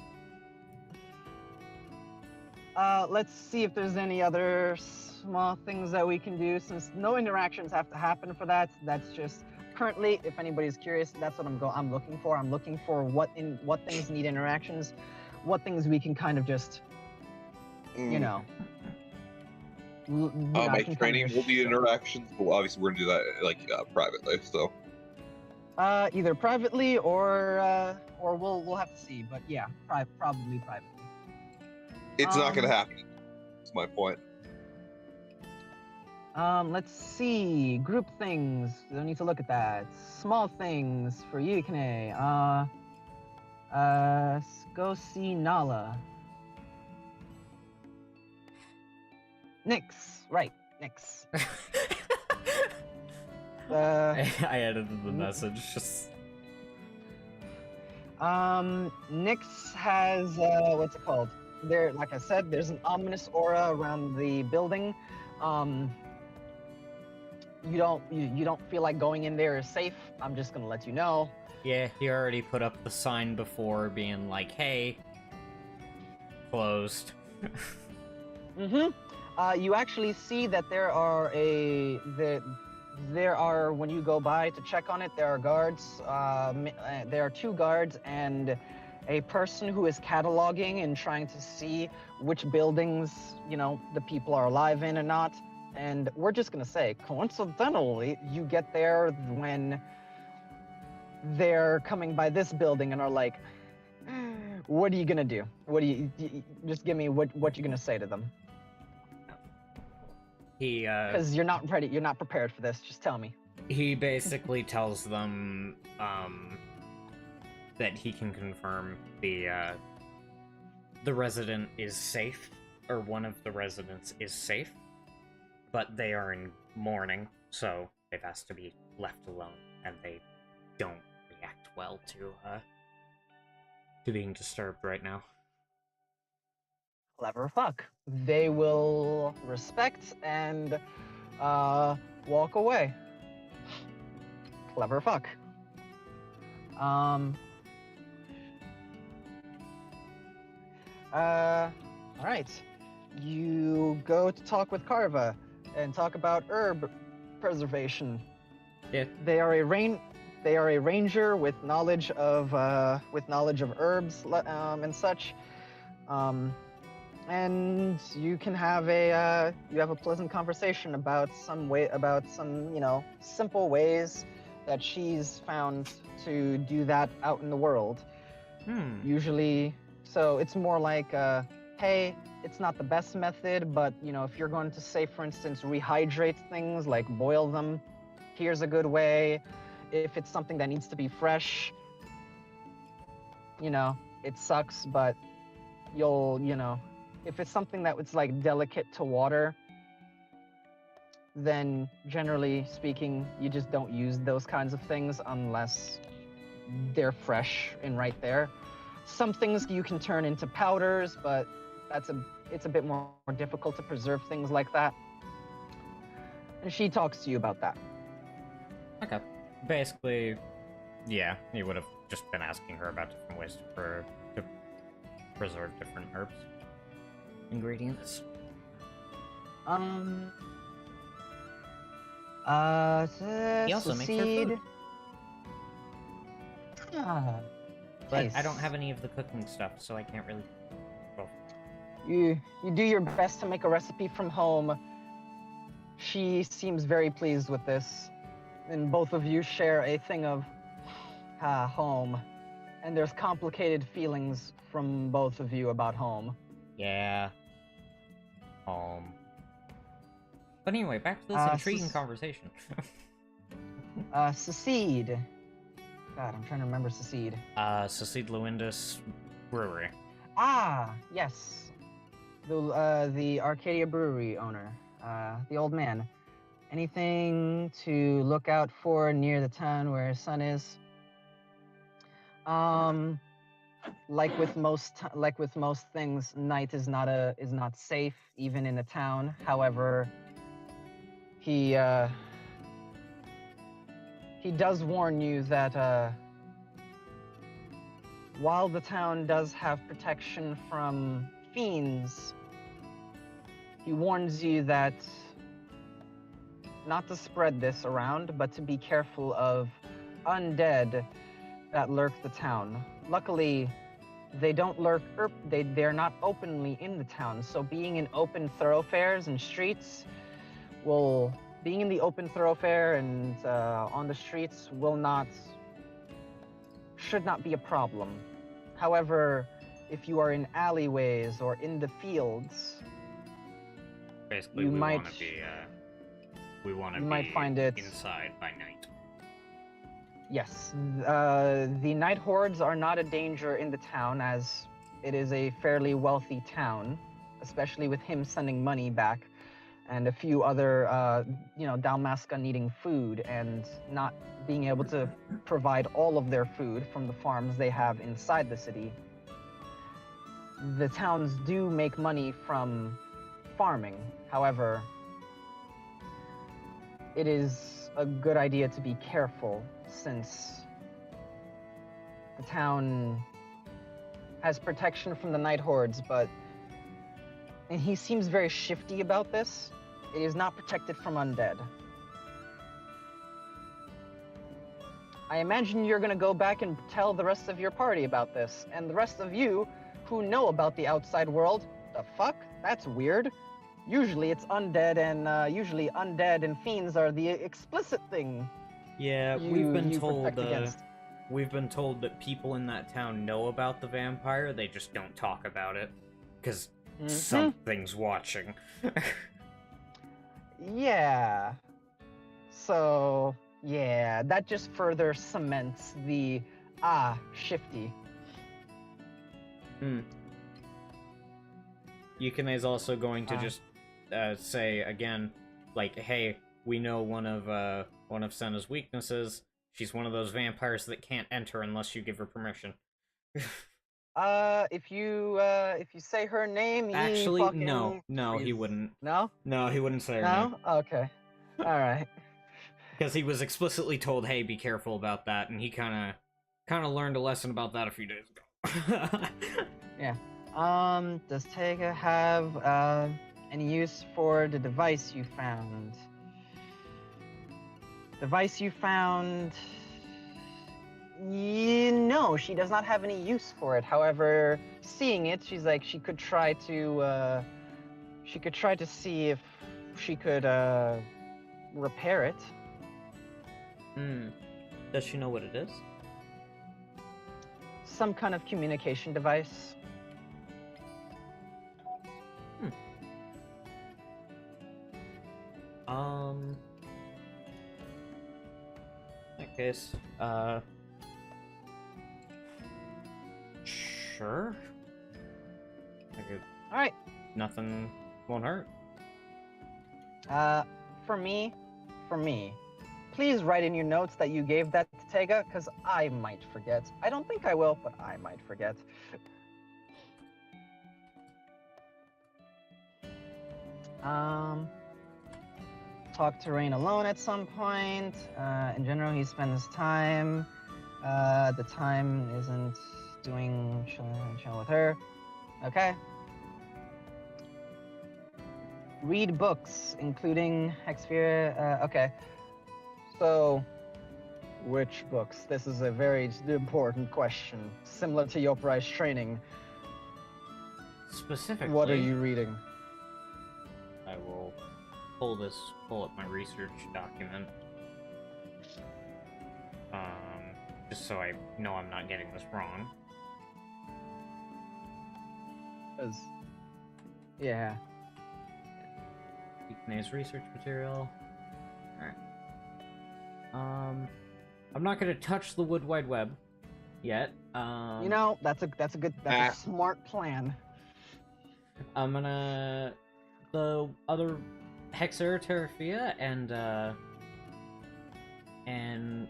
Let's see if there's any other small things that we can do. Since no interactions have to happen for that, that's just currently. If anybody's curious, that's what I'm looking for. I'm looking for what things need interactions, what things we can kind of just, you know. I My can kind of training just will be show. interactions, but obviously we're gonna do that like privately. So Either privately or we'll have to see. But yeah, probably privately. it's not gonna happen. That's my point. Let's see. Group things. Don't need to look at that. Small things for you, Kane. Go see Nala. Nyx. Right. Nyx. I edited the message. Just Nyx has what's it called? There, like I said, there's an ominous aura around the building. You don't feel like going in there is safe. I'm just gonna let you know. yeah, he already put up the sign before, being like, "Hey, closed." You actually see that there are when you go by to check on it, there are guards. There are 2 guards and a person who is cataloging and trying to see which buildings, the people are alive in or not. And we're just gonna say, coincidentally, you get there when they're coming by this building and are like, what are you gonna do? What do you just give me what you're gonna say to them? He Because you're not ready, you're not prepared for this. Just tell me. he basically tells them that he can confirm the resident is safe, or one of the residents is safe, but they are in mourning, so they've asked to be left alone, and they don't react well to being disturbed right now. Clever fuck. They will respect and walk away. Clever fuck. All right. You go to talk with Carva and talk about herb preservation. Yeah. They are a ranger with knowledge of herbs and such. And you can have a pleasant conversation about some simple ways that she's found to do that out in the world. Usually, so it's more like, hey, it's not the best method, but if you're going to say, for instance, rehydrate things, like boil them, here's a good way. If it's something that needs to be fresh, it sucks, but if it's something that was like delicate to water, then generally speaking, you just don't use those kinds of things unless they're fresh and right there. Some things you can turn into powders, but it's a bit more difficult to preserve things like that. And she talks to you about that. Okay. Basically, yeah, he would have just been asking her about different ways to preserve different herbs. Ingredients. He also makes her food. But Nice. I don't have any of the cooking stuff, so I can't really. Well, You do your best to make a recipe from home. She seems very pleased with this, and both of you share a thing of home. And there's complicated feelings from both of you about home. yeah. But anyway, back to this intriguing conversation. Secede. God, I'm trying to remember Secede. Secede Luindus Brewery. Ah, yes. The Arcadia Brewery owner, the old man. Anything to look out for near the town where his son is? Like with most things, night is not safe even in the town. However, he does warn you that while the town does have protection from fiends, he warns you that not to spread this around, but to be careful of undead that lurk the town. Luckily, they don't lurk, they're not openly in the town, so being in open thoroughfares and streets being in the open thoroughfare and on the streets should not be a problem. However, if you are in alleyways or in the fields, Basically, you we might- want to be we want to you be might find it- inside by night. yes, the night hordes are not a danger in the town, as it is a fairly wealthy town, especially with him sending money back and a few other, Dalmasca needing food and not being able to provide all of their food from the farms they have inside the city. The towns do make money from farming. However, it is a good idea to be careful, since the town has protection from the night hordes, and he seems very shifty about this. It is not protected from undead. I imagine you're gonna go back and tell the rest of your party about this, and the rest of you who know about the outside world, the fuck? That's weird. Usually it's undead, and usually undead and fiends are the explicit thing. Yeah, you we've been told protect against. we've been told that people in that town know about the vampire, they just don't talk about it because something's watching. Yeah. So, yeah, that just further cements the shifty. Yukine is also going to Ah. just say again, like, hey, we know one of Senna's weaknesses. She's one of those vampires that can't enter unless you give her permission. If you say her name, he Actually, fucking no, he freezes. wouldn't. No? No, he wouldn't say her name. No? Okay. Alright. Because he was explicitly told, hey, be careful about that, and he kind of learned a lesson about that a few days ago. Yeah. Does Tega have any use for the device you found? Device you found? No, she does not have any use for it. However, seeing it, she's like, she could try to see if she could repair it. Does she know what it is? Some kind of communication device. In that case, sure. All right. Nothing won't hurt. For me, please write in your notes that you gave that to Tega, because I might forget. I don't think I will, but I might forget. Talk to Rain alone at some point. In general, he spends time. The time isn't doing chill with her. Okay. Read books, including Hexphere. Okay. So, which books? This is a very important question. Similar to Yoprai's training. Specifically, What are you reading? I will pull up my research document. Just so I know I'm not getting this wrong. 'Cause, yeah. Yukine's research material. Alright. I'm not gonna touch the Wood Wide Web yet. You know, that's a smart plan. I'm gonna the other Hexeroteraphia and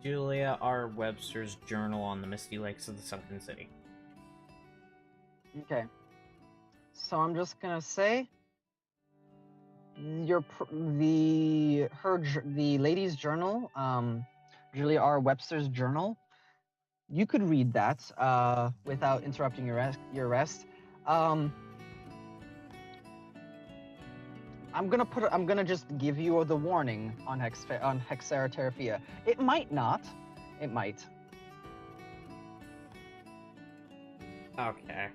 Julia R. Webster's journal on the Misty Lakes of the Sunken City. Okay. So I'm just gonna say the lady's journal, Julia R. Webster's journal, you could read that without interrupting your rest. I'm gonna just give you the warning on Hexera Terrafia. It might not. It might. Okay.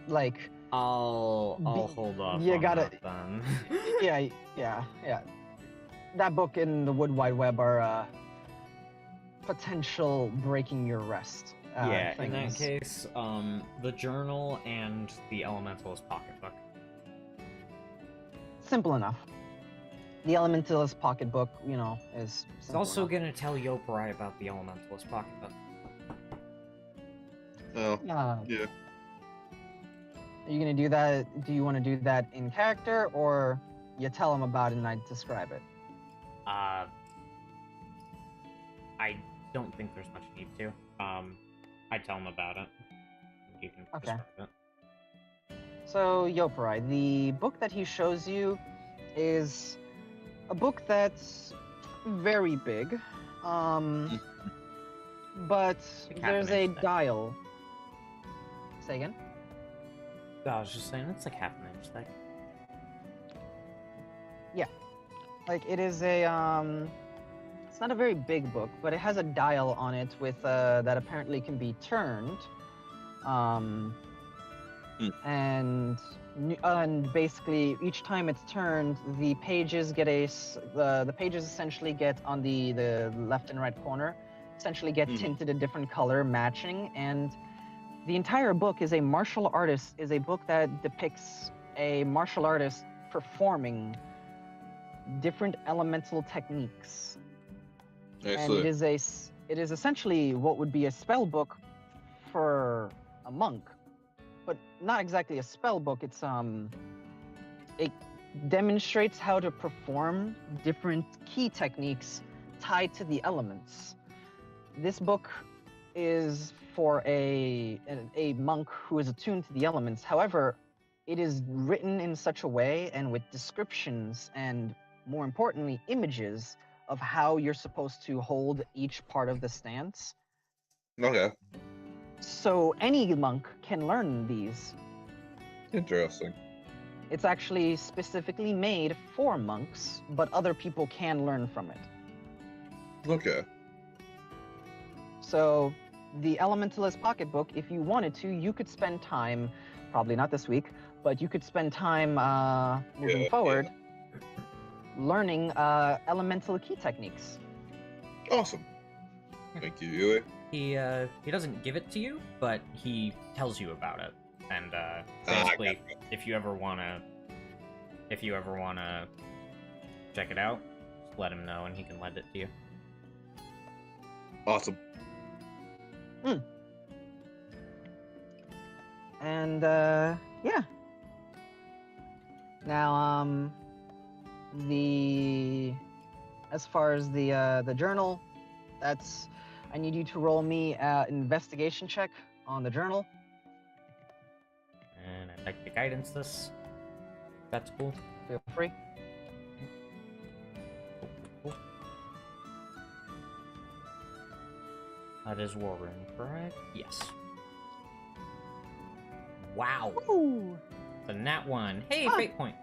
Like, I'll Be- hold off. you on gotta- that then. yeah. That book and the Wood Wide Web are potential breaking your rest. Yeah, in that things. case, the journal and the Elementalist pocketbook. Simple enough. The Elementalist pocketbook, is. It's also gonna tell Yoparai about the Elementalist pocketbook. Oh, Yeah. yeah. Are you gonna do that? Do you want to do that in character, or you tell him about it and I describe it? I don't think there's much need to. I tell him about it. You can Okay. describe it. So, Yoparai, the book that he shows you is a book that's very big, but Like half there's an a inch thick. dial. Say again? I was just saying, it's like half an inch thick. Like, it is a, it's not a very big book, but it has a dial on it with, that apparently can be turned. And basically each time it's turned, the pages get the pages essentially get on the left and right corner, essentially get tinted a different color matching, and the entire book is a book that depicts a martial artist performing different elemental techniques. And it is essentially what would be a spell book for a monk, but not exactly a spell book. It's it demonstrates how to perform different key techniques tied to the elements. This book is for a monk who is attuned to the elements. However, it is written in such a way and with descriptions and, more importantly, images of how you're supposed to hold each part of the stance. Okay. So any monk can learn these. Interesting. It's actually specifically made for monks, but other people can learn from it. Okay. So the Elementalist pocketbook, if you wanted to, you could spend time, probably not this week, but you could spend time moving forward learning elemental key techniques. Awesome. Thank you, Yui. He doesn't give it to you, but he tells you about it. And basically, if you ever wanna check it out, just let him know and he can lend it to you. Awesome. And yeah. Now as far as the journal, I need you to roll me an investigation check on the journal. And I'd like to guidance this. That's cool. Feel free. Cool. That is War Room, correct? Yes. Wow. Ooh. The nat one. Hey, Ah. fate point.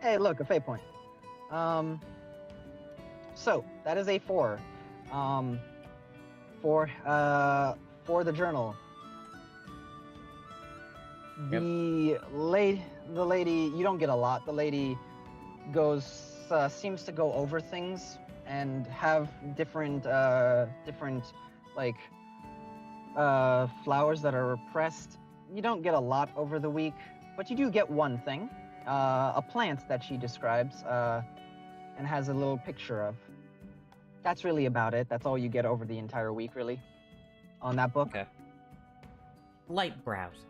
Hey, look, a fate point. So that is a 4. For the journal. Yep. The lady, you don't get a lot. The lady seems to go over things and have different flowers that are repressed. You don't get a lot over the week, but you do get one thing, a plant that she describes and has a little picture of. That's really about it. That's all you get over the entire week, really, on that book. Okay. Light browsing.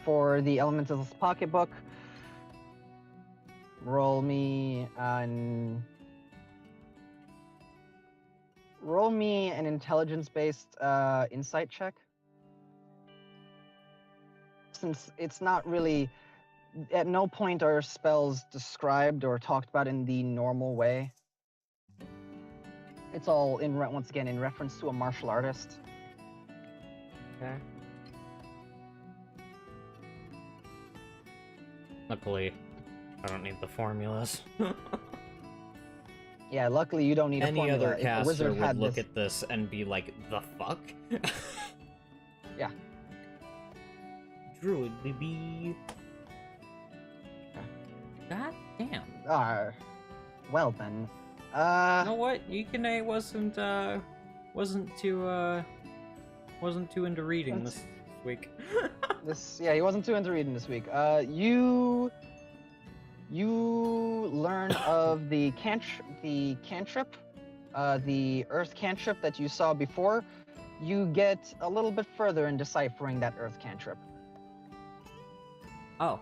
For the Elementalist pocketbook, roll me an intelligence-based insight check. Since it's not really At no point are spells described or talked about in the normal way. It's all once again in reference to a martial artist. Okay. Luckily, I don't need the formulas. Yeah, luckily you don't need a Any formula. other If a caster wizard would had look this, at this and be like, the fuck? Yeah. Druid, baby. God damn. Well then. You know what? Yukine wasn't too into reading this week. He wasn't too into reading this week. You learn of the cantrip, the earth cantrip that you saw before. You get a little bit further in deciphering that earth cantrip. Oh.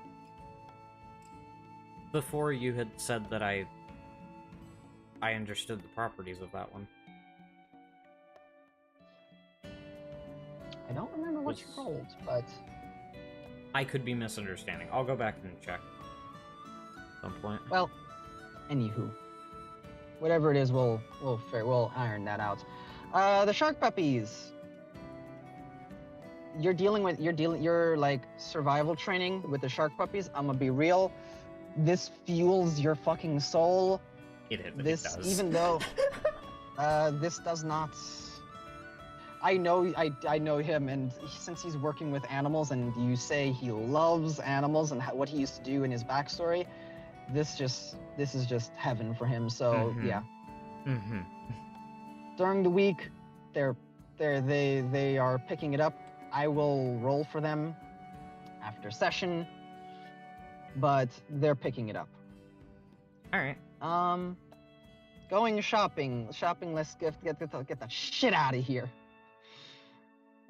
Before you had said that I understood the properties of that one. I don't remember what you rolled, but I could be misunderstanding. I'll go back and check. At some point. well, anywho, whatever it is, we'll iron that out. The shark puppies. You're like survival training with the shark puppies. I'm gonna be real. This fuels your fucking soul. It does. Even though this does not. I know him, and since he's working with animals, and you say he loves animals and what he used to do in his backstory, this is just heaven for him. So yeah. Mm-hmm. During the week, they are picking it up. I will roll for them after session, but they're picking it up. All right. Going shopping. Let's get the shit out of here.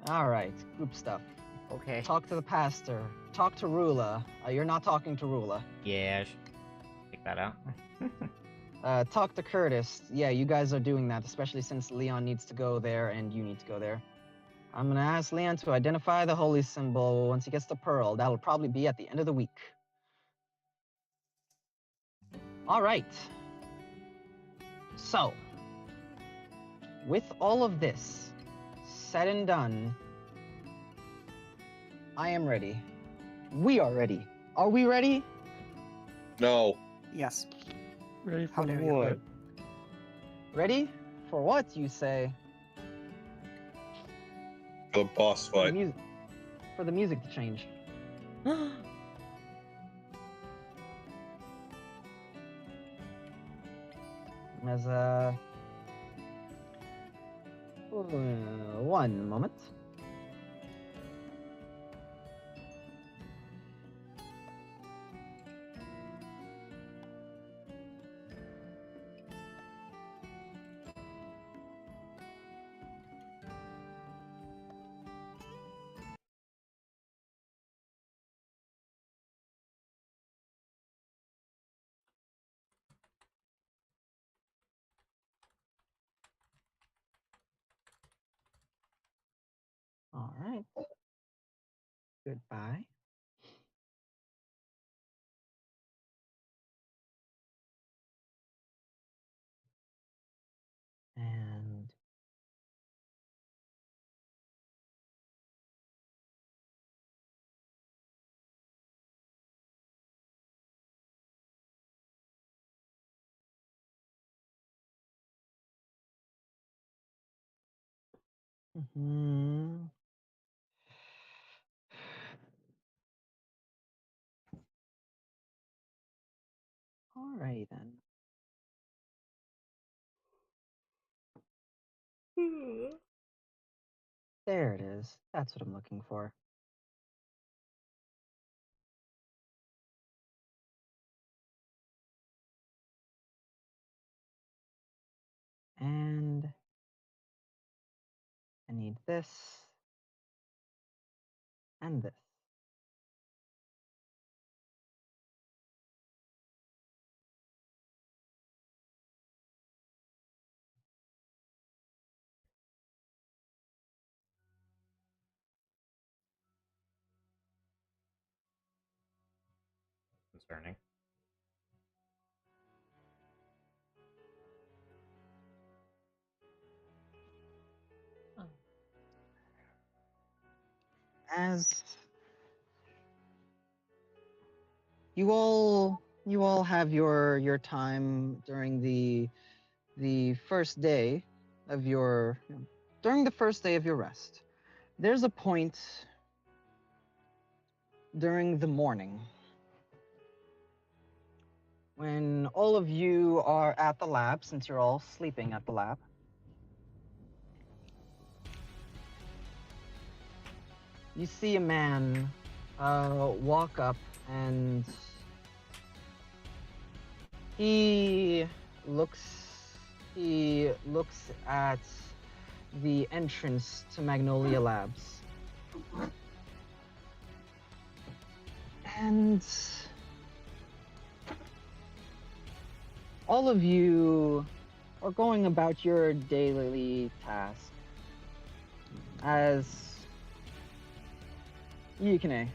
All right, group stuff. Okay. Talk to the pastor. Talk to Rula. You're not talking to Rula. Yeah, take that out. Talk to Curtis. Yeah, you guys are doing that, especially since Leon needs to go there and you need to go there. I'm gonna ask Leon to identify the holy symbol once he gets the pearl. That'll probably be at the end of the week. All right. So, with all of this said and done, I am ready. We are ready. Are we ready? No. Yes. Ready How for dare you. what? Ready? For what, you say? The boss For the, fight. for the music to change. As one moment. All right. Goodbye. And Alrighty then. There it is. That's what I'm looking for. And I need this and this. concerning. As you all have your time during the first day of your during the first day of your rest. There's a point during the morning when all of you are at the lab, since you're all sleeping at the lab. You see a man walk up, and he looks at the entrance to Magnolia Labs. And all of you are going about your daily task as Yukine.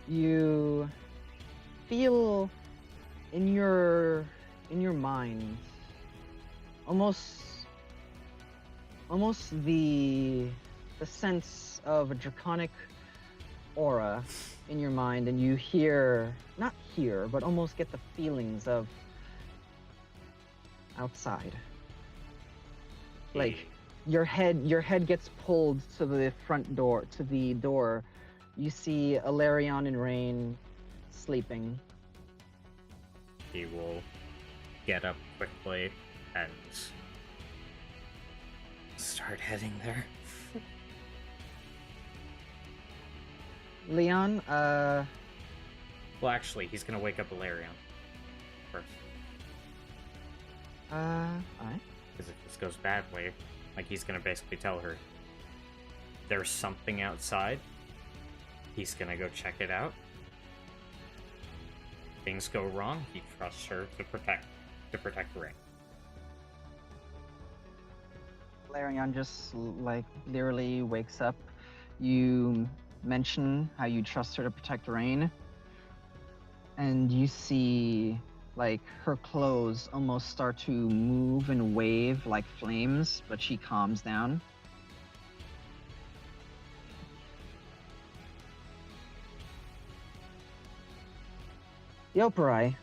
You feel in your mind almost the sense of a draconic aura in your mind, and you not hear, but almost get the feelings of outside. Like your head gets pulled to the front door, to the door. You see Alarion and Rain sleeping. He will get up quickly and start heading there. Leon, Well, actually, he's gonna wake up Alarion first. alright. Because if this goes badly, like, he's gonna basically tell her there's something outside. He's gonna go check it out. Things go wrong, he trusts her to protect Ring. Alarion just, like, literally wakes up. You mention how you trust her to protect Rain, and you see, like, her clothes almost start to move and wave like flames, but she calms down. Yoparai,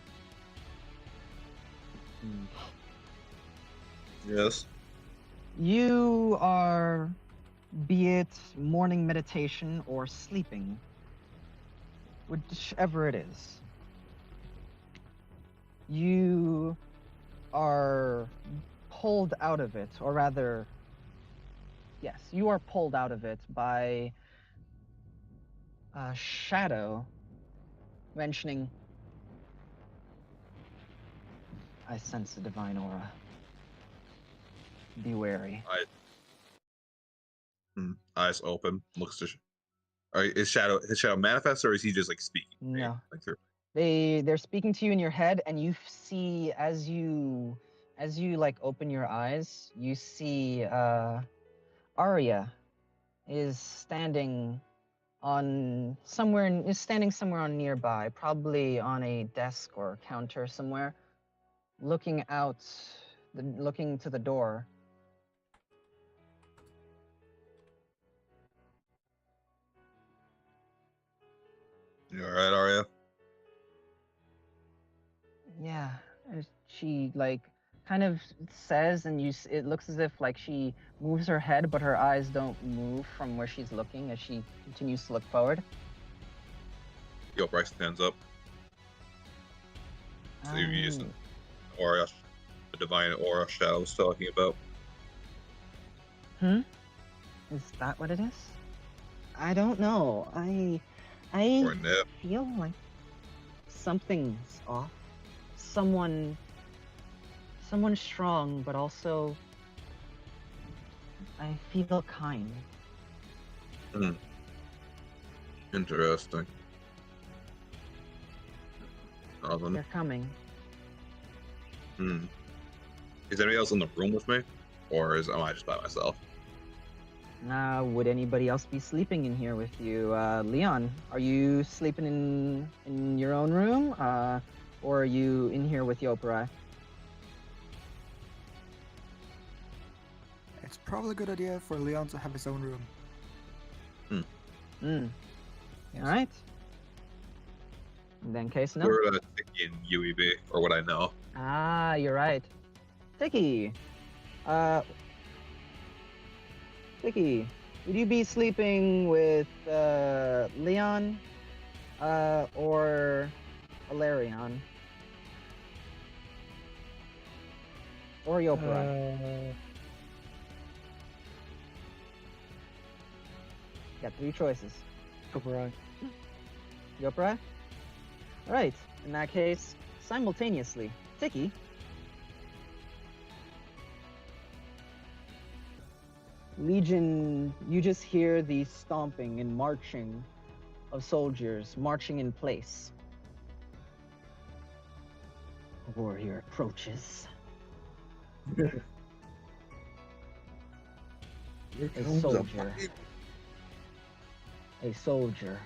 Yes. you are, be it morning meditation or sleeping, whichever it is, you are pulled out of it, or rather, yes, you are pulled out of it by a shadow mentioning, I sense a divine aura. Be wary. Eyes open. Looks to. His shadow manifest, or is he just like speaking? No. Like through. They're speaking to you in your head, and you see as you like open your eyes, you see Arya is standing somewhere on nearby, probably on a desk or counter somewhere, looking to the door. You alright, Arya? Yeah, and she like kind of says, and it looks as if like she moves her head, but her eyes don't move from where she's looking as she continues to look forward. Yo, Bryce stands up. So you're using aura, the divine aura shadow I was talking about. Is that what it is? I don't know. I Or Nip. feel like something's off. Someone strong, but also I feel kind. Interesting. They're coming. Is anybody else in the room with me? Or am I just by myself? Would anybody else be sleeping in here with you? Leon, are you sleeping in your own room? Or are you in here with Yoparai? It's probably a good idea for Leon to have his own room. Yes. Alright. Then case no. We're Tiki and UEB, or what I know. Ah, you're right. Tiki, Tiki, would you be sleeping with Leon or Alarion? Or Yoparai? Got 3 choices. Yoparai. Yoparai? Alright, in that case, simultaneously, Tiki. Legion, you just hear the stomping and marching of soldiers marching in place. A warrior approaches. A soldier. A soldier.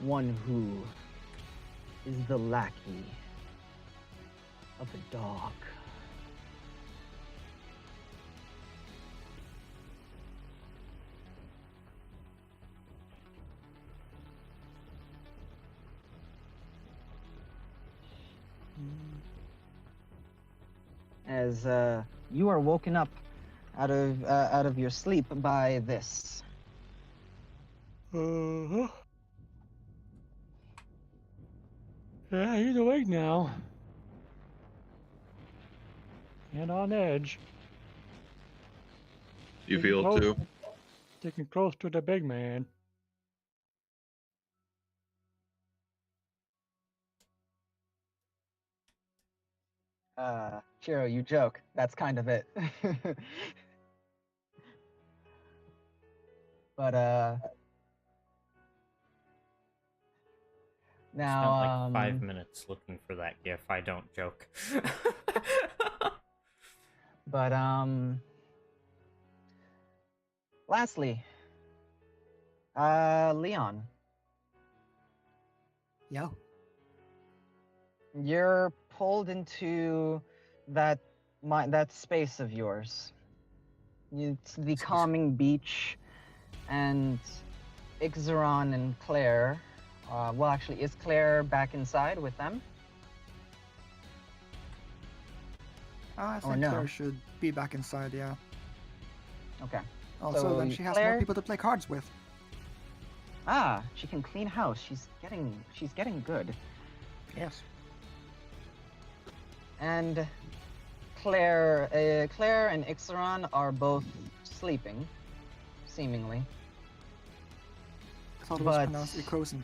One who is the lackey of a dog. As you are woken up out of your sleep by this. Yeah, he's awake now. And on edge. You feel too? Sticking close to the big man. Shiro, you joke. That's kind of it. But now Spent like 5 minutes looking for that gif. I don't joke. But lastly, Leon, Yo. you're pulled into that space of yours. It's the calming beach, and Ixaron and Claire. Well, actually, is Claire back inside with them? I Or think no? Claire should be back inside, yeah. Okay. Also, So, then she has Claire- more people to play cards with. Ah, she can clean house. She's getting good. Yes. And Claire and Ixaron are both sleeping, seemingly. I thought it was But- pronounced Icrosin.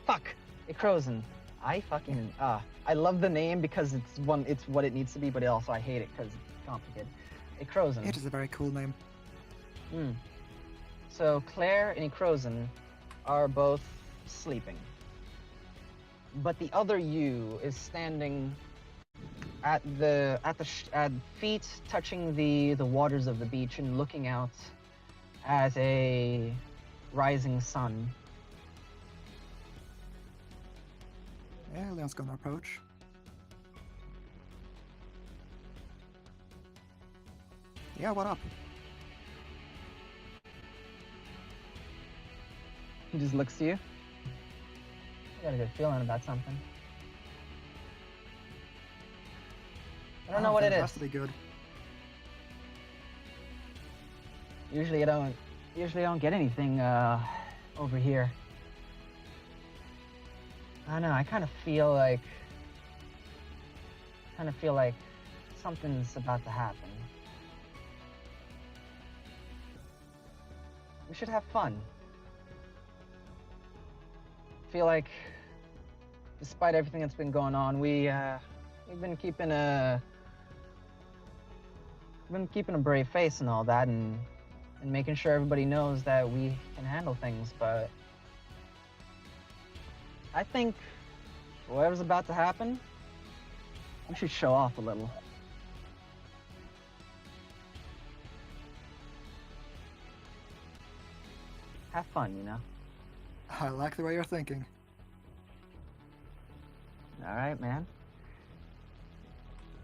Fuck, Icrosin. I love the name because it's what it needs to be, but also I hate it because it's complicated. Icrosin. It is a very cool name. So Claire and Icrosin are both sleeping, but the other you is standing at feet touching the waters of the beach and looking out at a rising sun. Yeah, Leon's gonna approach. Yeah, what up? He just looks to you. I got a good feeling about something. I don't know what it It is. has to be good. Usually I don't get anything over here. I don't know, I kind of feel like something's about to happen. We should have fun. Feel like despite everything that's been going on, we've been keeping a brave face and all that, and making sure everybody knows that we can handle things, but I think whatever's about to happen, we should show off a little. have fun, you know? I like the way you're thinking. All right, man.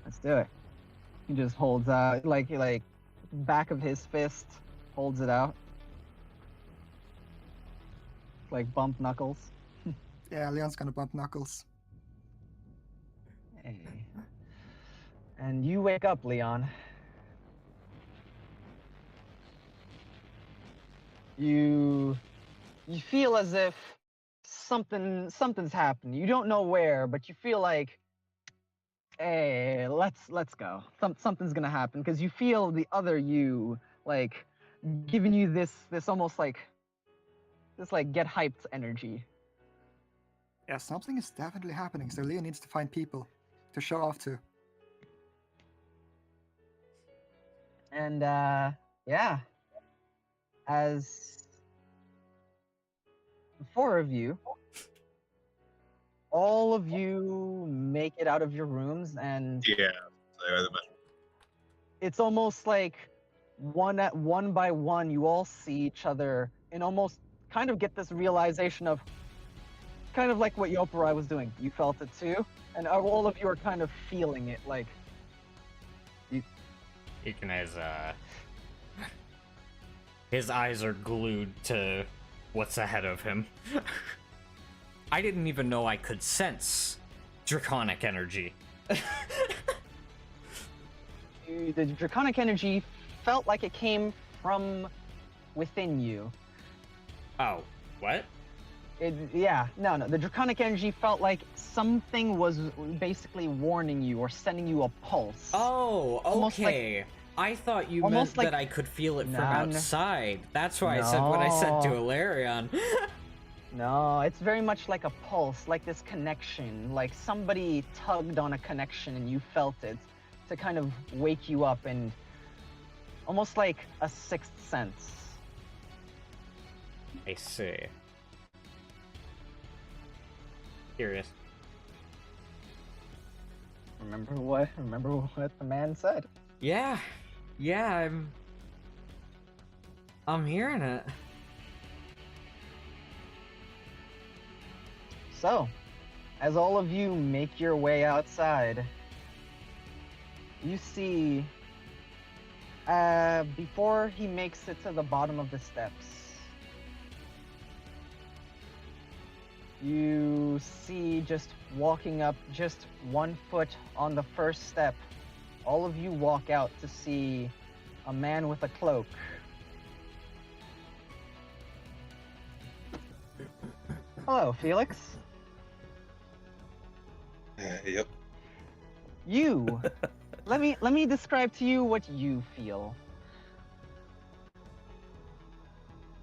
Let's do it. He just holds out, like back of his fist, holds it out. Like bump knuckles. Yeah, Leon's gonna bump knuckles. Hey. And you wake up, Leon. You feel as if something's happened. You don't know where, but you feel like, hey, let's go. Something's gonna happen because you feel the other you like giving you this almost like this like get hyped energy. Yeah, something is definitely happening, so Leon needs to find people to show off to. And yeah, as the four of you, all of you make it out of your rooms, and Yeah. it's almost like one by one, you all see each other and almost kind of get this realization of kind of like what Yoparai was doing. You felt it too, and all of you are kind of feeling it, like Deacon has, his eyes are glued to what's ahead of him. I didn't even know I could sense draconic energy. the draconic energy felt like it came from within you. Oh, what? No. The draconic energy felt like something was basically warning you or sending you a pulse. Oh, Almost like- okay. I thought you almost meant like- that I could feel it from Nah, no. outside. That's why I said what I said to No. Ilarion. No, it's very much like a pulse, like this connection, like somebody tugged on a connection and you felt it to kind of wake you up, and almost like a sixth sense. I see. Curious. Remember what the man said. Yeah, I'm hearing it. So, as all of you make your way outside, you see, before he makes it to the bottom of the steps, you see just walking up just 1 foot on the first step. All of you walk out to see a man with a cloak. Hello, Felix. Yep. You. let me describe to you what you feel.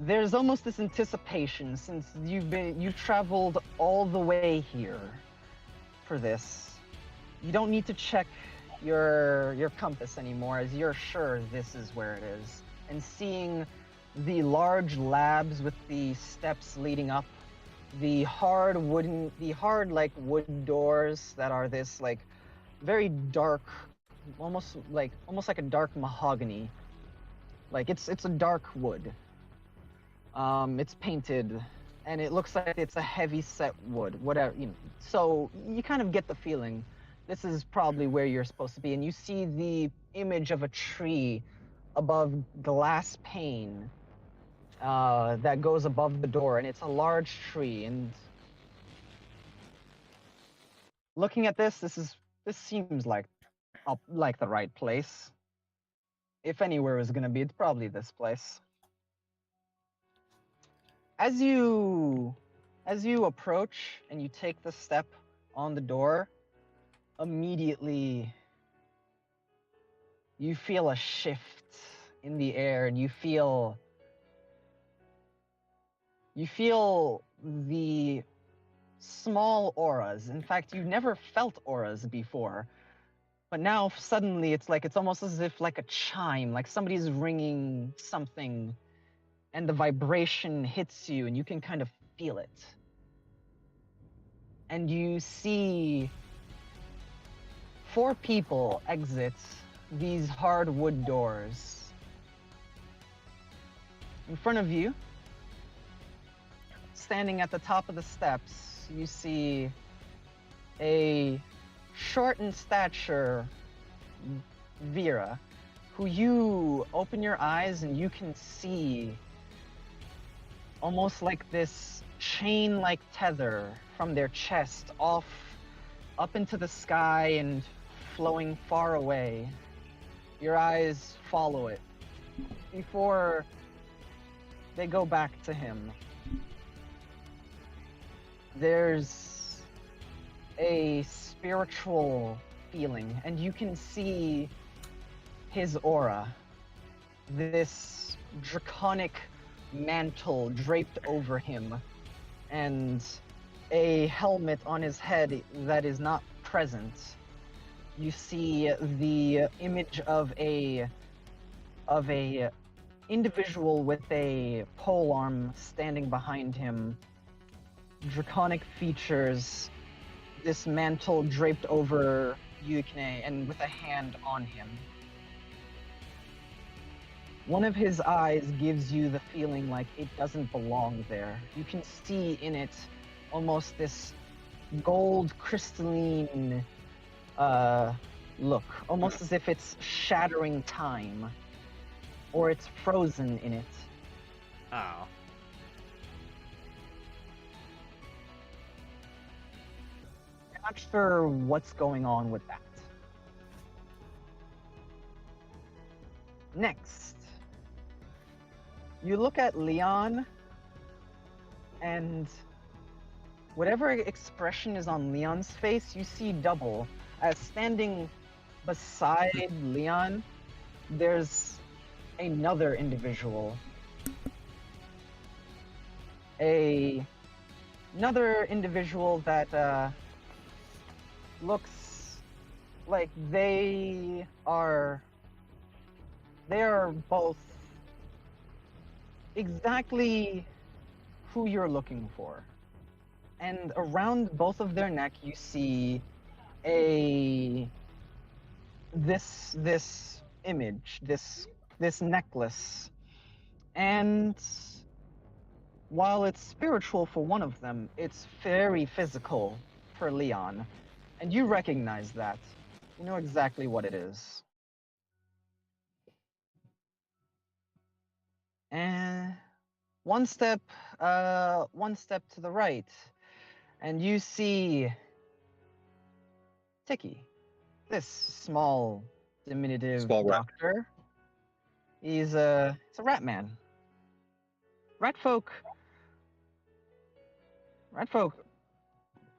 There's almost this anticipation since you've traveled all the way here for this. You don't need to check your compass anymore, as you're sure this is where it is. And seeing the large labs with the steps leading up, the hard like wood doors that are this like very dark, almost like a dark mahogany. Like it's a dark wood. It's painted, and it looks like it's a heavy set wood, whatever, you know. So you kind of get the feeling this is probably where you're supposed to be, and you see the image of a tree above glass pane that goes above the door, and it's a large tree. And looking at this seems like the right place. If anywhere is gonna be, it's probably this place. As you approach and you take the step on the door, immediately you feel a shift in the air, and you feel the small auras. In fact, you've never felt auras before, but now suddenly it's almost as if like a chime, like somebody's ringing something, and the vibration hits you, and you can kind of feel it. And you see 4 people exit these hard wood doors. In front of you, standing at the top of the steps, you see a short in stature Vera, who you open your eyes and you can see almost like this chain-like tether from their chest off up into the sky and flowing far away. Your eyes follow it before they go back to him. There's a spiritual feeling, and you can see his aura. This draconic mantle draped over him, and a helmet on his head that is not present. You see the image of a individual with a polearm standing behind him. Draconic features, this mantle draped over Yukine and with a hand on him. One of his eyes gives you the feeling like it doesn't belong there. You can see in it almost this gold crystalline look, almost as if it's shattering time, or it's frozen in it. Oh. I'm not sure what's going on with that. Next, you look at Leon, and whatever expression is on Leon's face, you see double. As standing beside Leon, there's another individual. Another individual that looks like they are both exactly who you're looking for. And around both of their neck you see this image, this necklace. And while it's spiritual for one of them, it's very physical for Leon. And you recognize that. You know exactly what it is. And one step to the right, and you see Tiki, this small, diminutive Small rat. doctor. It's a rat man. Rat folk,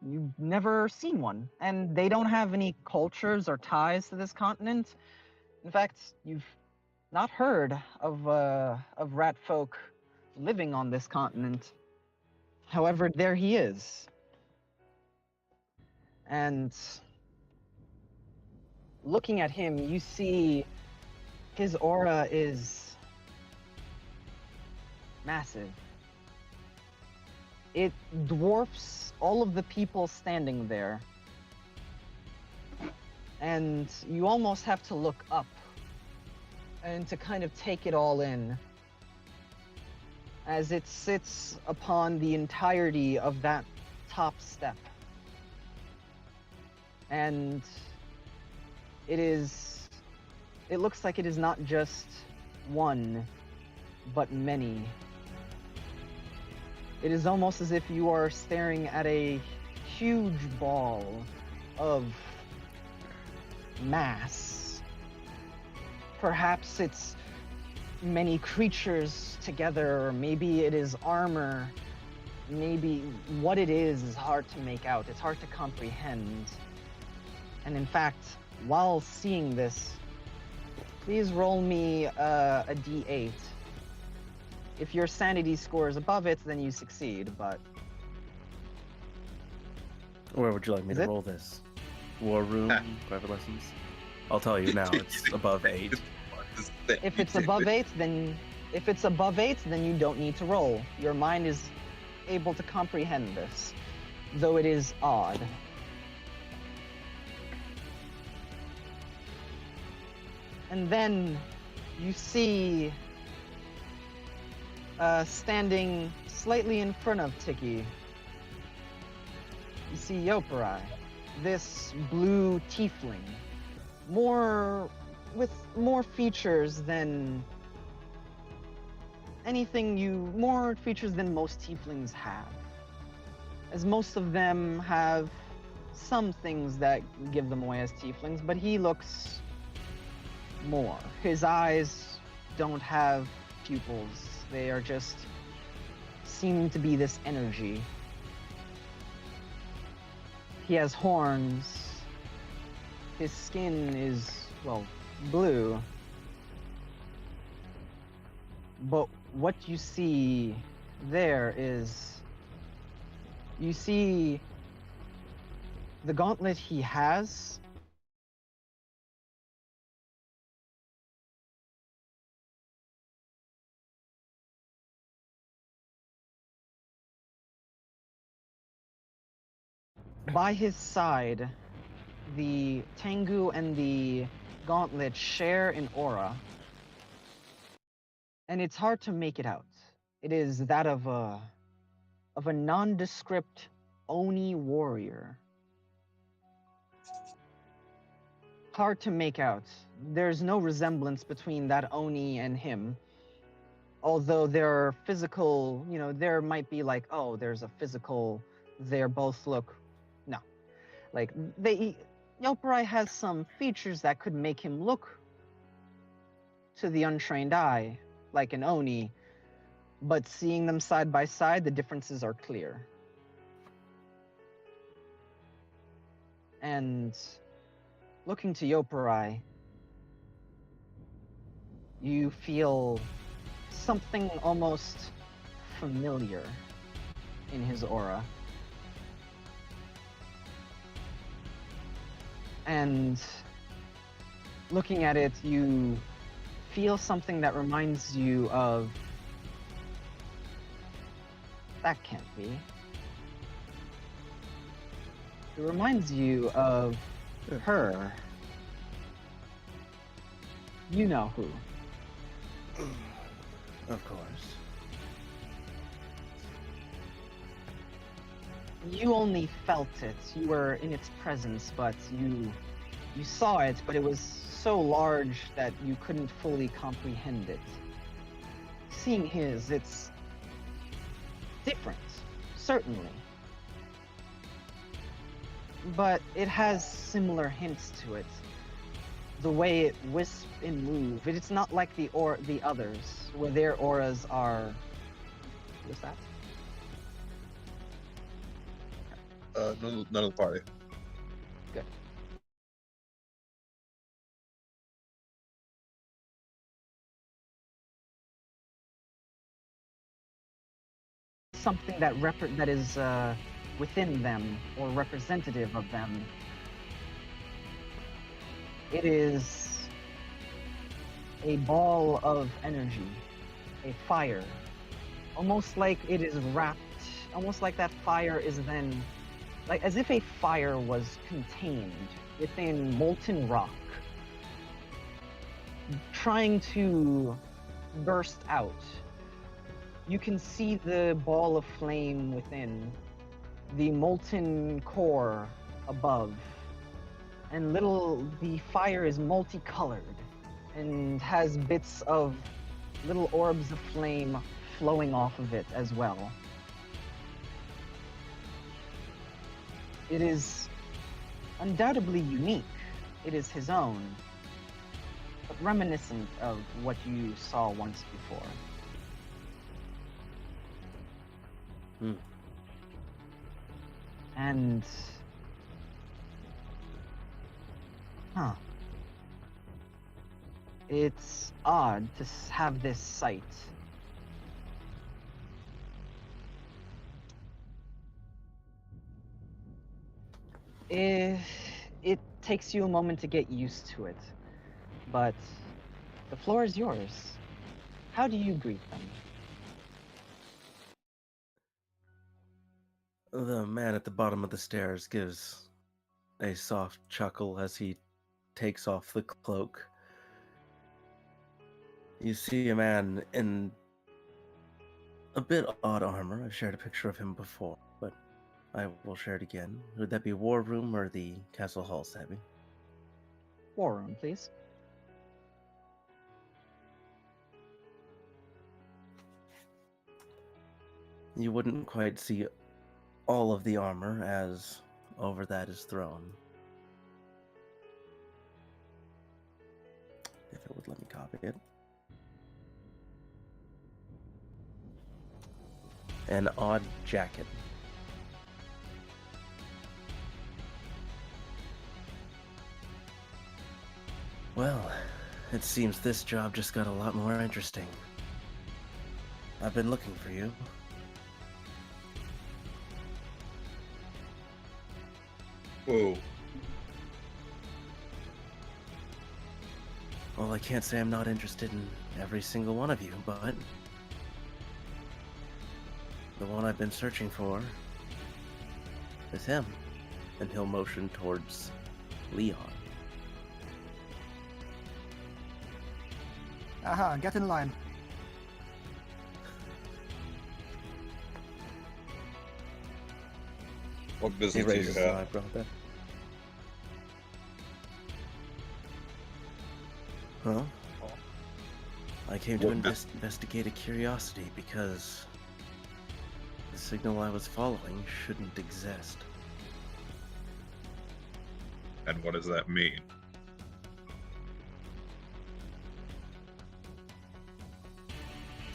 you've never seen one, and they don't have any cultures or ties to this continent. In fact, you've not heard of rat folk living on this continent. However, there he is. And looking at him, you see his aura is massive. It dwarfs all of the people standing there. And you almost have to look up and to kind of take it all in, as it sits upon the entirety of that top step. And it looks like it is not just one, but many. It is almost as if you are staring at a huge ball of mass. Perhaps it's many creatures together, or maybe it is armor. Maybe what it is hard to make out. It's hard to comprehend. And in fact, while seeing this, please roll me a d8. If your sanity score is above it, then you succeed, but... Where would you like me Is to it? roll this? War room, private lessons? I'll tell you now, it's above 8. If it's above 8, then you don't need to roll. Your mind is able to comprehend this, though it is odd. And then you see Standing slightly in front of Tiki, you see Yoparai, this blue tiefling, with more features than more features than most tieflings have. As most of them have some things that give them away as tieflings, but he looks more. His eyes don't have pupils. They are just seem to be this energy. He has horns. His skin is, well, blue. But what you see there is, you see the gauntlet he has. By his side, the Tengu and the gauntlet share an aura, and it's hard to make it out. It is that of a nondescript Oni warrior. Hard to make out. There's no resemblance between that Oni and him. Although there are physical, there might be like, oh, there's a physical, they both look, no. Like, Yoparai has some features that could make him look, to the untrained eye, like an Oni, but seeing them side by side, the differences are clear. And looking to Yoparai, you feel something almost familiar in his aura. And looking at it, you feel something that reminds you of... That can't be. It reminds you of her. You know who. Of course. You only felt it. You were in its presence, but you saw it, but it was so large that you couldn't fully comprehend it. Seeing his, it's different, certainly. But it has similar hints to it. The way it wisp and move. It's not like the others, where their auras are... What's that? None of the party. Good. Something that is within them or representative of them. It is a ball of energy, a fire, almost like it is wrapped, almost like that fire is then, like as if a fire was contained within molten rock, trying to burst out. You can see the ball of flame within, the molten core above, and the fire is multicolored and has bits of little orbs of flame flowing off of it as well. It is undoubtedly unique. It is his own, but reminiscent of what you saw once before. And... It's odd to have this sight. It takes you a moment to get used to it, but the floor is yours. How do you greet them? The man at the bottom of the stairs gives a soft chuckle as he takes off the cloak. You see a man in a bit odd armor. I've shared a picture of him before, but I will share it again. Would that be War Room or the Castle Hall, Sabby? War room, please. You wouldn't quite see all of the armor, as over that is thrown. If it would let me copy it. An odd jacket. Well, it seems this job just got a lot more interesting. I've been looking for you. Whoa. Well, I can't say I'm not interested in every single one of you, but the one I've been searching for is him. And he'll motion towards Leon. Aha, get in line. What He business do you raises his have? eyebrow there. Huh? I came to What bus- investigate a curiosity because the signal I was following shouldn't exist. And what does that mean?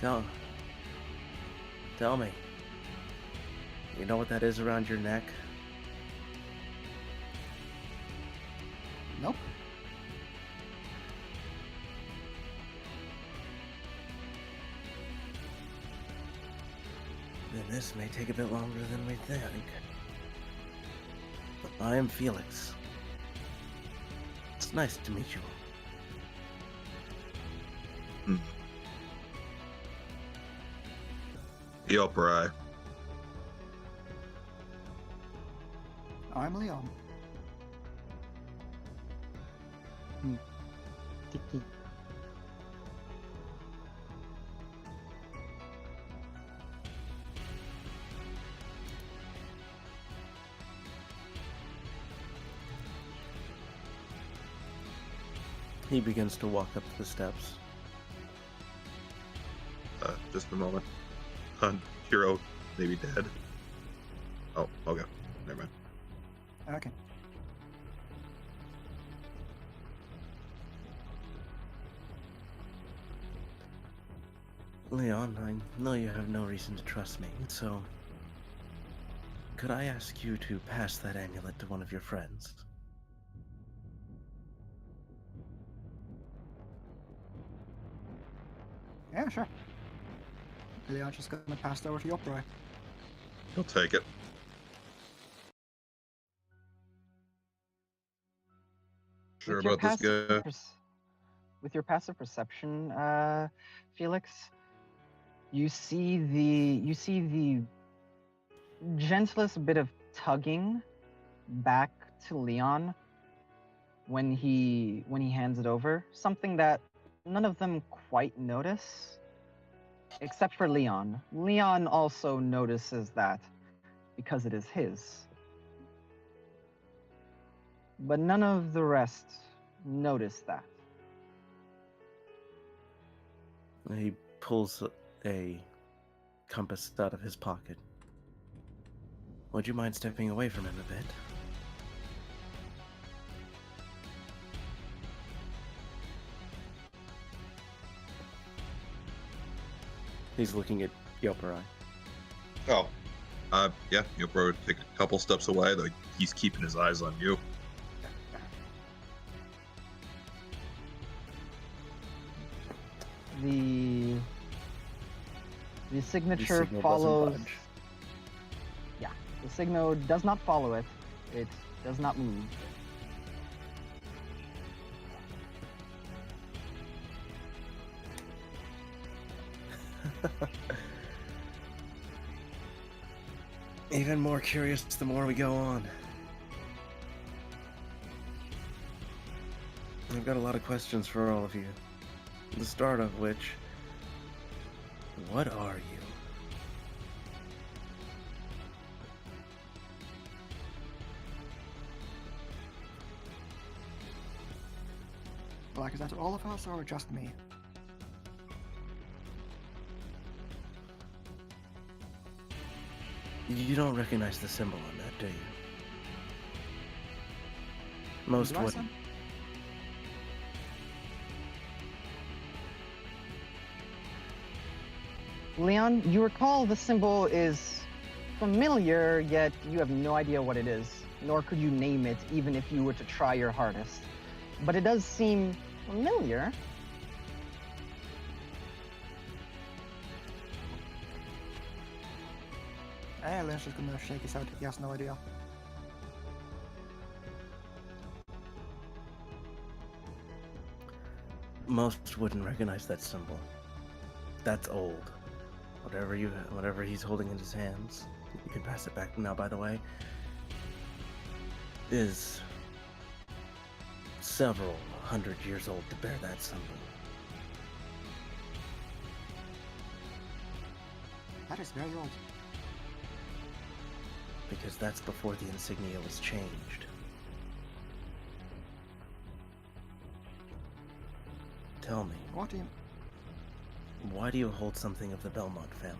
Tell me. You know what that is around your neck? Nope. Then this may take a bit longer than we think. But I am Felix. It's nice to meet you. Eoprai. I'm Leon. Tiki. He begins to walk up the steps. Just a moment. Hero, maybe dead. Oh, okay. Never mind. Okay. Leon, I know you have no reason to trust me, so could I ask you to pass that amulet to one of your friends? Yeah, sure. Leon's just gonna pass it over to Yoprai. He'll take it. Sure With your about this passive guy? With your passive perception, Felix, you see the gentlest bit of tugging back to Leon when he hands it over. Something that none of them quite notice, except for Leon. Leon also notices that because it is his. But none of the rest notice that. He pulls a compass out of his pocket. Would you mind stepping away from him a bit? He's looking at Yoprai. Oh. Yeah, Eoprai would take a couple steps away, though he's keeping his eyes on you. The signature signal doesn't follows. budge. Yeah, the signal does not follow it. It does not move. Even more curious the more we go on. I've got a lot of questions for all of you. The start of which, what are you? like? Is that all of us or just me? You don't recognize the symbol on that, do you? Most Do I, wouldn't. son? Leon, you recall the symbol is familiar, yet you have no idea what it is, nor could you name it even if you were to try your hardest. But it does seem familiar. Leon's just gonna shake his head. He has no idea. Most wouldn't recognize that symbol. That's old. Whatever he's holding in his hands, you can pass it back now, by the way, is several 100 years old to bear that symbol. That is very old. Because that's before the insignia was changed. Tell me, What do you... why do you hold something of the Belmont family?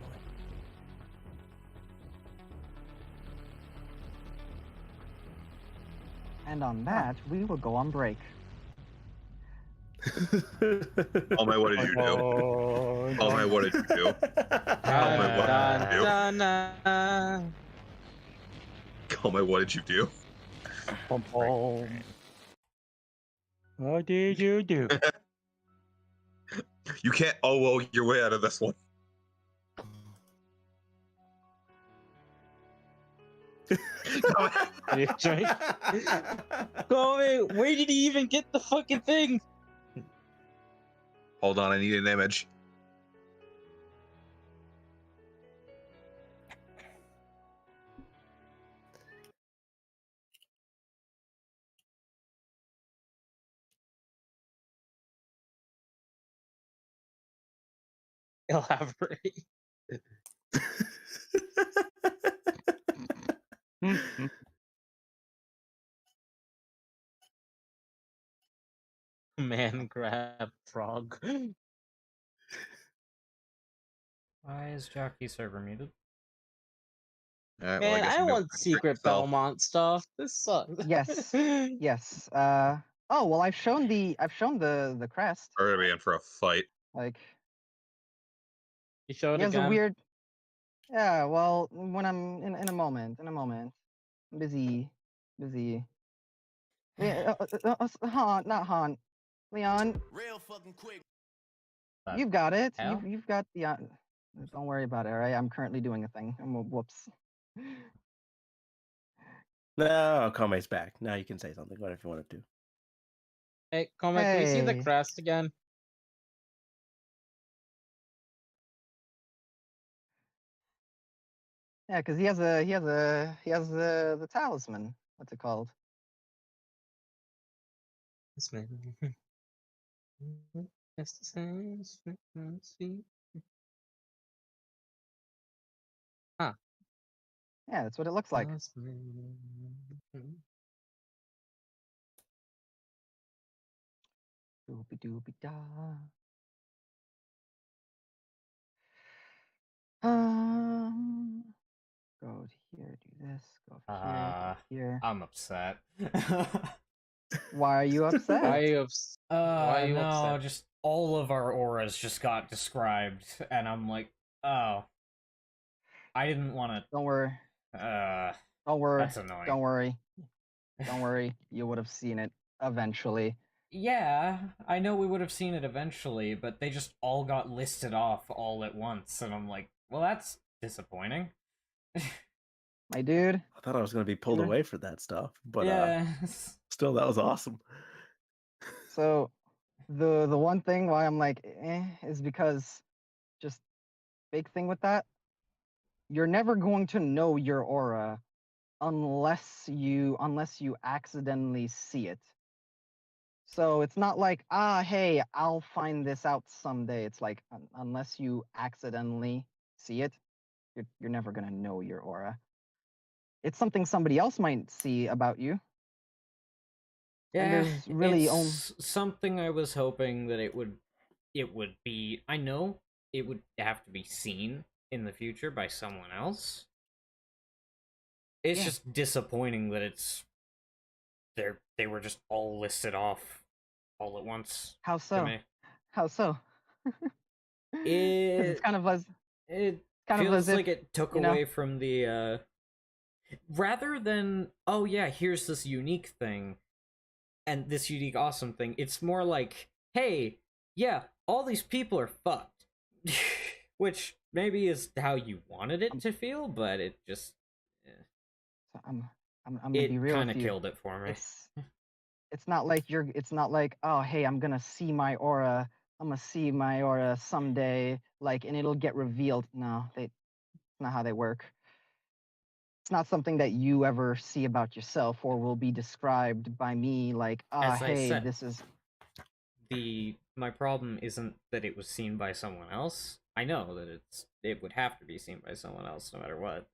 And on that, we will go on break. Oh my, what did you do? Oh my, what did you do? Oh my, what did you do? Oh my, what did you do? What did you do? You can't. Oh well, you're way out of this one. Chloe, where did he even get the fucking thing? Hold on, I need an image. Elaborate. Man grab frog. Why is Jockey server muted? Alright, Man, guess I I'm gonna want secret myself. Belmont stuff. This sucks. Yes. Yes. Oh well, I've shown the crest. We're gonna be in for a fight. Like You showed he has again. a weird. Yeah. Well, when I'm in a moment. I'm busy. Han, not Han. Leon, Real fucking quick. you've got it. hell? You've got the. Don't worry about it. All right. I'm currently doing a thing. Whoops. No, Kame's back. Now you can say something. What if you wanted to? Hey, Comet, can we see the Hey. crest again? Yeah, because he has the talisman. What's it called? This man. It's the same frequency. Yeah, that's what it looks like. Doobie doobie da. Go to here, do this. Go here. I'm upset. Why are you upset? Why are you upset? Why are you no, upset? just all of our auras just got described, and I'm like, oh, I didn't want Don't worry. to. Don't worry. That's annoying. Don't worry. Don't worry. You would have seen it eventually. Yeah, I know we would have seen it eventually, but they just all got listed off all at once, and I'm like, well, that's disappointing. My dude. I thought I was going to be pulled Yeah. away for that stuff, but yeah. still, that was awesome. So the one thing why I'm like is because just big thing with that, you're never going to know your aura unless you accidentally see it. So it's not like, hey, I'll find this out someday. It's like unless you accidentally see it, you're never gonna know your aura. It's something somebody else might see about you. Yeah, there's really it's something I was hoping that it would be. I know it would have to be seen in the future by someone else. It's Yeah. just disappointing that they were just all listed off all at once. How To so? me. How so? 'Cause it's It kind of as feels if, like it took you know, away from the rather than, oh yeah, here's this unique thing and this unique awesome thing. It's more like, hey, yeah, all these people are fucked. Which maybe is how you wanted it to feel, but it just I'm gonna be it real kind with of you. killed it for me. It's not like it's not like, oh hey, I'm gonna see my aura. I'm gonna see my aura someday, like, and it'll get revealed. No, it's not how they work. It's not something that you ever see about yourself or will be described by me like, As I hey, said, this is my problem isn't that it was seen by someone else. I know that it would have to be seen by someone else no matter what.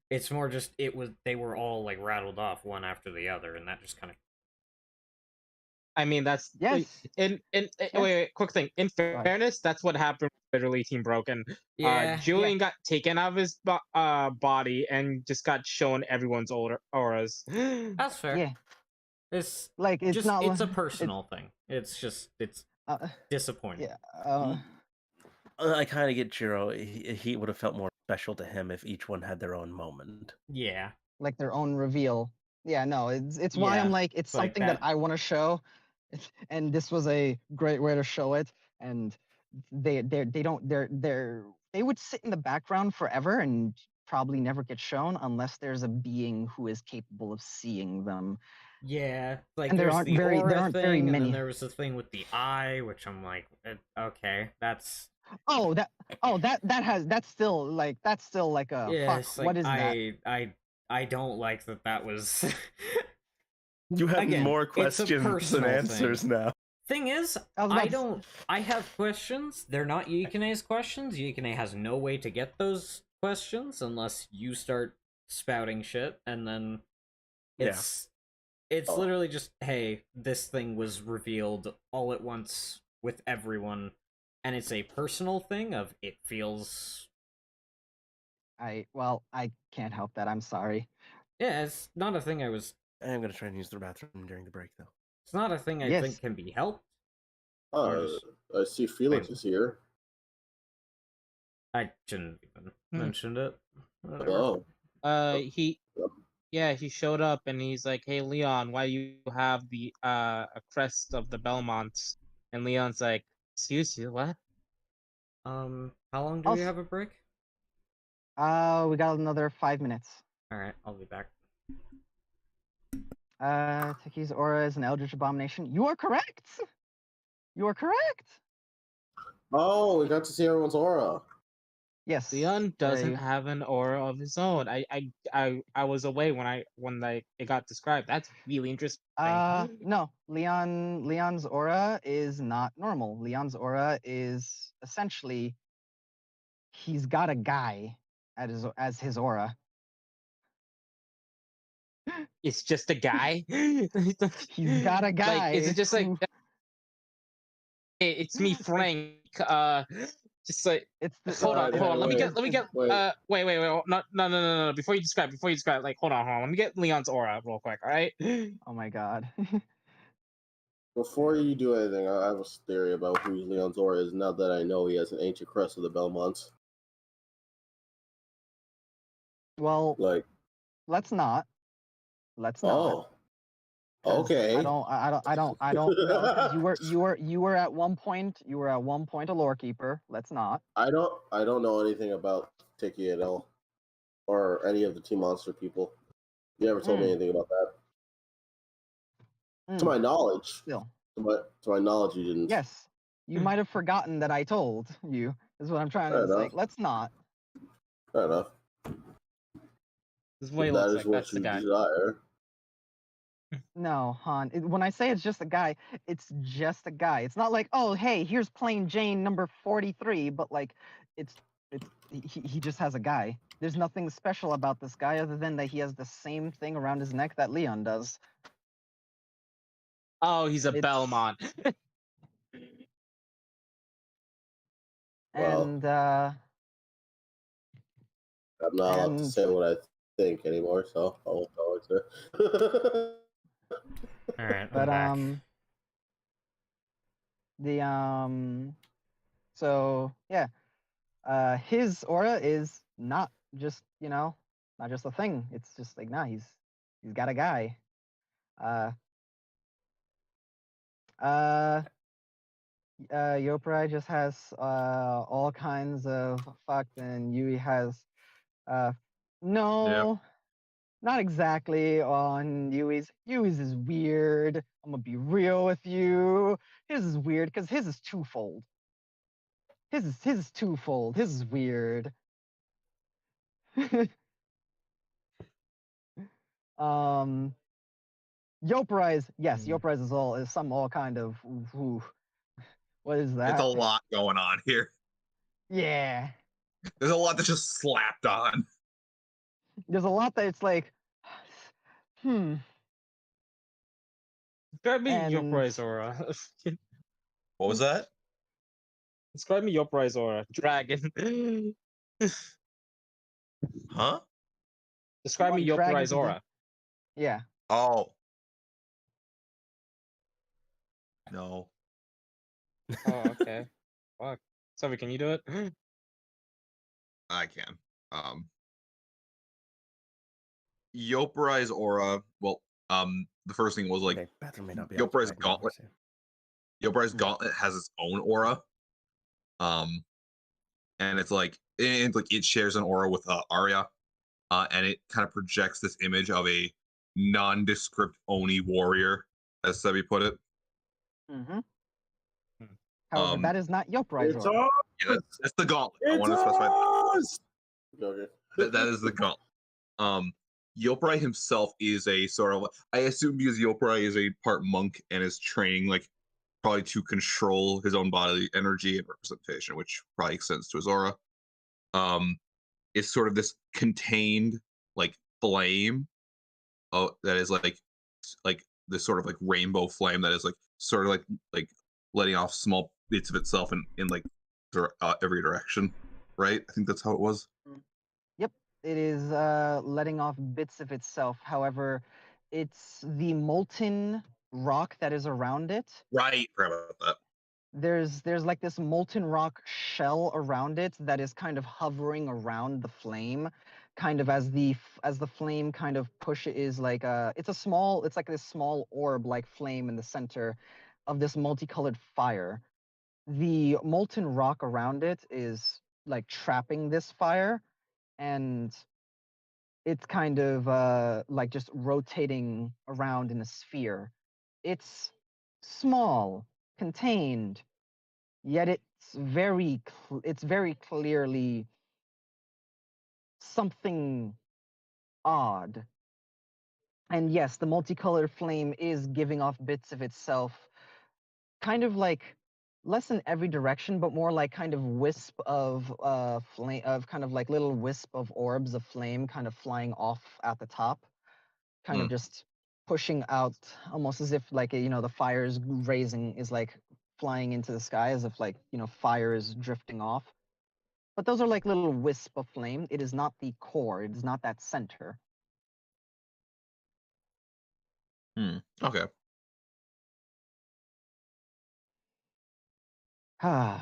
It's more just they were all like rattled off one after the other, and that just kind of. I mean, that's yes. wait, quick thing. In fairness, that's what happened with literally Team Broken. Yeah, Julian got taken out of his body and just got shown everyone's auras. That's fair. Yeah. It's like it's just not it's a like- personal thing. It's just it's disappointing. Yeah. I kind of get Jiro. He would have felt more special to him if each one had their own moment. Yeah. Like their own reveal. Yeah, no, it's why Yeah, I'm like, it's like something that that. I want to show, and this was a great way to show it. And they would sit in the background forever and probably never get shown unless there's a being who is capable of seeing them. Yeah, like And there there's aren't the very- there aura aren't thing, very and many. then there was the thing with the eye, which I'm like, okay, that's That's still like a yeah. fuck. It's like, What is that? I don't like that was. You have Again, more it's a questions than personal answers thing. now. Thing is, I have questions. They're not Yukine's questions. Yukine has no way to get those questions unless you start spouting shit, and then it's literally just, hey, this thing was revealed all at once with everyone, and it's a personal thing of it feels. I can't help that. I'm sorry. Yeah, it's not a thing I was. I'm gonna try and use the bathroom during the break, though. It's not a thing I think can be helped. I see Felix is here. I shouldn't even mentioned it. Oh. He showed up and he's like, "Hey, Leon, why do you have the a crest of the Belmonts?" And Leon's like, "Excuse you, what?" How long do we have a break? We got another 5 minutes. All right, I'll be back. Tiki's aura is an eldritch abomination. You are correct. You are correct. Oh, we got to see everyone's aura. Yes. Leon doesn't you- have an aura of his own. I was away when it got described. That's really interesting. No, Leon's aura is not normal. Leon's aura is essentially he's got a guy as his aura. It's just a guy. He's got a guy. Like, is it just like, who- hey, it's me, Frank? Just like, it's hold on. Let me get. wait. Wait. No. Before you describe, like, hold on. Let me get Leon's aura real quick. All right. Oh my god. Before you do anything, I have a theory about who Leon's aura is. Now that I know he has an ancient crest of the Belmonts. Well, Like, let's not. Let's not. oh, okay. I don't know. 'Cause you were at one point a lore keeper. Let's not. I don't know anything about Tiki at all, or any of the Team Monster people. You never told me anything about that. To my knowledge, Still. to my knowledge, you didn't. Yes. You might have forgotten that I told you. Is what I'm trying Fair to say. enough. Let's not. Fair enough. This is what he If that looks is like. what That's the you guy. desire. No, Han. When I say it's just a guy, it's just a guy. It's not like, oh, hey, here's plain Jane number 43, but like, he just has a guy. There's nothing special about this guy other than that he has the same thing around his neck that Leon does. Oh, he's a It's- Belmont. Well, And I'm not allowed to and- say what I think anymore, so I won't tell it. All right, but I'm back. so yeah, his aura is not just not just a thing. It's just like nah, he's got a guy. Yoprai just has all kinds of fuck, and Yui has no, not exactly on Yui's. Yui's is weird. I'm gonna be real with you. His is weird because his is twofold. His is twofold. His is weird. Yoprai's, yes, Yoprai's is all kind of ooh, what is that? It's a lot going on here. Yeah. There's a lot that just slapped on. There's a lot that it's like Describe me And- Yoprai's aura. What was that? Describe me Yoprai's aura. Dragon. Huh? Describe me One dragon Yoprai's to the- aura. Yeah. Oh. No. Oh, okay. Fuck. Sorry, can you do it? I can. Yoprai's aura. Well, the first thing was like Okay, bathroom may not be Yoprai's occupied now, gauntlet. so- Yoprai's gauntlet has its own aura. And it's like it shares an aura with Arya, and it kind of projects this image of a nondescript Oni warrior, as Sebi put it. Mm-hmm. However, Um, that is not Yoprai's It's aura. all Yeah, that's the gauntlet. I want to specify Okay. that is the gauntlet. Yoprai himself is a sort of, I assume because Yoprai is a part monk and is training like probably to control his own bodily energy and representation, which probably extends to his aura. It's sort of this contained like flame, that is like this sort of like rainbow flame that is like sort of like letting off small bits of itself in like every direction, right? I think that's how it was. Yep, it is letting off bits of itself. However, it's the molten rock that is around it. Right, forgot about that. There's like this molten rock shell around it that is kind of hovering around the flame, kind of as the flame kind of is like it's like this small orb like flame in the center of this multicolored fire. The molten rock around it is like trapping this fire, and it's kind of like just rotating around in a sphere. It's small, contained, yet it's very clearly something odd. And yes, the multicolored flame is giving off bits of itself, kind of like less in every direction, but more like kind of wisp of flame, of kind of like little wisp of orbs of flame kind of flying off at the top, kind of just pushing out, almost as if like the fire is raising, is like flying into the sky, as if like fire is drifting off. But those are like little wisp of flame. It is not the core. It is not that center. Okay. I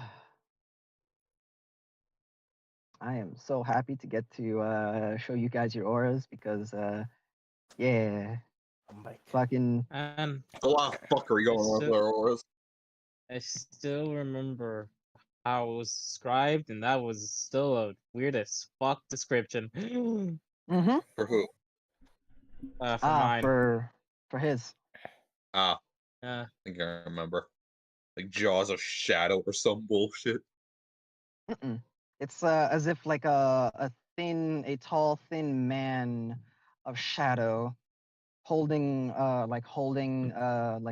am so happy to get to show you guys your auras because, yeah, fucking. A lot of fuckery going on with our auras. I still remember how it was described, and that was still a weird as fuck description. Mm-hmm. For who? For mine. For his. I Yeah. think I remember. Like Jaws of Shadow or some bullshit. Mm-mm. It's as if like a tall, thin man of shadow holding like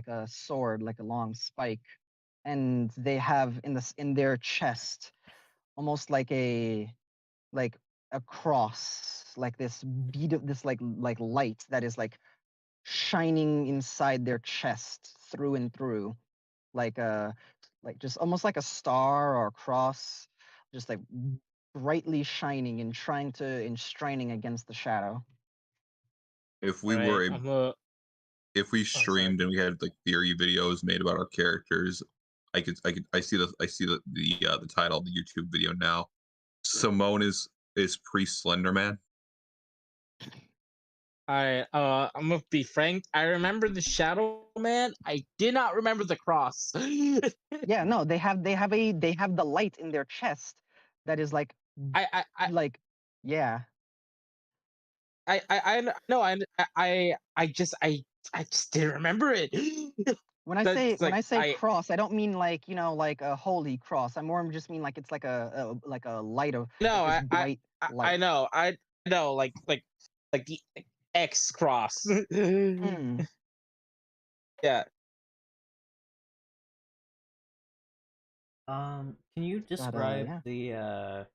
a sword, like a long spike, and they have in their chest almost like a cross, like this bead of this like light that is like shining inside their chest through and through, like just almost like a star or a cross, just like brightly shining and straining against the shadow. If we Alright, were a, I'm a. if we sorry. streamed and we had like theory videos made about our characters, I see the title of the YouTube video now. Simone is pre-Slender Man. I'm gonna be frank. I remember the Shadow Man. I did not remember the cross. Yeah, no, they have the light in their chest that is like like yeah. I just didn't remember it. When I That's say like, cross, I don't mean like like a holy cross. I more just mean like it's like a light of no, like this bright light. I know, like the X cross. Hmm. Yeah. Can you describe yeah. the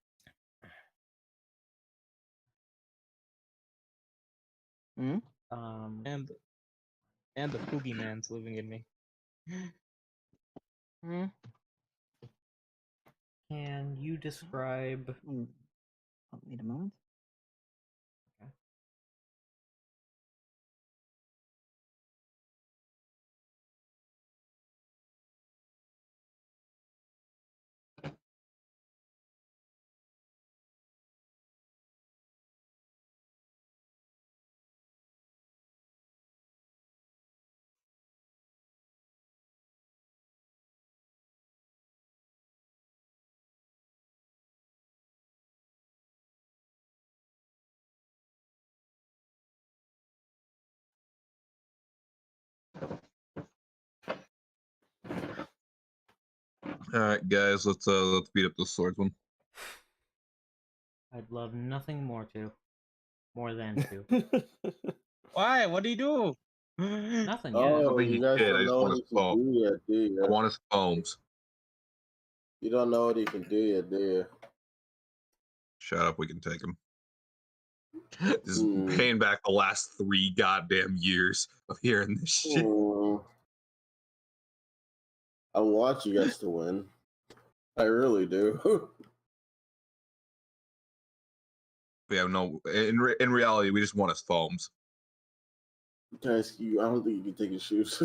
Hmm? And the boogeyman's living in me. Hmm? Can you describe Oh, wait a moment. All right, guys, let's beat up the swordsman. I'd love nothing more than to. Why? What do you do? Nothing yet. Oh, Something you he guys did. I don't just know want what his he can foam. do yet, do you? I want his foams. You don't know what he can do yet, do you? Shut up. We can take him. Just paying back the last 3 goddamn years of hearing this shit. I want you guys to win. I really do. Yeah, no. In reality, we just want his foams. Guys, I don't think you can take his shoes.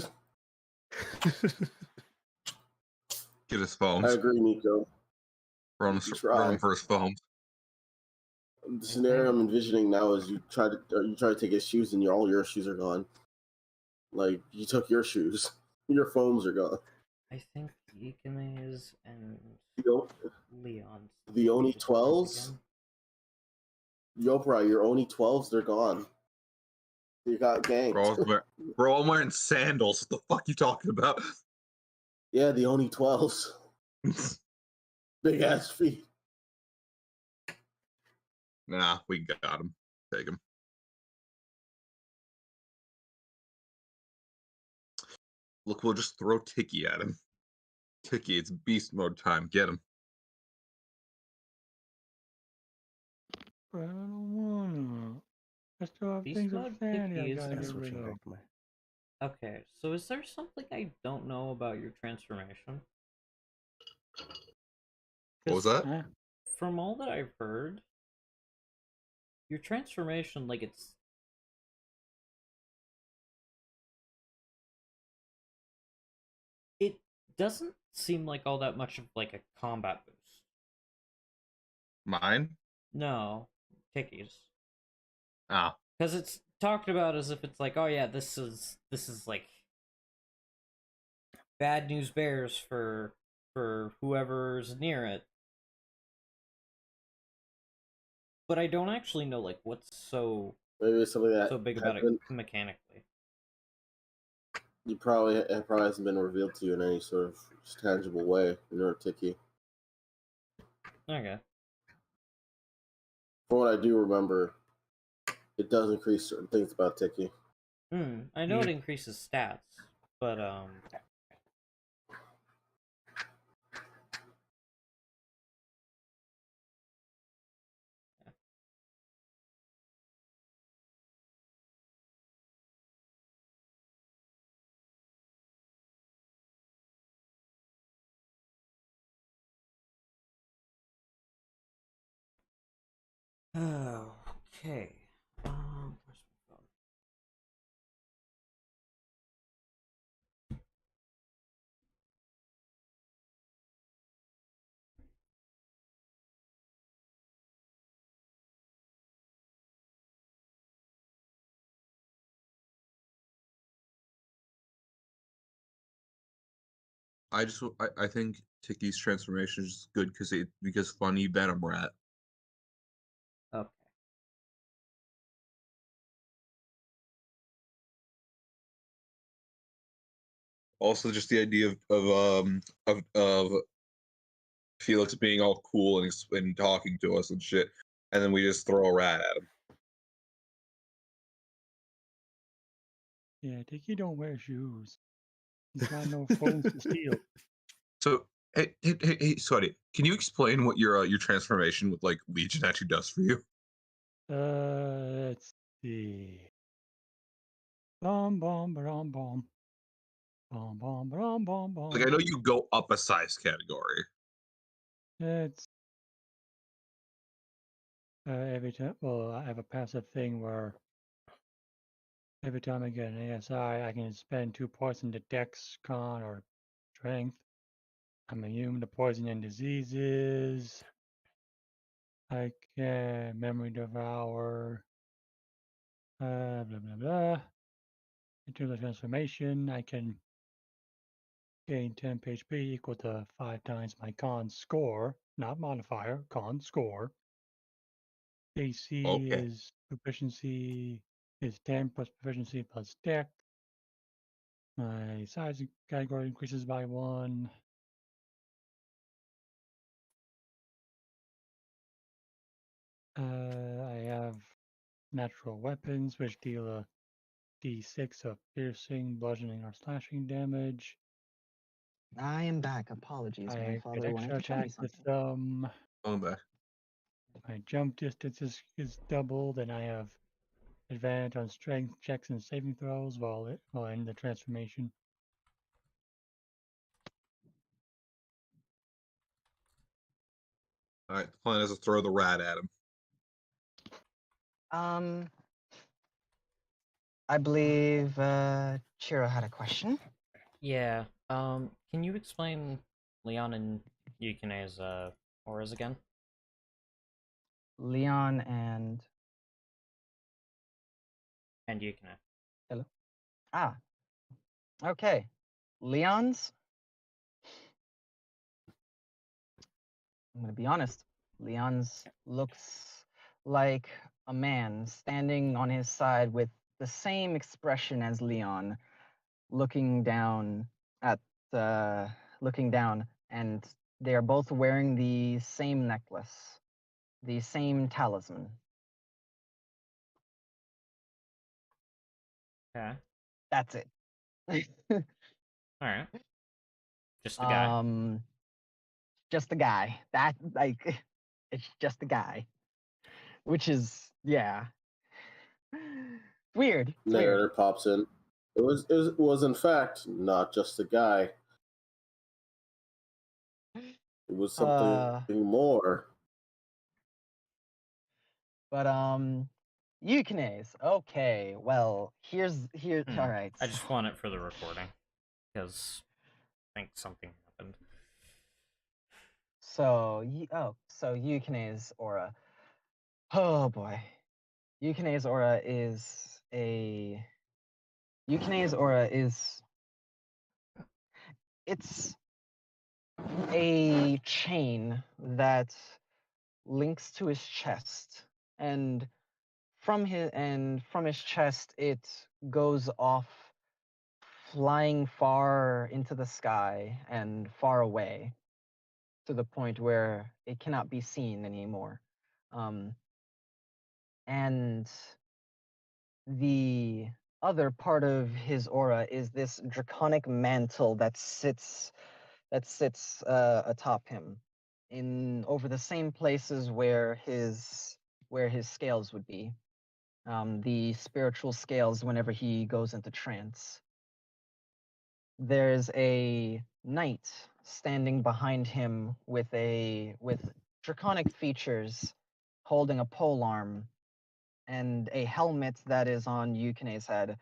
Get his foams. I agree, Nico. Run for his foams. The scenario I'm envisioning now is you try to take his shoes and all your shoes are gone. Like you took your shoes, your foams are gone. I think Ikenes and Leon. The Oni 12s, Yopra, your Oni 12s, they're gone. You got ganked. Bro, I'm wearing sandals. What the fuck you talking about? Yeah, the Oni 12s. Big ass feet. Nah, we got him. Take him. Look, we'll just throw Tiki at him. Tiki, it's beast mode time. Get him. But I don't wanna. I still have Beast things of mode sanity I Tiki is gotta get switching rid of. back to my. Okay, so is there something I don't know about your transformation? What was that? Huh? From all that I've heard, your transformation, like it doesn't seem like all that much of like a combat boost. Mine? No, Tiki's. Ah. Because it's talked about as if it's like, oh yeah, this is like bad news bears for whoever's near it. But I don't actually know like what's so Maybe it's something that so big about it mechanically. It probably hasn't been revealed to you in any sort of tangible way. You're a Tiki. Okay. From what I do remember, it does increase certain things about Tiki. I know it increases stats, but Okay. Where's my phone? I think Tiki's transformation is good because funny Venom Rat. Okay. Also, just the idea of Felix being all cool and talking to us and shit, and then we just throw a rat at him. Yeah, Tiki don't wear shoes. He's got no phones to steal. So, hey, Sweaty, can you explain what your transformation with like Legion actually does for you? Let's see. Bom bom bom bom. Bom bom bom bom bom. Like, I know you go up a size category. It's every time. Well, I have a passive thing where every time I get an ASI, I can spend 2 points into Dex, Con, or Strength. I'm immune to poison and diseases. I can Memory Devour. Blah blah blah. Into the transformation, I can gain 10 HP equal to 5 times my con score, not modifier, con score. AC is proficiency is 10 plus proficiency plus dex. My size category increases by 1. I have natural weapons which deal a d6 of piercing, bludgeoning, or slashing damage. I am back. Apologies. My I father get wanted extra to tell me attack with something. I'm back. My jump distance is doubled, and I have advantage on strength checks and saving throws while in the transformation. All right, the plan is to throw the rat at him. I believe Chiro had a question. Yeah. Can you explain Leon and Yukine's auras again? Leon and Yukine. hello. Okay. Leon's. I'm gonna be honest. Leon's looks like a man standing on his side with the same expression as Leon, looking down at looking down, and they are both wearing the same necklace, the same talisman. Okay. That's it. All right. Just the guy. Just the guy. That like, it's just the guy, which is weird. It's weird. Narrator pops in. It was in fact not just a guy. It was something more. But Yukine's. Okay, well, here's all right. I just want it for the recording because I think something happened. So Yukine's aura. Oh boy. Yukine's aura is it's a chain that links to his chest, and from his chest it goes off, flying far into the sky and far away, to the point where it cannot be seen anymore. And the other part of his aura is this draconic mantle that sits atop him, in over the same places where his scales would be, the spiritual scales whenever he goes into trance. There's a knight standing behind him with draconic features, holding a polearm and a helmet that is on Yukine's head,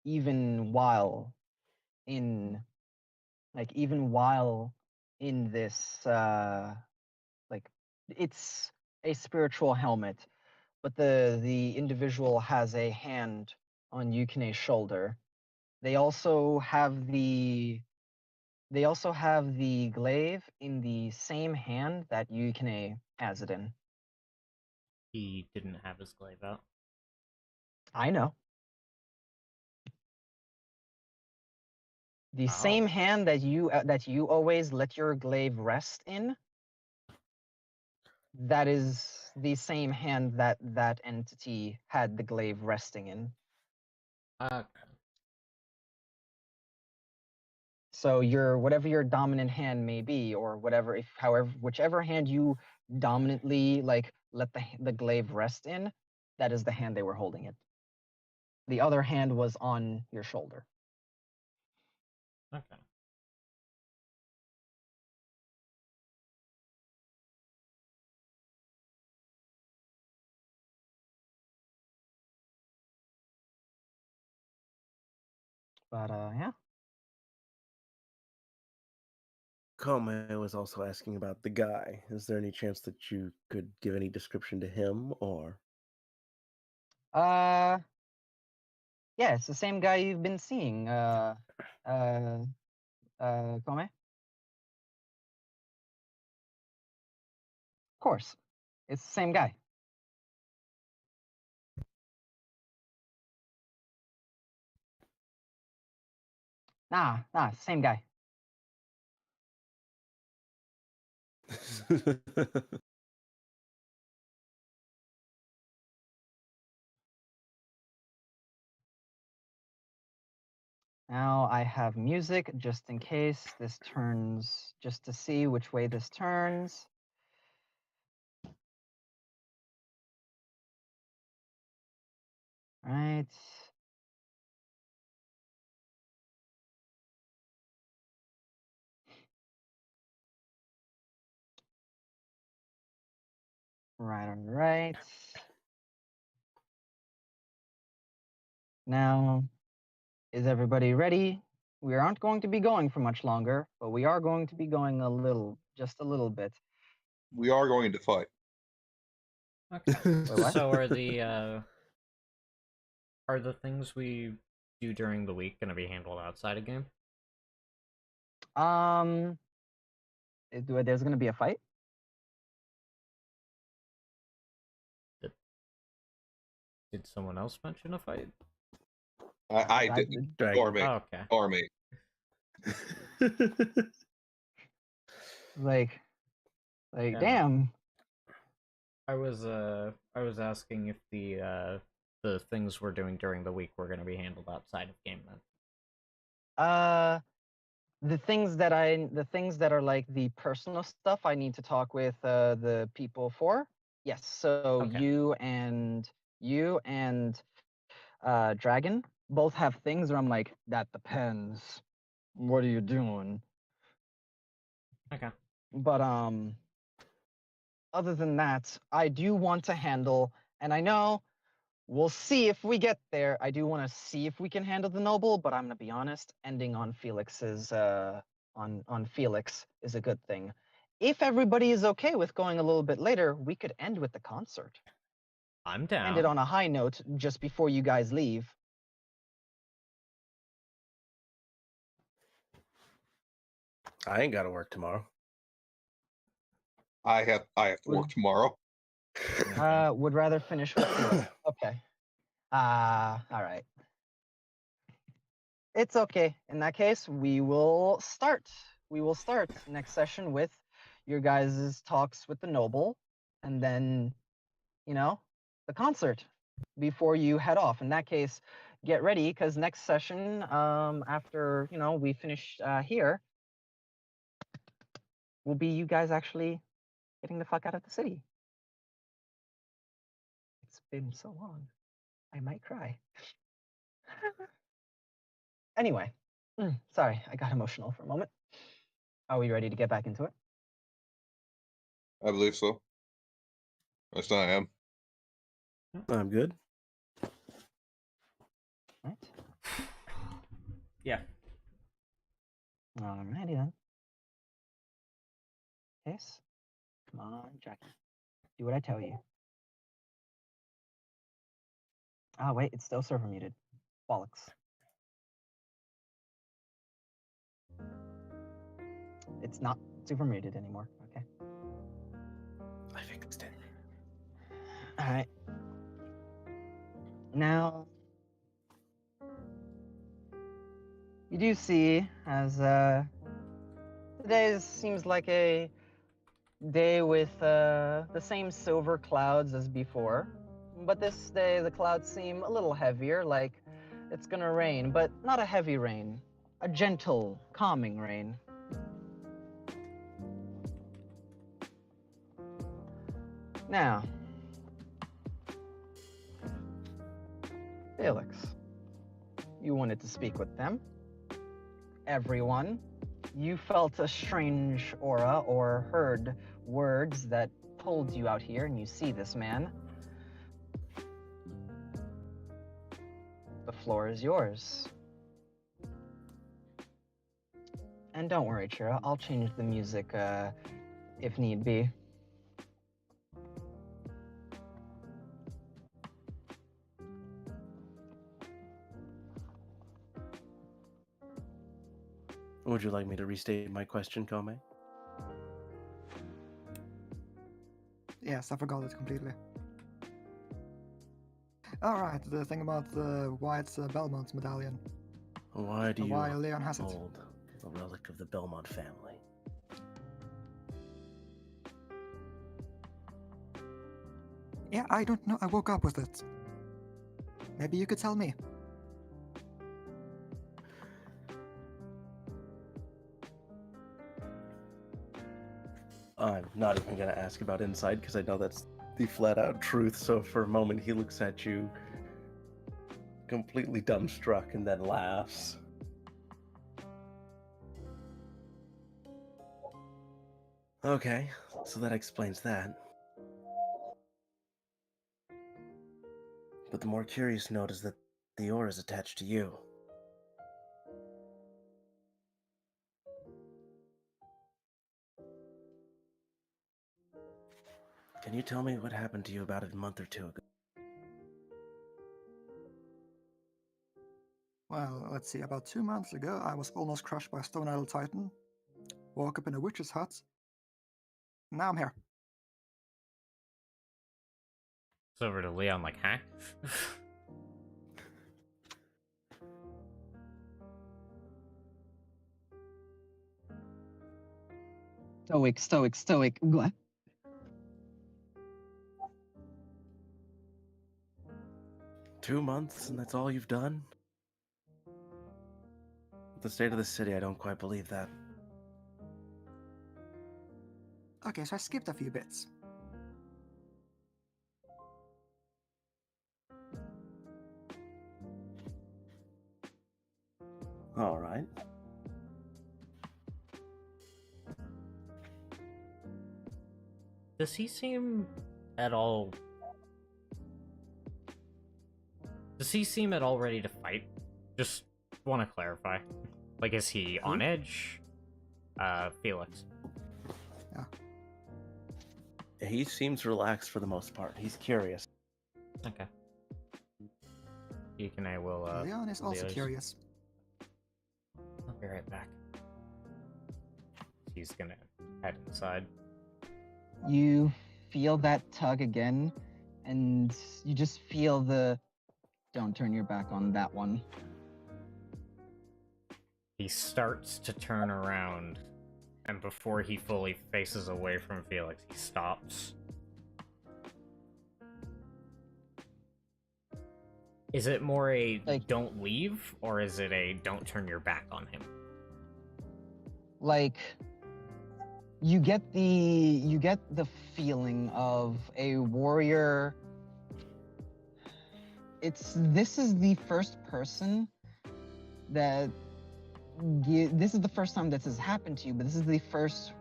even while in this like it's a spiritual helmet, but the individual has a hand on Yukine's shoulder. They also have the glaive in the same hand that Yukine has it in. He didn't have his glaive out. I know. The same hand that you always let your glaive rest in. That is the same hand that that entity had the glaive resting in. Okay. So whatever your dominant hand may be, or whichever hand you dominantly like let the glaive rest in, that is the hand they were holding it. The other hand was on your shoulder. Okay. But yeah. Kome was also asking about the guy. Is there any chance that you could give any description to him, or? Yeah, it's the same guy you've been seeing. Kome? Of course. It's the same guy. Nah, same guy. Now I have music just in case this turns, just to see which way this turns. Right. Right. Now, is everybody ready? We aren't going to be going for much longer, but we are going to be going just a little bit. We are going to fight. Okay. Wait, what? So are the things we do during the week going to be handled outside of game? There's going to be a fight? Did someone else mention a fight? I didn't. Or me. Oh, okay. Or me. Like Yeah. damn. I was asking if the things we're doing during the week were going to be handled outside of game then. The things that are like the personal stuff I need to talk with the people for. Yes. So Okay. you and Dragon both have things where I'm like, that depends. What are you doing? Okay. But other than that, I do want to handle, and I know we'll see if we get there. I do want to see if we can handle the noble, but I'm gonna be honest, ending on Felix's on Felix is a good thing. If everybody is okay with going a little bit later, we could end with the concert. I'm down. End it on a high note just before you guys leave. I ain't got to work tomorrow. I have to work tomorrow. Would rather finish with Felix. Okay. All right. It's okay. In that case, we will start. We will start next session with your guys' talks with the noble, and then, the concert before you head off. In that case, get ready, because next session, after, we finish here, will be you guys actually getting the fuck out of the city. It's been so long. I might cry. Anyway, sorry, I got emotional for a moment. Are we ready to get back into it? I believe so. Yes, I am. I'm good. Right? Yeah. Alrighty then. Case. Come on, Jackie. Do what I tell you. Oh wait, it's still server muted. Bollocks. It's not super muted anymore. Okay. I fixed it. Alright. Now you do see as today seems like a day with the same silver clouds as before, but this day the clouds seem a little heavier, like it's gonna rain, but not a heavy rain, a gentle, calming rain. Now, Felix, you wanted to speak with them. Everyone, you felt a strange aura or heard words that pulled you out here, and you see this man. The floor is yours. And don't worry, Chira, I'll change the music if need be. Would you like me to restate my question, Kome? Yes, I forgot it completely. Alright, the thing about the white Belmont medallion. Why do you Why Leon has it? hold a relic of the Belmont family? Yeah, I don't know. I woke up with it. Maybe you could tell me. I'm not even going to ask about inside because I know that's the flat out truth. So for a moment, he looks at you completely dumbstruck and then laughs. Okay, so that explains that. But the more curious note is that the aura is attached to you. Can you tell me what happened to you about a month or two ago? Well, let's see. About 2 months ago, I was almost crushed by a Stone Idol Titan. Woke up in a witch's hut. Now I'm here. It's over to Leon, like, huh? Stoic. What? Two months, and that's all you've done? With the state of the city, I don't quite believe that. Okay, so I skipped a few bits. All right. Does he seem at all... Does he seem at all ready to fight? Just want to clarify. Like, is he on edge? Felix. Yeah. He seems relaxed for the most part. He's curious. Okay. You can, I will, Leon is also Leo's- curious. I'll be right back. He's gonna head inside. You feel that tug again, and you just feel the don't turn your back on that one. He starts to turn around, and before he fully faces away from Felix, he stops. Is it more a Like- don't leave, or is it a don't turn your back on him? Like, you get the feeling of a warrior. This is the first person that this is the first time this has happened to you, but this is the first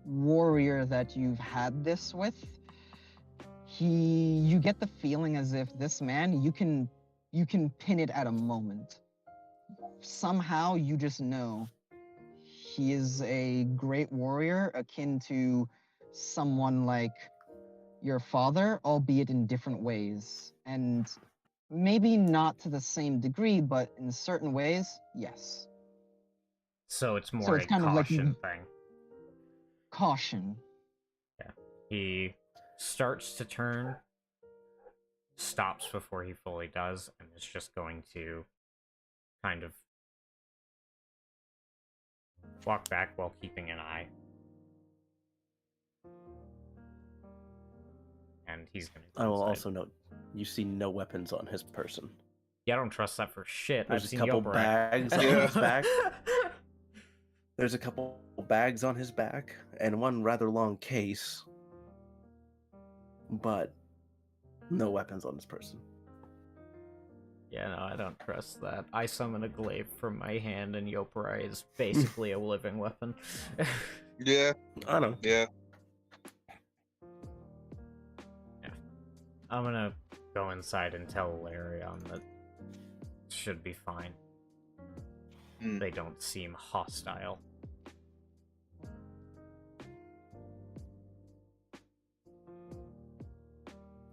warrior that you've had this with, you get the feeling as if this man, you can pin it at a moment. Somehow you just know he is a great warrior akin to someone like your father, albeit in different ways. And maybe not to the same degree, but in certain ways, yes. So it's more So it's a kind of like caution thing. Caution. Yeah. He starts to turn, stops before he fully does, and is just going to kind of walk back while keeping an eye. And he's going to. I will also note, you see no weapons on his person. Yeah, I don't trust that for shit. There's I've a seen couple Yobarak. bags on his back. There's a couple bags on his back and one rather long case, but no weapons on his person. Yeah, no, I don't trust that. I summon a glaive from my hand, and Yoparai is basically a living weapon. Yeah, I know. Yeah. I'm gonna go inside and tell Larion that should be fine. They don't seem hostile.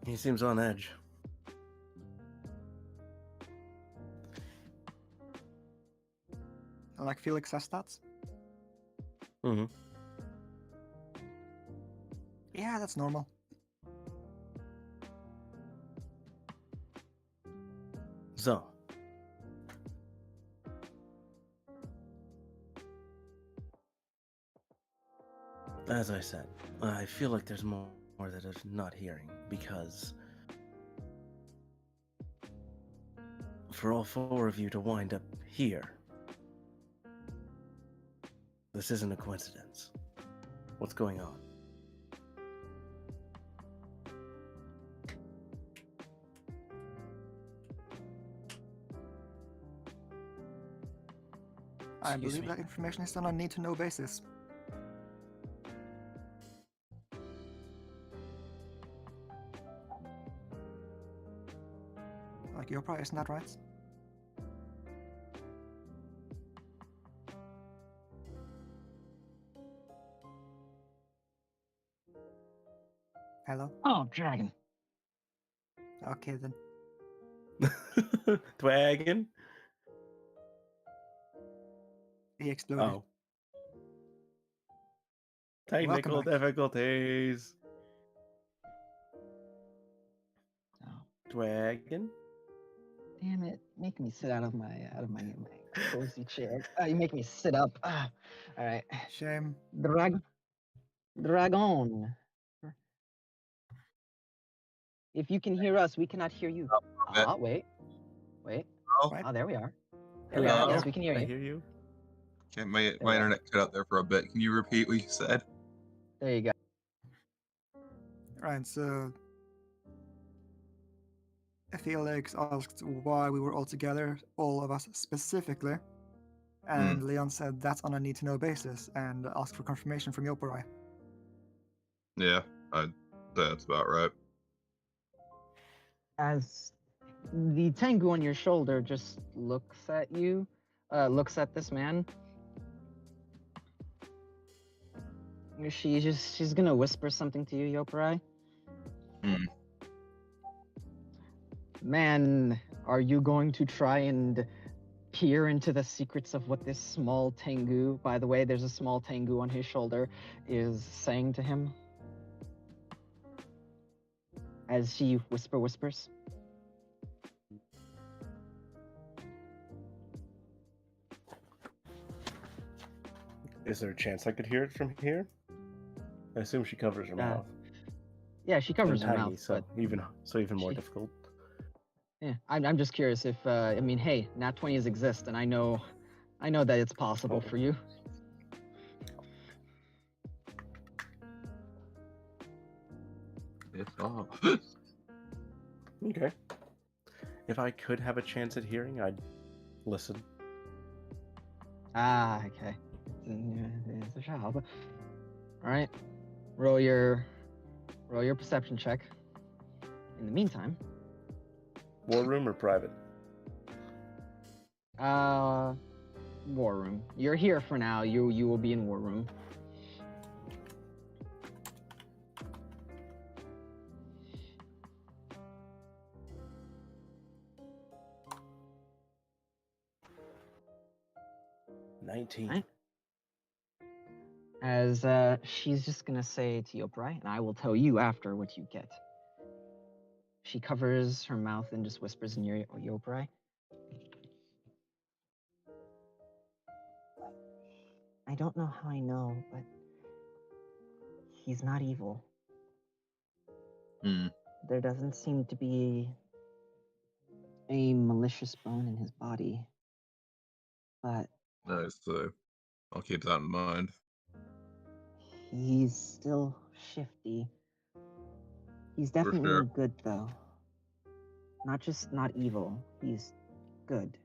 He seems on edge. Like Felix has stats? Mm-hmm. Yeah, that's normal. So, as I said, I feel like there's more that is not hearing, because for all four of you to wind up here, this isn't a coincidence. What's going on? I Excuse believe me. that information is on a need-to-know basis. Like your price, isn't that right? Hello? Oh, dragon. Okay then. Dwagon? He exploded. Oh. Technical Welcome back. difficulties. Oh, Dwagon? damn it! Make me sit out of my cozy chair. You make me sit up. All right. Shame. Dragon. If you can hear us, we cannot hear you. Wait. Oh, Ah, there we are. There we are. Hello? Yes, we can hear I you. hear you. Okay, my we are. internet cut out there for a bit. Can you repeat what you said? There you go. Right, so Felix asked why we were all together, all of us specifically, and Leon said that's on a need-to-know basis, and asked for confirmation from Yoparai. Yeah, that's about right. As the Tengu on your shoulder just looks at you, looks at this man. She's gonna whisper something to you, Yoparai. Man, are you going to try and peer into the secrets of what this small Tengu, by the way, there's a small Tengu on his shoulder, is saying to him? As she whispers. Is there a chance I could hear it from here? I assume she covers her mouth. Yeah, she covers And her tiny, mouth, so but even more difficult. yeah, I'm just curious if I mean, hey, Nat 20s exist, and I know that it's possible for you. It's off. Okay. If I could have a chance at hearing, I'd listen. Ah, okay. It's a job. All right, roll your perception check. in the meantime, War room or private? war room. You're here for now. You will be in war room. Right. As she's just gonna say to Yoprai, and I will tell you after what you get. She covers her mouth and just whispers in your Yoprai. I don't know how I know, but he's not evil. There doesn't seem to be a malicious bone in his body, but Nice. I'll keep that in mind. he's still shifty. He's definitely sure. good, though. Not just not evil, he's good.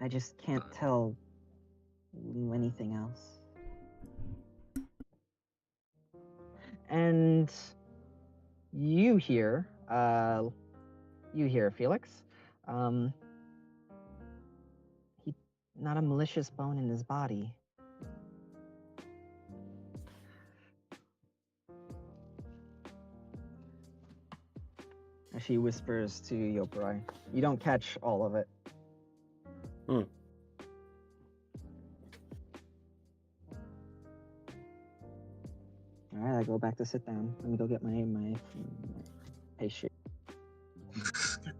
I just can't tell you anything else. And you hear Felix. He not a malicious bone in his body. As she whispers to Yoprai. You don't catch all of it. Alright, I go back to sit down. Let me go get my pastry.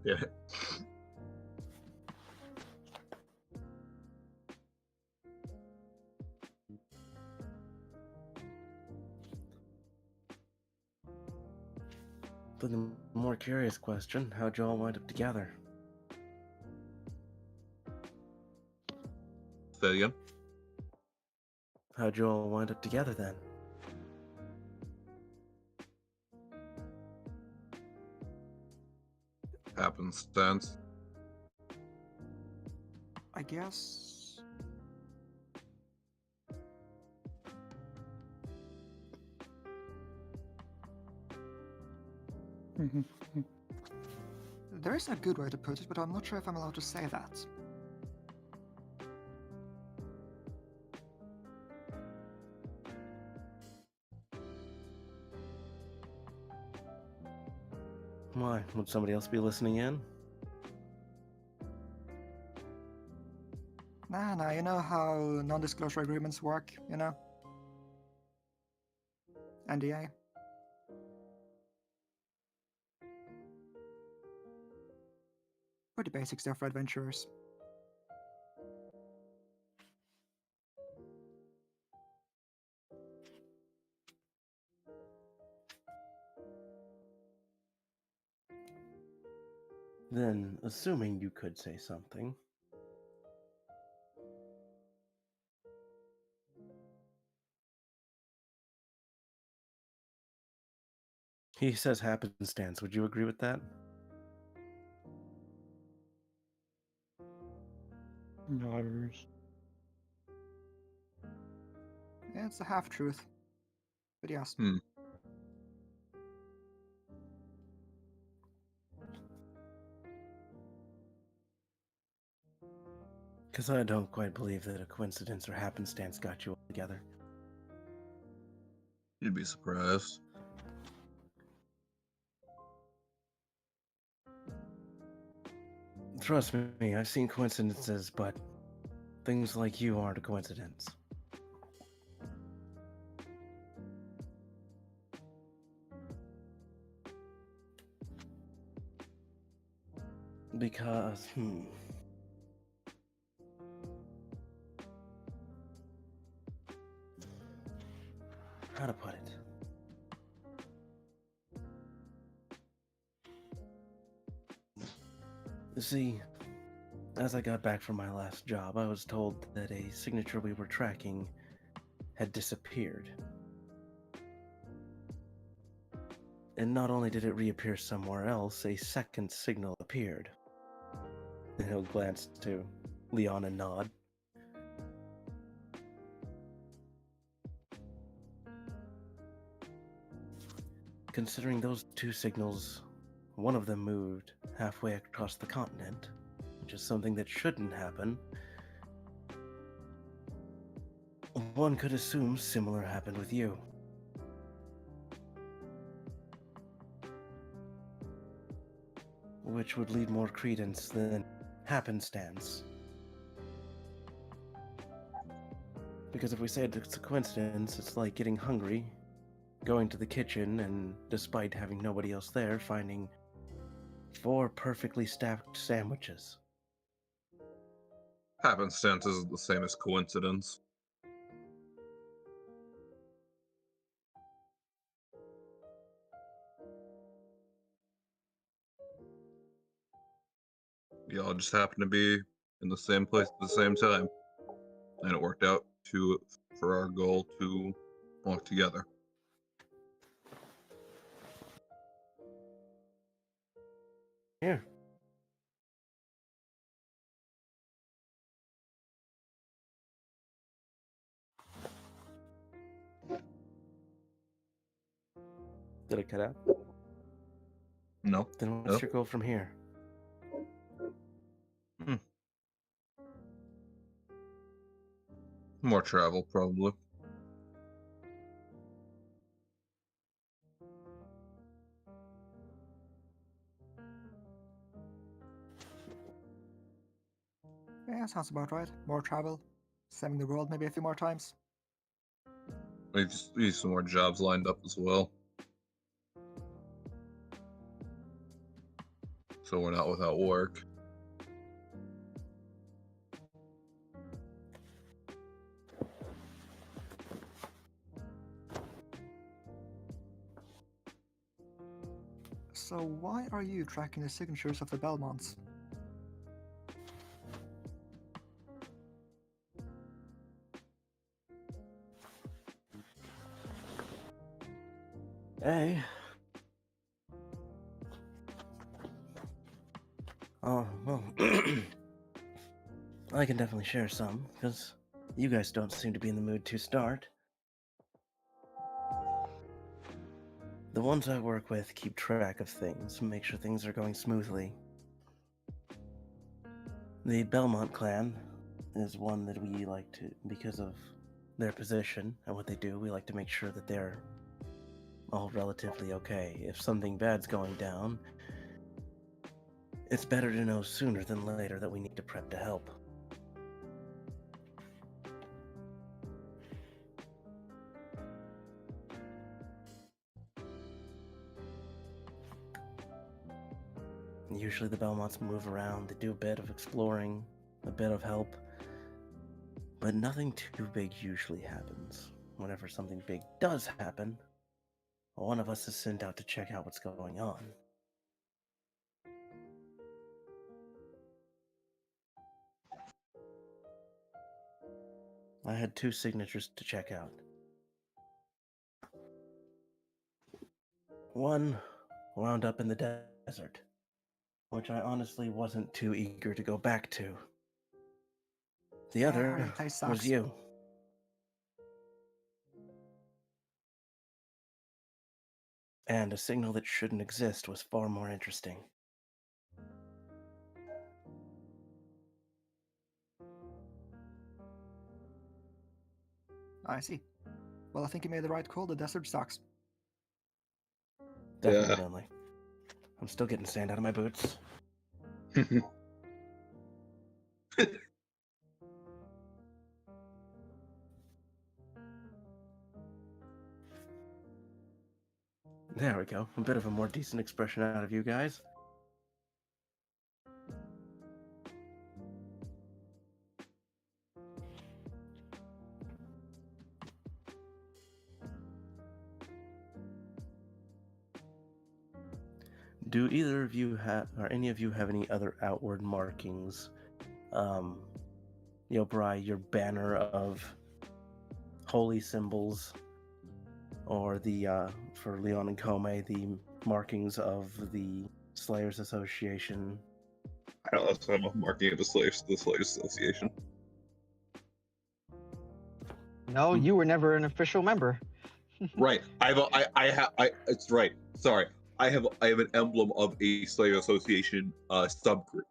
Yeah. But the more curious question, how'd you all wind up together? Say it again? How'd you all wind up together then? Happenstance. I guess. There is a good way to put it, but I'm not sure if I'm allowed to say that. Why? Would somebody else be listening in? Nah, you know how non-disclosure agreements work, you know? NDA. Pretty basic stuff for adventurers. Then, assuming you could say something. He says happenstance. Would you agree with that? No. Yeah, it's a half-truth. But yes. Because I don't quite believe that a coincidence or happenstance got you all together. You'd be surprised. Trust me, I've seen coincidences, but things like you aren't a coincidence. Because, how to put it? You see, as I got back from my last job, I was told that a signature we were tracking had disappeared. And not only did it reappear somewhere else, a second signal appeared. And he'll glance to Leon and nod. considering those two signals, one of them moved halfway across the continent, which is something that shouldn't happen, one could assume similar happened with you. Which would lead more credence than happenstance. Because if we say it's a coincidence, it's like getting hungry, going to the kitchen, and despite having nobody else there, finding 4 perfectly stacked sandwiches. Happenstance is the same as coincidence. We all just happened to be in the same place at the same time, and it worked out for our goal to walk together. Here. Did it cut out? No. Then what's your goal from here? More travel, probably. Yeah, sounds about right. More travel, saving the world maybe a few more times. We just need some more jobs lined up as well. So we're not without work. So why are you tracking the signatures of the Belmonts? Hey. Oh, well. I can definitely share some, because you guys don't seem to be in the mood to start. The ones I work with keep track of things, make sure things are going smoothly. The Belmont clan is one that we like to, because of their position and what they do, we like to make sure that they're all relatively okay. If something bad's going down, it's better to know sooner than later that we need to prep to help. Usually the Belmonts move around, they do a bit of exploring, a bit of help, but nothing too big usually happens. Whenever something big does happen, one of us is sent out to check out what's going on. I had 2 signatures to check out. One wound up in the desert, which I honestly wasn't too eager to go back to. The other was you. And a signal that shouldn't exist was far more interesting. I see. Well, I think you made the right call. The desert sucks. Definitely. I'm still getting sand out of my boots. There we go. A bit of a more decent expression out of you guys. Do either of you have, or any of you have any other outward markings? Yobrai, your banner of holy symbols, or the, for Leon and Kome, the markings of the Slayers Association. I don't know if I'm marking of the Slayers Association. No, you were never an official member. Right. It's right. Sorry. I have an emblem of a Slayer Association subgroup.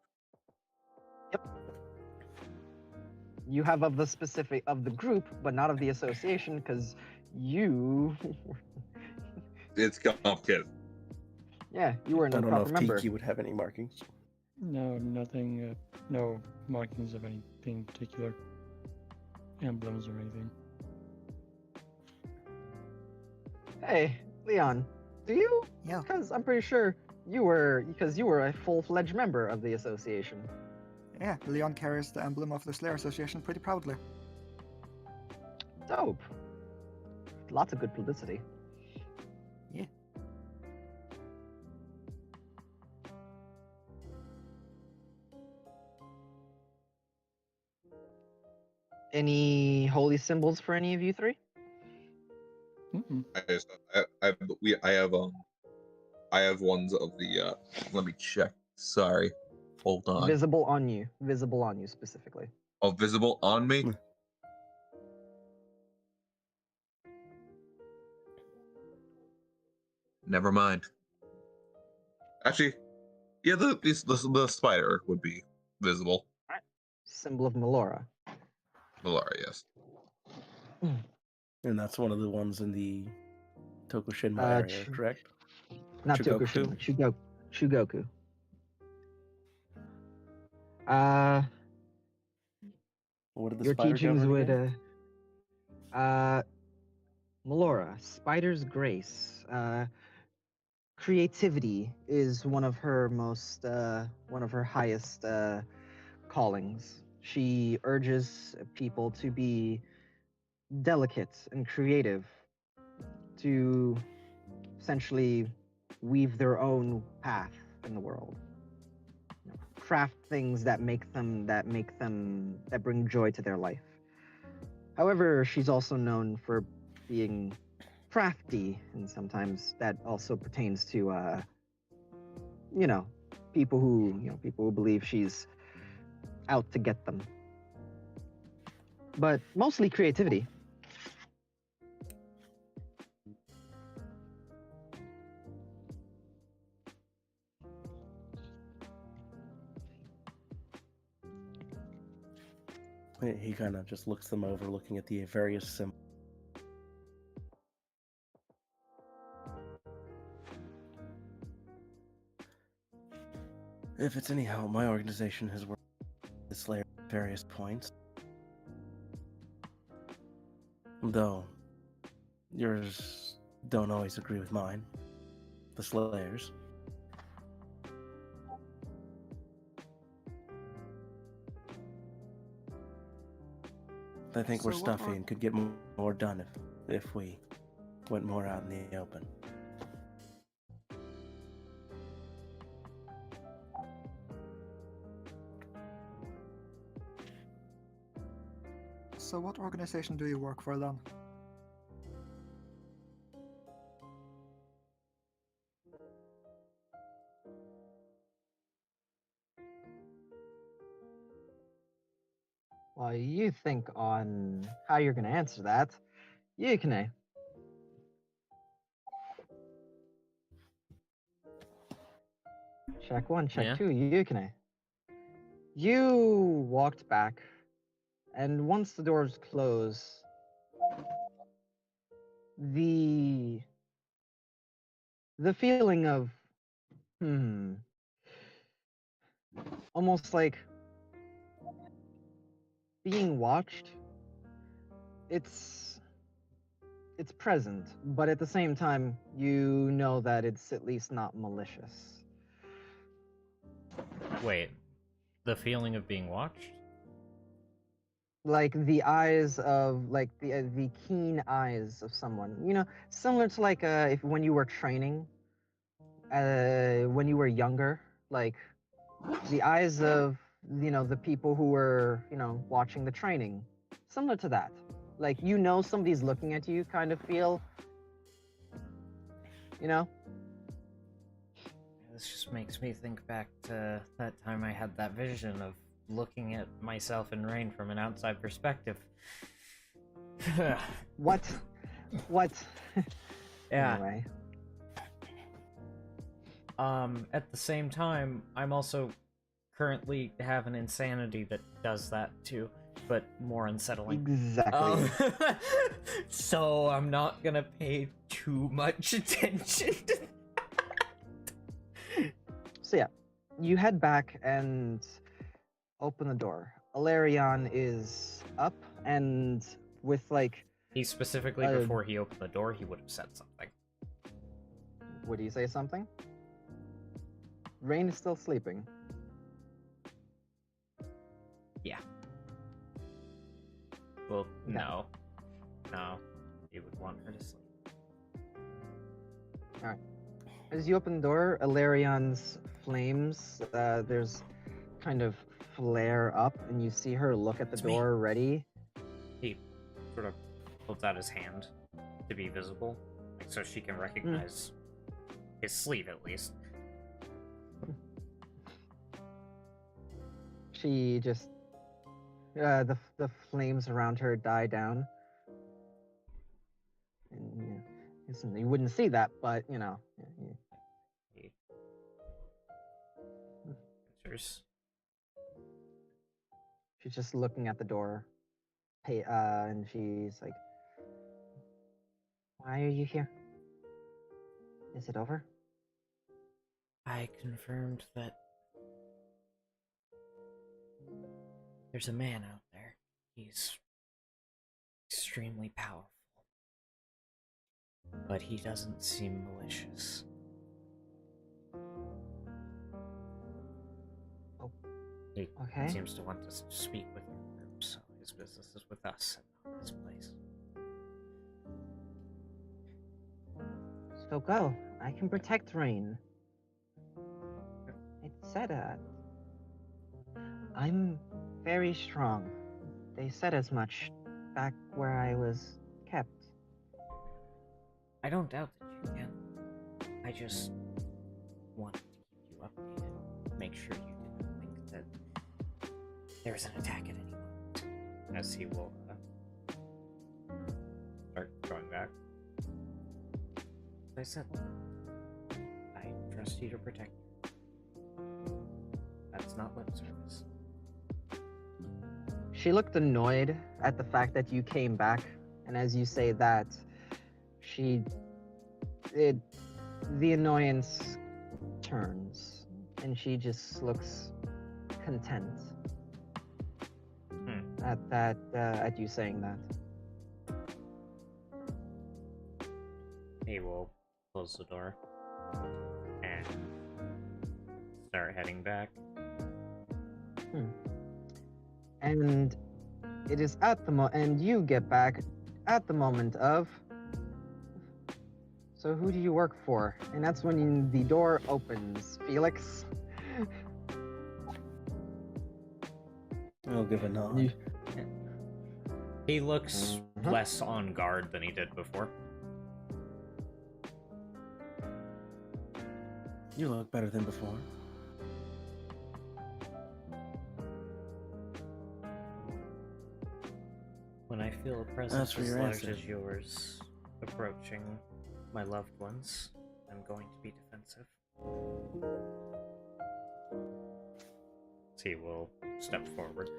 You have of the specific of the group, but not of the association, because you. It's complicated. Yeah, you were I an don't know improper if member. Tiki would have any markings. No, nothing. No markings of anything particular. Emblems or anything. Hey, Leon, do you? Yeah. Because I'm pretty sure you were a full-fledged member of the association. Yeah, Leon carries the emblem of the Slayer Association pretty proudly. Dope. Lots of good publicity. Yeah. Any holy symbols for any of you three? I have ones of the. Let me check. Sorry, hold on. Visible on you. Visible on you specifically. Oh, visible on me. Never mind. Actually, yeah, the spider would be visible. Symbol of Melora. Melora, yes. And that's one of the ones in the Tokushinma area, correct? Not Chugoku? Tokushinma. Chugoku. What did the Your spider teachings govern would again? Melora, Spider's Grace. Creativity is one of her highest callings. She urges people to be delicate and creative, to essentially weave their own path in the world. Craft things that bring joy to their life. However, she's also known for being crafty, and sometimes that also pertains to people who believe she's out to get them. But mostly creativity. He kind of just looks them over, looking at the various symbols. If it's any help, my organization has worked with the Slayer at various points. Though, yours don't always agree with mine. The Slayers. I think we're So what stuffy and could get more done if we went more out in the open. So what organization do you work for then? While you think on how you're going to answer that, Yukine. Check one, check two, Yukine. You walked back, and once the doors close, the feeling of almost like being watched, it's present, but at the same time you know that it's at least not malicious. Wait, the feeling of being watched? Like the eyes of, like the keen eyes of someone, similar to like when you were training, when you were younger, like the eyes of the people who were watching the training, similar to that. Like somebody's looking at you, kind of feel. This just makes me think back to that time I had that vision of looking at myself in Rain from an outside perspective. What What? Yeah. Anyway. At the same time, I'm also currently have an insanity that does that too, but more unsettling. Exactly. So I'm not gonna pay too much attention to So yeah, you head back and open the door. Alarion is up and with like. He specifically, before he opened the door, he would have said something. Would he say something? Rain is still sleeping. Yeah. Well, Okay. no. No. He would want her to sleep. Alright. As you open the door, Alarion's flames, there's kind of flare up, and you see her look at the door ready. He sort of holds out his hand to be visible, like so she can recognize his sleeve at least. She just the flames around her die down. And, you know, listen, you wouldn't see that, but you know. Answers. She's just looking at the door, and she's like, "Why are you here? Is it over?" I confirmed that there's a man out there. He's extremely powerful. But he doesn't seem malicious. Oh, he okay. seems to want to speak with your group, so his business is with us and not this place. So go. I can protect Rain. It said I'm very strong. They said as much back where I was kept. I don't doubt that you can. I just wanted to keep you updated. Make sure you didn't think that there's an attack at any moment. As he will start going back. As I said, I trust you to protect her. That's not lip service. She looked annoyed at the fact that you came back, and as you say that, the annoyance turns, and she just looks content at you saying that. He will close the door and start heading back. And it is at the and you get back at the moment of. So who do you work for? And that's when the door opens. Felix. I'll give a nod. He looks less on guard than he did before. You look better than before. When I feel a presence for as your large answer. as yours approaching my loved ones, I'm going to be defensive. He will step forward.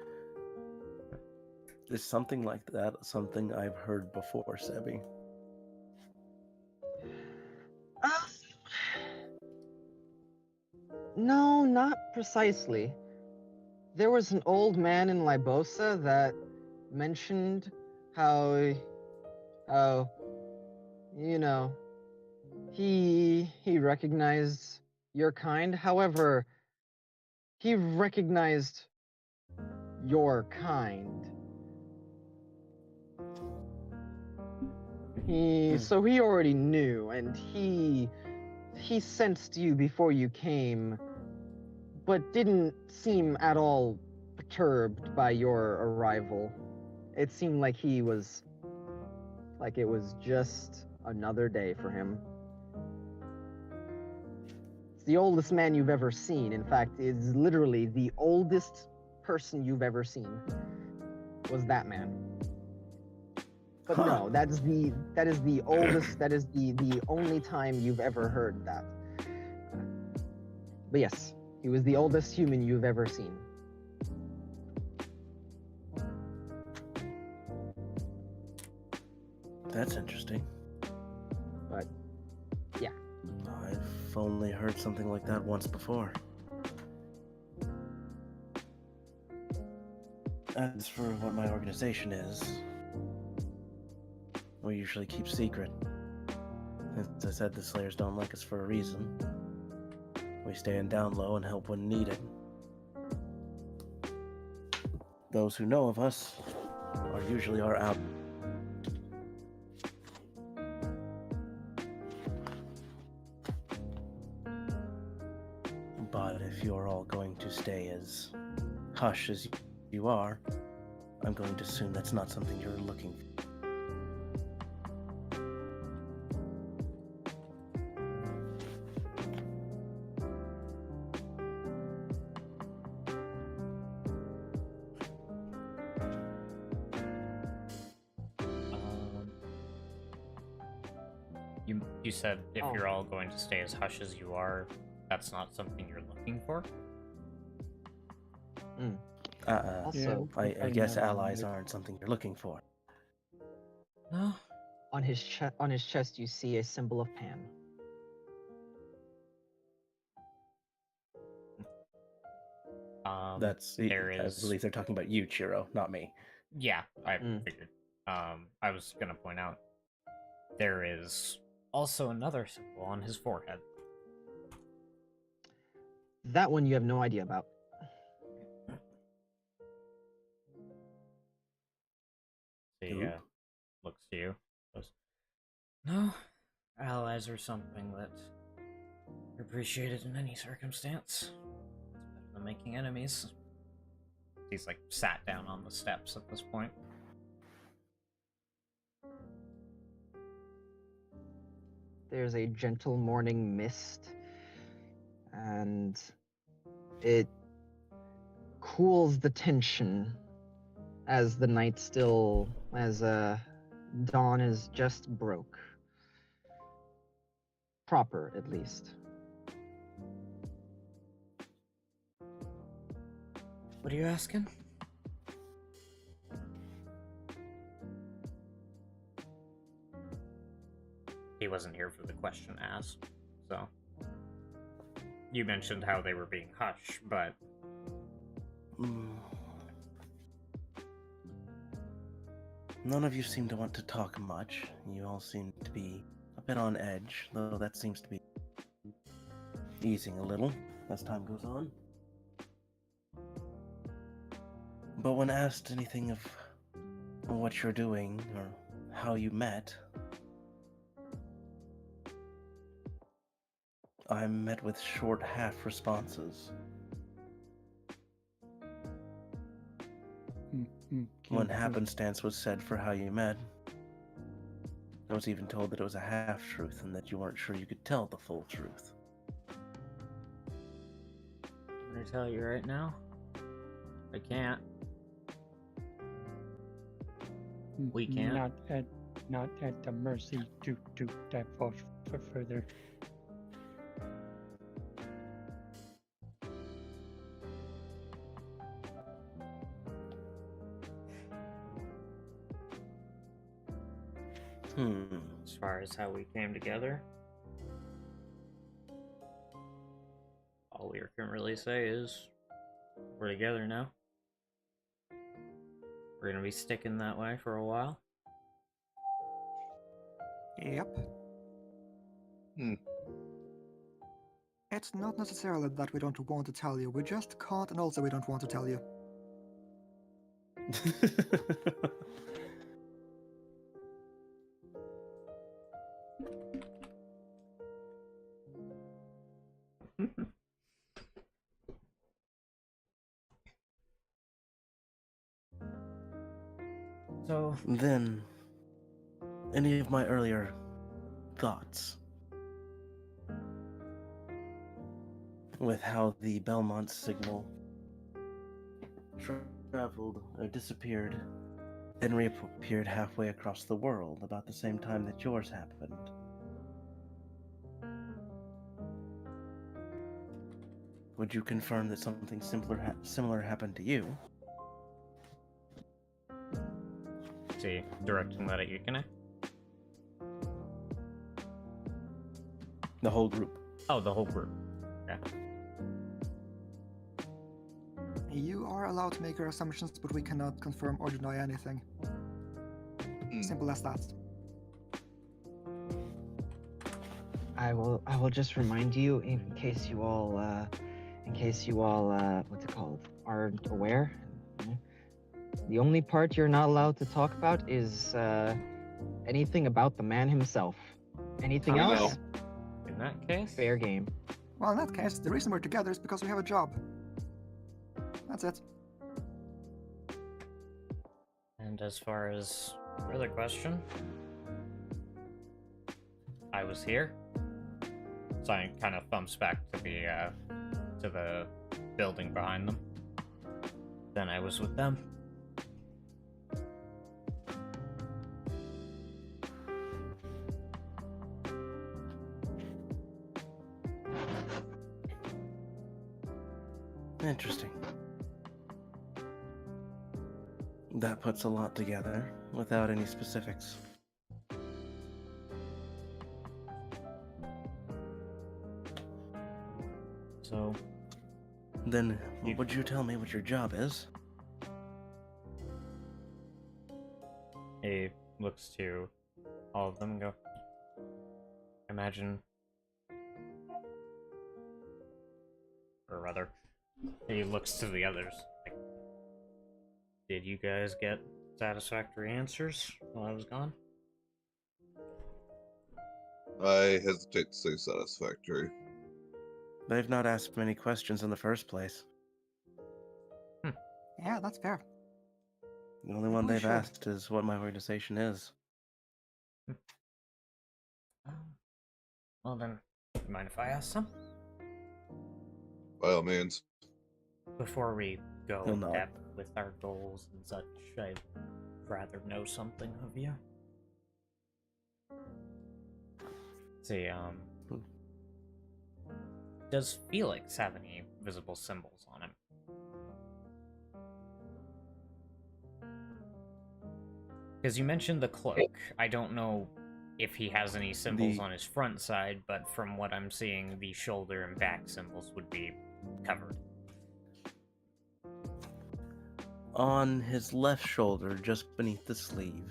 Is something like that something I've heard before, Sebi? No, not precisely. There was an old man in Libosa that mentioned how, you know, he recognized your kind. However, he recognized your kind. So he already knew, and he sensed you before you came, but didn't seem at all perturbed by your arrival. It seemed like it was just another day for him. It's the oldest man you've ever seen. In fact, it's literally the oldest person you've ever seen was that man. But no, that is the oldest. That is the only time you've ever heard that. But yes, he was the oldest human you've ever seen. That's interesting. But yeah, I've only heard something like that once before. As for what my organization is, we usually keep secret. As I said, the Slayers don't like us for a reason. We stand down low and help when needed. Those who know of us are usually our out. But if you're all going to stay as hush as you are, I'm going to assume that's not something you're looking for. You said if you're all going to stay as hush as you are, that's not something you're looking for? Also, I guess allies aren't something you're looking for. No. On his chest, you see a symbol of Pan. That's I believe they're talking about you, Chiro, not me. Yeah, I figured. I was gonna point out there is also another symbol on his forehead. That one you have no idea about. He looks to you. Goes, no, allies are something that are appreciated in any circumstance. It's better than making enemies. He's like sat down on the steps at this point. There's a gentle morning mist, and it cools the tension as the night as dawn is just broke. Proper, at least. What are you asking? He wasn't here for the question asked, so. You mentioned how they were being hush, but... None of you seem to want to talk much. You all seem to be a bit on edge, though that seems to be easing a little as time goes on. But when asked anything of what you're doing or how you met, I'm met with short half responses. When happenstance was said for how you met, I was even told that it was a half-truth and that you weren't sure you could tell the full truth. Can I tell you right now? I can't. We can't. Not at the mercy to dive off further. As far as how we came together, all we can really say is we're together now. We're gonna be sticking that way for a while. Yep. It's not necessarily that we don't want to tell you, we just can't, and also we don't want to tell you. So then, any of my earlier thoughts with how the Belmont signal traveled or disappeared then reappeared halfway across the world about the same time that yours happened. Would you confirm that something similar happened to you? See, directing that at Yukine? The whole group. Oh, the whole group. Yeah. You are allowed to make your assumptions, but we cannot confirm or deny anything. Simple as that. I will just remind you, in case you all what's it called, aren't aware. The only part you're not allowed to talk about is anything about the man himself. Anything I else? In that case? Fair game. Well, in that case, the reason we're together is because we have a job. That's it. And as far as further question, I was here. Zion kind of thumps back to the building behind them. Then I was with them. Interesting. That puts a lot together without any specifics. So, then, would you tell me what your job is? he looks to all of them and go, imagine, or rather, he looks to the others. Like, did you guys get satisfactory answers while I was gone? I hesitate to say satisfactory. They've not asked many questions in the first place. Yeah, that's fair. The only one Oh, they've sure. asked is what my organization is. Well then, mind if I ask some? By all means. Before we go He'll in nod. depth with our goals and such, I'd rather know something of you. See, does Felix have any visible symbols on him? Because you mentioned the cloak. I don't know if he has any symbols on his front side, but from what I'm seeing, the shoulder and back symbols would be covered. On his left shoulder, just beneath the sleeve,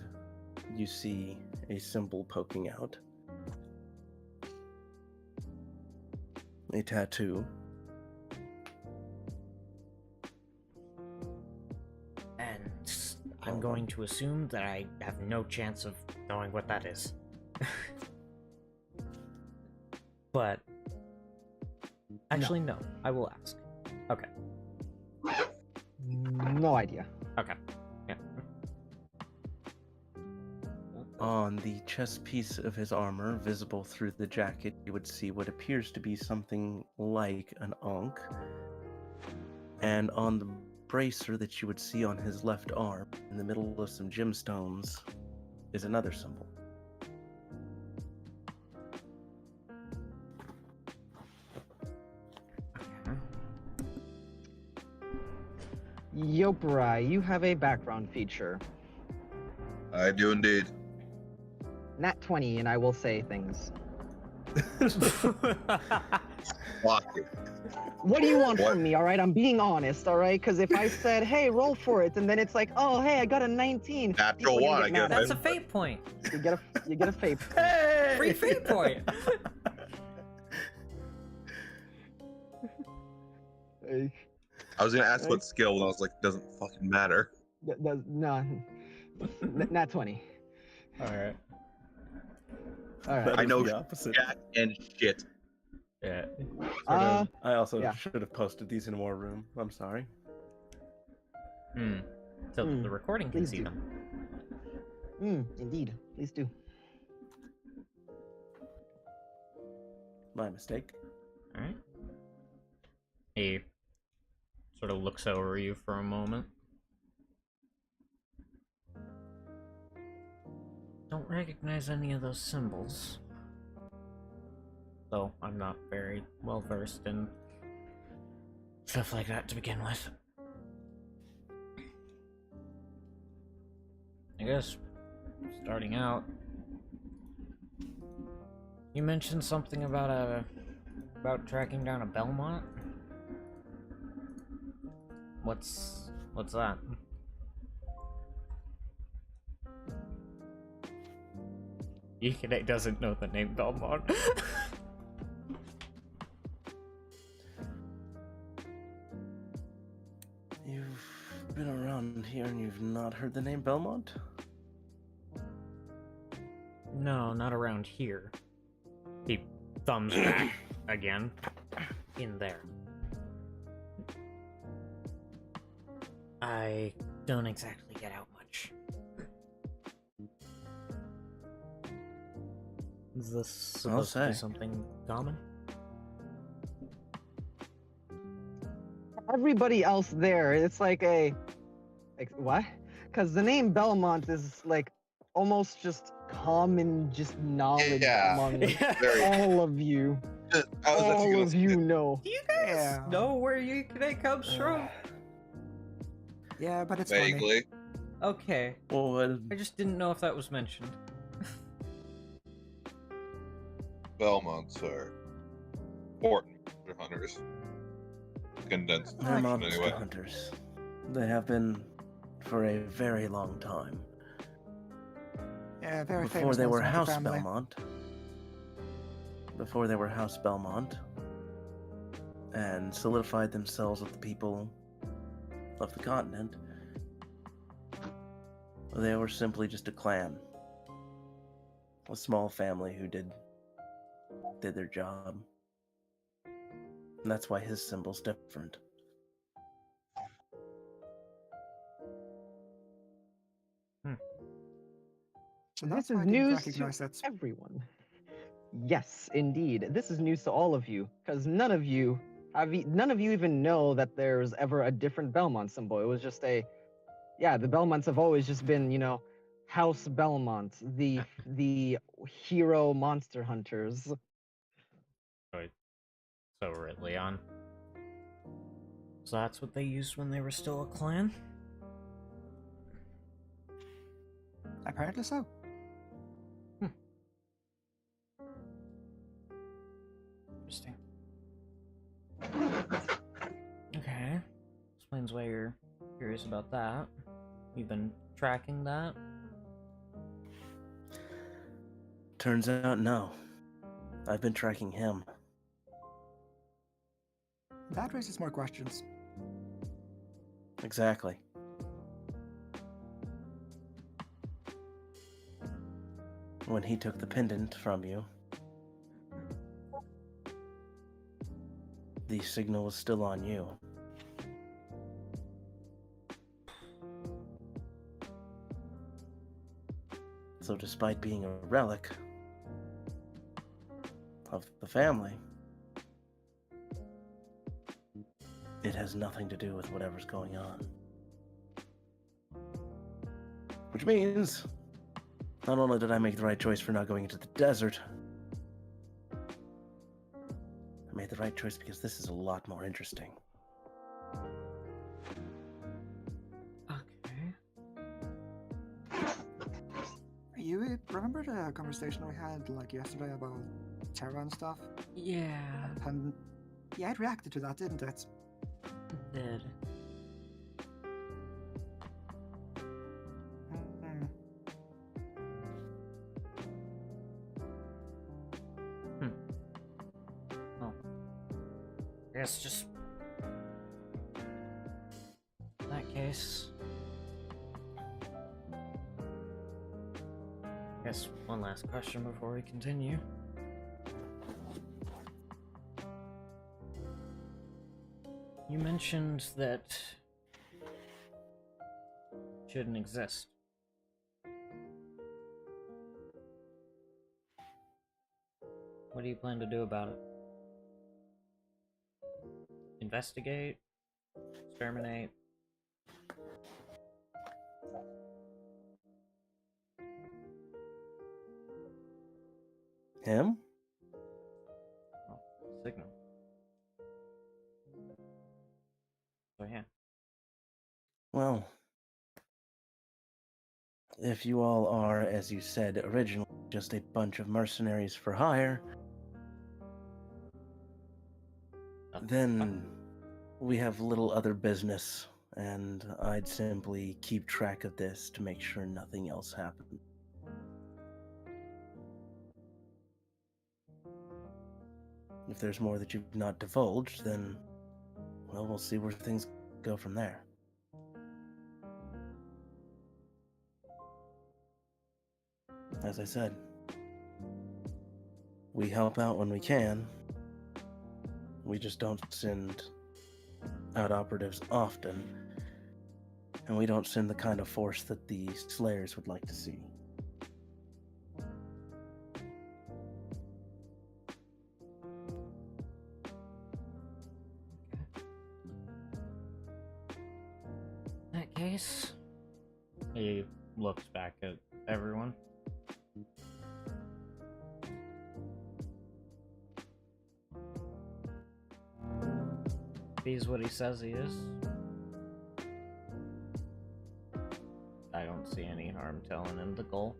you see a symbol poking out. A tattoo. And I'm going to assume that I have no chance of knowing what that is. But actually, no. I will ask. Okay. No idea. Okay. Yeah. On the chest piece of his armor, visible through the jacket, you would see what appears to be something like an ankh. And on the bracer that you would see on his left arm, in the middle of some gemstones, is another symbol. Yoperai, you have a background feature. I do indeed. Nat 20, and I will say things. Fuck it. What do you want What? from me, alright? I'm being honest, alright? Because if I said, hey, roll for it, and then it's like, oh, hey, I got a 19. Natural people are gonna one, get I mad guess. at That's a fate point. You get a fate. Hey! Free fate point. Hey, I was gonna ask what skill, and I was like, doesn't fucking matter. no. Nat 20. Alright. Alright. I know the opposite. jack and shit. Yeah. I also yeah. should have posted these in War Room. I'm sorry. So the recording can Please see do. them. Indeed. Please do. My mistake. Alright. He sort of looks over you for a moment. don't recognize any of those symbols. Though I'm not very well versed in stuff like that to begin with. I guess, starting out, you mentioned something about tracking down a Belmont? What's that? Ikine doesn't know the name Belmont. You've been around here and you've not heard the name Belmont? No, not around here. He thumbs back again. In there. I don't exactly get out much. Is this supposed to be something common? Everybody else there, it's like what? Because the name Belmont is like almost just common knowledge among all of you. All of you know. Do you guys know where Ikine comes from? Yeah, but it's vaguely. funny. Okay. Well, I just didn't know if that was mentioned. Belmonts are important monster hunters. Condensed They're version, monster anyway. hunters. They have been for a very long time. Yeah, very Before famous they were monster House family. Belmont. Before they were House Belmont. And solidified themselves with the people of the continent. They were simply just a clan. A small family who did their job. And that's why his symbol's different. So This that's is why I didn't news recognize to that. everyone. Yes, indeed. This is news to all of you, because none of you even know that there's ever a different Belmont symbol. It was just the Belmonts have always just been, House Belmont, the hero monster hunters. So Leon. So that's what they used when they were still a clan? Apparently so. Interesting. Okay. Explains why you're curious about that. You've been tracking that? Turns out, no. I've been tracking him. That raises more questions. Exactly. When he took the pendant from you, the signal was still on you. So despite being a relic of the family, it has nothing to do with whatever's going on. Which means, not only did I make the right choice for not going into the desert, I made the right choice because this is a lot more interesting. Okay. You remember the conversation we had yesterday about Terra and stuff? Yeah. And yeah, it reacted to that, didn't it? It did. I guess just in that case. I guess one last question before we continue. You mentioned that shouldn't exist. What do you plan to do about it? Investigate? Exterminate? Him? Oh, signal. So yeah. Well, if you all are, as you said originally, just a bunch of mercenaries for hire, then we have little other business, and I'd simply keep track of this to make sure nothing else happens. If there's more that you've not divulged, then, well, we'll see where things go from there. As I said, we help out when we can. We just don't send out operatives often, and we don't send the kind of force that the Slayers would like to see. In that case, he looks back at everyone. If he's what he says he is, I don't see any harm telling him the goal.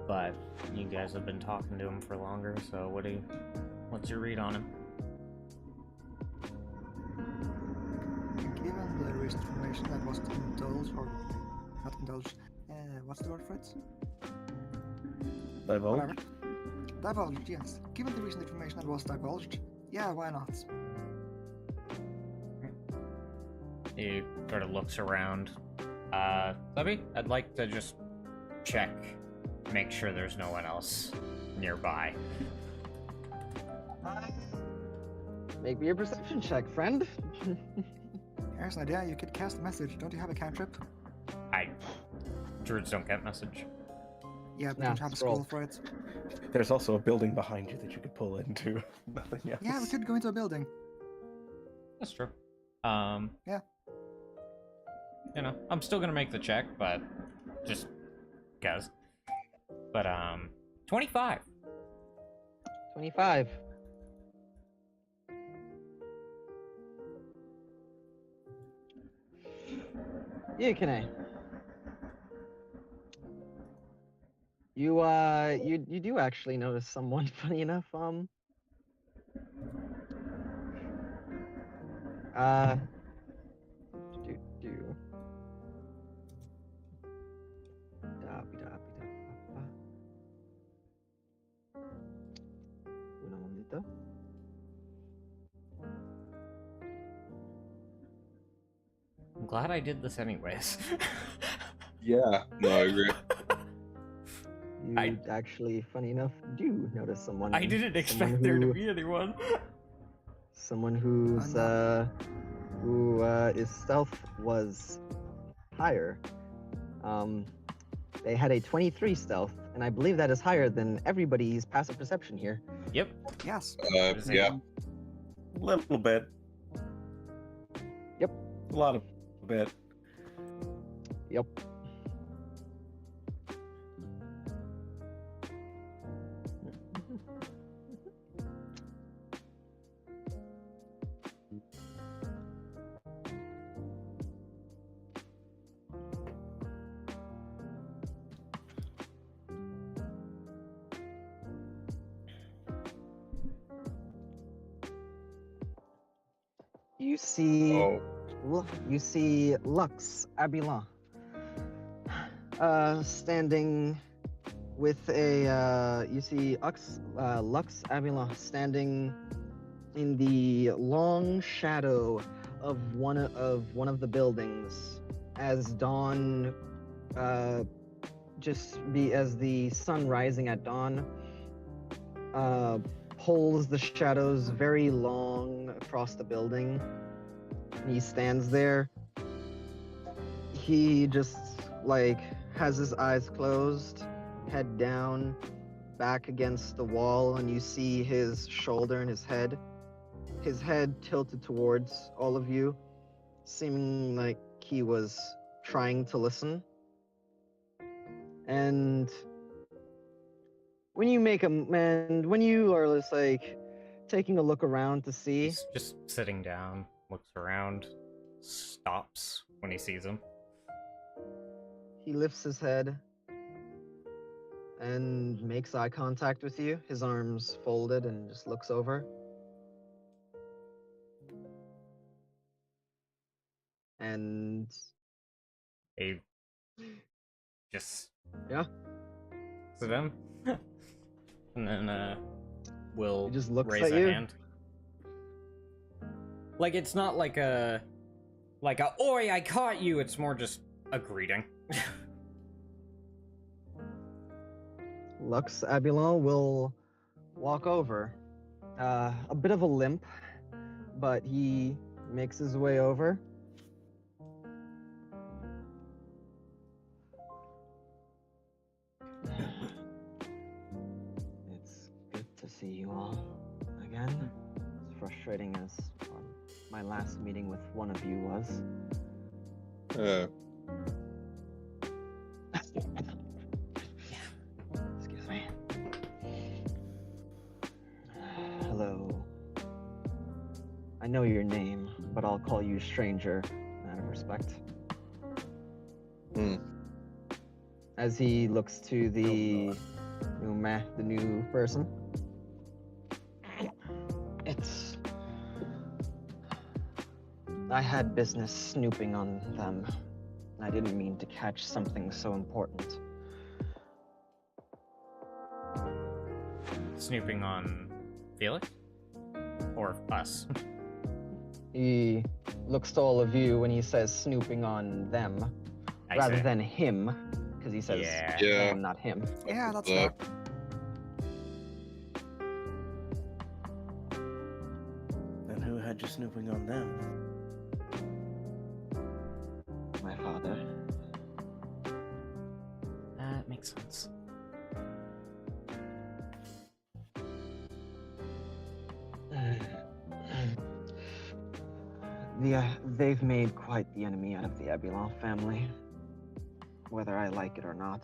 But you guys have been talking to him for longer, so what's your read on him? Given the recent information that was indulged, or not indulged, what's the word for it? Divulge? Whatever. Divulged, yes. Given the recent information that was divulged, yeah, why not? He sort of looks around. Libby, I'd like to just check, make sure there's no one else nearby. Make me a perception check, friend. Here's an idea, you could cast a message. Don't you have a cantrip? Druids don't get message. Yeah, but Nah, don't you have a scroll. scroll for it? There's also a building behind you that you could pull into. Nothing else. Yeah, we could go into a building. That's true. Yeah. You know, I'm still gonna make the check, but just guess. But 25. 25. Yukine. You do actually notice someone, funny enough, do. Un momento. I'm glad I did this anyways. Yeah, no, I agree. You actually, funny enough, do notice someone. I didn't expect someone there to who- be anyone. Someone whose his stealth was higher. They had a 23 stealth, and I believe that is higher than everybody's passive perception here. Yep. Yes. Yeah. Little bit. Yep. A lot of bit. Yep. You see, you see Lux Abilon standing with a. You see Lux Abilon standing in the long shadow of one of the buildings as dawn, as the sun rising at dawn, pulls the shadows very long across the building. And he stands there. He just has his eyes closed, head down, back against the wall, and you see his shoulder and his head tilted towards all of you, seeming like he was trying to listen. And when you make them, and when you are just like taking a look around to see, He's just sitting down, looks around, stops when he sees him. he lifts his head and makes eye contact with you, his arms folded, and just looks over. And He just yeah, looks at him, and then will he just looks raise at a you. hand. Like it's not like a "Oi, I caught you." It's more just a greeting. Lux Abulon will walk over. A bit of a limp, but he makes his way over. It's good to see you all again. As frustrating as my last meeting with one of you was. Excuse me. Hello. I know your name, but I'll call you stranger out of respect. As he looks to the new person. I had business snooping on them. I didn't mean to catch something so important. Snooping on Felix? Or us? He looks to all of you when he says snooping on them, I rather see. than him, because he says Yeah. them, not him. Yeah, that's fair. And who had you snooping on them? My father. That makes sense. They've made quite the enemy out of the Abulon family, whether I like it or not.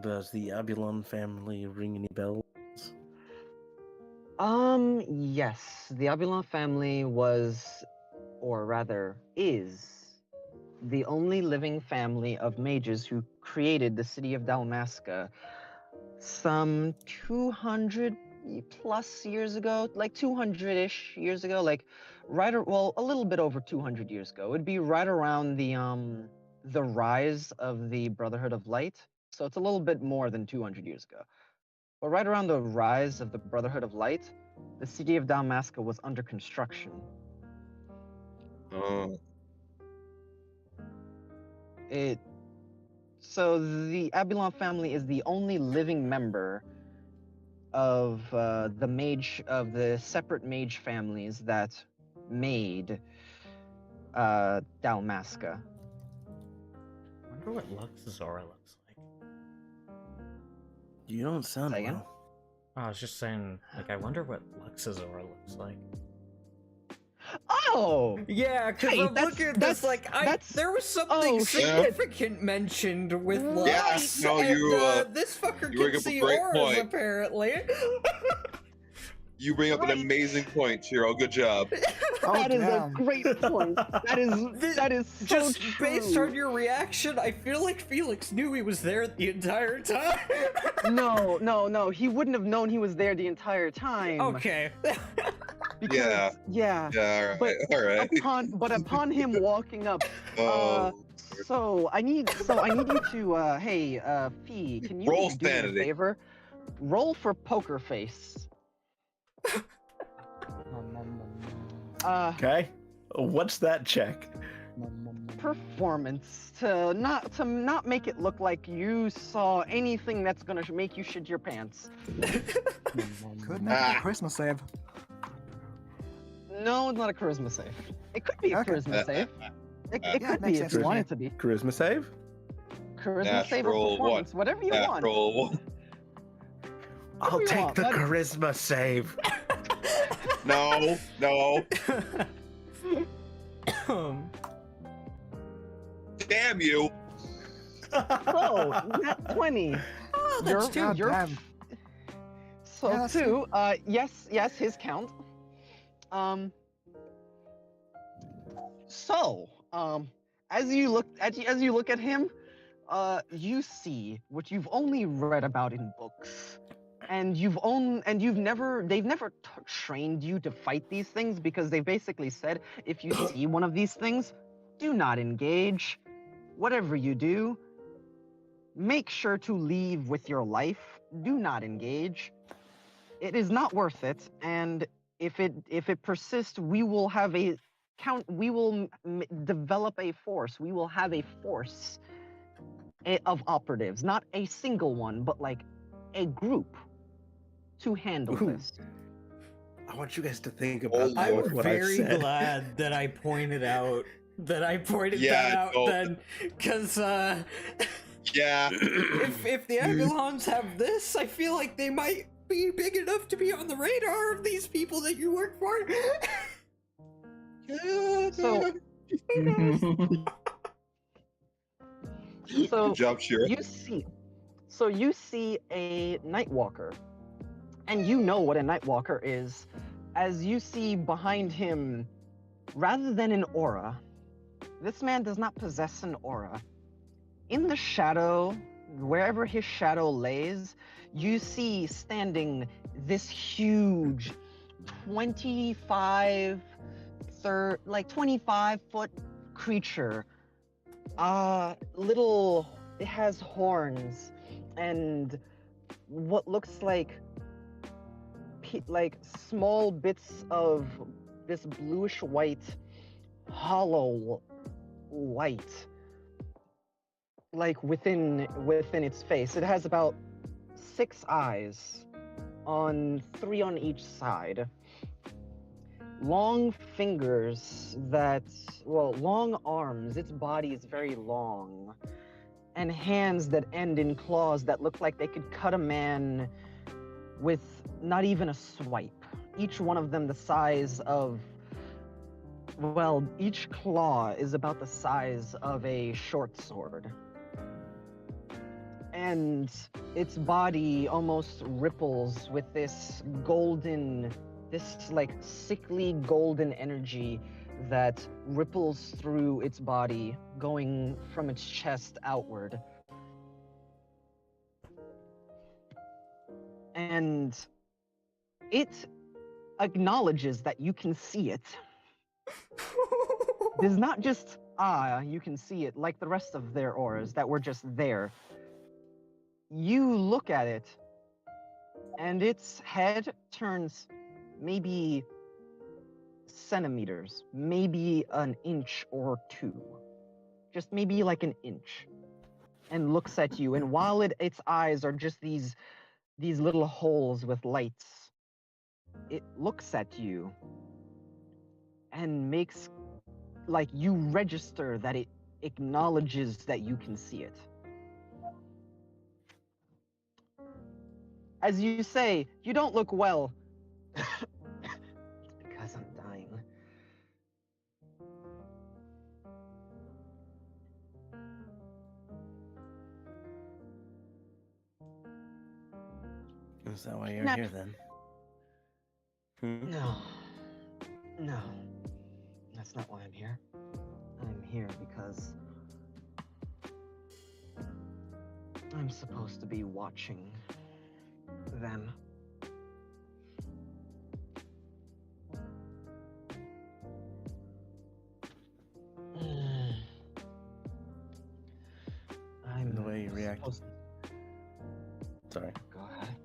Does the Abulon family ring any bells? Yes. The Abulon family was, or rather is, the only living family of mages who created the city of Dalmasca some 200 plus years ago, like 200-ish years ago, like a little bit over 200 years ago. It would be right around the rise of the Brotherhood of Light. So it's a little bit more than 200 years ago. But right around the rise of the Brotherhood of Light, the city of Dalmasca was under construction. So the Abulon family is the only living member of the separate mage families that made Dalmasca. I wonder what Lux's aura looks like. You don't sound Say again? well. I was just saying, like, I wonder what Lux's aura looks like. Oh! Yeah, because Hey, I'm looking at this like, there was something significant mentioned with Lux, Yes, no, and you, this fucker you bring can up a see great auras, point. apparently. You bring up an amazing point, Chiro. Good job. That is a great point. That is so Just true. based on your reaction, I feel like Felix knew he was there the entire time. No. He wouldn't have known he was there the entire time. Okay. Because, yeah. Yeah, all right. Upon him walking up, so I need you to, hey, Fee, can you Roll do me a sanity. favor? Roll for poker face. Okay. What's that check? Performance to not make it look like you saw anything that's gonna make you shit your pants. Could make it a Christmas save. No, it's not a charisma save. It could be a Okay. charisma save. It Yeah, could it be makes if sense you to want me. it to be. Charisma save? Charisma save or Natural performance, one. whatever you want. Natural one. I'll you take want, the bud. charisma save. No. Damn you. So, nat 20. Oh, that's two. God damn. So Yeah, that's two. Yes, his count. As you look at him, you see what you've only read about in books, and they've never trained you to fight these things, because they basically said if you see one of these things, do not engage. Whatever you do, make sure to leave with your life. Do not engage. It is not worth it, and if it persists, we will have a we will develop a force. We will have a force of operatives, not a single one, but like a group to handle Ooh. this. I want you guys to think about I'm what I very said. glad that I pointed out that Yeah, out no. then, because Yeah. if the Aguilons have this, I feel like they might be big enough to be on the radar of these people that you work for. So, Good job, Shira. you see a Nightwalker, and you know what a Nightwalker is, as you see behind him, rather than an aura, this man does not possess an aura. In the shadow, wherever his shadow lays, you see standing this huge 25-foot creature. It has horns and what looks like small bits of this bluish white hollow light, like within its face. It has about 6 eyes, 3 on each side. Long fingers long arms. Its body is very long, and hands that end in claws that look like they could cut a man with not even a swipe. Each one of them the size of, each claw is about the size of a short sword. And its body almost ripples with this sickly golden energy that ripples through its body, going from its chest outward. And it acknowledges that you can see it. It's not just, you can see it, like the rest of their auras that were just there. You look at it, and its head turns maybe centimeters, maybe an inch or 2. Just maybe like an inch. And looks at you, and while its eyes are just these little holes with lights, it looks at you and makes, like, you register that it acknowledges that you can see it. As you say, you don't look well. It's because I'm dying. Is that why you're Nat- here then? No. No. That's not why I'm here. I'm here because I'm supposed to be watching them. I'm The way you react. supposed- Sorry. Go ahead.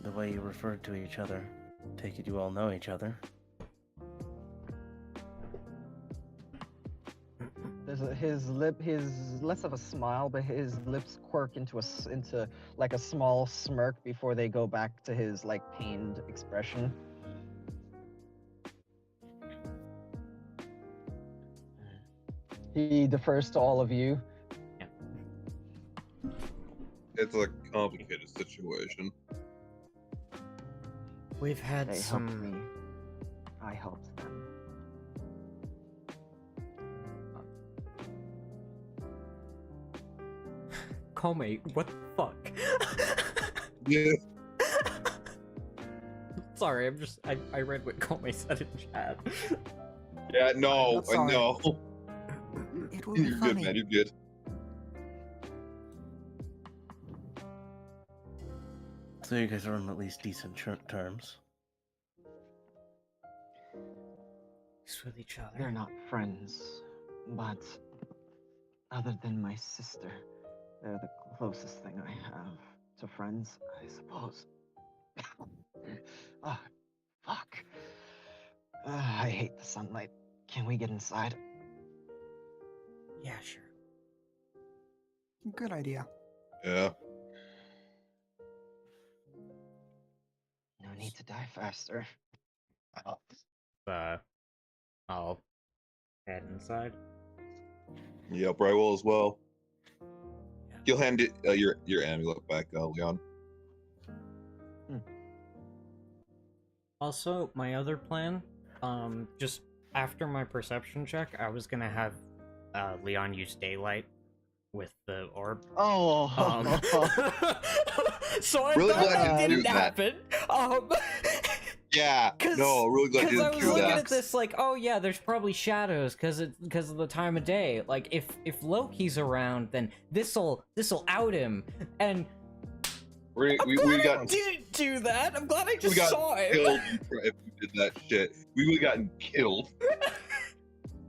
The way you referred to each other. Take it you all know each other. His less of a smile, but his lips quirk into like a small smirk before they go back to his like pained expression. He defers to all of you. It's a complicated situation. We've had They helped some. me. I helped them. Kome. What the fuck? Yeah. Sorry, I read what Kome said in chat. Yeah, no, That's all right. no. It will be You're good, funny. man. You're good. So you guys are on at least decent terms. With each other. They're not friends, but other than my sister, they're the closest thing I have to friends, I suppose. Oh, fuck. I hate the sunlight. Can we get inside? Yeah, sure. Good idea. Yeah. No need to die faster. I'll head inside. Yep, I will as well. You'll hand it your amulet back, Leon. Also, my other plan, just after my perception check, I was gonna have Leon use daylight with the orb. Oh. So I Really thought glad that you do didn't that. happen. Yeah. No, really glad you Because I didn't was do looking that. at this like, oh yeah, there's probably shadows because of the time of day. Like if Loki's around, then this'll out him. And We I'm glad I got didn't do that. I'm glad I we just got saw him. killed if we did that shit. We would have gotten killed.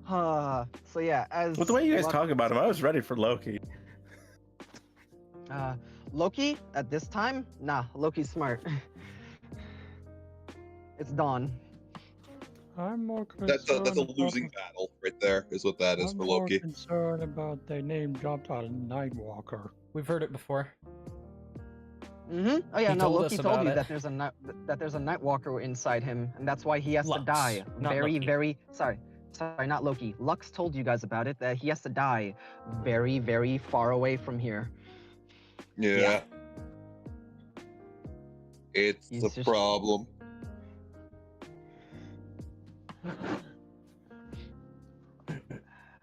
So yeah, as With the way you guys Lux- talk about him, I was ready for Loki. Loki at this time, nah, Loki's smart. It's Dawn. I'm more concerned. That's a about losing battle right there. Is what that is I'm for more Loki. concerned about they name dropped a Nightwalker. We've heard it before. Mm-hmm. Oh yeah, He no, told Loki us told about you it. that there's a Nightwalker inside him, and that's why he has to Lux, die. not Loki. Sorry, not Loki. Lux told you guys about it, that he has to die very, very far away from here. Yeah. It's He's a just- problem.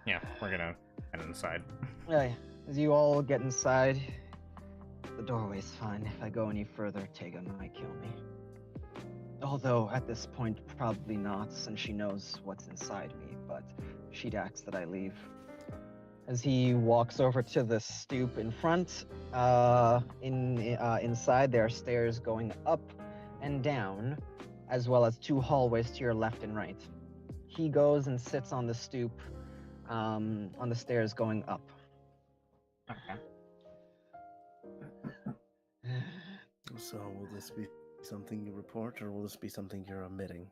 Yeah, we're gonna head inside. Yeah, as you all get inside, the doorway's fine. If I go any further, Tega might kill me. Although, at this point, probably not, since she knows what's inside me, but she'd ask that I leave. As he walks over to the stoop in front, inside there are stairs going up and down, as well as two hallways to your left and right. He goes and sits on the stoop, on the stairs going up. Okay. So will this be something you report, or will this be something you're omitting?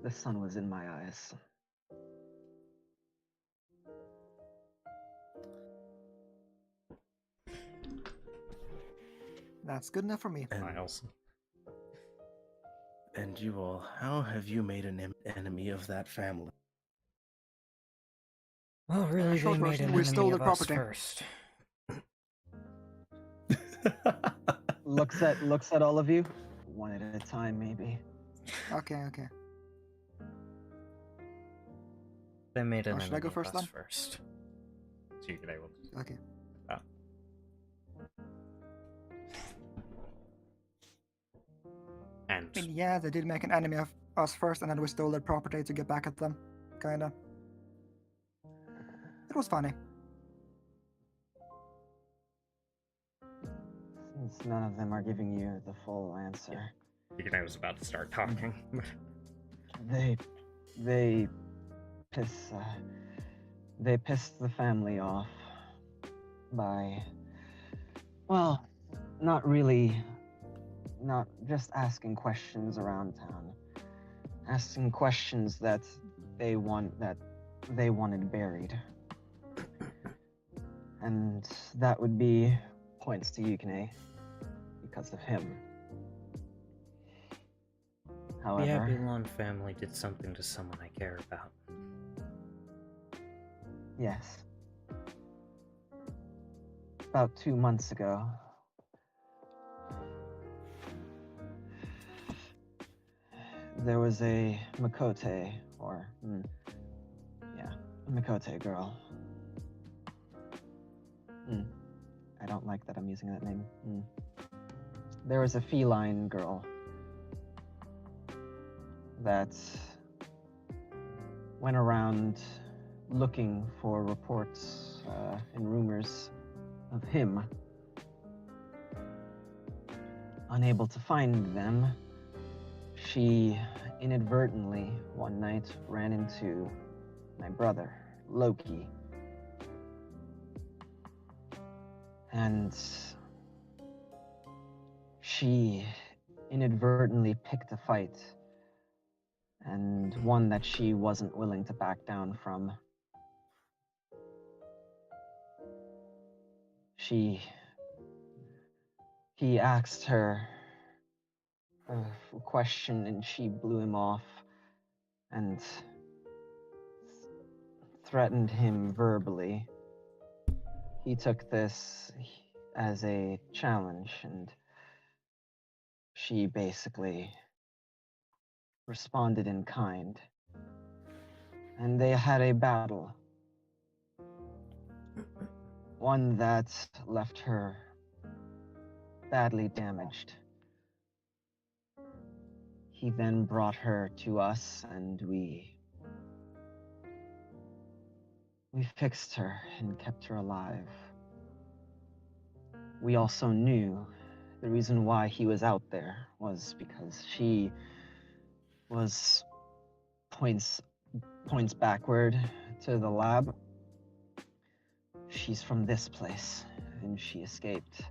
The sun was in my eyes. That's good enough for me. Miles. And you all, how have you made an enemy of that family? Well, really, Short they made version, an we enemy stole the of us property. first. Looks at all of you, one at a time, maybe. Okay. They made an Oh, should I enemy go first of us then? first. So you could able to. Okay. Oh. And I mean, yeah, they did make an enemy of us first, and then we stole their property to get back at them. Kinda. It was funny. Since none of them are giving you the full answer, I was about to start talking. they pissed the family off by, well, not just asking questions around town, asking questions that they wanted buried, and that would be points to Yukine because of him. The However, Abulon family did something to someone I care about. yes. About 2 months ago, there was a Makote, Makote girl don't like that I'm using that name. There was a feline girl that went around looking for reports and rumors of him. Unable to find them, she inadvertently one night ran into my brother, Loki. And she inadvertently picked a fight, and one that she wasn't willing to back down from. He asked her a question and she blew him off and threatened him verbally. He took this as a challenge, and she basically responded in kind. And they had a battle. One that left her badly damaged. He then brought her to us, and we fixed her and kept her alive. We also knew the reason why he was out there was because she was points backward to the lab. She's from this place, and she escaped.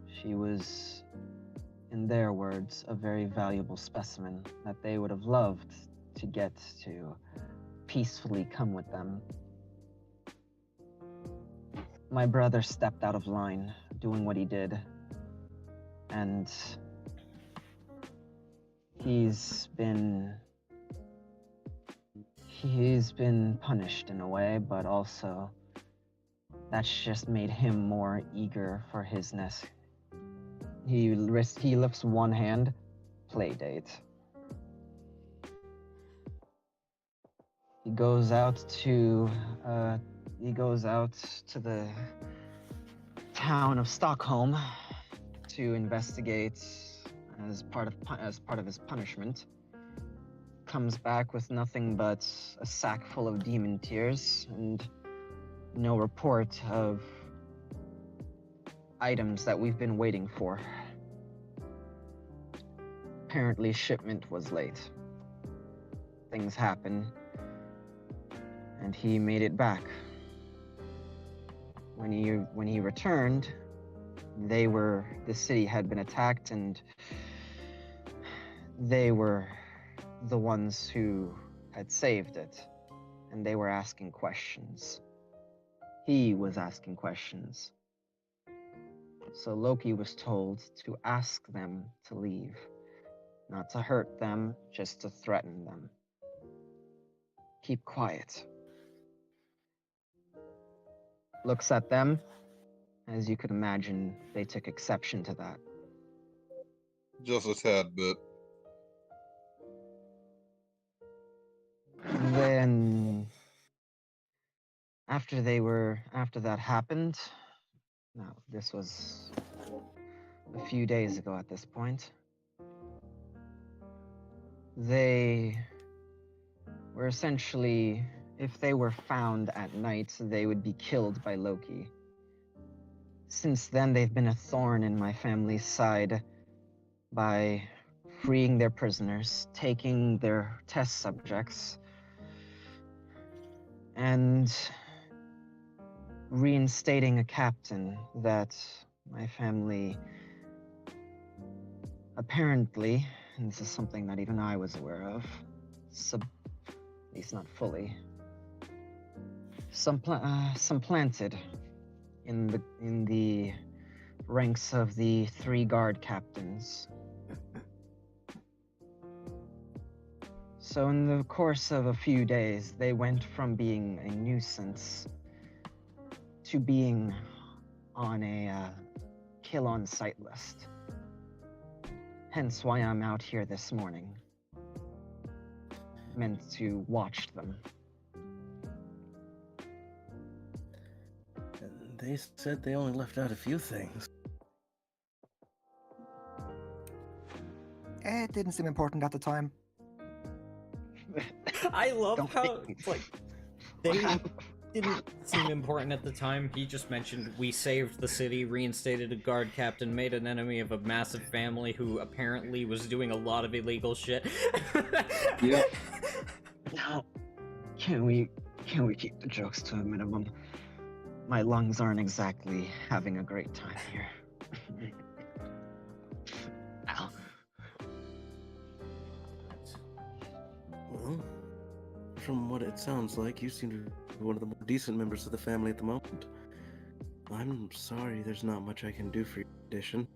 She was, in their words, a very valuable specimen that they would have loved to get to peacefully come with them. My brother stepped out of line, doing what he did, and he's been punished in a way, but also that's just made him more eager for his nest. He lifts one hand, play date. He goes out to the town of Stockholm to investigate as part of his punishment. Comes back with nothing but a sack full of demon tears and no report of items that we've been waiting for. Apparently, shipment was late. Things happen, and he made it back. When he returned, the city had been attacked, and they were the ones who had saved it, and they were asking questions. He was asking questions. So Loki was told to ask them to leave, not to hurt them, just to threaten them. Keep quiet. Looks at them. As you could imagine, they took exception to that. Just a tad bit. Then, after that happened, now this was a few days ago at this point, they were essentially, if they were found at night, they would be killed by Loki. Since then, they've been a thorn in my family's side by freeing their prisoners, taking their test subjects, and reinstating a captain that my family apparently, and this is something that even I was aware of, at least not fully, supplanted in the ranks of the 3 guard captains. So in the course of a few days, they went from being a nuisance to being on a kill on sight list. Hence why I'm out here this morning, meant to watch them. They said they only left out a few things. It didn't seem important at the time. I love Don't how think- it's like they didn't seem important at the time. He just mentioned we saved the city, reinstated a guard captain, made an enemy of a massive family who apparently was doing a lot of illegal shit. Yep. No. Can we keep the jokes to a minimum? My lungs aren't exactly having a great time here. Ow. Well, from what it sounds like, you seem to be one of the more decent members of the family at the moment. I'm sorry there's not much I can do for your condition.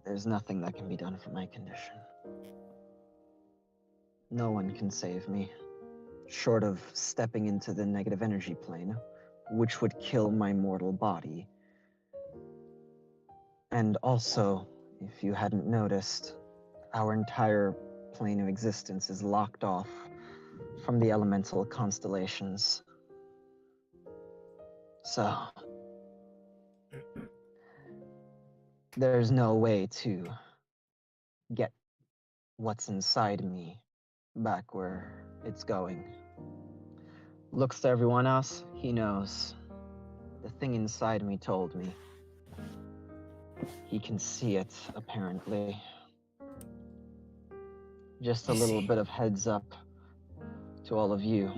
There's nothing that can be done for my condition. No one can save me, short of stepping into the negative energy plane, which would kill my mortal body. And also, if you hadn't noticed, our entire plane of existence is locked off from the elemental constellations. So, there's no way to get what's inside me back where it's going. Looks to everyone else, he knows. The thing inside me told me. He can see it, apparently. Just a little bit of heads up to all of you.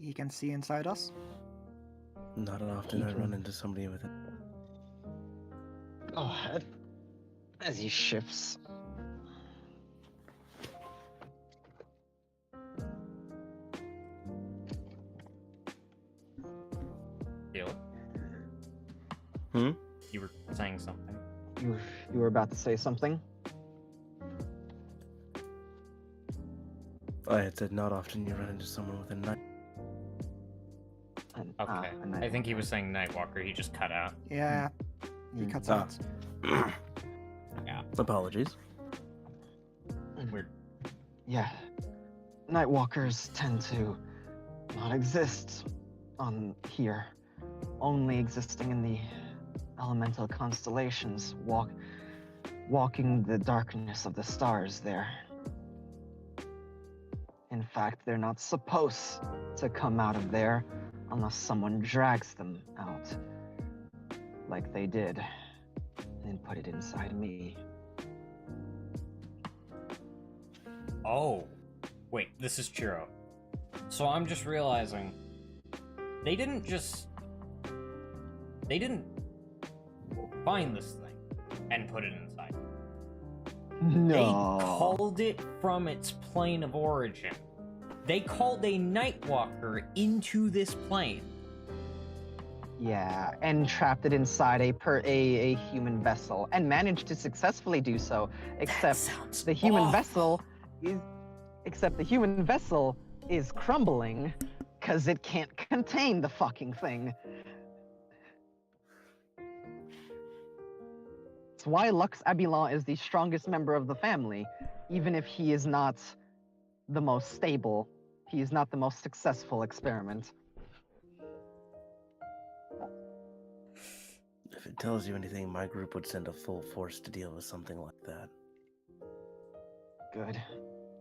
He can see inside us. Not often I run into somebody with it. Go ahead. As he shifts. Deal. Hmm? You were saying something. You were about to say something? I had said not often you run into someone with a knife. Okay. I think he was saying Nightwalker. He just cut out. Yeah, he cuts Ah. out. Yeah. Apologies. Weird. Yeah. Nightwalkers tend to not exist on here. Only existing in the elemental constellations, walking the darkness of the stars there. In fact, they're not supposed to come out of there unless someone drags them out. Like they did. And put it inside me. Oh. Wait, this is Chiro. So I'm just realizing they didn't find this thing and put it inside. No. They called it from its plane of origin. They called a Nightwalker into this plane. Yeah, and trapped it inside a human vessel, and managed to successfully do so. Except the human vessel is crumbling because it can't contain the fucking thing. That's why Lux Abelard is the strongest member of the family, even if he is not the most stable. He is not the most successful experiment. If it tells you anything, my group would send a full force to deal with something like that. Good.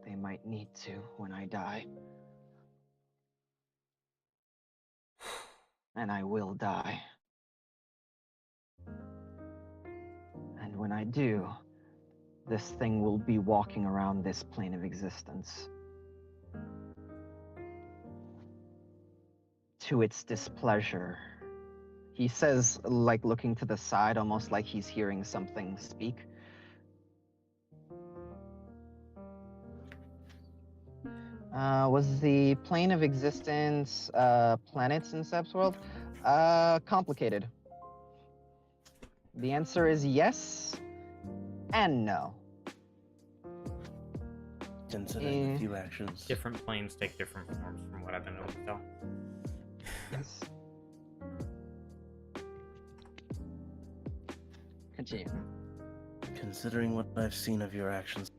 They might need to when I die. And I will die. And when I do, this thing will be walking around this plane of existence. To its displeasure. He says, like looking to the side, almost like he's hearing something speak. Was the plane of existence planets in Seb's world? Complicated. The answer is yes and no. Considering a few actions. Different planes take different forms from what I've been able to tell. Yes. Continue. Considering what I've seen of your actions,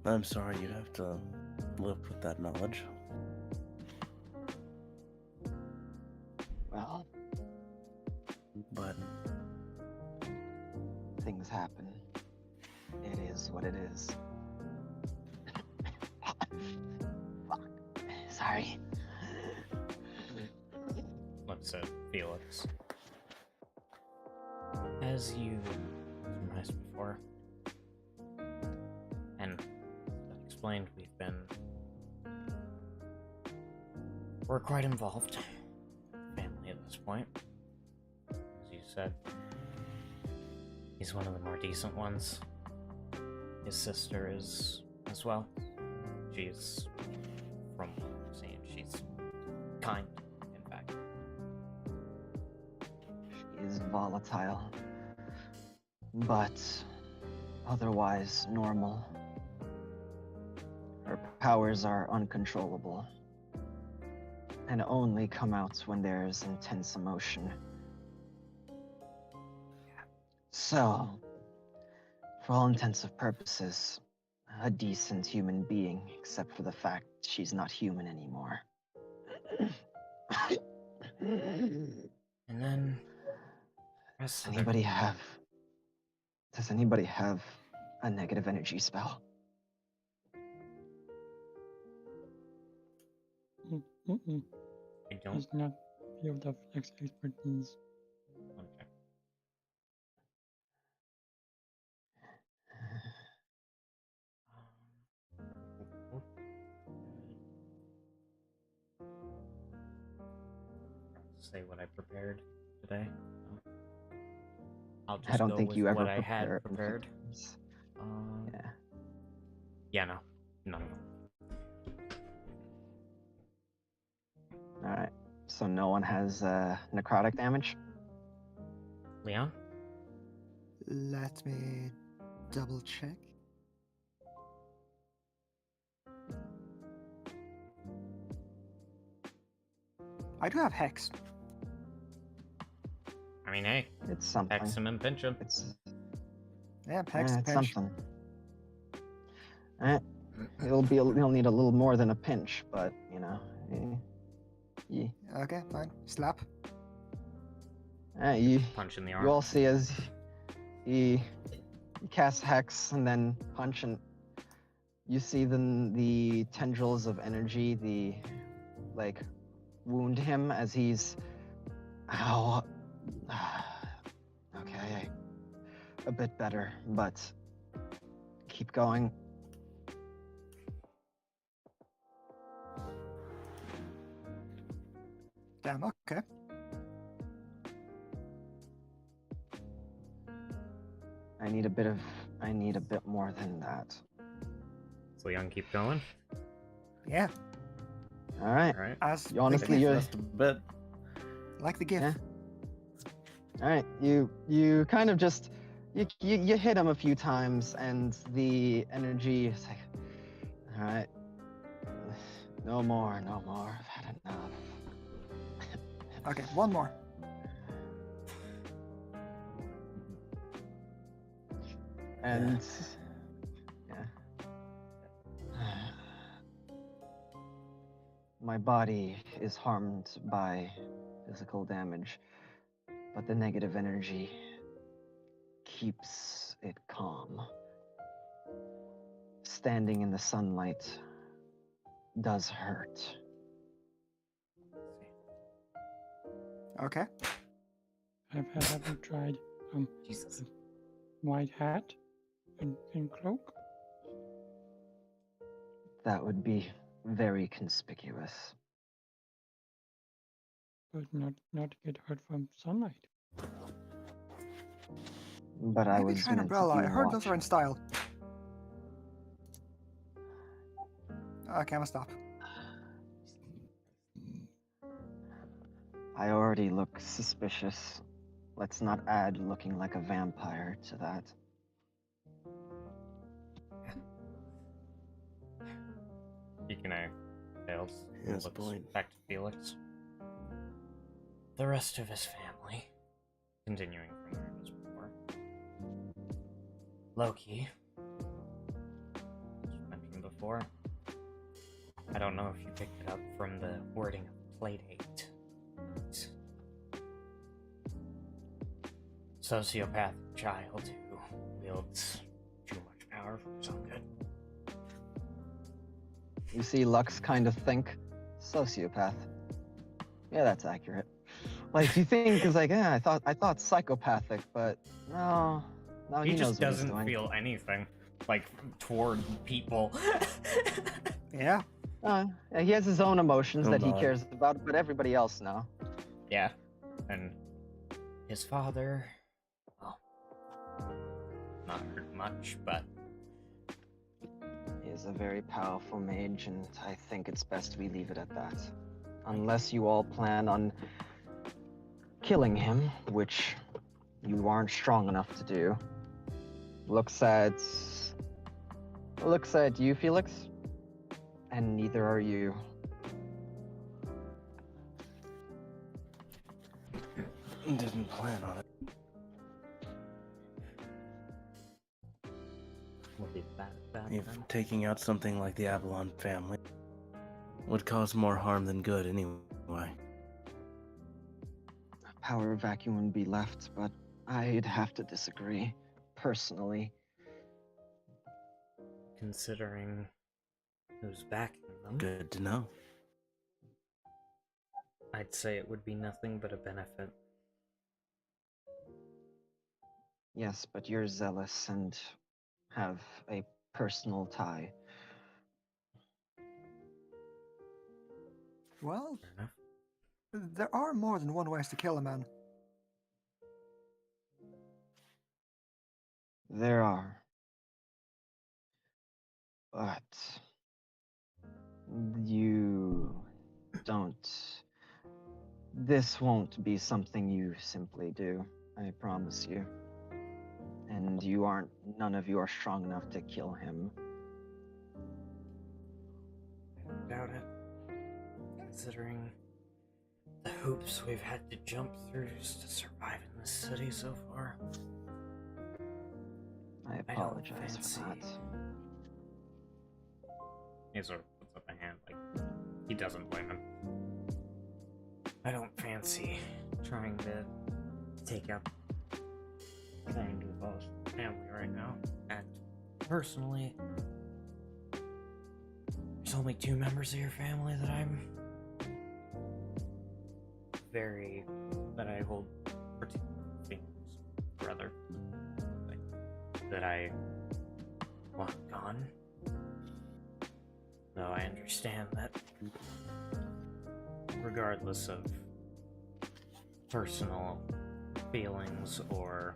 I'm sorry you have to live with that knowledge. Well, But things happen. It is what it is. Fuck. Sorry. Looks at Felix. As you surmised before, and as I explained, we're quite involved. Family at this point. As you said, he's one of the more decent ones. His sister is as well. She's, from what I've seen, she's kind, in fact. She is volatile, but otherwise normal. Her powers are uncontrollable and only come out when there's intense emotion. So, for all intensive purposes, a decent human being, except for the fact she's not human anymore. And then, Does anybody have a negative energy spell? Mm-mm. I don't. It's not field of expertise. Okay. Say what I prepared today. No. I'll just I don't go think with you ever what I prepare had prepared. things. Yeah. Yeah. Yeah, no. All right. So no one has necrotic damage. Leon? Let me double check. I do have Hex. I mean, hey, It's something. hex him and pinch him. It's Yeah, Hex. it's pinch. something. You'll need a little more than a pinch, but you know. Yeah. Okay, fine. Slap. You Punch in the arm. you all see as he casts hex and then punch, and you see the tendrils of energy wound him as he's okay, a bit better, but keep going. Damn, okay. I need a bit more than that. So Leon, keep going. Yeah, All right. All right. as You honestly, the you're just a bit. gift, like the gift. Yeah. All right. You kind of just you hit him a few times, and the energy is like, all right, no more. I've had enough. Okay, one more. And yeah. My body is harmed by physical damage, but the negative energy keeps it calm. Standing in the sunlight does hurt. Okay. Have you tried Jesus. white hat and cloak? That would be very conspicuous. But not get hurt from sunlight. But I Maybe was try an meant to umbrella. be I heard those are in watching. style. Okay, I'm gonna stop. I already look suspicious. Let's not add looking like a vampire to that. Deacon fails. Yes, Looks point. back to Felix. The rest of his family, continuing from where it was before. Loki, as mentioned before. I don't know if you picked it up from the wording of Playdate. sociopathic child who wields too much power for his own good. You see Lux kind of think, sociopath. Yeah, that's accurate. Like, you think is like, I thought psychopathic, but no, He he knows just what he's doesn't doing. feel anything, like, toward people. Yeah. Yeah, he has his own emotions He'll that he nod. cares about, but everybody else no. Yeah. And his father, well, not heard much, but He is a very powerful mage, and I think it's best we leave it at that. Unless you all plan on killing him, which you aren't strong enough to do. Looks at you, Felix, and neither are you. Didn't plan on it. we'll leave that at that If then. taking out something like the Avalon family would cause more harm than good anyway. A power vacuum would be left, but I'd have to disagree, personally. Considering who's backing them, Good to know. I'd say it would be nothing but a benefit. Yes, but you're zealous and have a personal tie. Well, Fair enough. there are more than one ways to kill a man. There are. But you don't. This won't be something you simply do, I promise you. And none of you are strong enough to kill him. I don't doubt it. Considering the hoops we've had to jump through just to survive in this city so far. I don't apologize fancy- for that. He sort of puts up a hand, like, he doesn't blame him. I don't fancy trying to take up trying to abolish the family right now. And personally, there's only 2 members of your family that that I hold particular feelings for, rather, that I want gone. Though I understand that, regardless of personal feelings or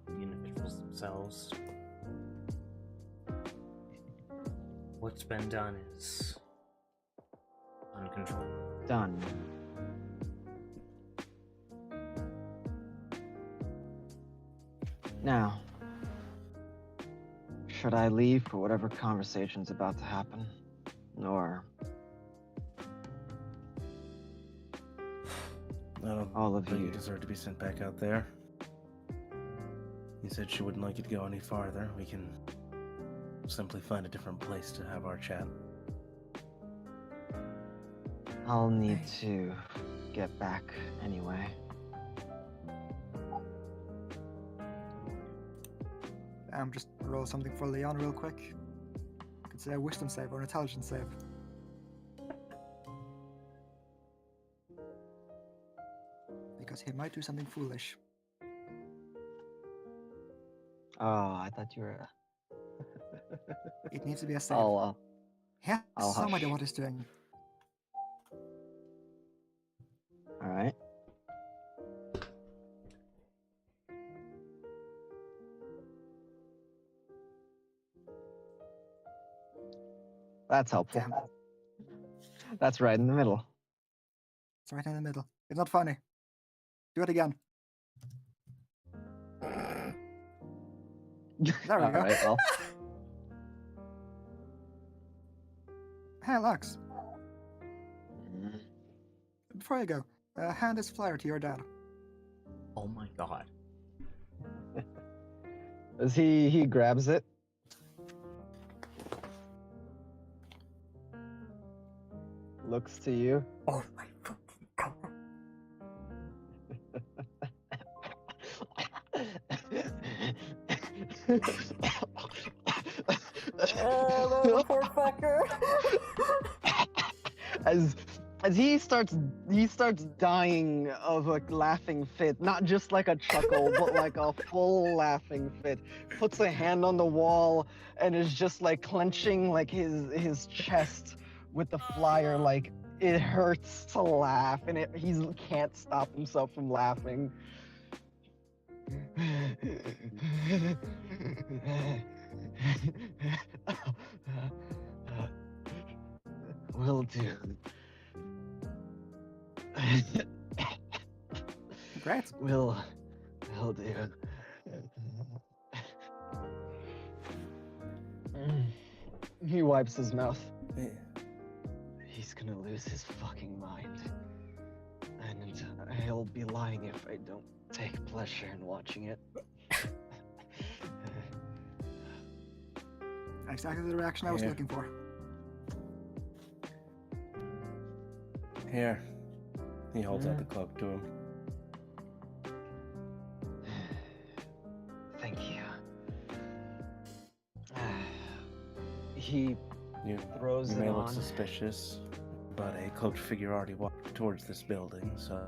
the individuals themselves, what's been done is uncontrollable. Done. Now, should I leave for whatever conversation's about to happen? Or I don't all of think you? you deserve to be sent back out there. You said she wouldn't like you to go any farther. We can simply find a different place to have our chat. I'll need to get back anyway. Just roll something for Leon real quick. Could say a wisdom save or an intelligence save. Because he might do something foolish. Oh, I thought you were. It needs to be a save. He has I'll some idea hush. what he's doing. All right. That's helpful. Damn. That's right in the middle. It's right in the middle. It's not funny. Do it again. There we go. All right, well. Hey, Lux. Mm, Before you go, hand this flyer to your dad. Oh my god. As he grabs it. Looks to you. Oh my fucking god. Oh, poor fucker. As he starts dying of a laughing fit, not just like a chuckle, but like a full laughing fit. Puts a hand on the wall and is just like clenching like his chest with the flyer, like it hurts to laugh, and he can't stop himself from laughing. Will do. Congrats. Will do. He wipes his mouth. He's gonna lose his fucking mind. And I'll be lying if I don't take pleasure in watching it. Exactly the reaction I was looking for. Here. He holds out the cloak to him. Thank you. He throws you it may on. look suspicious, but a cloaked figure already walked towards this building, so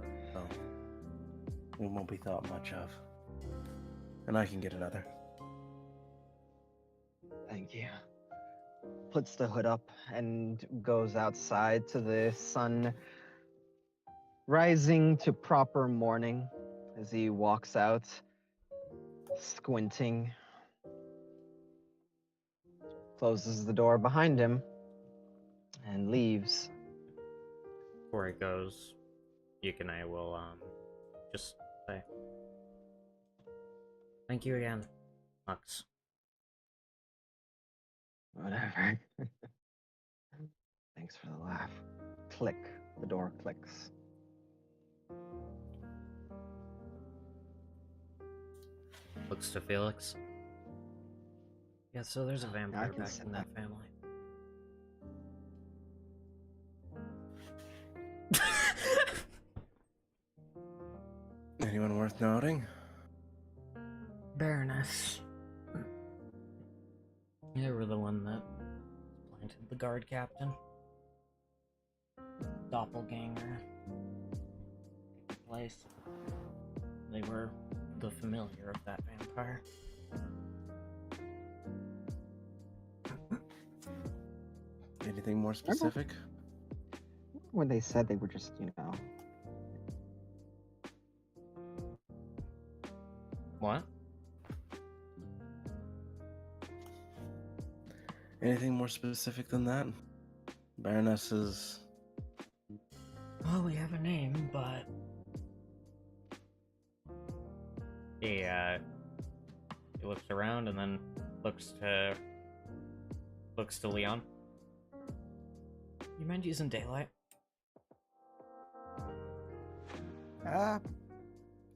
it won't be thought much of. And I can get another. Thank you. Puts the hood up and goes outside to the sun rising to proper morning as he walks out, squinting. Closes the door behind him and leaves. Before it goes, Yuke and I will just say thank you again, Lux. Whatever. Thanks for the laugh. Click. The door clicks. Looks to Felix. Yeah, so there's a vampire can back see in that family. Anyone worth noting? Baroness. They were the one that planted the guard captain. Doppelganger. Place. They were the familiar of that vampire. Anything more specific? When they said they were just, What? Anything more specific than that? Baroness's... Well, we have a name, but... He looks around and then looks to Leon. You mind using daylight? Yeah,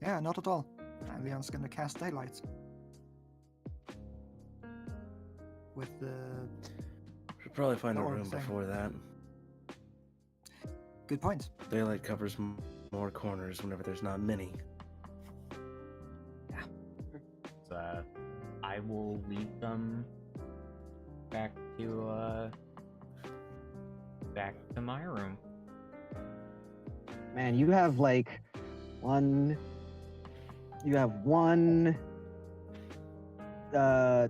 not at all. And Leon's gonna cast daylight. With the... Should probably find a orb room thing. before that. Good point. Daylight covers more corners whenever there's not many. I will lead them back to my room. Man, you have like one,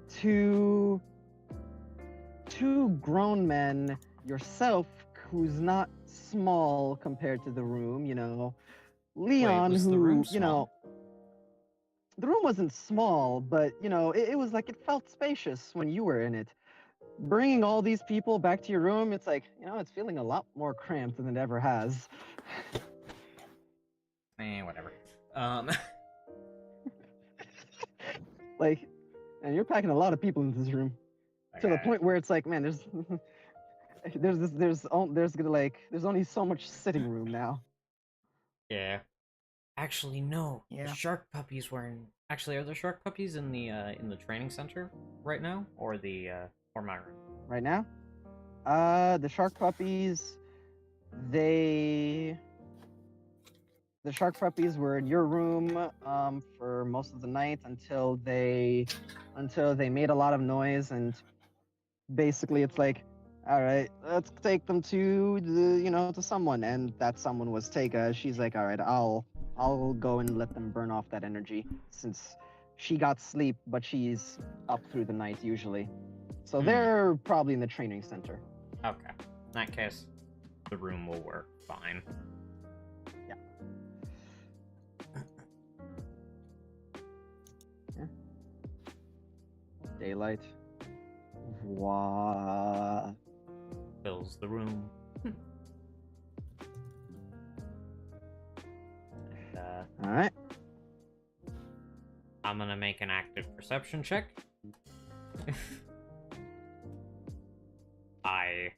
two grown men, yourself, who's not small compared to the room, Leon, was the who, room small? The room wasn't small, but, it was like, it felt spacious when you were in it. Bringing all these people back to your room, it's like, it's feeling a lot more cramped than it ever has. Whatever. Like, and you're packing a lot of people into this room. To the point where it's like, man, there's only so much sitting room now. Yeah. Actually, no. Yeah. The shark puppies were in. Actually, are there shark puppies in the training center right now, or my room? Right now, the shark puppies, they the shark puppies were in your room for most of the night until they made a lot of noise, and basically it's like, all right, let's take them to to someone, and that someone was Tega. She's like, all right, I'll go and let them burn off that energy, since she got sleep, but she's up through the night usually. So they're probably in the training center. Okay. In that case, the room will work fine. Yeah. Yeah. Daylight. Voila. Fills the room. And, All right. I'm gonna make an active perception check. I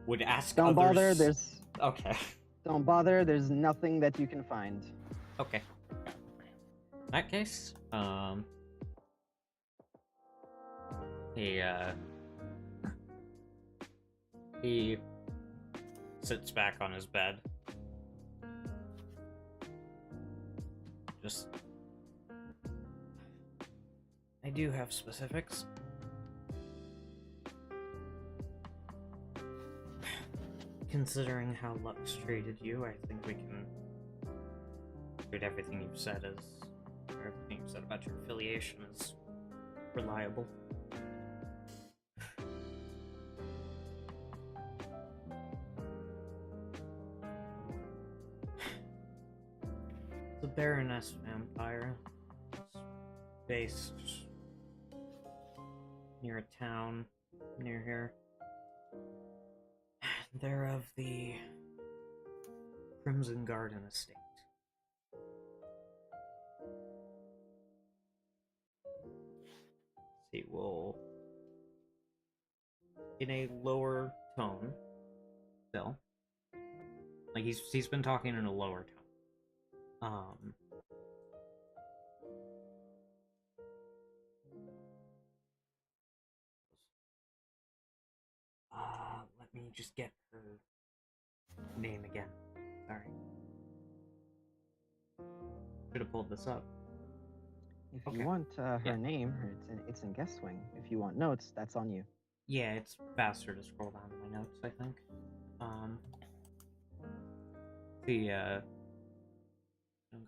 would ask Don't others... bother. There's Okay. Don't bother. There's nothing that you can find. Okay. In that case, he sits back on his bed. Just, I do have specifics. Considering how Lux treated you, I think we can treat everything you've said as, or everything you've said about your affiliation as reliable. The Baroness vampire is based near a town near here. They're of the Crimson Garden estate. See, we'll, in a lower tone, still. Like he's been talking in a lower tone. Let me just get her name again. Sorry. Should have pulled this up. If you want her name, it's in Guest Wing. If you want notes, that's on you. Yeah, it's faster to scroll down to my notes, I think. It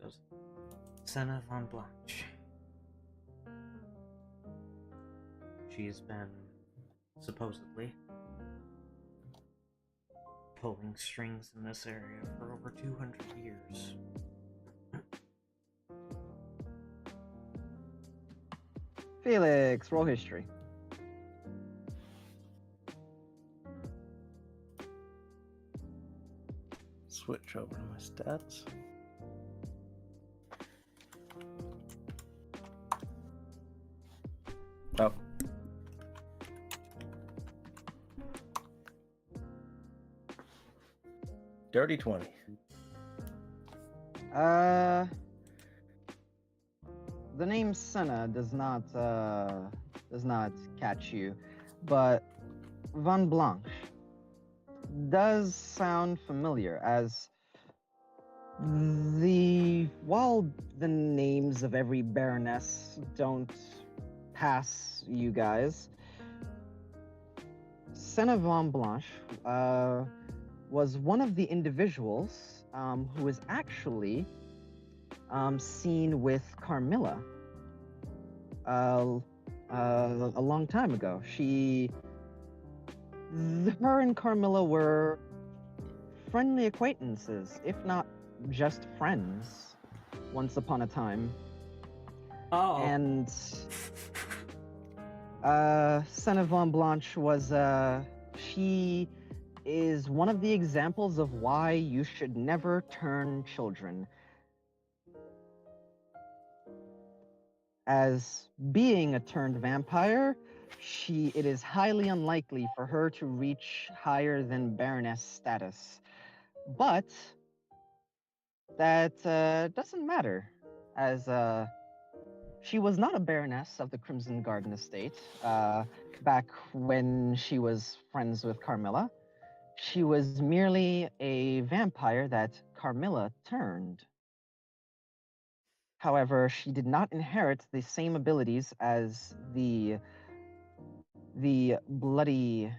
goes Senna von Blanche. She's been supposedly pulling strings in this area for over 200 years. Felix, roll history. Switch over to my stats. Oh. Dirty 20. The name Senna does not catch you, but Von Blanche does sound familiar, as while the names of every baroness don't pass you guys, Senna von Blanche was one of the individuals who was actually seen with Carmilla a long time ago. Her and Carmilla were friendly acquaintances, if not just friends, once upon a time. Oh. And Senna von Blanche was she is one of the examples of why you should never turn children. As being a turned vampire, it is highly unlikely for her to reach higher than Baroness status. But that doesn't matter, as she was not a Baroness of the Crimson Garden estate back when she was friends with Carmilla. She was merely a vampire that Carmilla turned. However, she did not inherit the same abilities as the bloody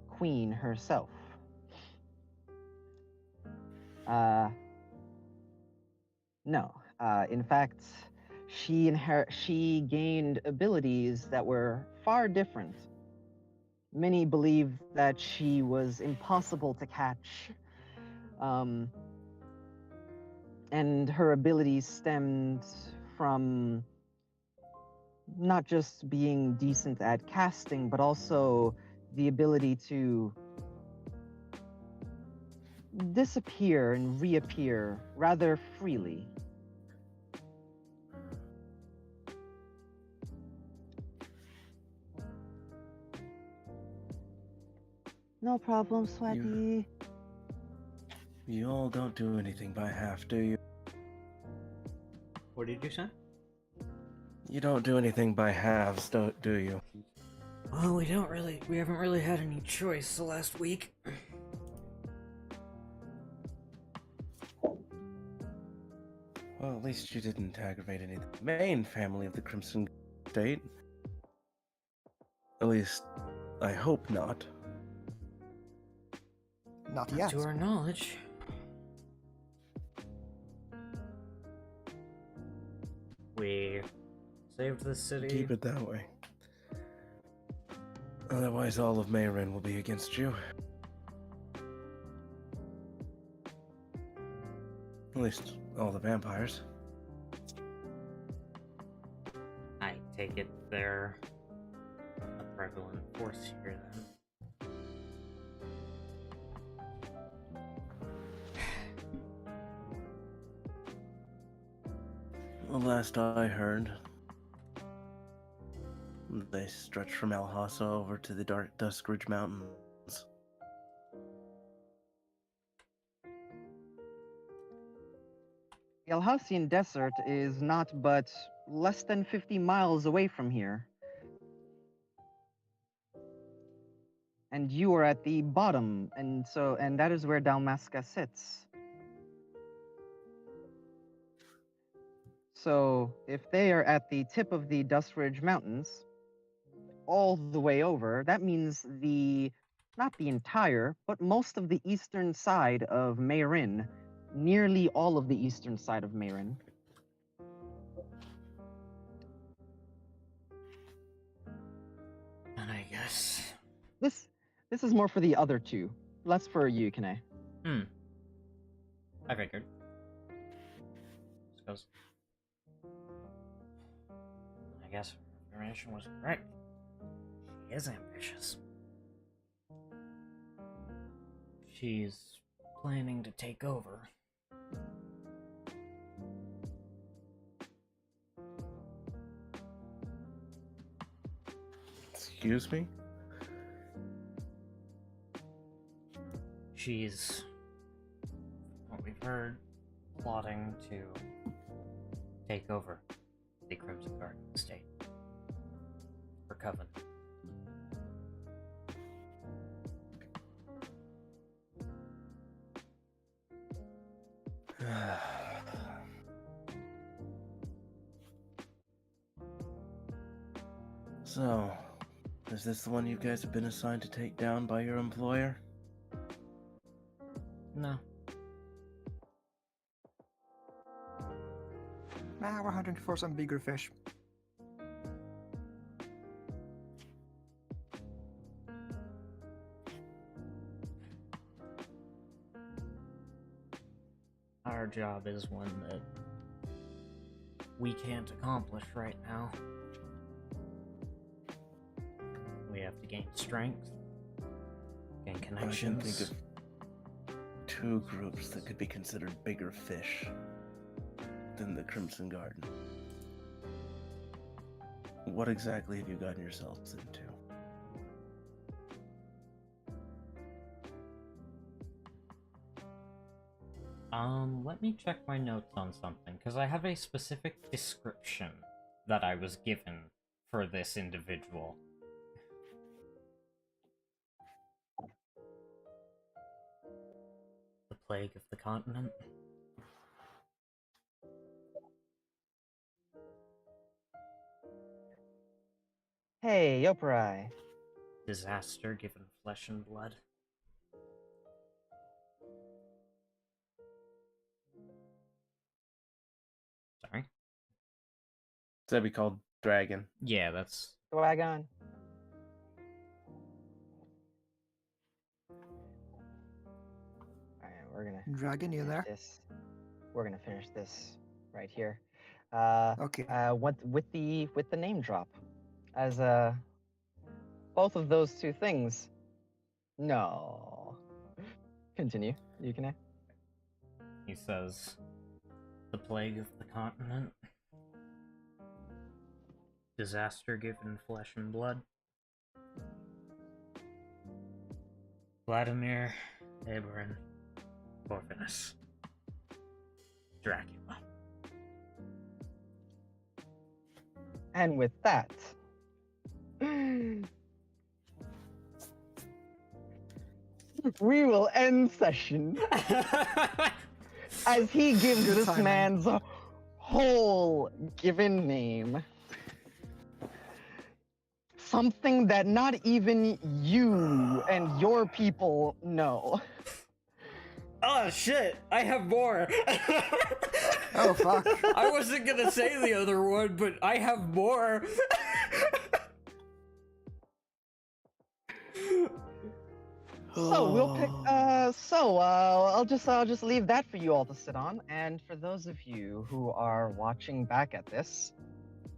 queen herself. No. In fact, she gained abilities that were far different. Many believe that she was impossible to catch, and her abilities stemmed from not just being decent at casting, but also the ability to disappear and reappear rather freely. No problem, Sweaty. You all don't do anything by half, do you? What did you say? You don't do anything by halves, do you? Well, we haven't really had any choice the last week. Well, at least you didn't aggravate any of the main family of the Crimson State. At least, I hope not. Not yet. To our knowledge. We saved the city. Keep it that way. Otherwise, all of Mayrin will be against you. At least, all the vampires. I take it they're a prevalent force here then. The last I heard, they stretch from Alhassa over to the Dark Duskridge Mountains. The Alhassian Desert is not but less than 50 miles away from here. And you are at the bottom, and that is where Dalmasca sits. So, if they are at the tip of the Duskridge Mountains, all the way over, that means not the entire, but most of the eastern side of Mayrin, nearly all of the eastern side of Mayrin. And I guess... This is more for the other two, less for you, Kane. I figured. Suppose. I guess information was correct. She is ambitious. She's planning to take over. Excuse me? She's, what we've heard, plotting to take over the Crimson Garden estate for Coven. So, is this the one you guys have been assigned to take down by your employer? No. We're hunting for some bigger fish. Our job is one that we can't accomplish right now. We have to gain strength, gain connections. I can think of two groups that could be considered bigger fish than the Crimson Garden. What exactly have you gotten yourselves into? Let me check my notes on something, because I have a specific description that I was given for this individual. plague of the continent. Hey, Yoparai. Disaster given flesh and blood. Sorry? That'd be called Dragon. Yeah, that's... Dragon. Alright, we're gonna Dragon, you finish there? this. We're gonna finish this right here. Okay. What with the name drop, as both of those two things. No. Continue. You can. He says, the plague of the continent. Disaster given flesh and blood. Vladimir, Eberron, Corvinus, Dracula. And with that, we will end session as he gives Good this timing. man's whole given name something that not even you and your people know. Oh shit, I have more. Oh fuck. I wasn't gonna say the other one, but I have more. So we'll pick. I'll just leave that for you all to sit on. And for those of you who are watching back at this,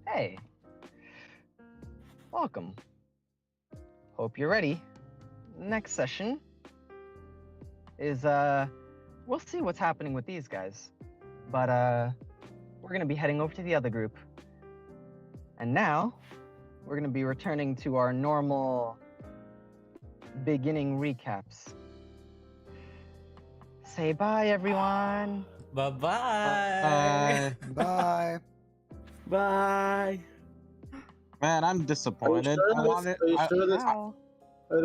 hey, welcome. Hope you're ready. Next session is we'll see what's happening with these guys, but we're gonna be heading over to the other group. And now we're gonna be returning to our normal beginning recaps. Say bye, everyone. Bye-bye. Bye. Bye. Man, I'm disappointed. Are you sure I this- wanted. are you sure this- Wow.